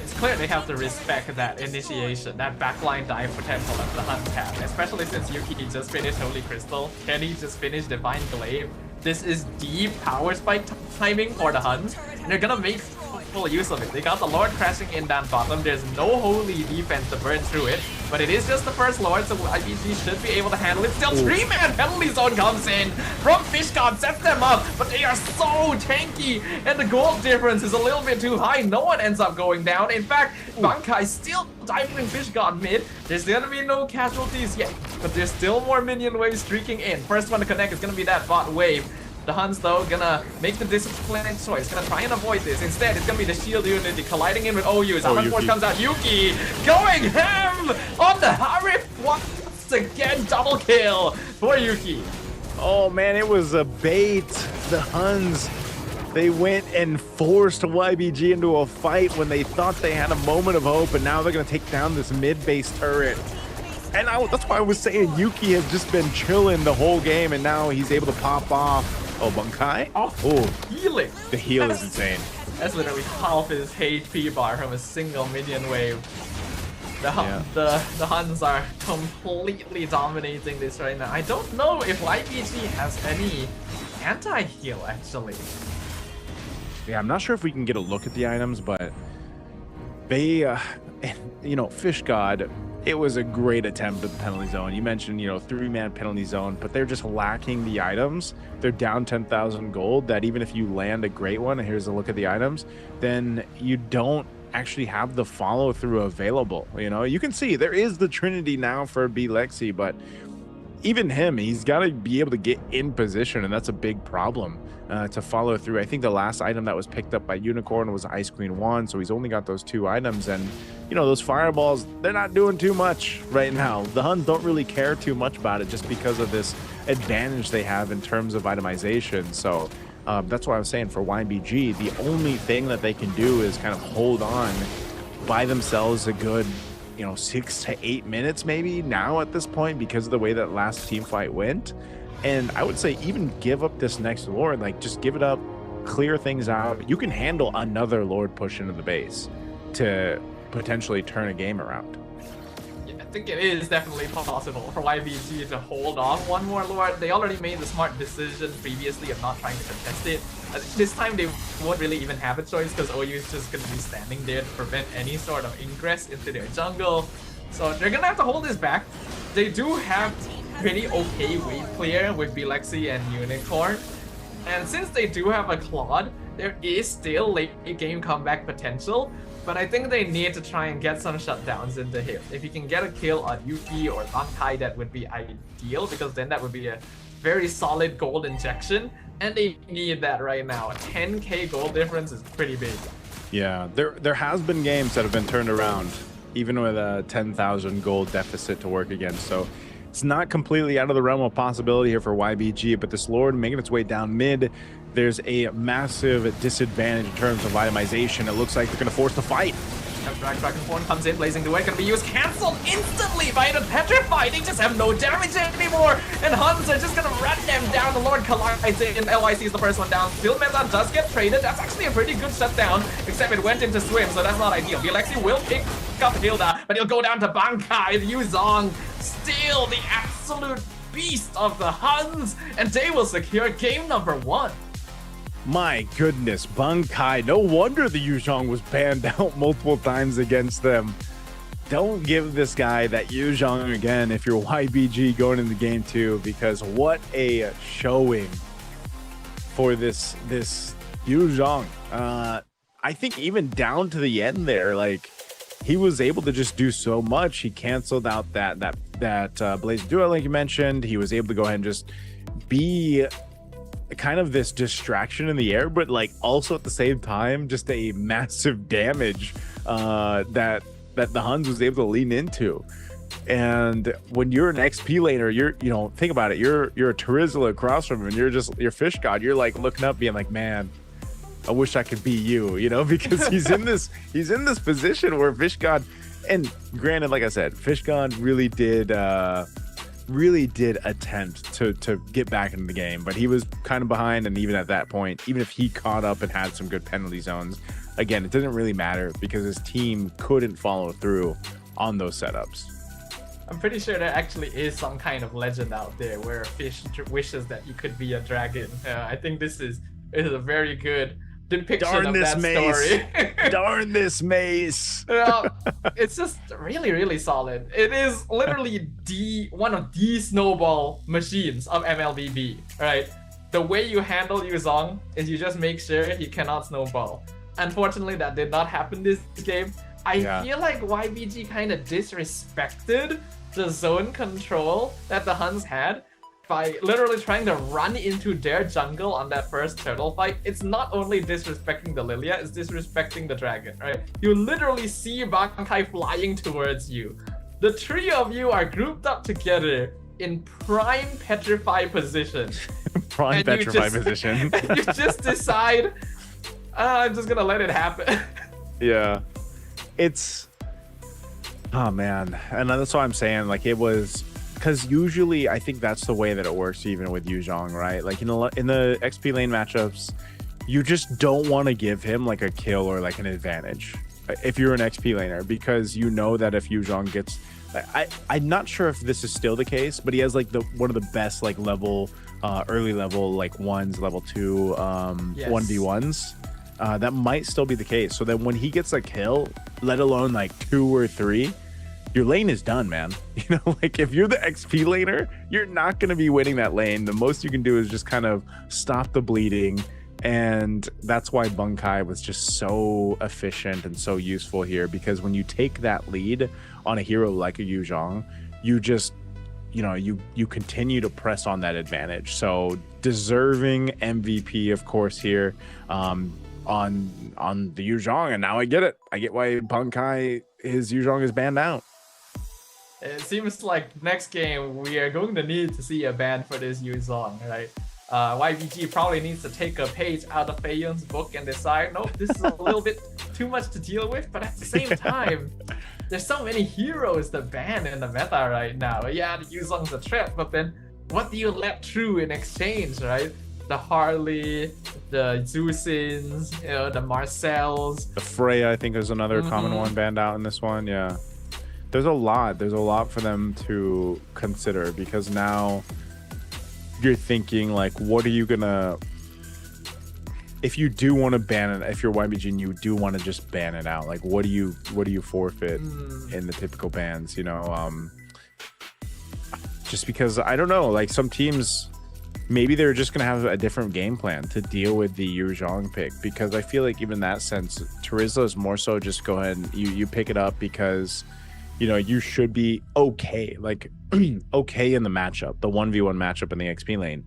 It's clear they have to respect that initiation, that backline dive potential that the Huns have, especially since Yuki just finished Holy Crystal, Kenny just finished Divine Glaive. This is deep power spike timing for the Huns, and they're gonna make full use of it. They got the Lord crashing in down bottom. There's no holy defense to burn through it, but it is just the first Lord, so IBG should be able to handle it. Still, 3-man penalty zone comes in from Fish God, sets them up, but they are so tanky, and the gold difference is a little bit too high. No one ends up going down. In fact, Bankai still diving Fish God mid. There's gonna be no casualties yet, but there's still more minion waves streaking in. First one to connect is gonna be that bot wave. The Huns, though, gonna make the disciplined choice, gonna try and avoid this. Instead, it's gonna be the shield unity colliding in with OUs. Hunt comes out, Yuki going ham on the Harif once again, double kill for Yuki. Oh man, it was a bait. The Huns, they went and forced YBG into a fight when they thought they had a moment of hope, and now they're gonna take down this mid-base turret. And that's why I was saying Yuki has just been chilling the whole game, and now he's able to pop off. Oh, Bunkai? Oh, healing. The heal is insane. That's literally half his HP bar from a single minion wave. The Huns are completely dominating this right now. I don't know if YBG has any anti-heal, actually. Yeah, I'm not sure if we can get a look at the items, but they, Fish God, it was a great attempt at the penalty zone. You mentioned, 3-man penalty zone, but they're just lacking the items. They're down 10,000 gold, that even if you land a great one, and here's a look at the items, then you don't actually have the follow through available. You can see there is the Trinity now for B Lexi, but even him, he's got to be able to get in position, and that's a big problem to follow through. I think the last item that was picked up by Unicorn was Ice Queen 1, so he's only got those 2 items, and those fireballs, they're not doing too much right now. The Huns don't really care too much about it just because of this advantage they have in terms of itemization. So that's why I was saying for YBG, the only thing that they can do is kind of hold on by themselves a good 6 to 8 minutes maybe now at this point, because of the way that last team fight went. And I would say even give up this next Lord, like just give it up, clear things out. You can handle another Lord push into the base to potentially turn a game around. Yeah, I think it is definitely possible for YBG to hold off one more Lord. They already made the smart decision previously of not trying to contest it. This time they won't really even have a choice, because OU is just going to be standing there to prevent any sort of ingress into their jungle. So they're going to have to hold this back. They do have pretty okay wave clear with Bilexi and Unicorn. And since they do have a Claude, there is still late game comeback potential. But I think they need to try and get some shutdowns into him. If you can get a kill on Yuki or Bankai, that would be ideal, because then that would be a very solid gold injection. And they need that right now. A 10k gold difference is pretty big. Yeah, there has been games that have been turned around, even with a 10,000 gold deficit to work against. So it's not completely out of the realm of possibility here for YBG, but this Lord making its way down mid, there's a massive disadvantage in terms of itemization. It looks like they're going to force the fight. Dragonborn comes in, blazing the way, gonna be used, cancelled instantly by the Petrified. They just have no damage anymore, and Huns are just gonna run them down. The Lord collides in, LYC is the first one down. Still, Meta does get traded. That's actually a pretty good shutdown, except it went into swim, so that's not ideal. Bilexi will pick up Hilda, but he'll go down to Bankai. Yuzong, still the absolute beast of the Huns, and they will secure game number 1. My goodness, Bunkai. No wonder the Yuzhong was banned out multiple times against them. don't give this guy that Yu Zhang again if you're YBG going into game 2, because what a showing for this Yu Zhang. I think even down to the end there, like, he was able to just do so much. He canceled out that Blaze duo like you mentioned. He was able to go ahead and just be kind of this distraction in the air, but like also at the same time just a massive damage that the HUNS was able to lean into. And when you're an XP laner, you know, think about it, you're a Terizla across from him, and you're Fish God. You're like looking up being like, man, I wish I could be you know, because he's in this position where Fish God, and granted, like I said, Fish God really did attempt to get back into the game, but he was kind of behind. And even at that point, even if he caught up and had some good penalty zones, again, it didn't really matter because his team couldn't follow through on those setups. I'm pretty sure there actually is some kind of legend out there where Fish wishes that he could be a dragon. I think this is a very good depiction of that story. Darn this mace. It's just really, really solid. It is literally one of the snowball machines of MLBB, right? The way you handle Yu Zhang is you just make sure he cannot snowball. Unfortunately, that did not happen this game. I feel like YBG kind of disrespected the zone control that the HUNS had by literally trying to run into their jungle on that first turtle fight. It's not only disrespecting the Lilia, it's disrespecting the dragon, right? You literally see Bankai flying towards you. The three of you are grouped up together in prime petrify position. Prime petrify position. And you just decide, I'm just gonna let it happen. Yeah. It's, oh man, and that's what I'm saying, like, it was, because usually I think that's the way that it works even with Yu Zhang, right? Like, in the XP lane matchups, you just don't want to give him like a kill or like an advantage if you're an XP laner, because you know that if Yu Zhang gets, I'm not sure if this is still the case, but he has like one of the best like level early level like ones, level 2 1v1s. That might still be the case. So that when he gets a kill, let alone like 2 or 3, your lane is done, man. You know, like if you're the XP laner, you're not going to be winning that lane. The most you can do is just kind of stop the bleeding. And that's why Bankai was just so efficient and so useful here, because when you take that lead on a hero like a Yu Zhang, you just, you know, you continue to press on that advantage. So deserving MVP, of course, here. On the Yu Zhang, and now I get it. I get why Bankai, his Yu Zhang is banned out. It seems like next game we are going to need to see a ban for this Yu Zhang, right? YBG probably needs to take a page out of Feiyun's book and decide, nope, this is a little bit too much to deal with, but at the same time, there's so many heroes to ban in the meta right now. Yeah, the Yu Zhang's a threat, but then what do you let through in exchange, right? The Harley, the Zeusins, you know, the Marcells. The Freya, I think, is another common one banned out in this one. Yeah, there's a lot for them to consider, because now you're thinking like, what are you gonna, if you do want to ban it, if you're YBG and you do want to just ban it out, like what do you forfeit in the typical bans, you know? Just because, I don't know, like some teams, maybe they're just going to have a different game plan to deal with the Yu Zhang pick, because I feel like even in that sense, Terizla is more so just go ahead and you pick it up because, you know, you should be okay, like okay in the matchup, the 1v1 matchup in the XP lane.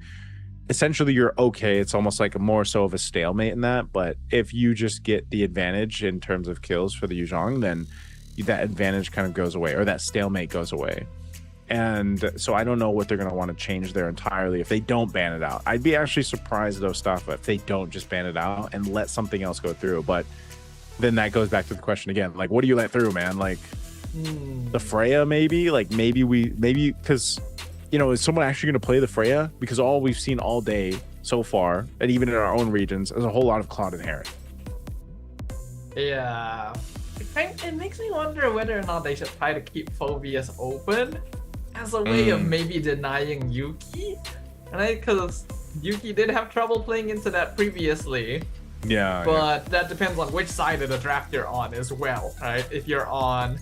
Essentially, you're okay. It's almost like more so of a stalemate in that. But if you just get the advantage in terms of kills for the Yu Zhang, then that advantage kind of goes away, or that stalemate goes away. And so I don't know what they're going to want to change there entirely if they don't ban it out. I'd be actually surprised, though, Staffa, if they don't just ban it out and let something else go through. But then that goes back to the question again, like, what do you let through, man? Like, the Freya, maybe? Like, maybe because, you know, is someone actually going to play the Freya? Because all we've seen all day so far, and even in our own regions, is a whole lot of Cloud and Heron. Yeah. It makes me wonder whether or not they should try to keep Phobius open as a way of maybe denying Yuki, right? Because Yuki did have trouble playing into that previously. Yeah. But that depends on which side of the draft you're on as well, right? If you're on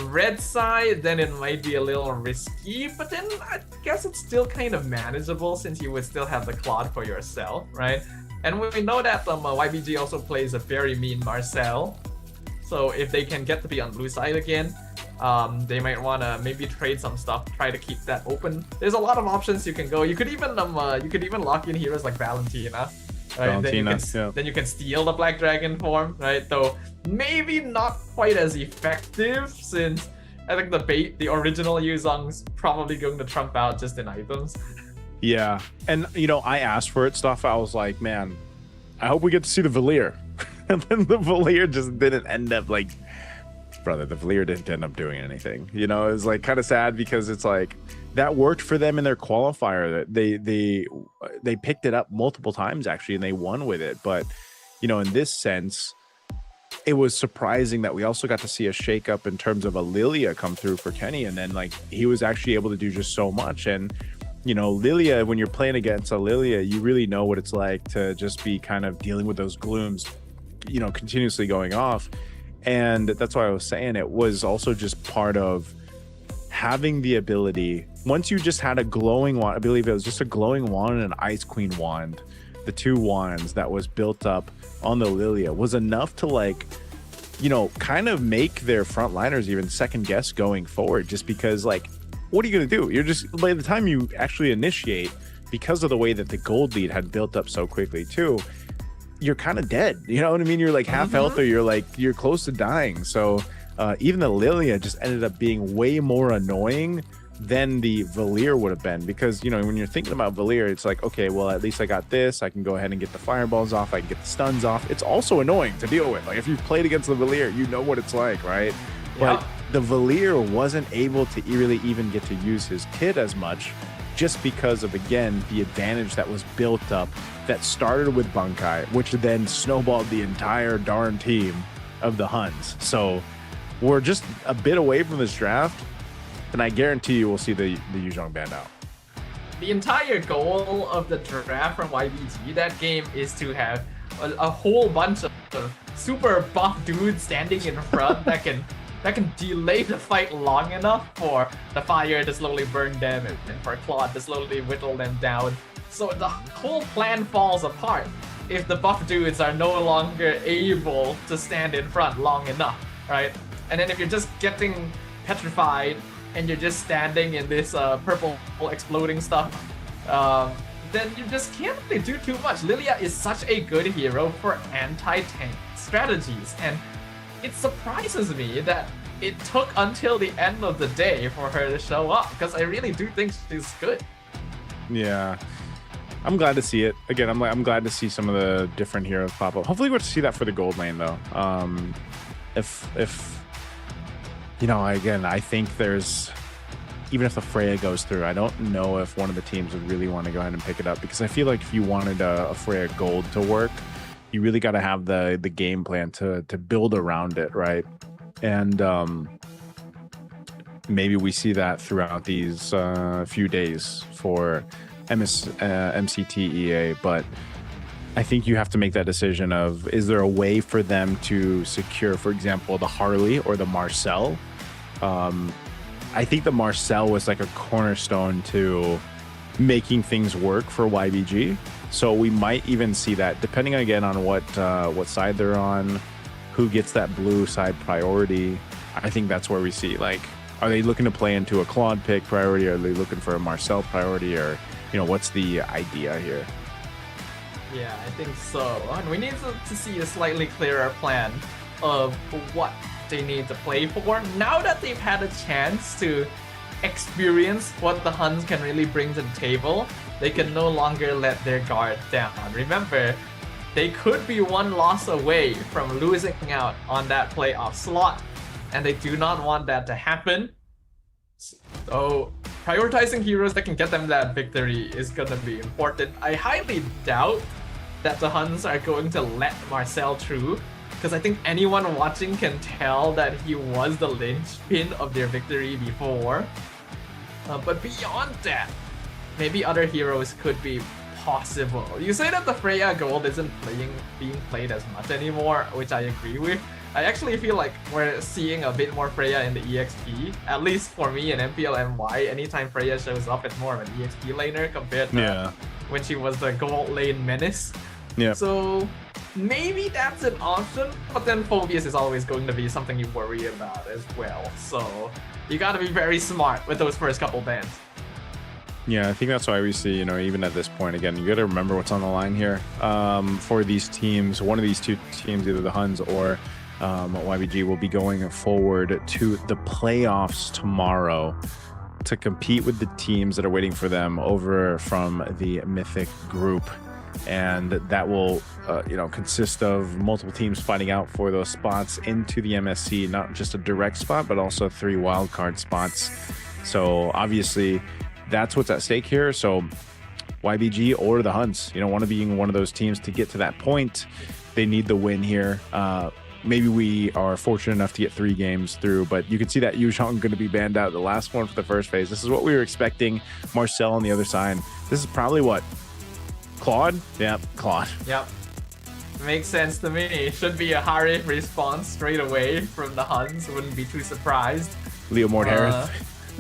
red side, then it might be a little risky, but then I guess it's still kind of manageable since you would still have the Claude for yourself, right? And we know that YBG also plays a very mean Marcel, so if they can get to be on blue side again, they might want to maybe trade some stuff, try to keep that open. There's a lot of options you can go. You could even lock in heroes like Valentina. Right? Valentina, then you can steal the Black Dragon form, right? Though maybe not quite as effective, since I think the original Yuzong's probably going to trump out just in items. Yeah, and you know, I asked for it stuff. I was like, man, I hope we get to see the Valier. And then the Valier just didn't end up like, brother, the Valier didn't end up doing anything. You know, it was like kind of sad because it's like that worked for them in their qualifier. They picked it up multiple times actually, and they won with it. But you know, in this sense, it was surprising that we also got to see a shakeup in terms of a Lilia come through for Kenny, and then like he was actually able to do just so much. And you know, Lilia, when you're playing against a Lilia, you really know what it's like to just be kind of dealing with those glooms, you know, continuously going off. And that's why I was saying it was also just part of having the ability. Once you just had a glowing wand, I believe it was just a glowing wand and an Ice Queen wand, the two wands that was built up on the Lilia was enough to like, you know, kind of make their frontliners even second guess going forward, just because like, what are you going to do? You're just, by the time you actually initiate, because of the way that the gold lead had built up so quickly too, you're kind of dead. You know what I mean? You're like half health, or you're close to dying. So even the Lilia just ended up being way more annoying than the Valier would have been, because you know, when you're thinking about Valier, it's like, okay, well, at least I got this, I can go ahead and get the fireballs off, I can get the stuns off. It's also annoying to deal with. Like if you've played against the Valier, you know what it's like, right? Yeah. But the Valier wasn't able to really even get to use his kit as much, just because of, again, the advantage that was built up that started with Bunkai, which then snowballed the entire darn team of the Huns. So we're just a bit away from this draft, and I guarantee you we'll see the Yuzhong band out. The entire goal of the draft from YBG that game is to have a whole bunch of super buff dudes standing in front that can delay the fight long enough for the fire to slowly burn them and for Claude to slowly whittle them down. So the whole plan falls apart if the buff dudes are no longer able to stand in front long enough, right? And then if you're just getting petrified and you're just standing in this purple exploding stuff, then you just can't really do too much. Lilia is such a good hero for anti-tank strategies, and it surprises me that it took until the end of the day for her to show up, because I really do think she's good. Yeah, I'm glad to see it. Again, I'm glad to see some of the different heroes pop up. Hopefully we'll see that for the gold lane though. If you know, again, I think there's, even if the Freya goes through, I don't know if one of the teams would really want to go ahead and pick it up, because I feel like if you wanted a Freya gold to work, you really got to have the game plan to build around it, right? And maybe we see that throughout these few days for MCT EA, but I think you have to make that decision of, is there a way for them to secure, for example, the Harley or the Marcel? I think the Marcel was like a cornerstone to making things work for YBG. So we might even see that, depending again on what side they're on, who gets that blue side priority. I think that's where we see, like, are they looking to play into a Claude pick priority? Or are they looking for a Marcel priority? Or, you know, what's the idea here? Yeah, I think so. And we need to see a slightly clearer plan of what they need to play for. Now that they've had a chance to experience what the Huns can really bring to the table, they can no longer let their guard down. Remember, they could be one loss away from losing out on that playoff slot, and they do not want that to happen. So prioritizing heroes that can get them that victory is gonna be important. I highly doubt that the Huns are going to let Marcel through, because I think anyone watching can tell that he was the linchpin of their victory before. But beyond that, maybe other heroes could be possible. You say that the Freya gold isn't being played as much anymore, which I agree with, I actually feel like we're seeing a bit more Freya in the EXP. At least for me in MPL MY, anytime Freya shows up, it's more of an EXP laner compared to when she was the gold lane menace. Yeah. So maybe that's an option, but then Phobius is always going to be something you worry about as well. So you gotta be very smart with those first couple bans. Yeah, I think that's why we see, you know, even at this point, again, you got to remember what's on the line here for these teams. One of these two teams, either the HUNS or YBG, will be going forward to the playoffs tomorrow to compete with the teams that are waiting for them over from the Mythic group. And that will, you know, consist of multiple teams fighting out for those spots into the MSC, not just a direct spot, but also 3 wildcard spots. So obviously, that's what's at stake here. So YBG or the HUNS, you know, one of being one of those teams to get to that point, they need the win here. Maybe we are fortunate enough to get 3 games through, but you can see that Yusheng going to be banned out, the last one for the first phase. This is what we were expecting. Marcel on the other side. This is probably what? Claude? Yep, Claude. Yep. Makes sense to me. Should be a Harif response straight away from the HUNS. Wouldn't be too surprised. Leo Mordharith.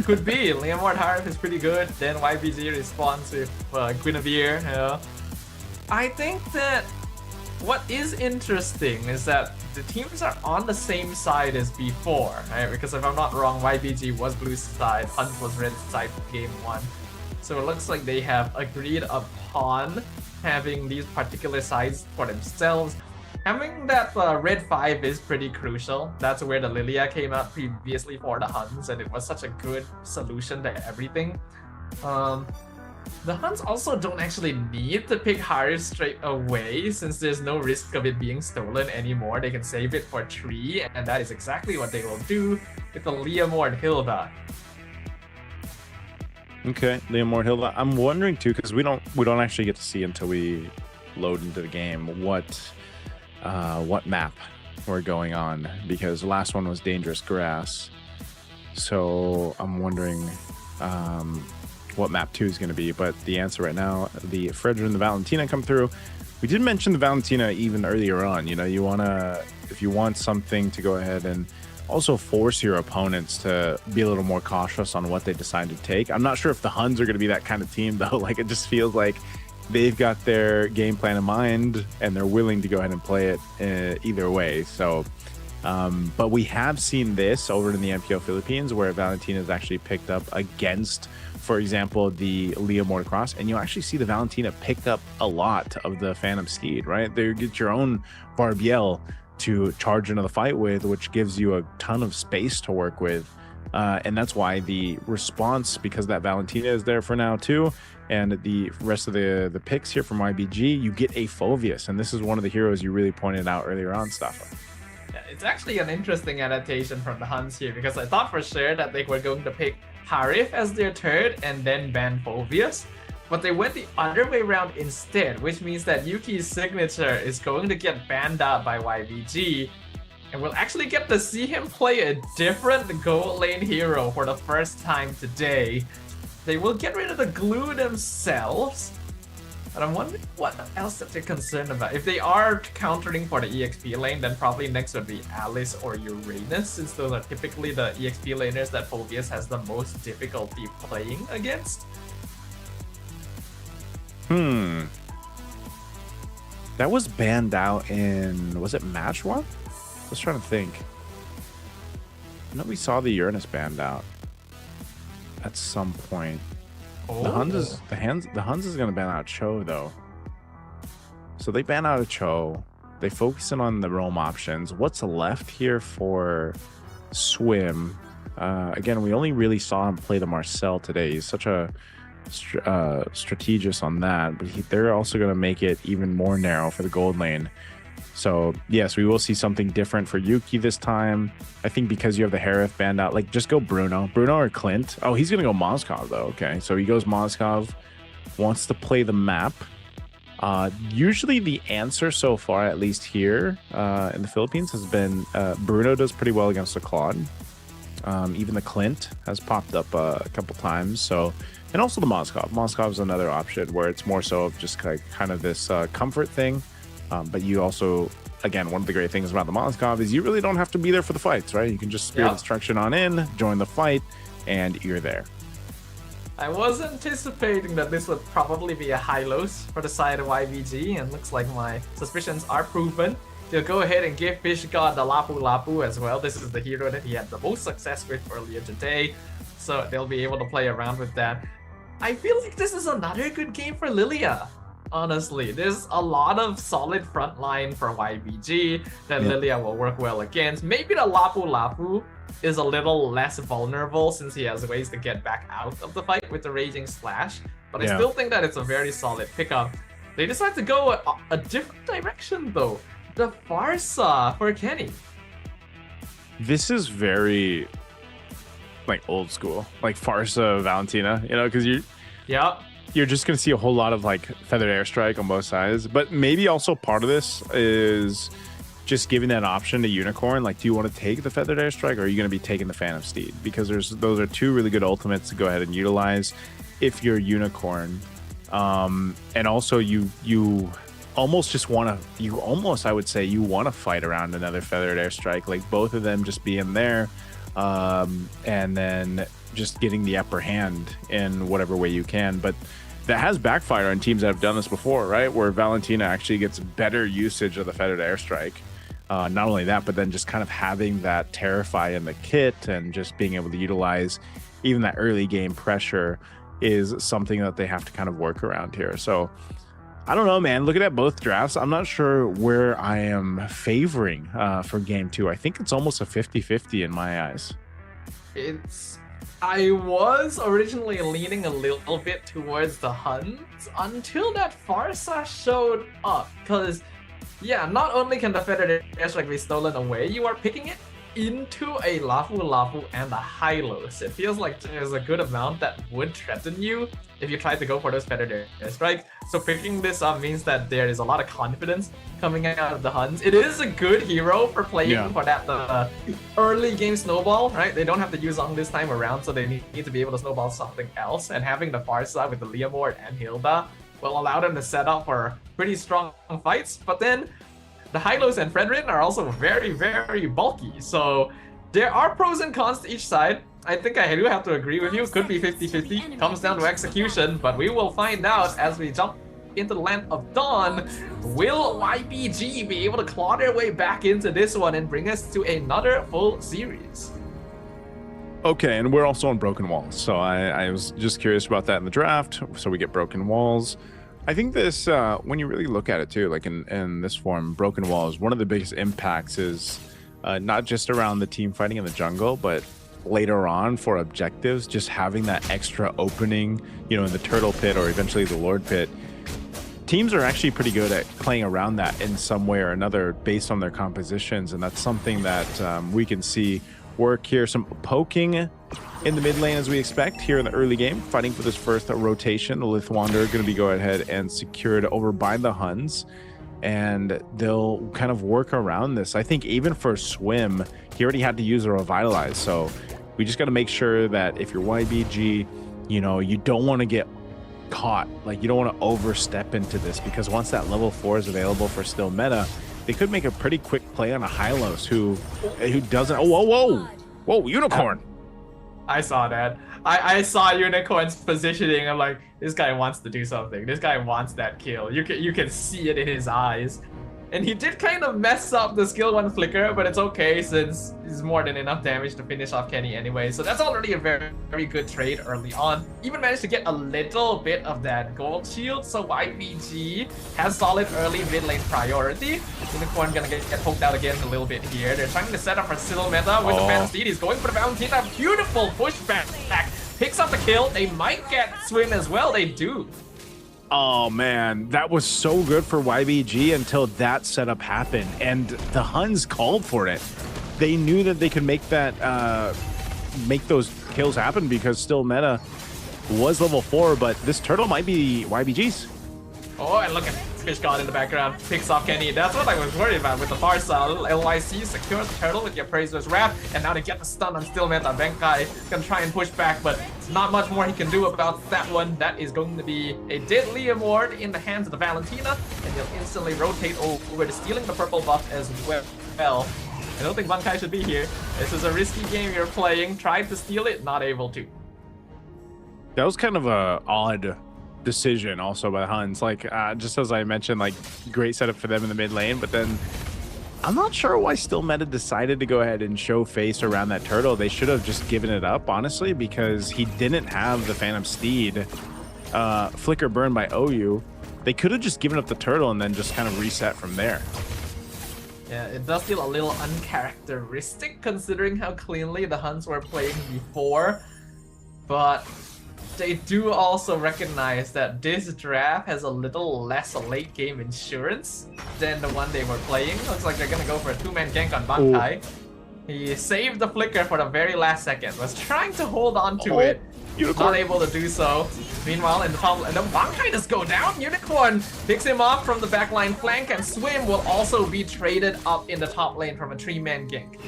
Could be. Liam Harif is pretty good. Then YBG responds with Guinevere. You know. I think that what is interesting is that the teams are on the same side as before, right? Because if I'm not wrong, YBG was blue side, HUNS was red side for game 1. So it looks like they have agreed upon having these particular sides for themselves. Having that red 5 is pretty crucial. That's where the Lilia came out previously for the HUNS, and it was such a good solution to everything. The HUNS also don't actually need to pick Harif straight away, since there's no risk of it being stolen anymore. They can save it for 3, and that is exactly what they will do with the Leomord and Hilda. Okay, Leomord Hilda. I'm wondering too, because we don't actually get to see until we load into the game what map we're going on, because the last one was Dangerous Grass. So I'm wondering what map 2 is going to be, but the answer right now, the Fredra and the Valentina come through. We did mention the Valentina even earlier on. You know, if you want something to go ahead and also force your opponents to be a little more cautious on what they decide to take. I'm not sure if the HUNS are going to be that kind of team, though. Like, it just feels like they've got their game plan in mind and they're willing to go ahead and play it either way. So, but we have seen this over in the MPO Philippines, where Valentina is actually picked up against, for example, the Leo Motocross, and you actually see the Valentina pick up a lot of the Phantom Steed, right? They get your own Barbiel to charge into the fight with, which gives you a ton of space to work with. And that's why the response, because that Valentina is there for now too, and the rest of the picks here from YBG, you get a Phobius, and this is one of the heroes you really pointed out earlier on, Stafa. Yeah, it's actually an interesting adaptation from the HUNS here, because I thought for sure that they were going to pick Harif as their third and then ban Phobius. But they went the other way around instead, which means that Yuki's signature is going to get banned out by YBG, and we'll actually get to see him play a different gold lane hero for the first time today. They will get rid of the glue themselves, but I'm wondering what else that they're concerned about. If they are countering for the EXP lane, then probably next would be Alice or Uranus, since those are typically the EXP laners that Phobius has the most difficulty playing against. That was banned out in, was it match 1? I was trying to think. I know we saw the Uranus banned out at some point. The HUNS is going to ban out Cho though. So they ban out a Cho. They focus in on the roam options. What's left here for Swim? Again, we only really saw him play the Marcel today. He's such a strategist on that, but they're also going to make it even more narrow for the gold lane. So yes, we will see something different for Yuki this time. I think because you have the Harith banned out, like, just go Bruno or Clint. Oh, he's gonna go Moskov though. Okay, so he goes Moskov, wants to play the map. Usually the answer so far, at least here in the Philippines, has been Bruno does pretty well against the Claude. Even the Clint has popped up a couple times. So, and also the Moskov. Moskov is another option where it's more so of just kind of this comfort thing. But you also again, one of the great things about the Moskov is you really don't have to be there for the fights, right? You can just Spirit Instruction on in, join the fight, and you're there. I was anticipating that this would probably be a high-lows for the side of YBG, and looks like my suspicions are proven. They'll go ahead and give Fish God the Lapu Lapu as well. This is the hero that he had the most success with earlier today, so they'll be able to play around with that. I feel like this is another good game for Lilia. Honestly, there's a lot of solid front line for YBG that Lilia will work well against. Maybe the Lapu Lapu is a little less vulnerable since he has ways to get back out of the fight with the Raging Slash, but I still think that it's a very solid pickup. They decide to go a different direction though. The Farsa for Kenny. This is very like old school, like Farsa Valentina, you know, because you're just going to see a whole lot of like feathered airstrike on both sides. But maybe also part of this is just giving that option to Unicorn. Like, do you want to take the feathered airstrike, or are you going to be taking the Phantom Steed? Because those are two really good ultimates to go ahead and utilize if you're Unicorn. And also you almost just want to, I would say you want to fight around another feathered airstrike, like both of them just being there, and then just getting the upper hand in whatever way you can. But that has backfired on teams that have done this before, right? Where Valentina actually gets better usage of the feathered airstrike. Not only that, but then just kind of having that Terrify in the kit and just being able to utilize even that early game pressure is something that they have to kind of work around here. So I don't know, man. Looking at both drafts, I'm not sure where I am favoring for game two. I think it's almost a 50-50 in my eyes. I was originally leaning a little bit towards the Huns until that Farsa showed up. Because, yeah, not only can the feathered airstrike be stolen away, you are picking it into a Lafu Lafu and a high-lows. It feels like there's a good amount that would threaten you if you try to go for those feathered airstrike. So picking this up means that there is a lot of confidence coming out of the Huns. It is a good hero for playing for that early game snowball, right? They don't have to use on this time around, so they need to be able to snowball something else. And having the Farsa with the Leomord and Hilda will allow them to set up for pretty strong fights. But then the high-lows and Fredrin are also very, very bulky. So there are pros and cons to each side. I think I do have to agree with you. Could be 50-50. Comes down to execution, but we will find out as we jump into the land of Dawn. Will YBG be able to claw their way back into this one and bring us to another full series? Okay, and we're also on Broken Walls. So I was just curious about that in the draft. So we get Broken Walls. I think this, when you really look at it too, like in this form, Broken Walls, one of the biggest impacts is not just around the team fighting in the jungle, but later on for objectives, just having that extra opening, you know, in the Turtle Pit or eventually the Lord Pit. Teams are actually pretty good at playing around that in some way or another based on their compositions, and that's something that we can see work here. Some poking in the mid lane as we expect here in the early game, fighting for this first rotation. The Lith Wanderer going to be go ahead and secured over by the Huns, and they'll kind of work around this. I think even for Swim, he already had to use a Revitalize, so we just got to make sure that if you're YBG, you know, you don't want to get caught. Like, you don't want to overstep into this, because once that level 4 is available for still meta, they could make a pretty quick play on a Hylos who doesn't. Oh, whoa, Unicorn. I saw that. I saw Unicorn's positioning. I'm like, this guy wants to do something. This guy wants that kill. You can see it in his eyes. And he did kind of mess up the skill 1 flicker, but it's okay since he's more than enough damage to finish off Kenny anyway. So that's already a very, very good trade early on. Even managed to get a little bit of that gold shield. So YBG has solid early mid lane priority. Unicorn gonna get poked out again a little bit here. They're trying to set up for Siddle meta with the Phantom Steed. He's going for the Valentina. Beautiful pushback. Picks up the kill. They might get Swim as well. They do. Oh man, that was so good for YBG until that setup happened, and the Huns called for it. They knew that they could make that, make those kills happen because still meta was level 4, but this turtle might be YBG's. Oh, and look at Fish God in the background picks off Kenny. That's what I was worried about with the Farsa. LYC secures the turtle with the Appraiser's Wrap, and now they get the stun on Still Meta. Bankai gonna try and push back, but not much more he can do about that one. That is going to be a deadly award in the hands of the Valentina, and he'll instantly rotate over to stealing the purple buff as well. I don't think Bankai should be here. This is a risky game you're playing. Tried to steal it, not able to. That was kind of a odd decision also by HUNS. Like, just as I mentioned, like, great setup for them in the mid lane, but then I'm not sure why Still Meta decided to go ahead and show face around that turtle. They should have just given it up, honestly, because he didn't have the Phantom Steed flicker burn by OU. They could have just given up the turtle and then just kind of reset from there. Yeah, it does feel a little uncharacteristic considering how cleanly the HUNS were playing before, but they do also recognize that this draft has a little less late game insurance than the one they were playing. Looks like they're gonna go for a two-man gank on Bankai. He saved the flicker for the very last second, was trying to hold on to it. Unicorn. Not able to do so. Meanwhile, in the top, and the Bankai does go down. Unicorn picks him off from the backline flank, and Swim will also be traded up in the top lane from a three-man gank.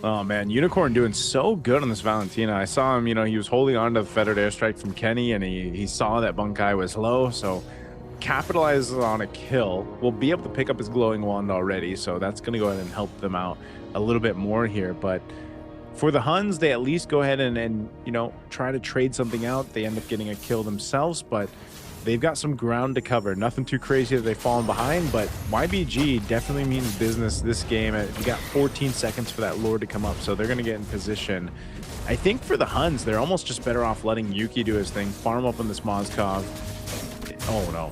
Oh man, Unicorn doing so good on this Valentina. I saw him, you know, he was holding on to the feathered airstrike from Kenny, and he saw that Bankai was low, so capitalizes on a kill. Will be able to pick up his glowing wand already, so that's going to go ahead and help them out a little bit more here. But for the HUNS, they at least go ahead and you know, try to trade something out. They end up getting a kill themselves, but they've got some ground to cover. Nothing too crazy that they've fallen behind, but YBG definitely means business this game. You got 14 seconds for that lord to come up, so they're going to get in position. I think for the HUNS, they're almost just better off letting Yuki do his thing, farm up on this Mozkov. Oh no.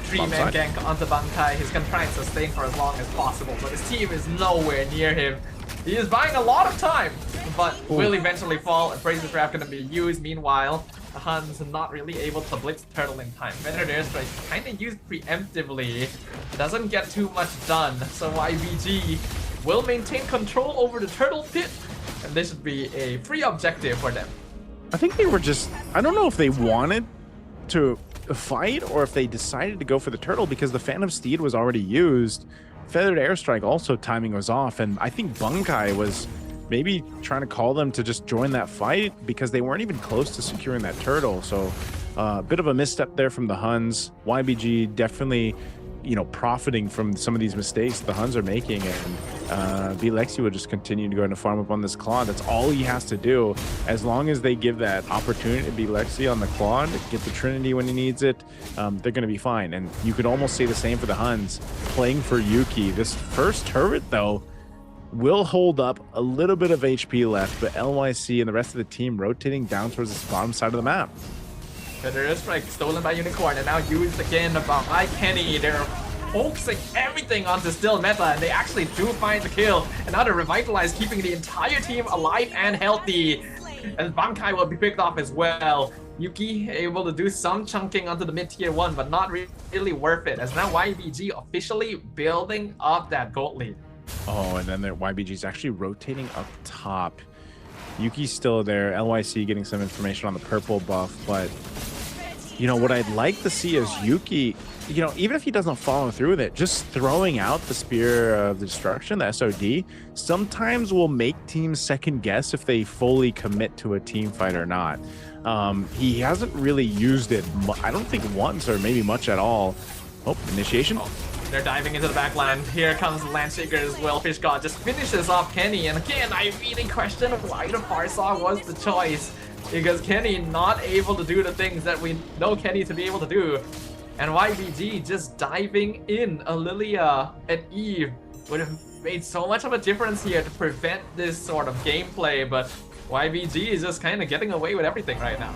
Three-man gank onto Bankai. He's going to try and sustain for as long as possible, but his team is nowhere near him. He is buying a lot of time, but will eventually fall. Appraiser's Wrap going to be used. Meanwhile, the HUNS are not really able to blitz the turtle in time. Feathered airstrike kind of used preemptively. Doesn't get too much done, so YBG will maintain control over the turtle pit, and this should be a free objective for them. I think they were just, I don't know if they wanted to fight or if they decided to go for the turtle because the Phantom Steed was already used. Feathered airstrike also timing was off, and I think Bankai was maybe trying to call them to just join that fight because they weren't even close to securing that turtle. So a bit of a misstep there from the HUNS. YBG definitely, you know, profiting from some of these mistakes the HUNS are making, and Lexi will just continue to go into farm up on this Claude. That's all he has to do. As long as they give that opportunity to be Lexi on the Claude, get the Trinity when he needs it, they're going to be fine. And you could almost say the same for the HUNS playing for Yuki. This first turret, though, will hold up a little bit of HP left, but LYC and the rest of the team rotating down towards this bottom side of the map. Feathered airstrike stolen by Unicorn and now used again by Kenny. They're focusing everything onto Still Meta, and they actually do find the kill. And now they're revitalized, keeping the entire team alive and healthy. And Bankai will be picked off as well. Yuki able to do some chunking onto the mid-tier 1, but not really worth it, as now YBG officially building up that gold lead. Oh, and then their YBG's actually rotating up top. Yuki's still there. LYC getting some information on the purple buff, but you know what I'd like to see is Yuki, you know, even if he doesn't follow through with it, just throwing out the Spear of Destruction, the SOD, sometimes will make teams second guess if they fully commit to a team fight or not. He hasn't really used it, I don't think once or maybe much at all. Oh, initiation. They're diving into the backline. Here comes Landshaker as well. Fish God just finishes off Kenny. And again, I really question why the Farsa was the choice. Because Kenny not able to do the things that we know Kenny to be able to do. And YBG just diving in. Lilia and Eve would have made so much of a difference here to prevent this sort of gameplay. But YBG is just kind of getting away with everything right now.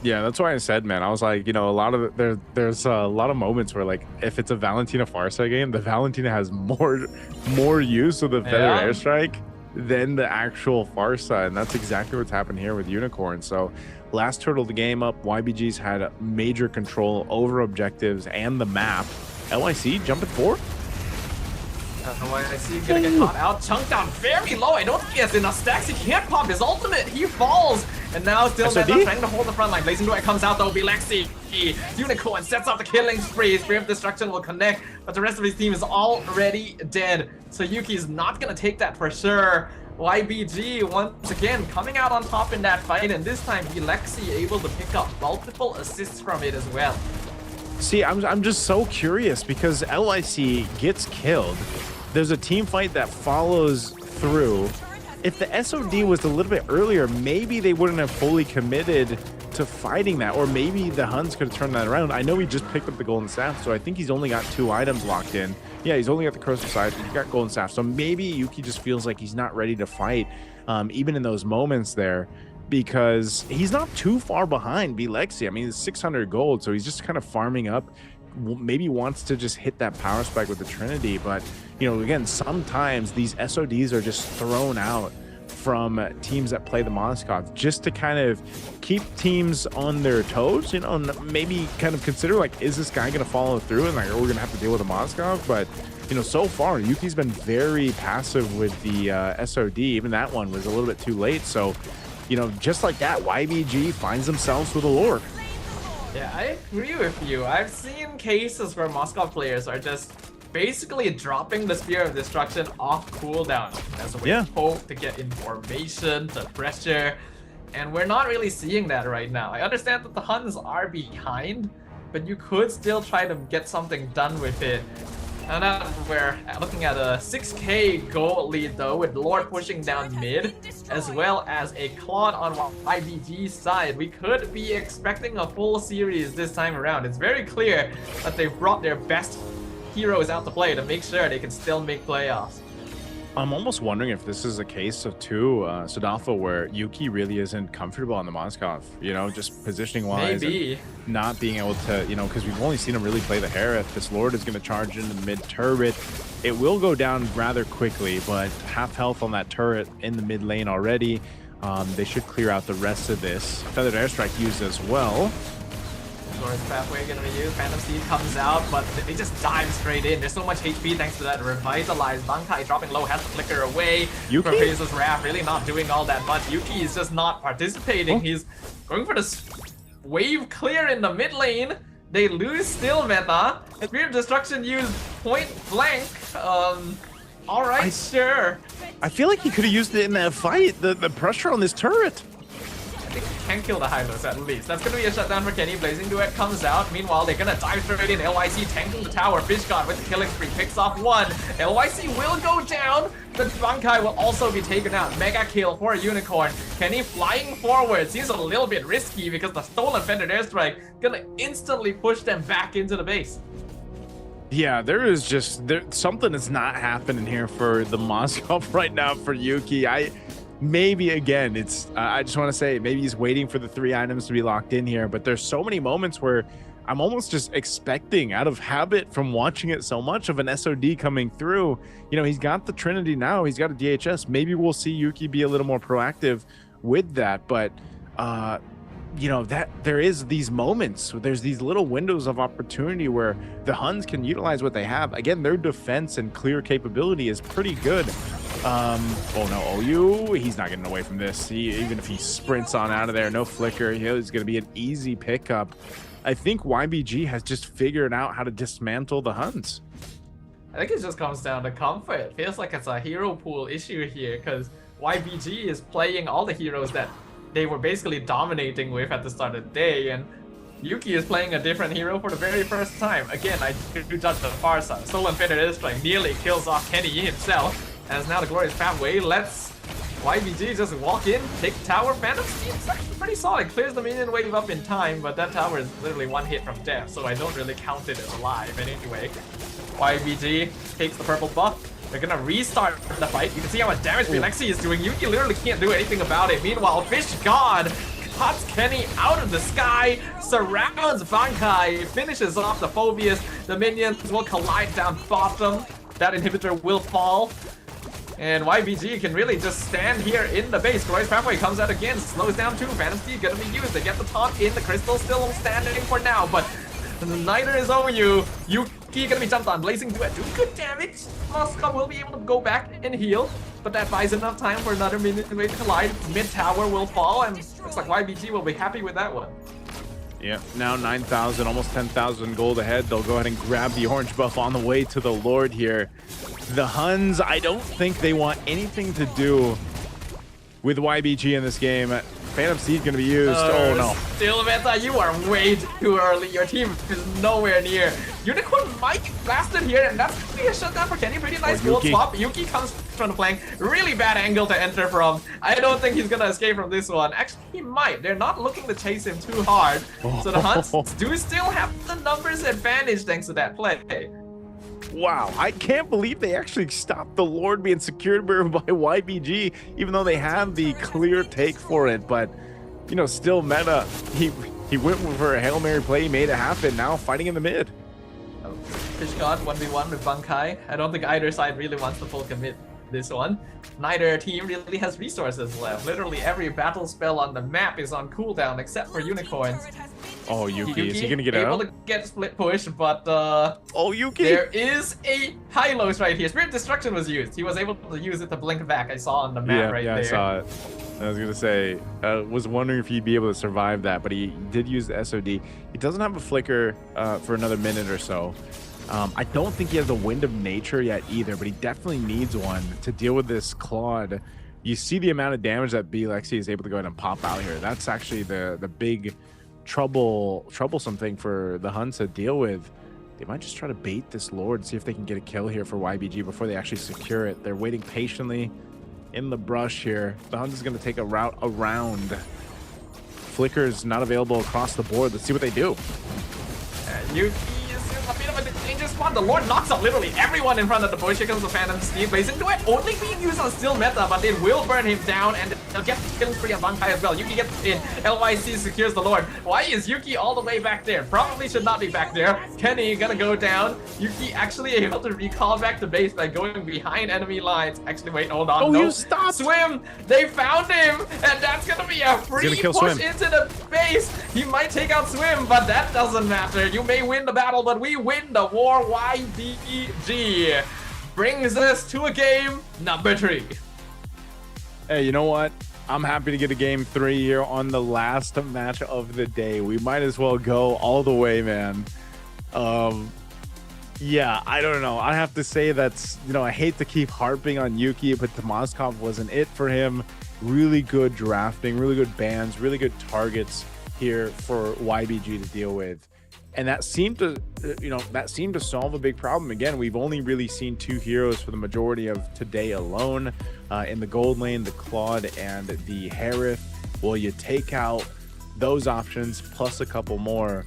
Yeah, that's why I said, man, I was like, you know, a lot of there's a lot of moments where, like, if it's a Valentina Farsa game, the Valentina has more use of the feathered airstrike than the actual Farsa, and that's exactly what's happened here with Unicorn. So last turtle the game up, YBG's had major control over objectives and the map. LYC jumping forward. LYC gonna get caught out, chunked down very low. I don't think he has enough stacks. He can't pop his ultimate. He falls. And now still Meta trying to hold the front line. Blazing Duet comes out though, Bilexi. Unicorn sets up the killing spree. Spear of Destruction will connect, but the rest of his team is already dead. So Yuki's not gonna take that for sure. YBG once again coming out on top in that fight, and this time Bilexi able to pick up multiple assists from it as well. See, I'm just so curious because LYC gets killed. There's a team fight that follows through. If the SOD was a little bit earlier, maybe they wouldn't have fully committed to fighting that, or maybe the HUNS could have turned that around. I know he just picked up the Golden Staff, so I think he's only got 2 items locked in. Yeah, he's only got the Crystal side, he's got Golden Staff, so maybe Yuki just feels like he's not ready to fight, even in those moments there, because he's not too far behind Bilexi. I mean, it's 600 gold, so he's just kind of farming up. Maybe wants to just hit that power spike with the Trinity, but you know, again, sometimes these SODs are just thrown out from teams that play the Moskov just to kind of keep teams on their toes, you know, maybe kind of consider like, is this guy gonna follow through, and like, are we gonna have to deal with a Moskov? But you know, so far Yuki's been very passive with the SOD. Even that one was a little bit too late, so you know, just like that, YBG finds themselves with a Lord. Yeah, I agree with you. I've seen cases where Moskov players are just basically dropping the Spear of Destruction off cooldown as a way of hope to get information, to pressure, and we're not really seeing that right now. I understand that the HUNS are behind, but you could still try to get something done with it. And now we're looking at a 6k gold lead though, with Lord pushing down mid, as well as a Claude on YBG's side. We could be expecting a full series this time around. It's very clear that they've brought their best heroes out to play to make sure they can still make playoffs. I'm almost wondering if this is a case of Sodalfo, where Yuki really isn't comfortable on the Moskov, you know, just positioning wise, maybe not being able to, you know, because we've only seen him really play the Harith. This Lord is going to charge into the mid turret. It will go down rather quickly, but half health on that turret in the mid lane already. They should clear out the rest of this. Feathered Airstrike used as well. Glorious Pathway gonna be used. Phantom Steed comes out, but they just dive straight in. There's so much HP thanks to that revitalized. Bankai dropping low, has to flicker away from Pegasus Wrath. Really not doing all that much. Yuki is just not participating. He's going for this wave clear in the mid lane. They lose still meta. Spear of Destruction used point blank. Alright, sure. I feel like he could have used it in that fight. The pressure on this turret. I think he can kill the Hylos at least. That's gonna be a shutdown for Kenny. Blazing Duet comes out. Meanwhile, they're gonna dive straight in. LYC tanking the tower. Fish God with the killing spree picks off one. LYC will go down, but Bankai will also be taken out. Mega kill for Unicorn. Kenny flying forward. Seems a little bit risky because the stolen Feathered Airstrike gonna instantly push them back into the base. Yeah, something is not happening here for the Moskov right now for Yuki. Maybe again, I just want to say maybe he's waiting for the 3 items to be locked in here, but there's so many moments where I'm almost just expecting, out of habit from watching it so much, of an SOD coming through. You know, he's got the Trinity now, he's got a DHS. Maybe we'll see Yuki be a little more proactive with that, but you know, that there is these moments, there's these little windows of opportunity where the HUNS can utilize what they have. Again, their defense and clear capability is pretty good. Oh no, OU, he's not getting away from this. Even if he sprints on out of there, no flicker, he's going to be an easy pickup. I think YBG has just figured out how to dismantle the HUNS. I think it just comes down to comfort. It feels like it's a hero pool issue here, because YBG is playing all the heroes that they were basically dominating with at the start of the day, and Yuki is playing a different hero for the very first time. Again, I do judge the far side. Stolen Feathered Airstrike nearly kills off Kenny himself, as now the Glorious Pathway lets YBG just walk in, take the tower. Phantom Steed's actually pretty solid, clears the minion wave up in time, but that tower is literally 1 hit from death, so I don't really count it as alive. And anyway, YBG takes the purple buff. They're gonna restart the fight. You can see how much damage Bilexi is doing. Yuki literally can't do anything about it. Meanwhile, Fish God cuts Kenny out of the sky, surrounds Bankai, finishes off the Phobius. The minions will collide down bottom. That inhibitor will fall. And YBG can really just stand here in the base. Glorious Pathway comes out again, slows down too. Phantom Steed gonna be used. They get the taunt in. The Crystal still standing for now, but neither is OU. Yuki gonna be jumped on. Blazing Duet doing good damage. Moskov will be able to go back and heal. but that buys enough time for another minute to collide. Mid tower will fall, and looks like YBG will be happy with that one. Yeah, now 9,000, almost 10,000 gold ahead. They'll go ahead and grab the orange buff on the way to the Lord here. The Huns, I don't think they want anything to do with YBG in this game. Phantom Seed going to be used. Oh no. Still meta, you are way too early. Your team is nowhere near. Unicorn might get blasted here, and that's going to be a shutdown for Kenny. Pretty nice gold swap. Yuki comes from the flank. Really bad angle to enter from. I don't think he's going to escape from this one. Actually, he might. They're not looking to chase him too hard. So the Huns do still have the numbers advantage thanks to that play. Wow, I can't believe they actually stopped the Lord being secured by YBG, even though they had the clear take for it. But, you know, still meta. He went for a Hail Mary play, he made it happen. Now fighting in the mid. Fish God 1v1 with Bankai. I don't think either side really wants to full commit this one. Neither team really has resources left. Literally every battle spell on the map is on cooldown except for Unicorns. Oh, Yuki, is he gonna get able out? to get split push, but oh, Yuki! There is a Hylos right here. Spirit Destruction was used. He was able to use it to blink back. I saw on the map right there. Yeah, I saw it. I was gonna say, was wondering if he'd be able to survive that, but he did use the SOD. He doesn't have a flicker for another minute or so. I don't think he has the Wind of Nature yet either, but he definitely needs one to deal with this Claude. You see the amount of damage that Lexi is able to go ahead and pop out here. That's actually the big troublesome thing for the Huns to deal with. They might just try to bait this Lord, see if they can get a kill here for YBG before they actually secure it. They're waiting patiently in the brush here. The Huns is going to take a route around. Flicker's not available across the board. Let's see what they do. Yuki is in a bit of a dangerous spot. The Lord knocks out literally everyone in front of the bush. Here comes the Phantom Steed. Plays into it. Only being used on still meta, but it will burn him down, and they'll get killing spree on Bankai as well. Yuki gets in. LYC secures the Lord. Why is Yuki all the way back there? Probably should not be back there. Kenny gonna go down. Yuki actually able to recall back to base by going behind enemy lines. Actually, wait, hold on. Oh, no. you stopped! Swim! They found him! And that's gonna be a free push Swim into the base. He might take out Swim, but that doesn't matter. You may win the battle, but we win the war. YBG brings us to a game number 3. Hey, you know what? I'm happy to get a game 3 here on the last match of the day. We might as well go all the way, man. Yeah, I don't know. I have to say that's, you know, I hate to keep harping on Yuki, but Tomaskov wasn't it for him. Really good drafting, really good bans, really good targets here for YBG to deal with. And that seemed to, solve a big problem. Again, we've only really seen 2 heroes for the majority of today alone. In the gold lane, the Claude and the Harith. Well, you take out those options plus a couple more.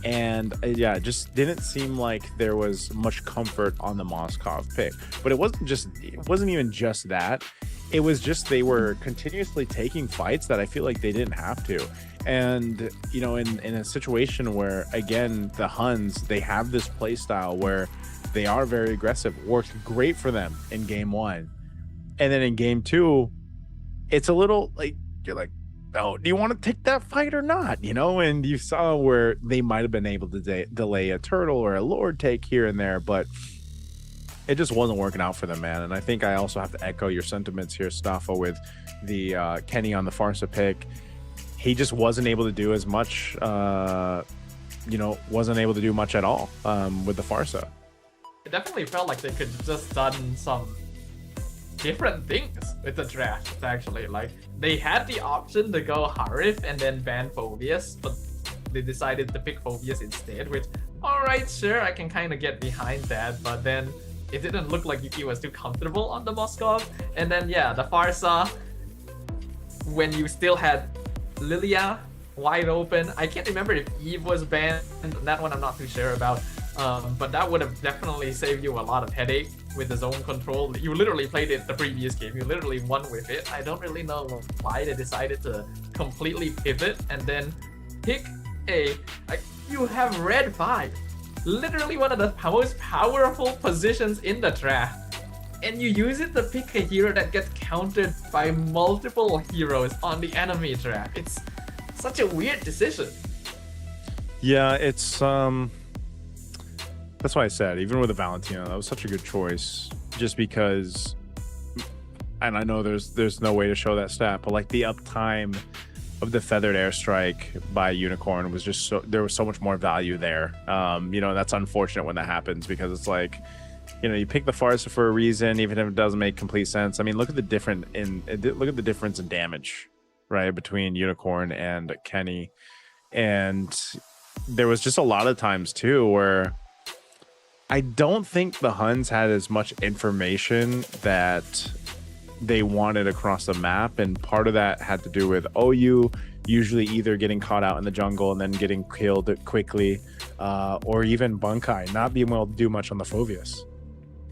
And yeah, it just didn't seem like there was much comfort on the Moskov pick. But it wasn't even just that. It was just they were continuously taking fights that I feel like they didn't have to. And, you know, in a situation where, again, the Huns, they have this play style where they are very aggressive. Worked great for them in game 1. And then in game 2, it's a little like, you're like, oh, do you want to take that fight or not? You know, and you saw where they might have been able to delay a turtle or a Lord take here and there, but it just wasn't working out for them, man. And I think I also have to echo your sentiments here, Staffa, with the Kenny on the Farsa pick. He just wasn't able to do as much, wasn't able to do much at all with the Farsa. It definitely felt like they could just done some different things with the draft, actually. Like, they had the option to go Harith and then ban Phobius, but they decided to pick Phobius instead, which, alright, sure, I can kind of get behind that, but then it didn't look like Yuki was too comfortable on the Moskov. And then, yeah, the Farsa, when you still had Lilia wide open. I can't remember if Eve was banned. That one I'm not too sure about. But that would have definitely saved you a lot of headache with the zone control. You literally played it the previous game. You literally won with it. I don't really know why they decided to completely pivot and then pick you have red 5. Literally one of the most powerful positions in the draft. And you use it to pick a hero that gets countered by multiple heroes on the enemy draft. It's such a weird decision. Yeah, it's that's why I said, even with the Valentino, that was such a good choice. Just because and I know there's no way to show that stat, but like the uptime of the feathered airstrike by Unicorn was just there was so much more value there. That's unfortunate when that happens, because it's like, you pick the Farsa for a reason, even if it doesn't make complete sense. I mean, look at the difference in damage, right, between Unicorn and Kenny. And there was just a lot of times too where I don't think the Huns had as much information that they wanted across the map, and part of that had to do with OU usually either getting caught out in the jungle and then getting killed quickly, or even Bunkai not being able to do much on the Phoveus.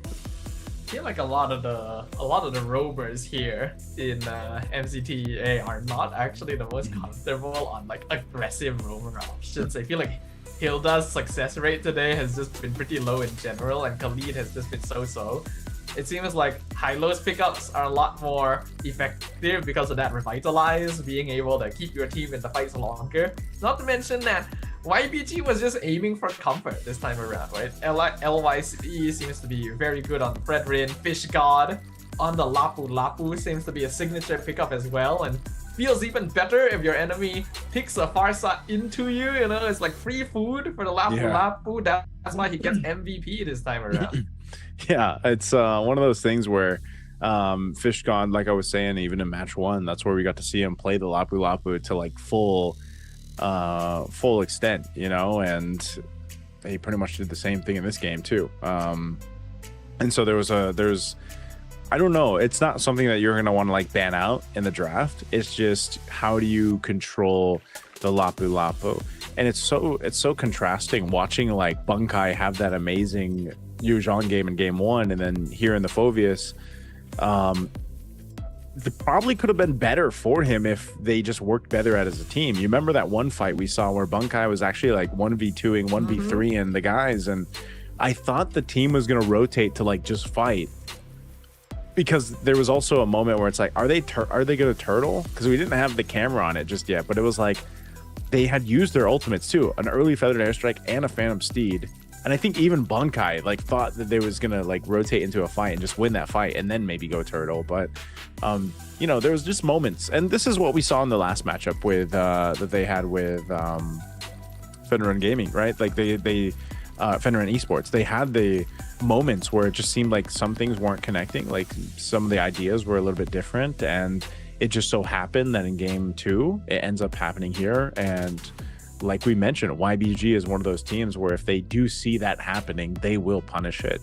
I feel like a lot of the rovers here in MCT EA are not actually the most comfortable on like aggressive roamer options. I feel like Hilda's success rate today has just been pretty low in general, and Khalid has just been so-so. It seems like Hylo's pickups are a lot more effective because of that revitalize, being able to keep your team in the fights longer. Not to mention that YBG was just aiming for comfort this time around, right? LYC seems to be very good on Fredrin. Fish God on the Lapu Lapu seems to be a signature pickup as well, and feels even better if your enemy picks a Farsa into you. It's like free food for the Lapu Lapu. That's why he gets MVP this time around. Yeah, it's one of those things where Fish God, like I was saying, even in match 1, that's where we got to see him play the Lapu Lapu to like full extent, and he pretty much did the same thing in this game too. And so there's I don't know, it's not something that you're gonna want to like ban out in the draft. It's just, how do you control the Lapu Lapu? And it's so contrasting watching like Bunkai have that amazing Yuzhong game in game 1, and then here in the Phoveus, it probably could have been better for him if they just worked better at as a team. You remember that one fight we saw where Bunkai was actually like 1v2ing 1v3 the guys, and I thought the team was going to rotate to like just fight, because there was also a moment where it's like, are they going to turtle? Because we didn't have the camera on it just yet, but it was like they had used their ultimates too, an early feathered airstrike and a Phantom Steed. And I think even Bunkai like thought that they was gonna like rotate into a fight and just win that fight and then maybe go turtle. But there was just moments, and this is what we saw in the last matchup with that they had with Fenrir Gaming, right? Like they Fenrir Esports, they had the moments where it just seemed like some things weren't connecting, like some of the ideas were a little bit different, and it just so happened that in game 2 it ends up happening here. And like we mentioned, YBG is one of those teams where if they do see that happening, they will punish it.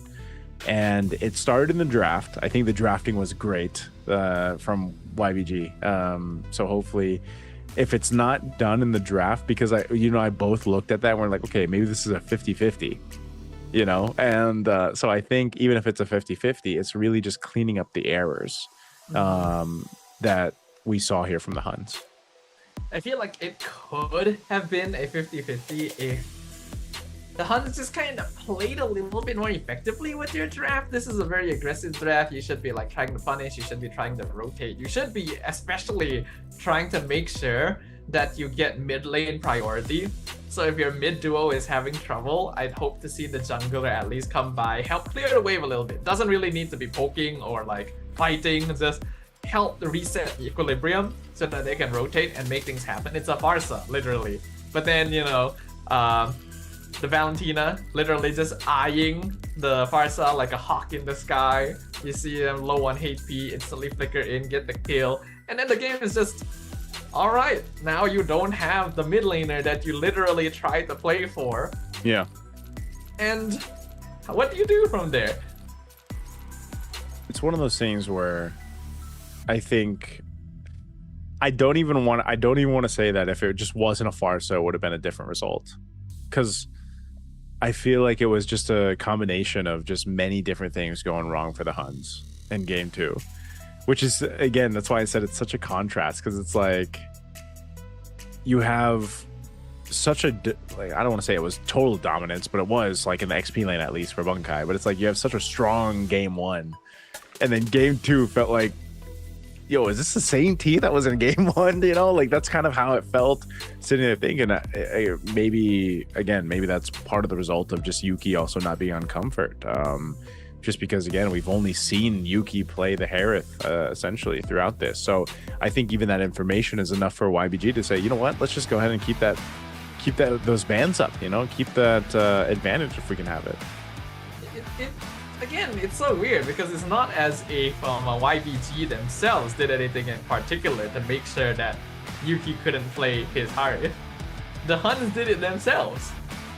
And it started in the draft. I think the drafting was great from YBG. So hopefully, if it's not done in the draft, because I both looked at that and we're like, okay, maybe this is a 50-50, and so I think even if it's a 50-50, it's really just cleaning up the errors that we saw here from the Huns. I feel like it could have been a 50-50 if the Huns just kind of played a little bit more effectively with your draft. This is a very aggressive draft. You should be like trying to punish, you should be trying to rotate, you should be especially trying to make sure that you get mid lane priority. So if your mid duo is having trouble, I'd hope to see the jungler at least come by, help clear the wave a little bit. Doesn't really need to be poking or like fighting, just help reset equilibrium so that they can rotate and make things happen. It's a Farsa, literally. But then, the Valentina literally just eyeing the Farsa like a hawk in the sky. You see them low on HP, instantly flicker in, get the kill, and then the game is just, alright, now you don't have the mid laner that you literally tried to play for. Yeah. And what do you do from there? It's one of those things where I think I don't even want to say that if it just wasn't a Farsa, it would have been a different result, because I feel like it was just a combination of just many different things going wrong for the Huns in game 2, which is, again, that's why I said it's such a contrast, because it's like you have such a, like, I don't want to say it was total dominance, but it was like in the XP lane at least for Bunkai, but it's like you have such a strong game 1, and then game 2 felt like, yo, is this the same team that was in game 1? Like that's kind of how it felt sitting there thinking. Maybe that's part of the result of just Yuki also not being on comfort. just because, again, we've only seen Yuki play the Harith essentially throughout this. So I think even that information is enough for YBG to say, you know what, let's just go ahead and keep those bans up, you know, keep that advantage if we can have it. Again, it's so weird because it's not as if YBG themselves did anything in particular to make sure that Yuki couldn't play his Harith. The HUNS did it themselves.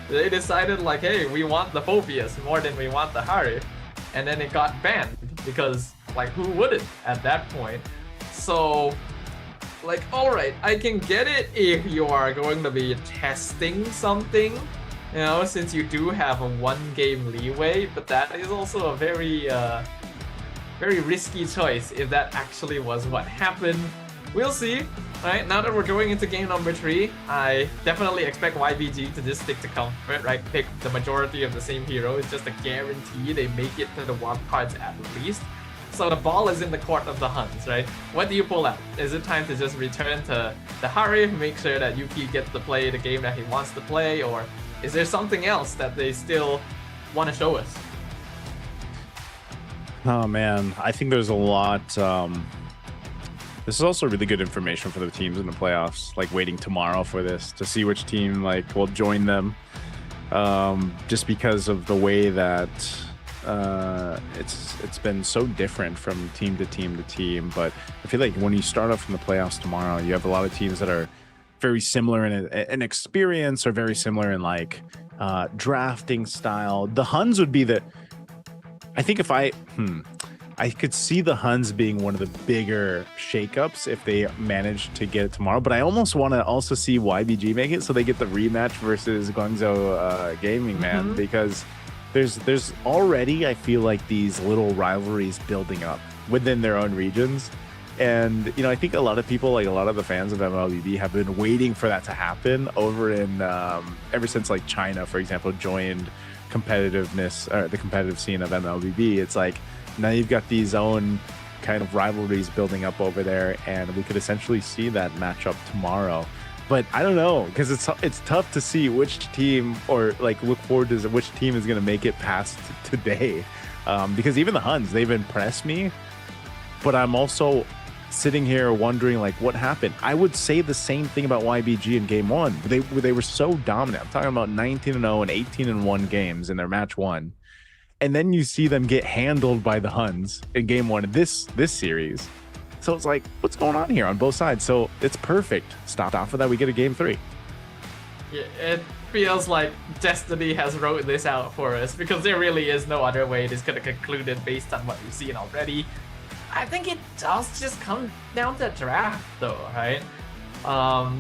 They decided like, hey, we want the Phobius more than we want the Harith, and then it got banned because, like, who wouldn't at that point? So, like, alright, I can get it if you are going to be testing something, you know, since you do have a 1-game leeway, but that is also a very risky choice if that actually was what happened. We'll see. Right, now that we're going into game number 3, I definitely expect YBG to just stick to comfort, right? Pick the majority of the same hero. It's just a guarantee they make it to the wildcards at least. So the ball is in the court of the HUNS, right? What do you pull out? Is it time to just return to the Harith, make sure that Yuki gets to play the game that he wants to play, or is there something else that they still want to show us? Oh man, I think there's a lot. This is also really good information for the teams in the playoffs, like waiting tomorrow for this to see which team like will join them, just because of the way that it's been so different from team to team to team. But I feel like when you start off in the playoffs tomorrow, you have a lot of teams that are very similar in experience or very similar in like drafting style. The HUNS would be I think if I could see the HUNS being one of the bigger shakeups if they manage to get it tomorrow, but I almost want to also see YBG make it so they get the rematch versus Guangzhou Gaming, man, because there's already, I feel like, these little rivalries building up within their own regions. And, you know, I think a lot of people, like a lot of the fans of MLBB, have been waiting for that to happen over in ever since like China, for example, joined competitiveness or the competitive scene of MLBB. It's like, now you've got these own kind of rivalries building up over there, and we could essentially see that matchup tomorrow. But I don't know, because it's tough to see which team, or like look forward to which team is going to make it past today. Because even the HUNS, they've impressed me, but I'm also sitting here wondering like what happened. I would say the same thing about YBG in game 1. They were so dominant. I'm talking about 19-0 and 18-1 games in their match 1. And then you see them get handled by the HUNS in game 1 of this series. So it's like, what's going on here on both sides? So it's perfect. Stop off of that, we get a game 3. Yeah, it feels like Destiny has wrote this out for us, because there really is no other way this could have concluded based on what we've seen already. I think it does just come down to draft though, right?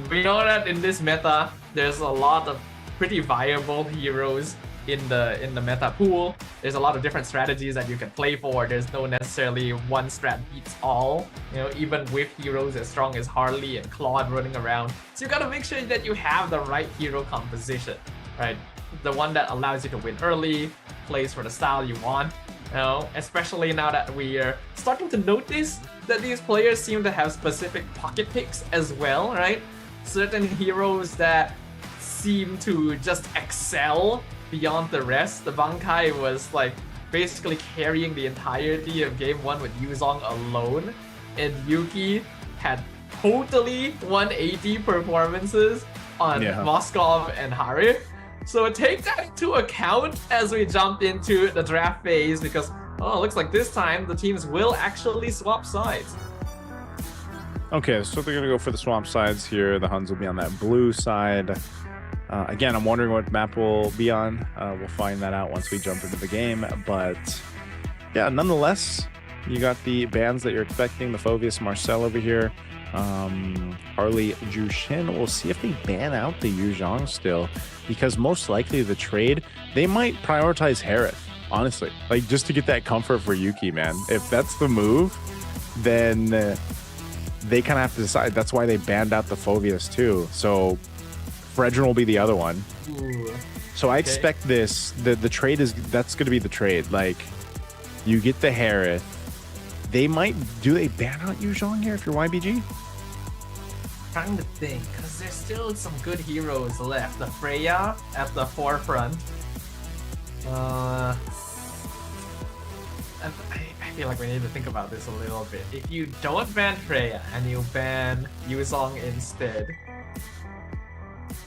We know that in this meta, there's a lot of pretty viable heroes in the meta pool. There's a lot of different strategies that you can play for. There's no necessarily one strat beats all, you know, even with heroes as strong as Harley and Claude running around. So you gotta make sure that you have the right hero composition, right? The one that allows you to win early, plays for the style you want, you know, especially now that we're starting to notice that these players seem to have specific pocket picks as well, right? Certain heroes that seem to just excel beyond the rest. The Bankai was like basically carrying the entirety of game 1 with Yuzong alone, and Yuki had totally 180 performances on Moskov and Harith. So take that into account as we jump into the draft phase, because it looks like this time the teams will actually swap sides. Okay, so they're gonna go for the swamp sides here. The HUNS will be on that blue side. Again, I'm wondering what map we'll be on. We'll find that out once we jump into the game. But yeah, nonetheless, you got the bans that you're expecting. The Phobius Marcel over here. Harley Jushin. We'll see if they ban out the Yuzhong still, because most likely the trade, they might prioritize Harith, honestly. Like, just to get that comfort for Yuki, man. If that's the move, then they kind of have to decide. That's why they banned out the Phobius too. So Fredrin will be the other one. Ooh. So I expect this, the trade that's going to be the trade. Like, you get the Harith. They might, do they ban out Yuzhong here if you're YBG? Trying to think, because there's still some good heroes left. The Freya at the forefront. And I feel like we need to think about this a little bit. If you don't ban Freya and you ban Yuzong instead,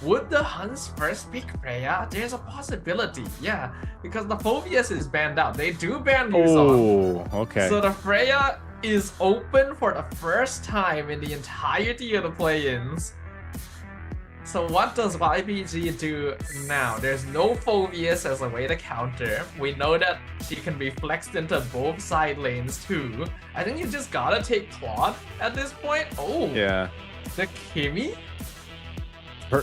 would the Huns first pick Freya? There's a possibility, yeah, because the Phobius is banned out. They do ban Yuzong. Oh, okay. So the Freya is open for the first time in the entirety of the play-ins. So what does YBG do now? There's no Phobius as a way to counter. We know that she can be flexed into both side lanes too. I think you just gotta take Claude at this point. Oh, yeah. The Kimmy?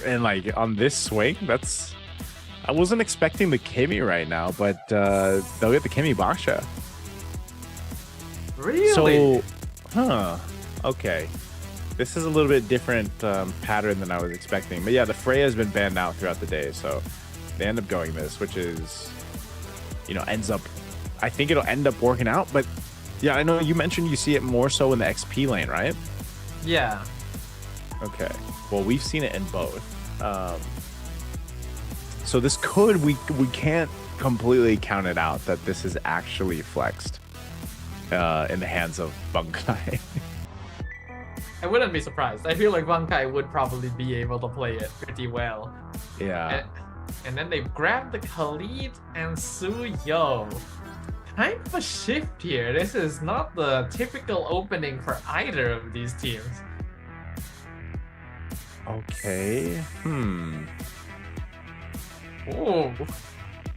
And like on this swing, I wasn't expecting the Kimmy right now, but they'll get the Kimmy Baksha. Really? So, okay. This is a little bit different pattern than I was expecting. But yeah, the Freya has been banned out throughout the day, so they end up going this, which is, I think it'll end up working out. But yeah, I know you mentioned you see it more so in the XP lane, right? Yeah. Okay. Well, we've seen it in both. So this we can't completely count it out that this is actually flexed in the hands of Bunkai. I wouldn't be surprised. I feel like Bunkai would probably be able to play it pretty well. Yeah. And then they grabbed the Khalid and Suyo. Kind of a shift here. This is not the typical opening for either of these teams. Okay. Oh,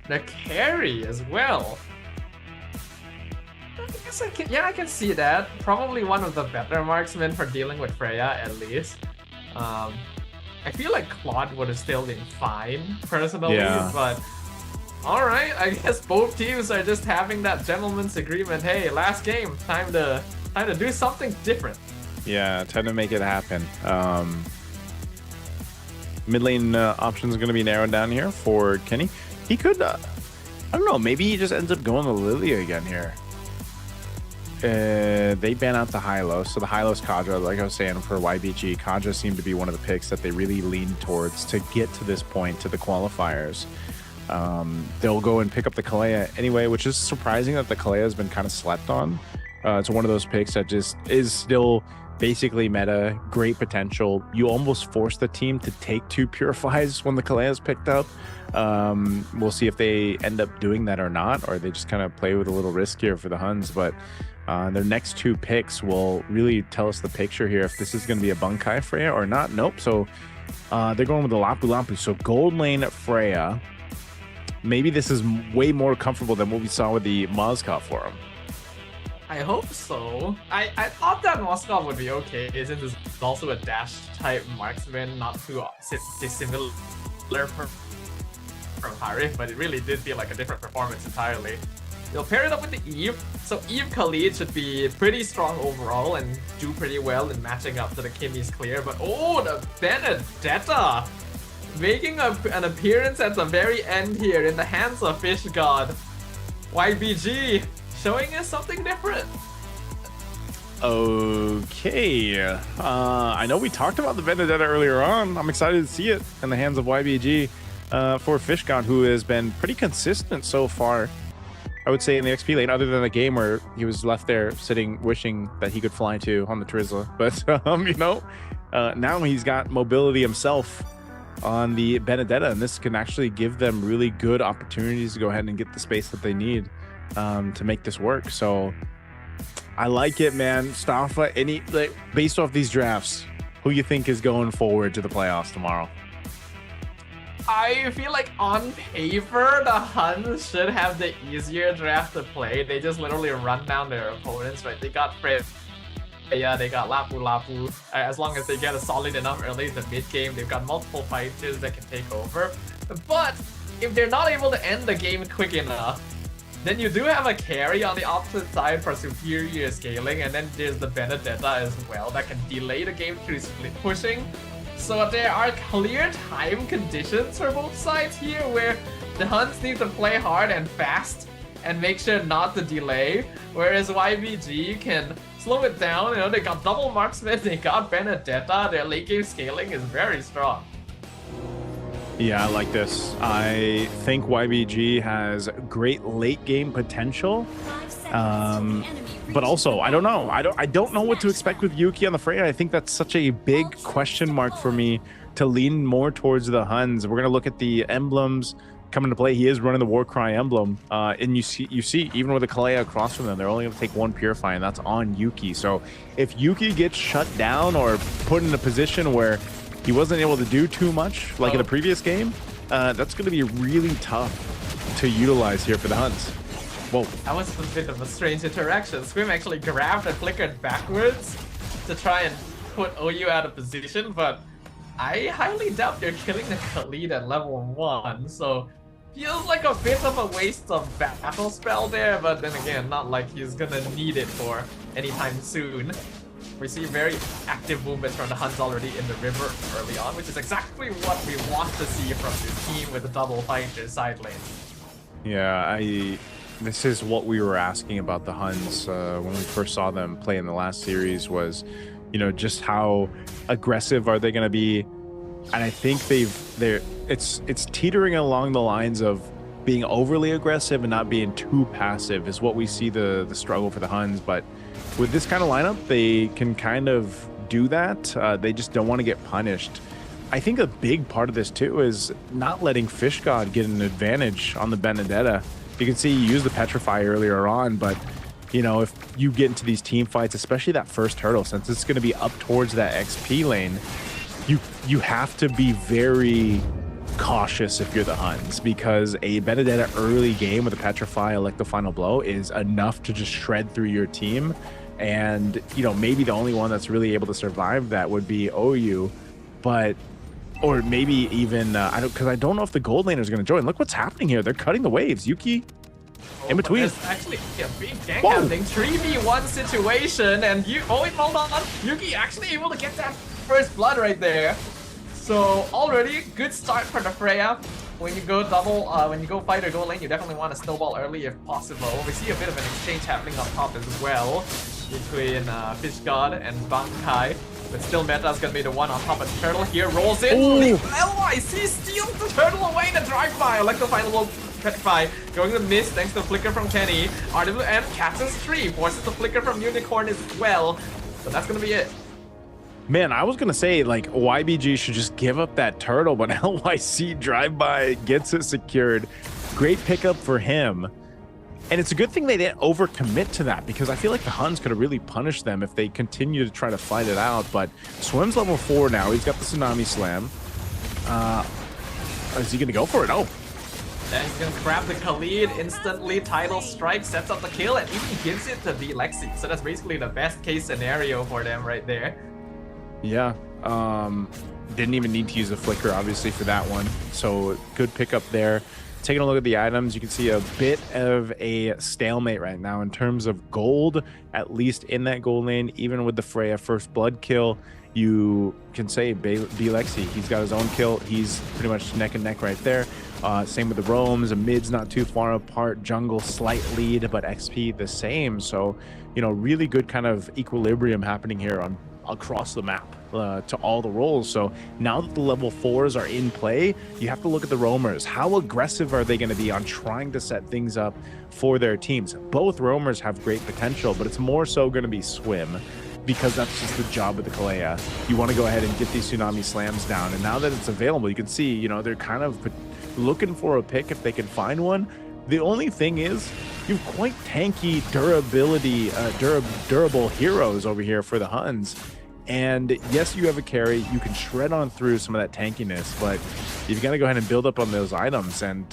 the carry as well. I guess I can see that. Probably one of the better marksmen for dealing with Freya, at least. I feel like Claude would have still been fine, personally, but alright, I guess both teams are just having that gentleman's agreement. Hey, last game, time to do something different. Yeah, time to make it happen. Mid lane options are going to be narrowed down here for Kenny. He could, I don't know, maybe he just ends up going to Lilia again here. They ban out the Hylos, so the Hylos Kadra, like I was saying, for YBG, Kadra seemed to be one of the picks that they really leaned towards to get to this point, to the qualifiers. They'll go and pick up the Kalea anyway, which is surprising that the Kalea has been kind of slept on. It's one of those picks that just is still basically meta, great potential. You almost force the team to take 2 Purifies when the Kalea is picked up. We'll see if they end up doing that or not, or they just kind of play with a little risk here for the Huns, but their next 2 picks will really tell us the picture here if this is going to be a Bunkai Freya or not. Nope. So they're going with the Lapu Lapu. So gold lane Freya. Maybe this is way more comfortable than what we saw with the Moskov for him. I hope so. I thought that Moskov would be okay, since it's also a dash type marksman, not too dissimilar from Harith, but it really did feel like a different performance entirely. They'll pair it up with the Eve, so Eve Khalid should be pretty strong overall and do pretty well in matching up to the Kimmy's clear, but oh, the Benedetta! Making an appearance at the very end here in the hands of Fish God. YBG showing us something different. Okay. I know we talked about the Benedetta earlier on. I'm excited to see it in the hands of YBG for Fish God, who has been pretty consistent so far. I would say in the XP lane, other than the game where he was left there sitting, wishing that he could fly to on the Trizla. But, now he's got mobility himself on the Benedetta, and this can actually give them really good opportunities to go ahead and get the space that they need to make this work. So I like it, man. Staffa, based off these drafts, who you think is going forward to the playoffs tomorrow? I feel like on paper, the Huns should have the easier draft to play. They just literally run down their opponents, right? They got Freya, they got Lapu Lapu. As long as they get a solid enough early in the mid game, they've got multiple fighters that can take over. But if they're not able to end the game quick enough, then you do have a carry on the opposite side for superior scaling, and then there's the Benedetta as well that can delay the game through split pushing. So there are clear time conditions for both sides here where the Huns need to play hard and fast and make sure not to delay, whereas YBG can slow it down. You know, they got double marksman, they got Benedetta, their late game scaling is very strong. Yeah, I like this. I think YBG has great late game potential. But also, I don't know. I don't know what to expect with Yuki on the Freya. I think that's such a big question mark for me to lean more towards the Huns. We're gonna look at the emblems come into play. He is running the Warcry emblem, and you see even with the Kalea across from them, they're only gonna take one Purify, and that's on Yuki. So if Yuki gets shut down or put in a position where he wasn't able to do too much, like in the previous game, that's gonna be really tough to utilize here for the Huns. Whoa. That was a bit of a strange interaction. Swim actually grabbed and flickered backwards to try and put OU out of position, but I highly doubt they're killing the Khalid at level 1, so feels like a bit of a waste of battle spell there, but then again, not like he's gonna need it for anytime soon. We see very active movements from the Huns already in the river early on, which is exactly what we want to see from this team with the double fighter side lane. Yeah, this is what we were asking about the Huns when we first saw them play in the last series was, you know, just how aggressive are they going to be? And I think it's teetering along the lines of being overly aggressive and not being too passive is what we see the struggle for the Huns. But with this kind of lineup, they can kind of do that. They just don't want to get punished. I think a big part of this too is not letting Fish God get an advantage on the Benedetta. You can see you used the Petrify earlier on, but you know, if you get into these team fights, especially that first hurdle, since it's going to be up towards that XP lane, you have to be very cautious if you're the Huns, because a Benedetta early game with a Petrify like the final blow is enough to just shred through your team. And you know, maybe the only one that's really able to survive that would be OU, but or maybe even because I don't know if the gold laner is going to join. Look what's happening here. They're cutting the waves. Yuki in between. There's actually a big gank happening. 3v1 situation, and hold on. Yuki actually able to get that first blood right there. So already good start for the Freya. When you go when you go fight or gold lane, you definitely want to snowball early if possible. We see a bit of an exchange happening up top as well between Fish God and Bankai. But still, Meta's gonna be the one on top of the turtle here. Rolls in. LYC steals the turtle away in the drive-by. Like the final Petrify going to miss thanks to the flicker from Kenny. RWM catches 3, forces the flicker from Unicorn as well. But that's gonna be it. Man, I was gonna say like YBG should just give up that turtle, but LYC drive-by gets it secured. Great pickup for him. And it's a good thing they didn't overcommit to that, because I feel like the Huns could have really punished them if they continue to try to fight it out. But Swim's level 4 now. He's got the Tsunami Slam. Is he going to go for it? Oh. Then he's going to grab the Khalid instantly. Tidal Strike sets up the kill and even gives it to Lexi. So that's basically the best case scenario for them right there. Yeah. Didn't even need to use the Flicker, obviously, for that one. So good pickup there. Taking a look at the items, you can see a bit of a stalemate right now in terms of gold, at least in that gold lane. Even with the Freya first blood kill, you can say Lexi, he's got his own kill. He's pretty much neck and neck right there. Same with the roams. The mid's not too far apart. Jungle slight lead, but XP the same. So, you know, really good kind of equilibrium happening here across the map to all the roles. So now that the level 4s are in play, you have to look at the roamers. How aggressive are they going to be on trying to set things up for their teams? Both roamers have great potential, but it's more so going to be Swim, because that's just the job of the Kalea. You want to go ahead and get these Tsunami Slams down, and now that it's available, you can see, you know, they're kind of looking for a pick if they can find one. The only thing is, you have quite tanky durable heroes over here for the Huns. And yes, you have a carry. You can shred on through some of that tankiness, but you've got to go ahead and build up on those items. And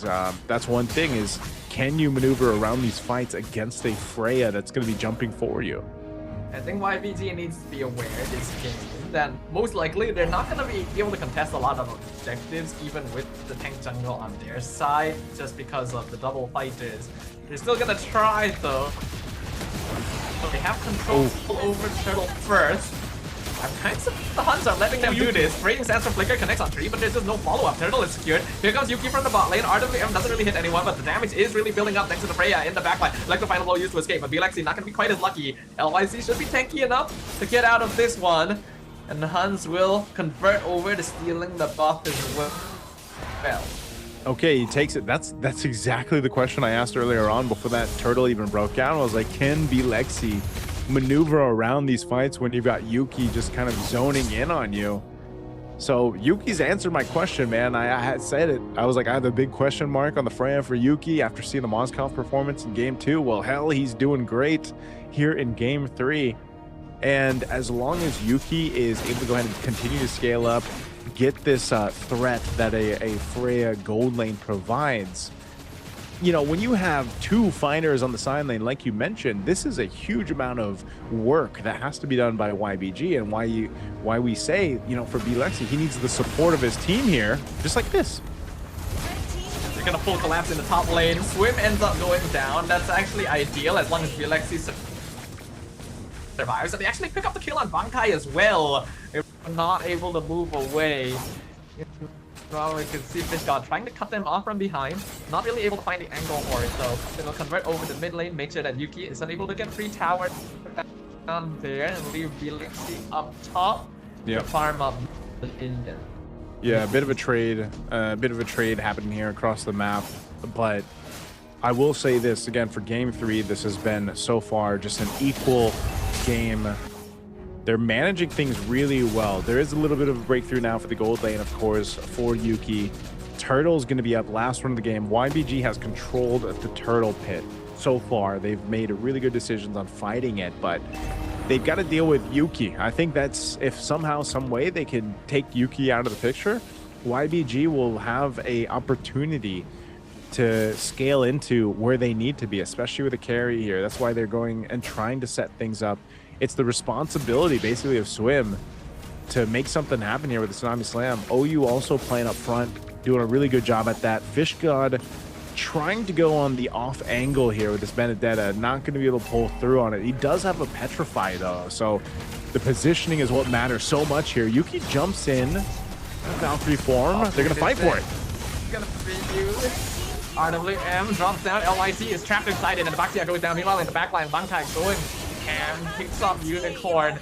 that's one thing is, can you maneuver around these fights against a Freya that's going to be jumping for you? I think YBG needs to be aware this game that most likely they're not going to be able to contest a lot of objectives, even with the tank jungle on their side, just because of the double fighters. They're still going to try though. So they have control over Turtle first. I'm kind of the Huns are letting them do this. Raging Sands from Flicker connects on 3, but there's just no follow-up. Turtle is secured. Here comes Yuki from the bot lane. RWM doesn't really hit anyone, but the damage is really building up thanks to the Freya in the backline. Like the final blow used to escape, but Lexi not going to be quite as lucky. LYC should be tanky enough to get out of this one. And the Huns will convert over to stealing the buff as well. well. Okay, he takes it. That's exactly the question I asked earlier on before that turtle even broke out. I was like, can BLexi maneuver around these fights when you've got Yuki just kind of zoning in on you? So Yuki's answered my question, man. I had said it. I was like, I have a big question mark on the Freya for Yuki after seeing the Moscow performance in game 2. Well, hell, he's doing great here in game 3. And as long as Yuki is able to go ahead and continue to scale up, get this threat that a Freya gold lane provides, you know, when you have 2 fighters on the side lane, like you mentioned, this is a huge amount of work that has to be done by YBG, and why we say, you know, for BLexi, he needs the support of his team here, just like this. They're gonna full collapse in the top lane. Swim ends up going down. That's actually ideal as long as BLexi survives. And they actually pick up the kill on Bankai as well. They're not able to move away. Well, we can see FishGod trying to cut them off from behind. Not really able to find the angle for it, so they'll convert over the mid lane, make sure that Yuki is unable to get free tower down there, and leave BLexi up top to farm up the Indian. Yeah, a bit of a trade happening here across the map, but I will say this again, for game 3, this has been so far just an equal game. They're managing things really well. There is a little bit of a breakthrough now for the gold lane, of course, for Yuki. Turtle's going to be up last one of the game. YBG has controlled the turtle pit so far. They've made really good decisions on fighting it, but they've got to deal with Yuki. I think that's, if somehow, some way they can take Yuki out of the picture, YBG will have a opportunity to scale into where they need to be, especially with a carry here. That's why they're going and trying to set things up. It's the responsibility, basically, of Swim to make something happen here with the Tsunami Slam. OU also playing up front, doing a really good job at that. FishGod trying to go on the off angle here with this Benedetta, not going to be able to pull through on it. He does have a Petrify, though, so the positioning is what matters so much here. Yuki jumps in, Valkyrie form. They're going to fight for it. Gonna beat you. RWM drops down. LYT is trapped inside it, and Baxia goes down. Meanwhile, in the backline, Bankai going and picks up Unicorn.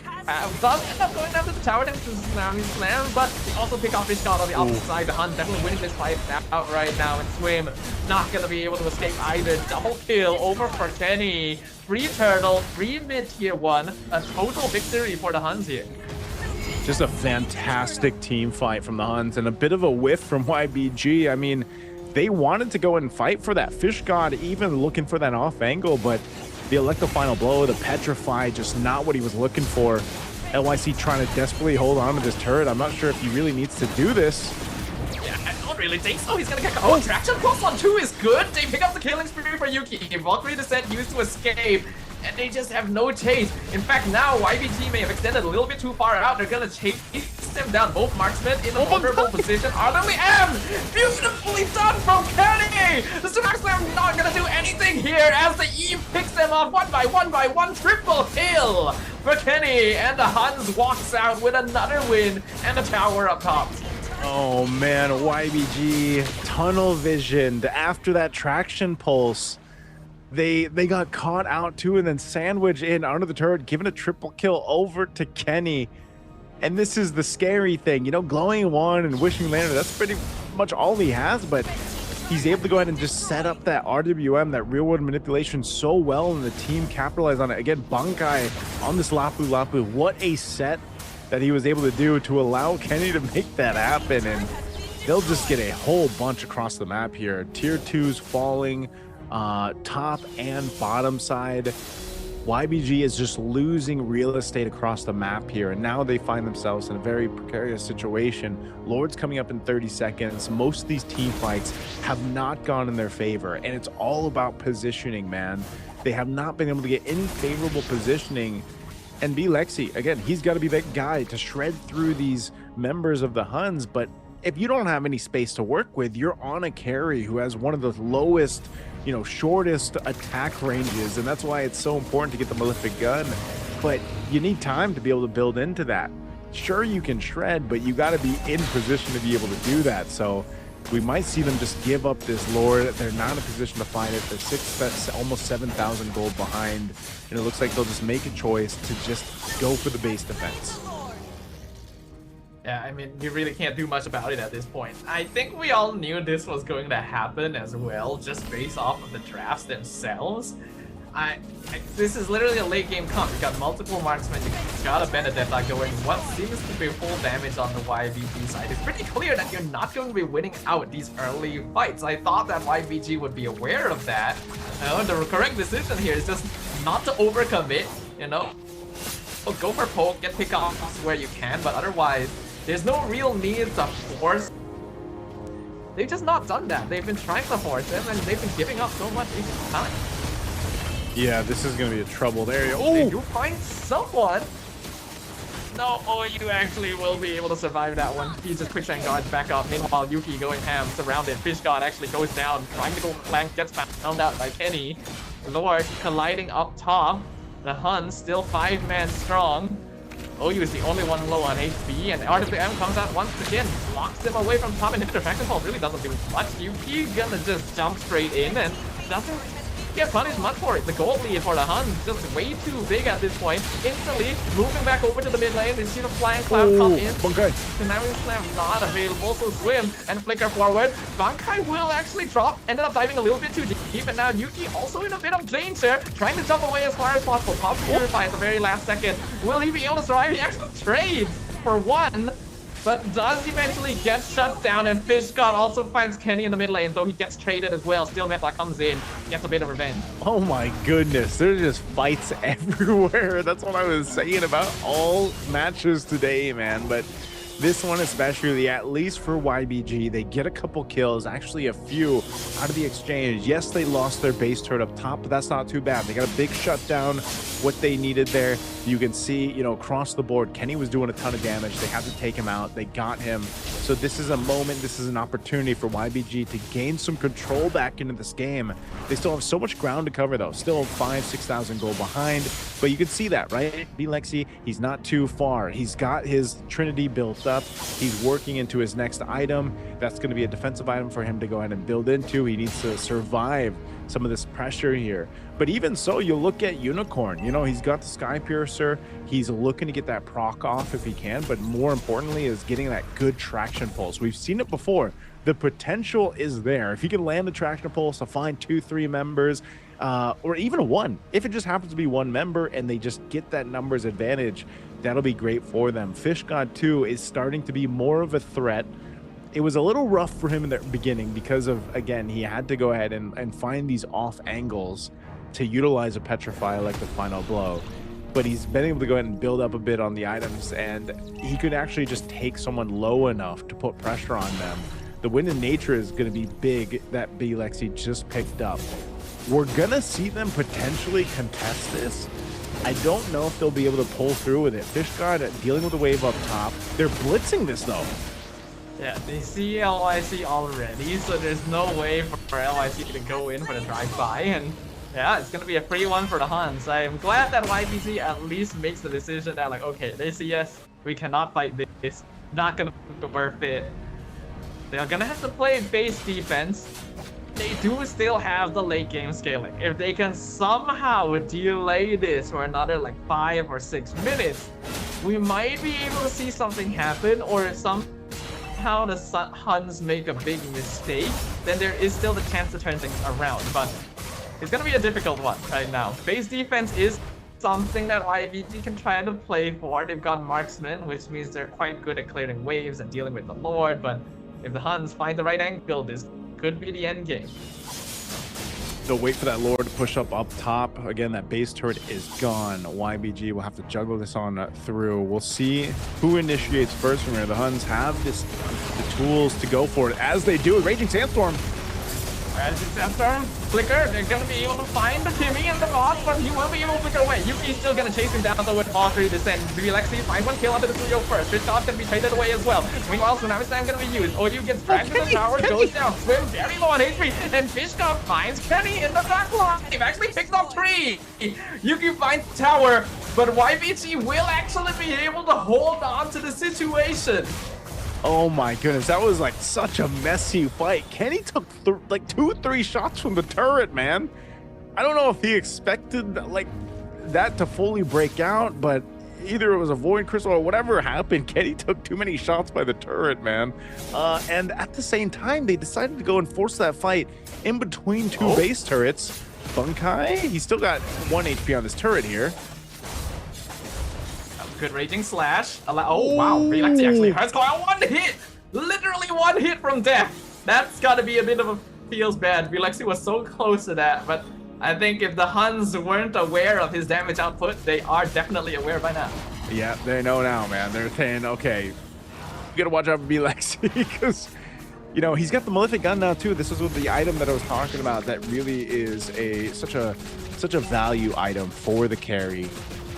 Does end up going down to the tower thanks to Tsunami Slam, but they also pick off FishGod on the opposite side. The HUNS definitely winning this fight out right now, and Swim not gonna be able to escape either. Double kill over for Kenny. 3 turtle, 3 mid tier 1. A total victory for the HUNS here. Just a fantastic team fight from the HUNS, and a bit of a whiff from YBG. I mean, they wanted to go and fight for that. FishGod even looking for that off angle, but the Electro Final Blow, the Petrify, just not what he was looking for. LYC trying to desperately hold on to this turret. I'm not sure if he really needs to do this. Yeah, I don't really think so. He's gonna get... Oh, traction plus on 2 is good. They pick up the killing spree for Yuki. Valkyrie descent used to escape, and they just have no chase. In fact, now YBG may have extended a little bit too far out. They're gonna chase them down. Both marksmen in a vulnerable position. RWM! Beautifully done from Kenny! The Tsunami Slam not gonna do anything here as the Eve picks them off one by one. Triple kill for Kenny, and the HUNS walks out with another win and a tower up top. Oh man, YBG tunnel visioned after that traction pulse. They got caught out too, and then sandwiched in under the turret, giving a triple kill over to Kenny. And this is the scary thing, you know, glowing 1 and wishing lander, that's pretty much all he has, but he's able to go ahead and just set up that RWM, that real world manipulation so well, and the team capitalized on it. Again, Bankai on this Lapu Lapu, what a set that he was able to do to allow Kenny to make that happen, and they'll just get a whole bunch across the map here. Tier 2s falling, top and bottom side. YBG is just losing real estate across the map here, and now they find themselves in a very precarious situation. Lord's coming up in 30 seconds. Most of these team fights have not gone in their favor, and it's all about positioning, man. They have not been able to get in favorable positioning, and BLexi, again, he's got to be that guy to shred through these members of the HUNS, but if you don't have any space to work with, you're on a carry who has one of the lowest, you know, shortest attack ranges, and that's why it's so important to get the Malefic Gun, but you need time to be able to build into that. Sure, you can shred, but you got to be in position to be able to do that, so we might see them just give up this Lord. They're not in a position to find it. They're almost 7,000 gold behind, and it looks like they'll just make a choice to just go for the base defense. Yeah, I mean, you really can't do much about it at this point. I think we all knew this was going to happen as well, just based off of the drafts themselves. This is literally a late game comp. You got multiple marksmen, you got a Benedetta going. What seems to be full damage on the YBG side. It's pretty clear that you're not going to be winning out these early fights. I thought that YBG would be aware of that. The correct decision here is just not to overcommit, you know? Well, go for poke, get pick-offs where you can, but otherwise, there's no real need to force. They've just not done that. They've been trying to force them, and they've been giving up so much each time. Yeah, this is going to be a troubled area. Oh! If you find someone... No, oh, you actually will be able to survive that one. He just quick and guards back up. Meanwhile, Yuki going ham, surrounded. Fish God actually goes down, trying to go flank, gets found out by Kenny. Lord colliding up top. The HUNS still 5-man strong. OU is the only one low on HP, and RWM comes out once again, blocks them away from top, and Fraction Pulse really doesn't do much. Yuki gonna just jump straight in and doesn't get punished much for it. The gold lead for the HUNS is just way too big at this point. Instantly moving back over to the mid lane, they see the flying cloud come in. Bunkai. Dynamic Slam not available, so swim and flicker forward. Bankai will actually drop, ended up diving a little bit too deep, and now Yuki also in a bit of danger, trying to jump away as far as possible. Pop Purify at the very last second. Will he be able to survive? He actually trades for one, but does eventually get shut down, and Fish God also finds Kenny in the mid lane, though he gets traded as well. Still Metla comes in, gets a bit of revenge. Oh my goodness, there's just fights everywhere. That's what I was saying about all matches today, man. But this one especially, at least for YBG, they get a couple kills, actually a few out of the exchange. Yes, they lost their base turret up top, but that's not too bad. They got a big shutdown, what they needed there. You can see, you know, across the board, Kenny was doing a ton of damage. They had to take him out. They got him. So this is a moment, this is an opportunity for YBG to gain some control back into this game. They still have so much ground to cover, though. Still 5,000-6,000 gold behind. But you can see that, right? Lexi, he's not too far. He's got his Trinity built up. He's working into his next item. That's going to be a defensive item for him to go ahead and build into. He needs to survive some of this pressure here. But even so, you look at Unicorn, you know, he's got the Sky Piercer. He's looking to get that proc off if he can, but more importantly is getting that good traction pulse. We've seen it before. The potential is there. If you can land the traction pulse to find 2-3 members, or even one, if it just happens to be one member and they just get that numbers advantage, that'll be great for them. Fish God 2 is starting to be more of a threat. It was a little rough for him in the beginning because of, again, he had to go ahead and find these off angles to utilize a Petrify like the final blow. But he's been able to go ahead and build up a bit on the items, and he could actually just take someone low enough to put pressure on them. The Wind of Nature is going to be big that Lexi just picked up. We're going to see them potentially contest this. I don't know if they'll be able to pull through with it. Fish God dealing with the wave up top. They're blitzing this, though. Yeah, they see LYC already, so there's no way for LYC to go in for the drive-by, and yeah, it's gonna be a free one for the HUNS. I'm glad that YBC at least makes the decision that, like, okay, they see yes, we cannot fight this, not gonna be worth it. They're gonna have to play base defense. They do still have the late game scaling. If they can somehow delay this for another like 5 or 6 minutes, we might be able to see something happen, or somehow the HUNS make a big mistake, then there is still the chance to turn things around. But it's gonna be a difficult one right now. Base defense is something that YBG can try to play for. They've got marksmen, which means they're quite good at clearing waves and dealing with the Lord, but if the HUNS find the right angle, this could be the end game. They'll wait for that Lord to push up top. Again, that base turret is gone. YBG will have to juggle this on through. We'll see who initiates first from here. The HUNS have the tools to go for it, as they do. Raging Sandstorm. Raging Sandstorm, flicker. They're gonna be able to find Timmy and the boss, but he will be able to flicker away. Yuki's still gonna chase him down though with all 3 descent. Lexi find one kill onto the trio first. Fish-God's gonna be traded away as well. Meanwhile, Tsunami Slam gonna be used. OU gets dragged to the tower, goes down, swim very low on HP, and Fish-God finds Kenny in the back line. They've actually picked up 3. Yuki finds the tower, but YBG will actually be able to hold on to the situation. Oh my goodness, that was like such a messy fight. Kenny took like 2-3 shots from the turret, man. I don't know if he expected like that to fully break out, but either it was a Void Crystal or whatever happened. Kenny took too many shots by the turret, man. And at the same time, they decided to go and force that fight in between two base turrets. Bunkai, he's still got 1 HP on this turret here. Good Raging Slash. Oh, wow. Relexi actually has got 1 hit. Literally 1 hit from death. That's got to be a bit of a feels bad. Relexi was so close to that, but I think if the Huns weren't aware of his damage output, they are definitely aware by now. Yeah, they know now, man. They're saying, okay, you gotta watch out for Relexi because, you know, he's got the Malefic gun now too. This is the item that I was talking about that really is such a value item for the carry.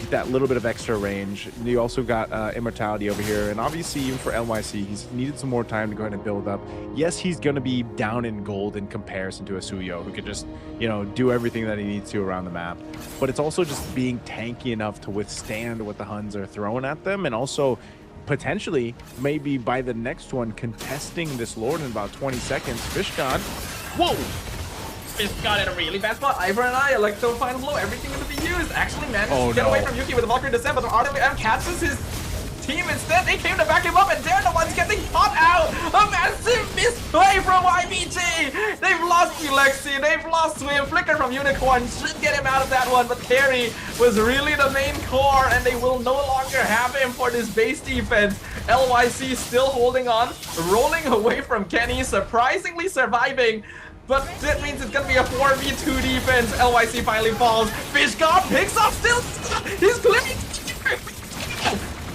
That little bit of extra range. And you also got Immortality over here, and obviously even for LYC, he's needed some more time to go ahead and build up. Yes, he's going to be down in gold in comparison to a Suyo, who could just, you know, do everything that he needs to around the map. But it's also just being tanky enough to withstand what the Huns are throwing at them, and also potentially, maybe by the next one, contesting this Lord in about 20 seconds. Fish God. Whoa! Fish God in a really bad spot. Ivor and I, Electro Final Blow, everything to be used. Actually managed to get away from Yuki with the Valkyrie Descent, but the RWM catches his team instead. They came to back him up, and they're the ones getting caught out. A massive misplay from YBG. They've lost Ulexi, they've lost Swim. Flicker from Unicorn should get him out of that one, but Carry was really the main core, and they will no longer have him for this base defense. LYC still holding on, rolling away from Kenny, surprisingly surviving. But that means it's gonna be a 4v2 defense. LYC finally falls. Fish God picks up still. He's clearing.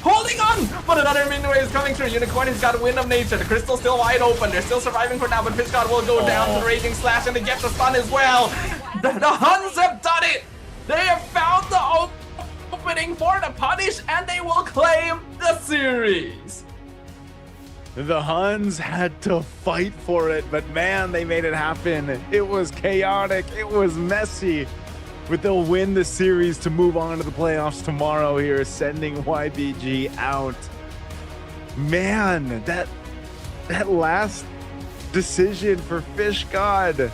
Holding on, but another mid-way is coming through. Unicorn has got Wind of Nature. The crystal's still wide open. They're still surviving for now, but Fish God will go down to the Raging Slash, and they get the stun as well. The Huns have done it. They have found the opening for the punish, and they will claim the series. The Huns had to fight for it, but man, they made it happen. It was chaotic, it was messy, but they'll win the series to move on to the playoffs tomorrow here, sending YBG out. Man, that last decision for Fish God.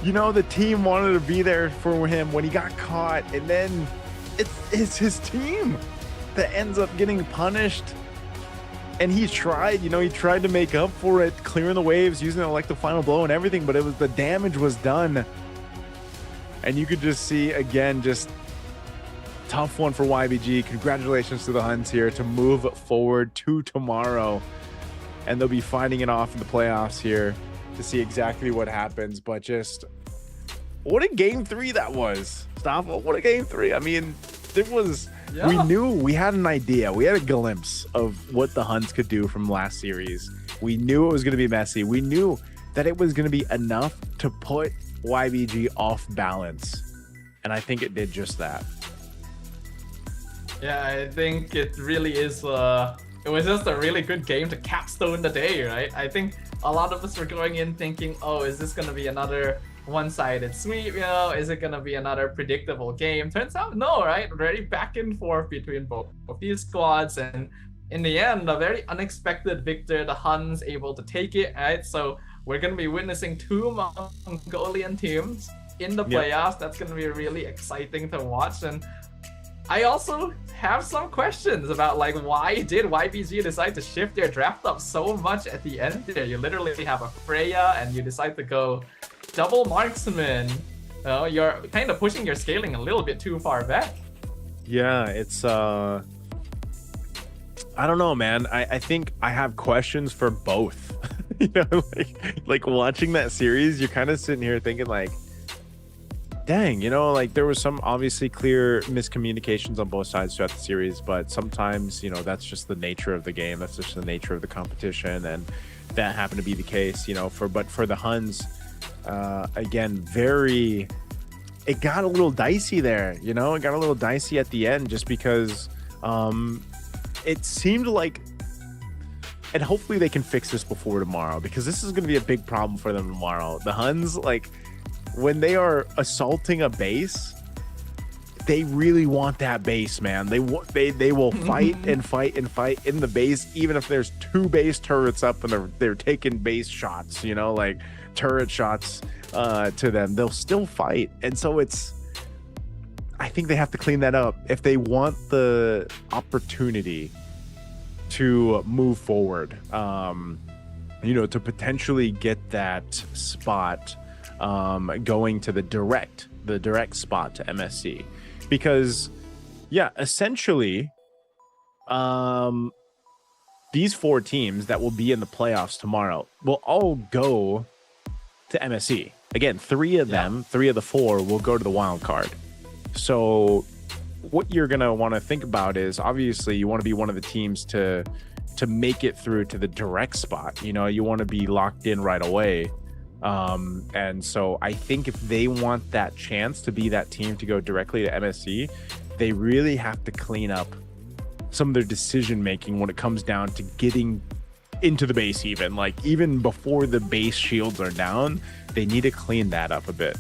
You know, the team wanted to be there for him when he got caught, and then it's his team that ends up getting punished. And he tried, you know, he tried to make up for it, clearing the waves, using it like the final blow and everything, but it was the damage was done. And you could just see, again, just tough one for YBG. Congratulations to the Huns here to move forward to tomorrow. And they'll be fighting it off in the playoffs here to see exactly what happens. But just, what a game 3 that was. Stop, what a game 3. I mean, it was... Yeah. We knew, we had an idea, we had a glimpse of what the Huns could do from last series. We knew it was going to be messy. We knew that it was going to be enough to put YBG off balance. And I think it did just that. Yeah, I think it really is, it was just a really good game to capstone the day, right? I think a lot of us were going in thinking, oh, is this going to be another one-sided sweep, you know, is it gonna be another predictable game? Turns out no, right? Very back and forth between both of these squads, and in the end, a very unexpected victor. The Huns able to take it, right? So we're gonna be witnessing 2 Mongolian teams in the playoffs. That's gonna be really exciting to watch. And I also have some questions about, like, why did YBG decide to shift their draft up so much at the end there? You literally have a Freya and you decide to go double marksman. You're kind of pushing your scaling a little bit too far back. Yeah, it's I don't know, man. I think I have questions for both. You know, like watching that series, you're kind of sitting here thinking like, dang, you know, like there was some obviously clear miscommunications on both sides throughout the series, but sometimes, you know, that's just the nature of the game. That's just the nature of the competition, and that happened to be the case, you know, for the Huns. Again, it got a little dicey there, you know, it got a little dicey at the end just because it seemed like, and hopefully they can fix this before tomorrow, because this is going to be a big problem for them tomorrow. The Huns, like, when they are assaulting a base, they really want that base, man. They will fight and fight and fight in the base, even if there's 2 base turrets up and they're taking base shots, you know, like turret shots to them. They'll still fight. And so I think they have to clean that up if they want the opportunity to move forward. To potentially get that spot going to the direct spot to MSC, because essentially these 4 teams that will be in the playoffs tomorrow will all go to MSC. Again, 3 of them, 3 of the 4 will go to the wild card. So what you're going to want to think about is, obviously you want to be one of the teams to make it through to the direct spot. You want to be locked in right away. And so I think if they want that chance to be that team to go directly to MSC, they really have to clean up some of their decision making when it comes down to getting into the base. Even before the base shields are down, they need to clean that up a bit.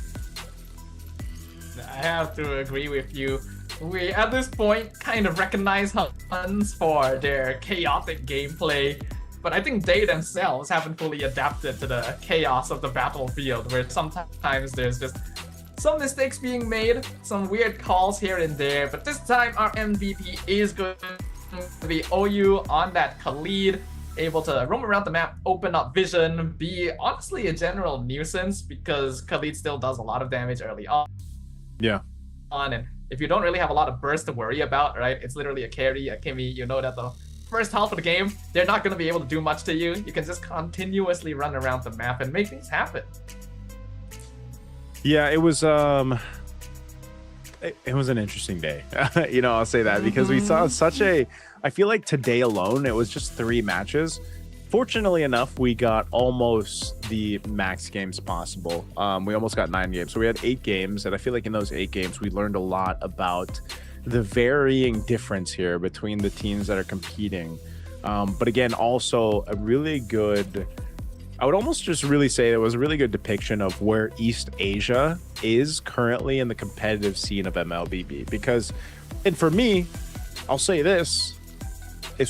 I have to agree with you. We at this point kind of recognize HUNS for their chaotic gameplay, but I think they themselves haven't fully adapted to the chaos of the battlefield, where sometimes there's just some mistakes being made, some weird calls here and there. But this time our MVP is going to be OU on that Khalid, able to roam around the map, open up vision, be honestly a general nuisance, because Khalid still does a lot of damage early on. And if you don't really have a lot of burst to worry about, right, it's literally a carry, a Kimmy, that the first half of the game, they're not going to be able to do much to you. You can just continuously run around the map and make things happen. Yeah, it was an interesting day. I'll say that, because we saw I feel like today alone, it was just 3 matches. Fortunately enough, we got almost the max games possible. We almost got 9 games. So we had 8 games, and I feel like in those 8 games, we learned a lot about the varying difference here between the teams that are competing. But again, also a really good, I would almost just really say it was a really good depiction of where East Asia is currently in the competitive scene of MLBB. And for me, I'll say this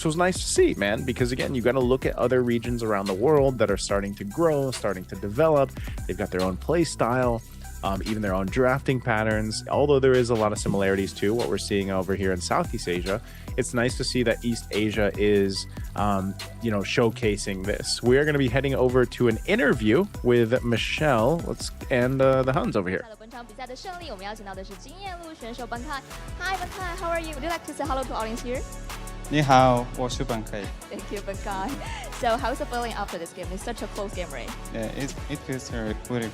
was nice to see, man, because again, you got to look at other regions around the world that are starting to grow, starting to develop. They've got their own play style, even their own drafting patterns. Although there is a lot of similarities to what we're seeing over here in Southeast Asia, it's nice to see that East Asia is, showcasing this. We are going to be heading over to an interview with Michelle and the HUNS over here. Hi, Benkai, how are you? Would you like to say hello to audience here? 你好，我是Benkai. Thank you, Benkai. So, how's the feeling after this game? It's such a close game, right? Yeah, it feels very good.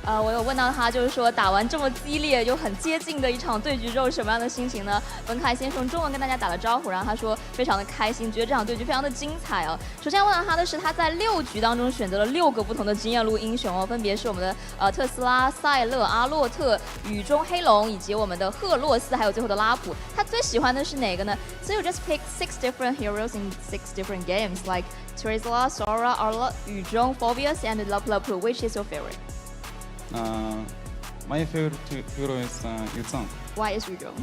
我有问到他，就是说打完这么激烈又很接近的一场对局之后，什么样的心情呢？文凯先用中文跟大家打了招呼，然后他说非常的开心，觉得这场对局非常的精彩哦。首先问到他的是他在6局当中选择了6个不同的经验路英雄哦，分别是我们的特斯拉、塞勒、阿洛特、雨中黑龙以及我们的赫洛斯，还有最后的拉普。他最喜欢的是哪个呢？ So you just pick 6 different heroes in 6 different games, like Tesla, Sora, Arla, Yuzhong, Phobius, and Lapu. Which is your favorite? My favorite hero is Yuzhong. Why is Yuzhong?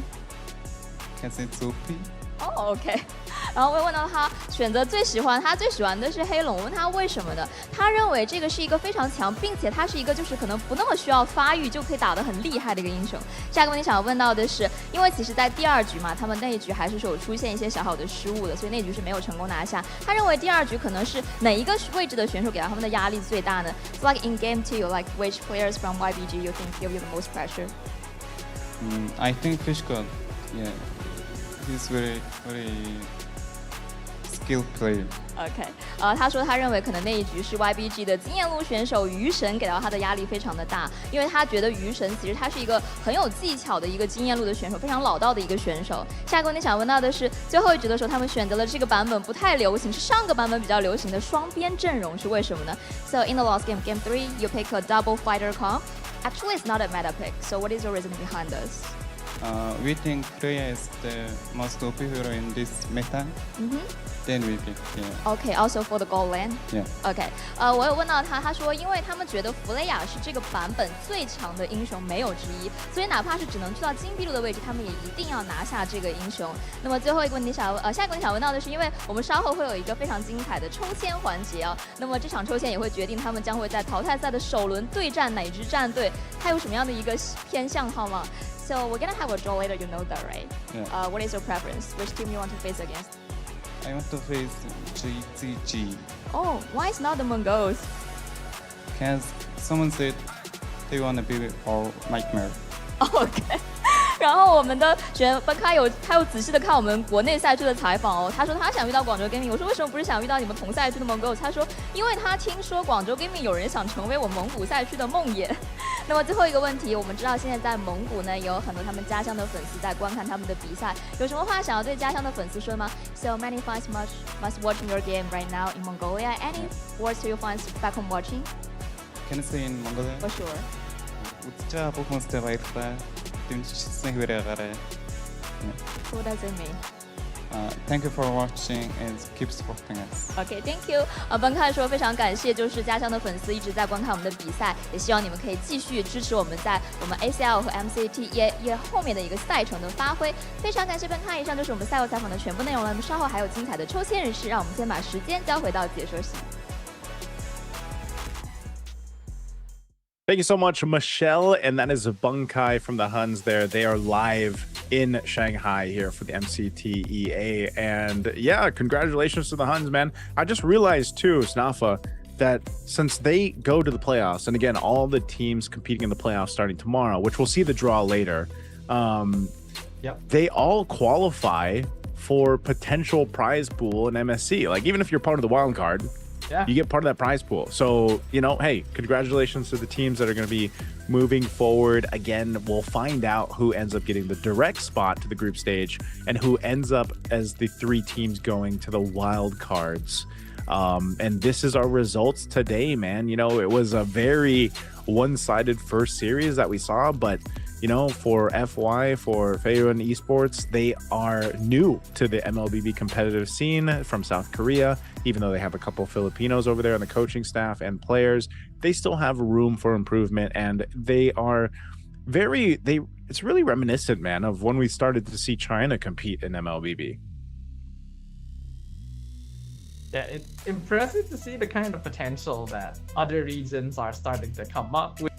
Because it's OP. Oh, OK. 然后我问到他选择最喜欢的是黑龙，问他为什么呢？他认为这个是一个非常强，并且他是一个就是可能不那么需要发育就可以打得很厉害的一个英雄。下一个问题想要问到的是，因为其实在第2局嘛，他们那一局还是有出现一些小的失误的，所以那局是没有成功拿下。他认为第2局可能是哪一个位置的选手给到他们的压力最大呢？ So like in game 2, like which players from YBG you think give you the most pressure? I think Fishgod, yeah, he's very skilled player. OK， 他说他认为可能那一局是 YBG 的经验路选手鱼神给到他的压力非常的大，因为他觉得鱼神其实他是一个很有技巧的一个经验路的选手，非常老道的一个选手。下一个问题想问到的是，最后一局的时候他们选择了这个版本不太流行，是上个版本比较流行的双边阵容，是为什么呢？ So in the last game, Game 3, you pick a double fighter comp. Actually, it's not a meta pick. So what is your reason behind this? We think Freya is the most OP hero in this meta. Then we pick, yeah. OK, also for the gold lane. Yeah. OK， 我有问到他，他说因为他们觉得弗雷雅是这个版本最强的英雄，没有之一，所以哪怕是只能去到金币路的位置，他们也一定要拿下这个英雄。那么最后一个问题下一个问题想问到的是，因为我们稍后会有一个非常精彩的抽签环节啊，那么这场抽签也会决定他们将会在淘汰赛的首轮对战哪支战队，他有什么样的一个偏向号吗 So we're gonna have a draw later, you know that, right? Yeah. What is your preference? Which team you want to face against? I want to face GZG. Oh, why is not the Mongols? Because someone said they want to be our nightmare. OK 然后我们的学员本卡有仔细的看我们国内赛区的采访哦，他说他想遇到广州 Gaming， 我说为什么不是想遇到你们同赛区的 Mongols？ 他说因为他听说广州 Gaming 有人想成为我蒙古赛区的梦魇。那么最后一个问题，我们知道现在在蒙古呢，也有很多他们家乡的粉丝在观看他们的比赛，有什么话想要对家乡的粉丝说吗 ？So many fans must watching your game right now in Mongolia. Any words to your fans back home watching? Can I say in Mongolia? For sure. 웃자 보고 있을 때 So what does it mean? Thank you for watching and keep supporting us. OK, thank you. 本卡说非常感谢，就是家乡的粉丝一直在观看我们的比赛，也希望你们可以继续支持我们在我们 ACL 和 MCT EA 后面的一个赛程的发挥。非常感谢本卡，以上就是我们赛后采访的全部内容了。那么稍后还有精彩的抽签日式，让我们先把时间交回到解说室。Thank you so much, Michelle. And that is Bunkai from the HUNS there. They are live in Shanghai here for the MCT EA. And yeah, congratulations to the HUNS, man. I just realized too, Snafa, that since they go to the playoffs, and again, all the teams competing in the playoffs starting tomorrow, which we'll see the draw later, they all qualify for potential prize pool in MSC. Like even if you're part of the wild card, you get part of that prize pool. So, you know, hey, congratulations to the teams that are going to be moving forward. Again, we'll find out who ends up getting the direct spot to the group stage and who ends up as the 3 teams going to the wild cards. And this is our results today, man. You know, it was a very one-sided first series that we saw, but you know, for FY, for Feiyun Esports, they are new to the MLBB competitive scene from South Korea. Even though they have a couple Filipinos over there on the coaching staff and players, they still have room for improvement, and they are it's really reminiscent, man, of when we started to see China compete in MLBB. Yeah, it's impressive to see the kind of potential that other regions are starting to come up with.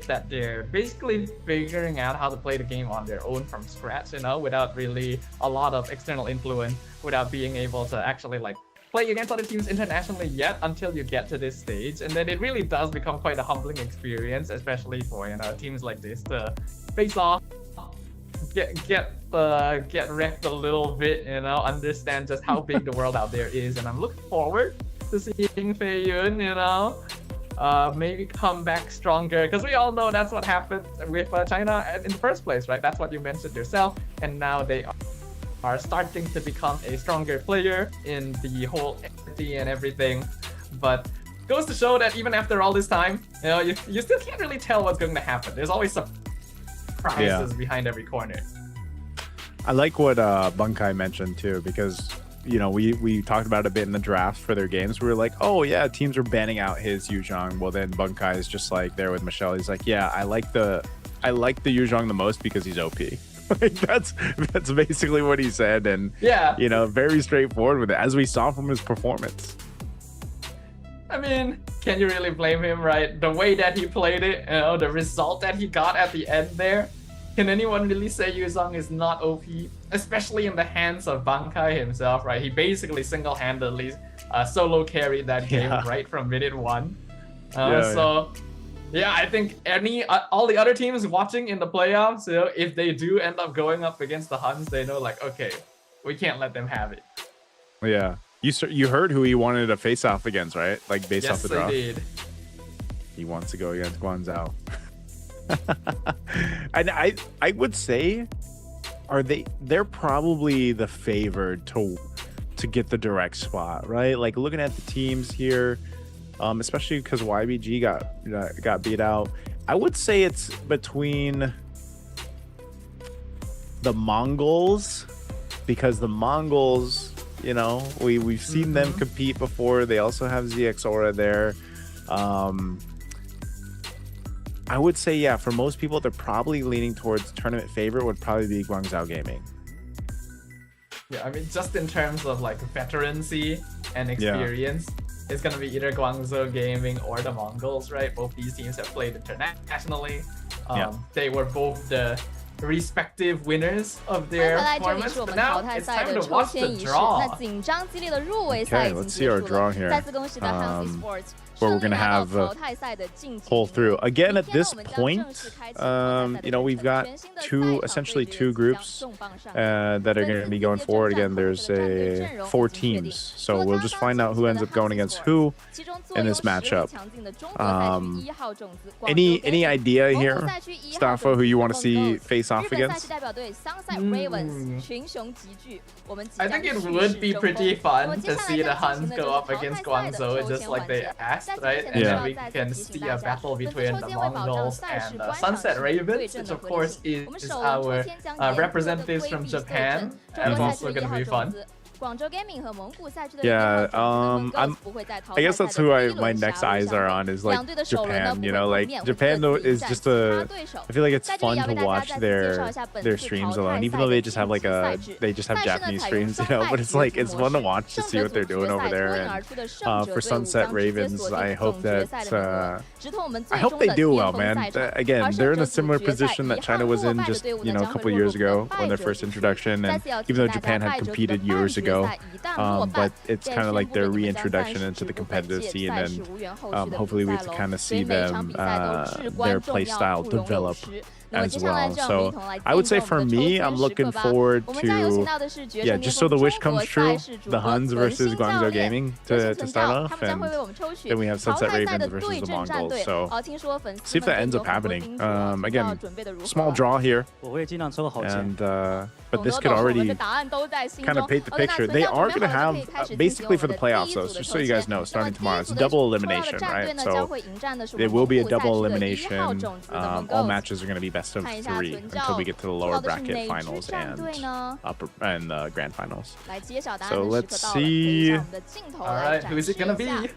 That they're basically figuring out how to play the game on their own from scratch, you know, without really a lot of external influence, without being able to actually like play against other teams internationally yet until you get to this stage. And then it really does become quite a humbling experience, especially for, you know, teams like this to face off, get wrecked a little bit, you know, understand just how big the world out there is. And I'm looking forward to seeing Feiyun, you know, maybe come back stronger, because we all know that's what happened with China in the first place, right? That's what you mentioned yourself, and now they are starting to become a stronger player in the whole entity and everything. But goes to show that even after all this time, you know, you still can't really tell what's going to happen. There's always surprises behind every corner. I like what Bunkai mentioned too, because you know, we talked about it a bit in the draft for their games. We were like, oh yeah, teams are banning out his Yuzhong. Well, then Bunkai is just like there with Michelle. He's like, yeah, I like the Yuzhong the most because he's OP. Like that's basically what he said, and you know, very straightforward with it, as we saw from his performance. I mean, can you really blame him, right? The way that he played it, you know, the result that he got at the end there. Can anyone really say Yuzhong is not OP? Especially in the hands of Bunkai himself, right? He basically single-handedly solo carried that game right from minute 1. I think all the other teams watching in the playoffs, you know, if they do end up going up against the HUNS, they know like, okay, we can't let them have it. Yeah. You heard who he wanted to face off against, right? Like based off the draft. Yes, I did. He wants to go against Guangzhou. And I would say they're probably the favored to get the direct spot, right? Like looking at the teams here, especially because YBG got beat out. I would say it's between the Mongols, because the Mongols, you know, we've seen them compete before. They also have ZXaura there. I would say, yeah, for most people, they're probably leaning towards tournament favorite would probably be Guangzhou Gaming. Yeah, I mean, just in terms of like veterancy and experience, it's going to be either Guangzhou Gaming or the Mongols, right? Both these teams have played internationally. They were both the respective winners of their tournaments. But now it's time to watch the draw. Okay, let's see our draw here. Where we're gonna have pull through again at this point. You know, we've got essentially two groups that are going to be going forward. Again, there's 4 teams, so we'll just find out who ends up going against who in this matchup. Any idea here, Staffo, who you want to see face off against? I think it would be pretty fun to see the HUNS go up against Guangzhou, just like they asked, right? And then we can see a battle between the Mongols and the Sunset Ravens, which of course is our representatives from Japan, and it's also going to be fun. Yeah, I guess that's who my next eyes are on, is like Japan. You know, like Japan is just I feel like it's fun to watch their streams alone, even though they just have Japanese streams, you know. But it's like it's fun to watch to see what they're doing over there. And for Sunset Ravens, I hope that I hope they do well, man. Again, they're in a similar position that China was in just a couple of years ago when their first introduction, and even though Japan had competed years ago. But it's kind of like their reintroduction into the competitive scene, and hopefully we get to kind of see them their play style develop as well. So I would say for me, I'm looking forward to, just so the wish comes true, the HUNS versus Guangzhou Gaming to start off, and then we have Sunset Ravens versus the Mongols. So see if that ends up happening. Again, small draw here, and but this could already kind of paint the picture. They are going to have, basically for the playoffs though, just so you guys know, starting tomorrow, it's double elimination, right? So it will be a double elimination. All matches are going to be best of 3 until we get to the lower bracket finals and the grand finals. So let's see. All right, who is it going to be?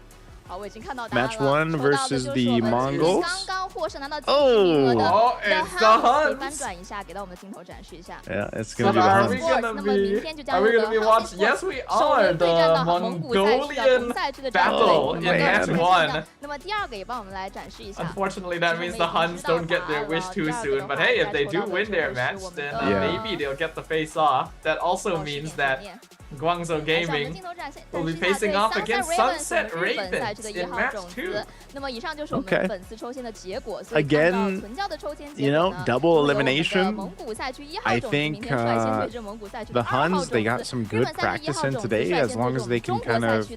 Match 1 versus the Mongols. Oh, it's the HUNS. Yeah, it's gonna be the HUNS. Are we gonna be watching? Yes, we are. The Mongolian battle in match 1. Unfortunately, that means the HUNS don't get their wish too soon. But hey, if they do win their match, then maybe they'll get the face off. That also means that Guangzhou Gaming will be facing off against Sunset Ravens in match 2. Okay. Again, you know, double elimination. I think the HUNS, they got some good practice in today, as long as they can kind of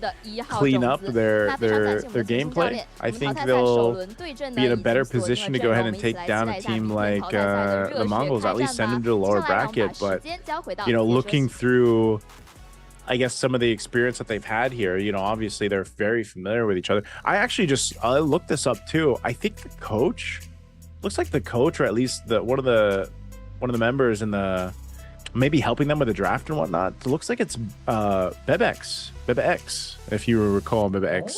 clean up their gameplay. I think they'll be in a better position to go ahead and take down a team like the Mongols, at least send them to the lower bracket. But, you know, looking through, I guess, some of the experience that they've had here, you know, obviously they're very familiar with each other. I actually I looked this up too. I think the coach, looks like the coach, or at least one of the members in the, maybe helping them with the draft and whatnot. It looks like it's Bebex, if you recall Bebex.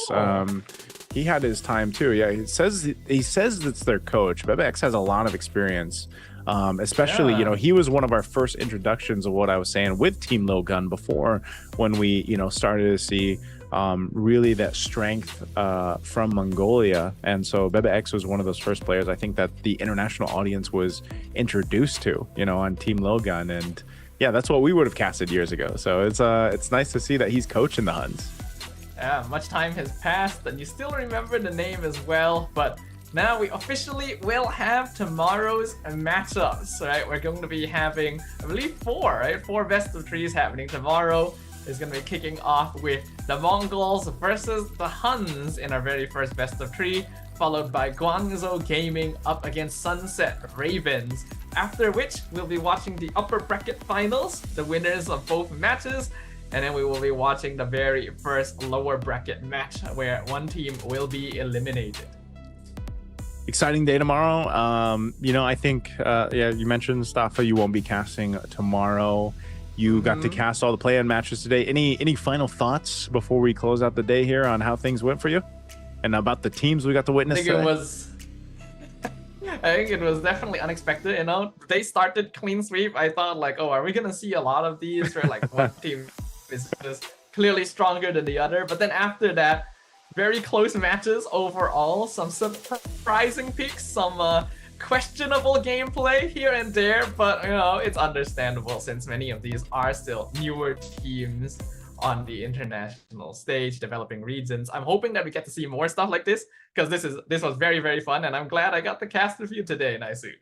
He had his time too. Yeah, he says it's their coach. Bebex has a lot of experience. Especially, you know, he was one of our first introductions of what I was saying with Team Lil Gun before, when we, you know, started to see really that strength from Mongolia. And so Bebe X was one of those first players I think that the international audience was introduced to, you know, on Team Lil Gun. And yeah, that's what we would have casted years ago. So it's nice to see that he's coaching the HUNS. Yeah, much time has passed and you still remember the name as well, but now we officially will have tomorrow's matchups, right? We're going to be having, I believe, 4, right? 4 best of 3s happening tomorrow. It's going to be kicking off with the Mongols versus the HUNS in our very first best of 3, followed by Guangzhou Gaming up against Sunset Ravens. After which, we'll be watching the upper bracket finals, the winners of both matches, and then we will be watching the very first lower bracket match where one team will be eliminated. Exciting day tomorrow. You know, I think, you mentioned, Stafa, you won't be casting tomorrow. You got to cast all the play-in matches today. Any final thoughts before we close out the day here on how things went for you? And about the teams we got to witness today? I think it was definitely unexpected, you know? They started clean sweep. I thought like, oh, are we going to see a lot of these? Where like one team is just clearly stronger than the other. But then after that, very close matches overall, some surprising picks, some questionable gameplay here and there, but you know, it's understandable since many of these are still newer teams on the international stage, developing regions. I'm hoping that we get to see more stuff like this because this was very, very fun, and I'm glad I got to cast with you today, Naisu.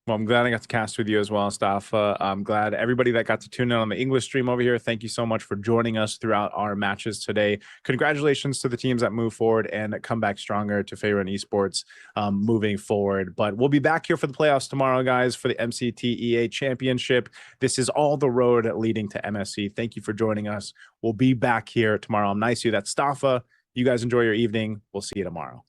Well, I'm glad I got to cast with you as well, Stafa. I'm glad everybody that got to tune in on the English stream over here. Thank you so much for joining us throughout our matches today. Congratulations to the teams that move forward and come back stronger to Faerun Esports moving forward. But we'll be back here for the playoffs tomorrow, guys, for the MCT EA Championship. This is all the road leading to MSC. Thank you for joining us. We'll be back here tomorrow. I'm Naisu. That's Stafa. You guys enjoy your evening. We'll see you tomorrow.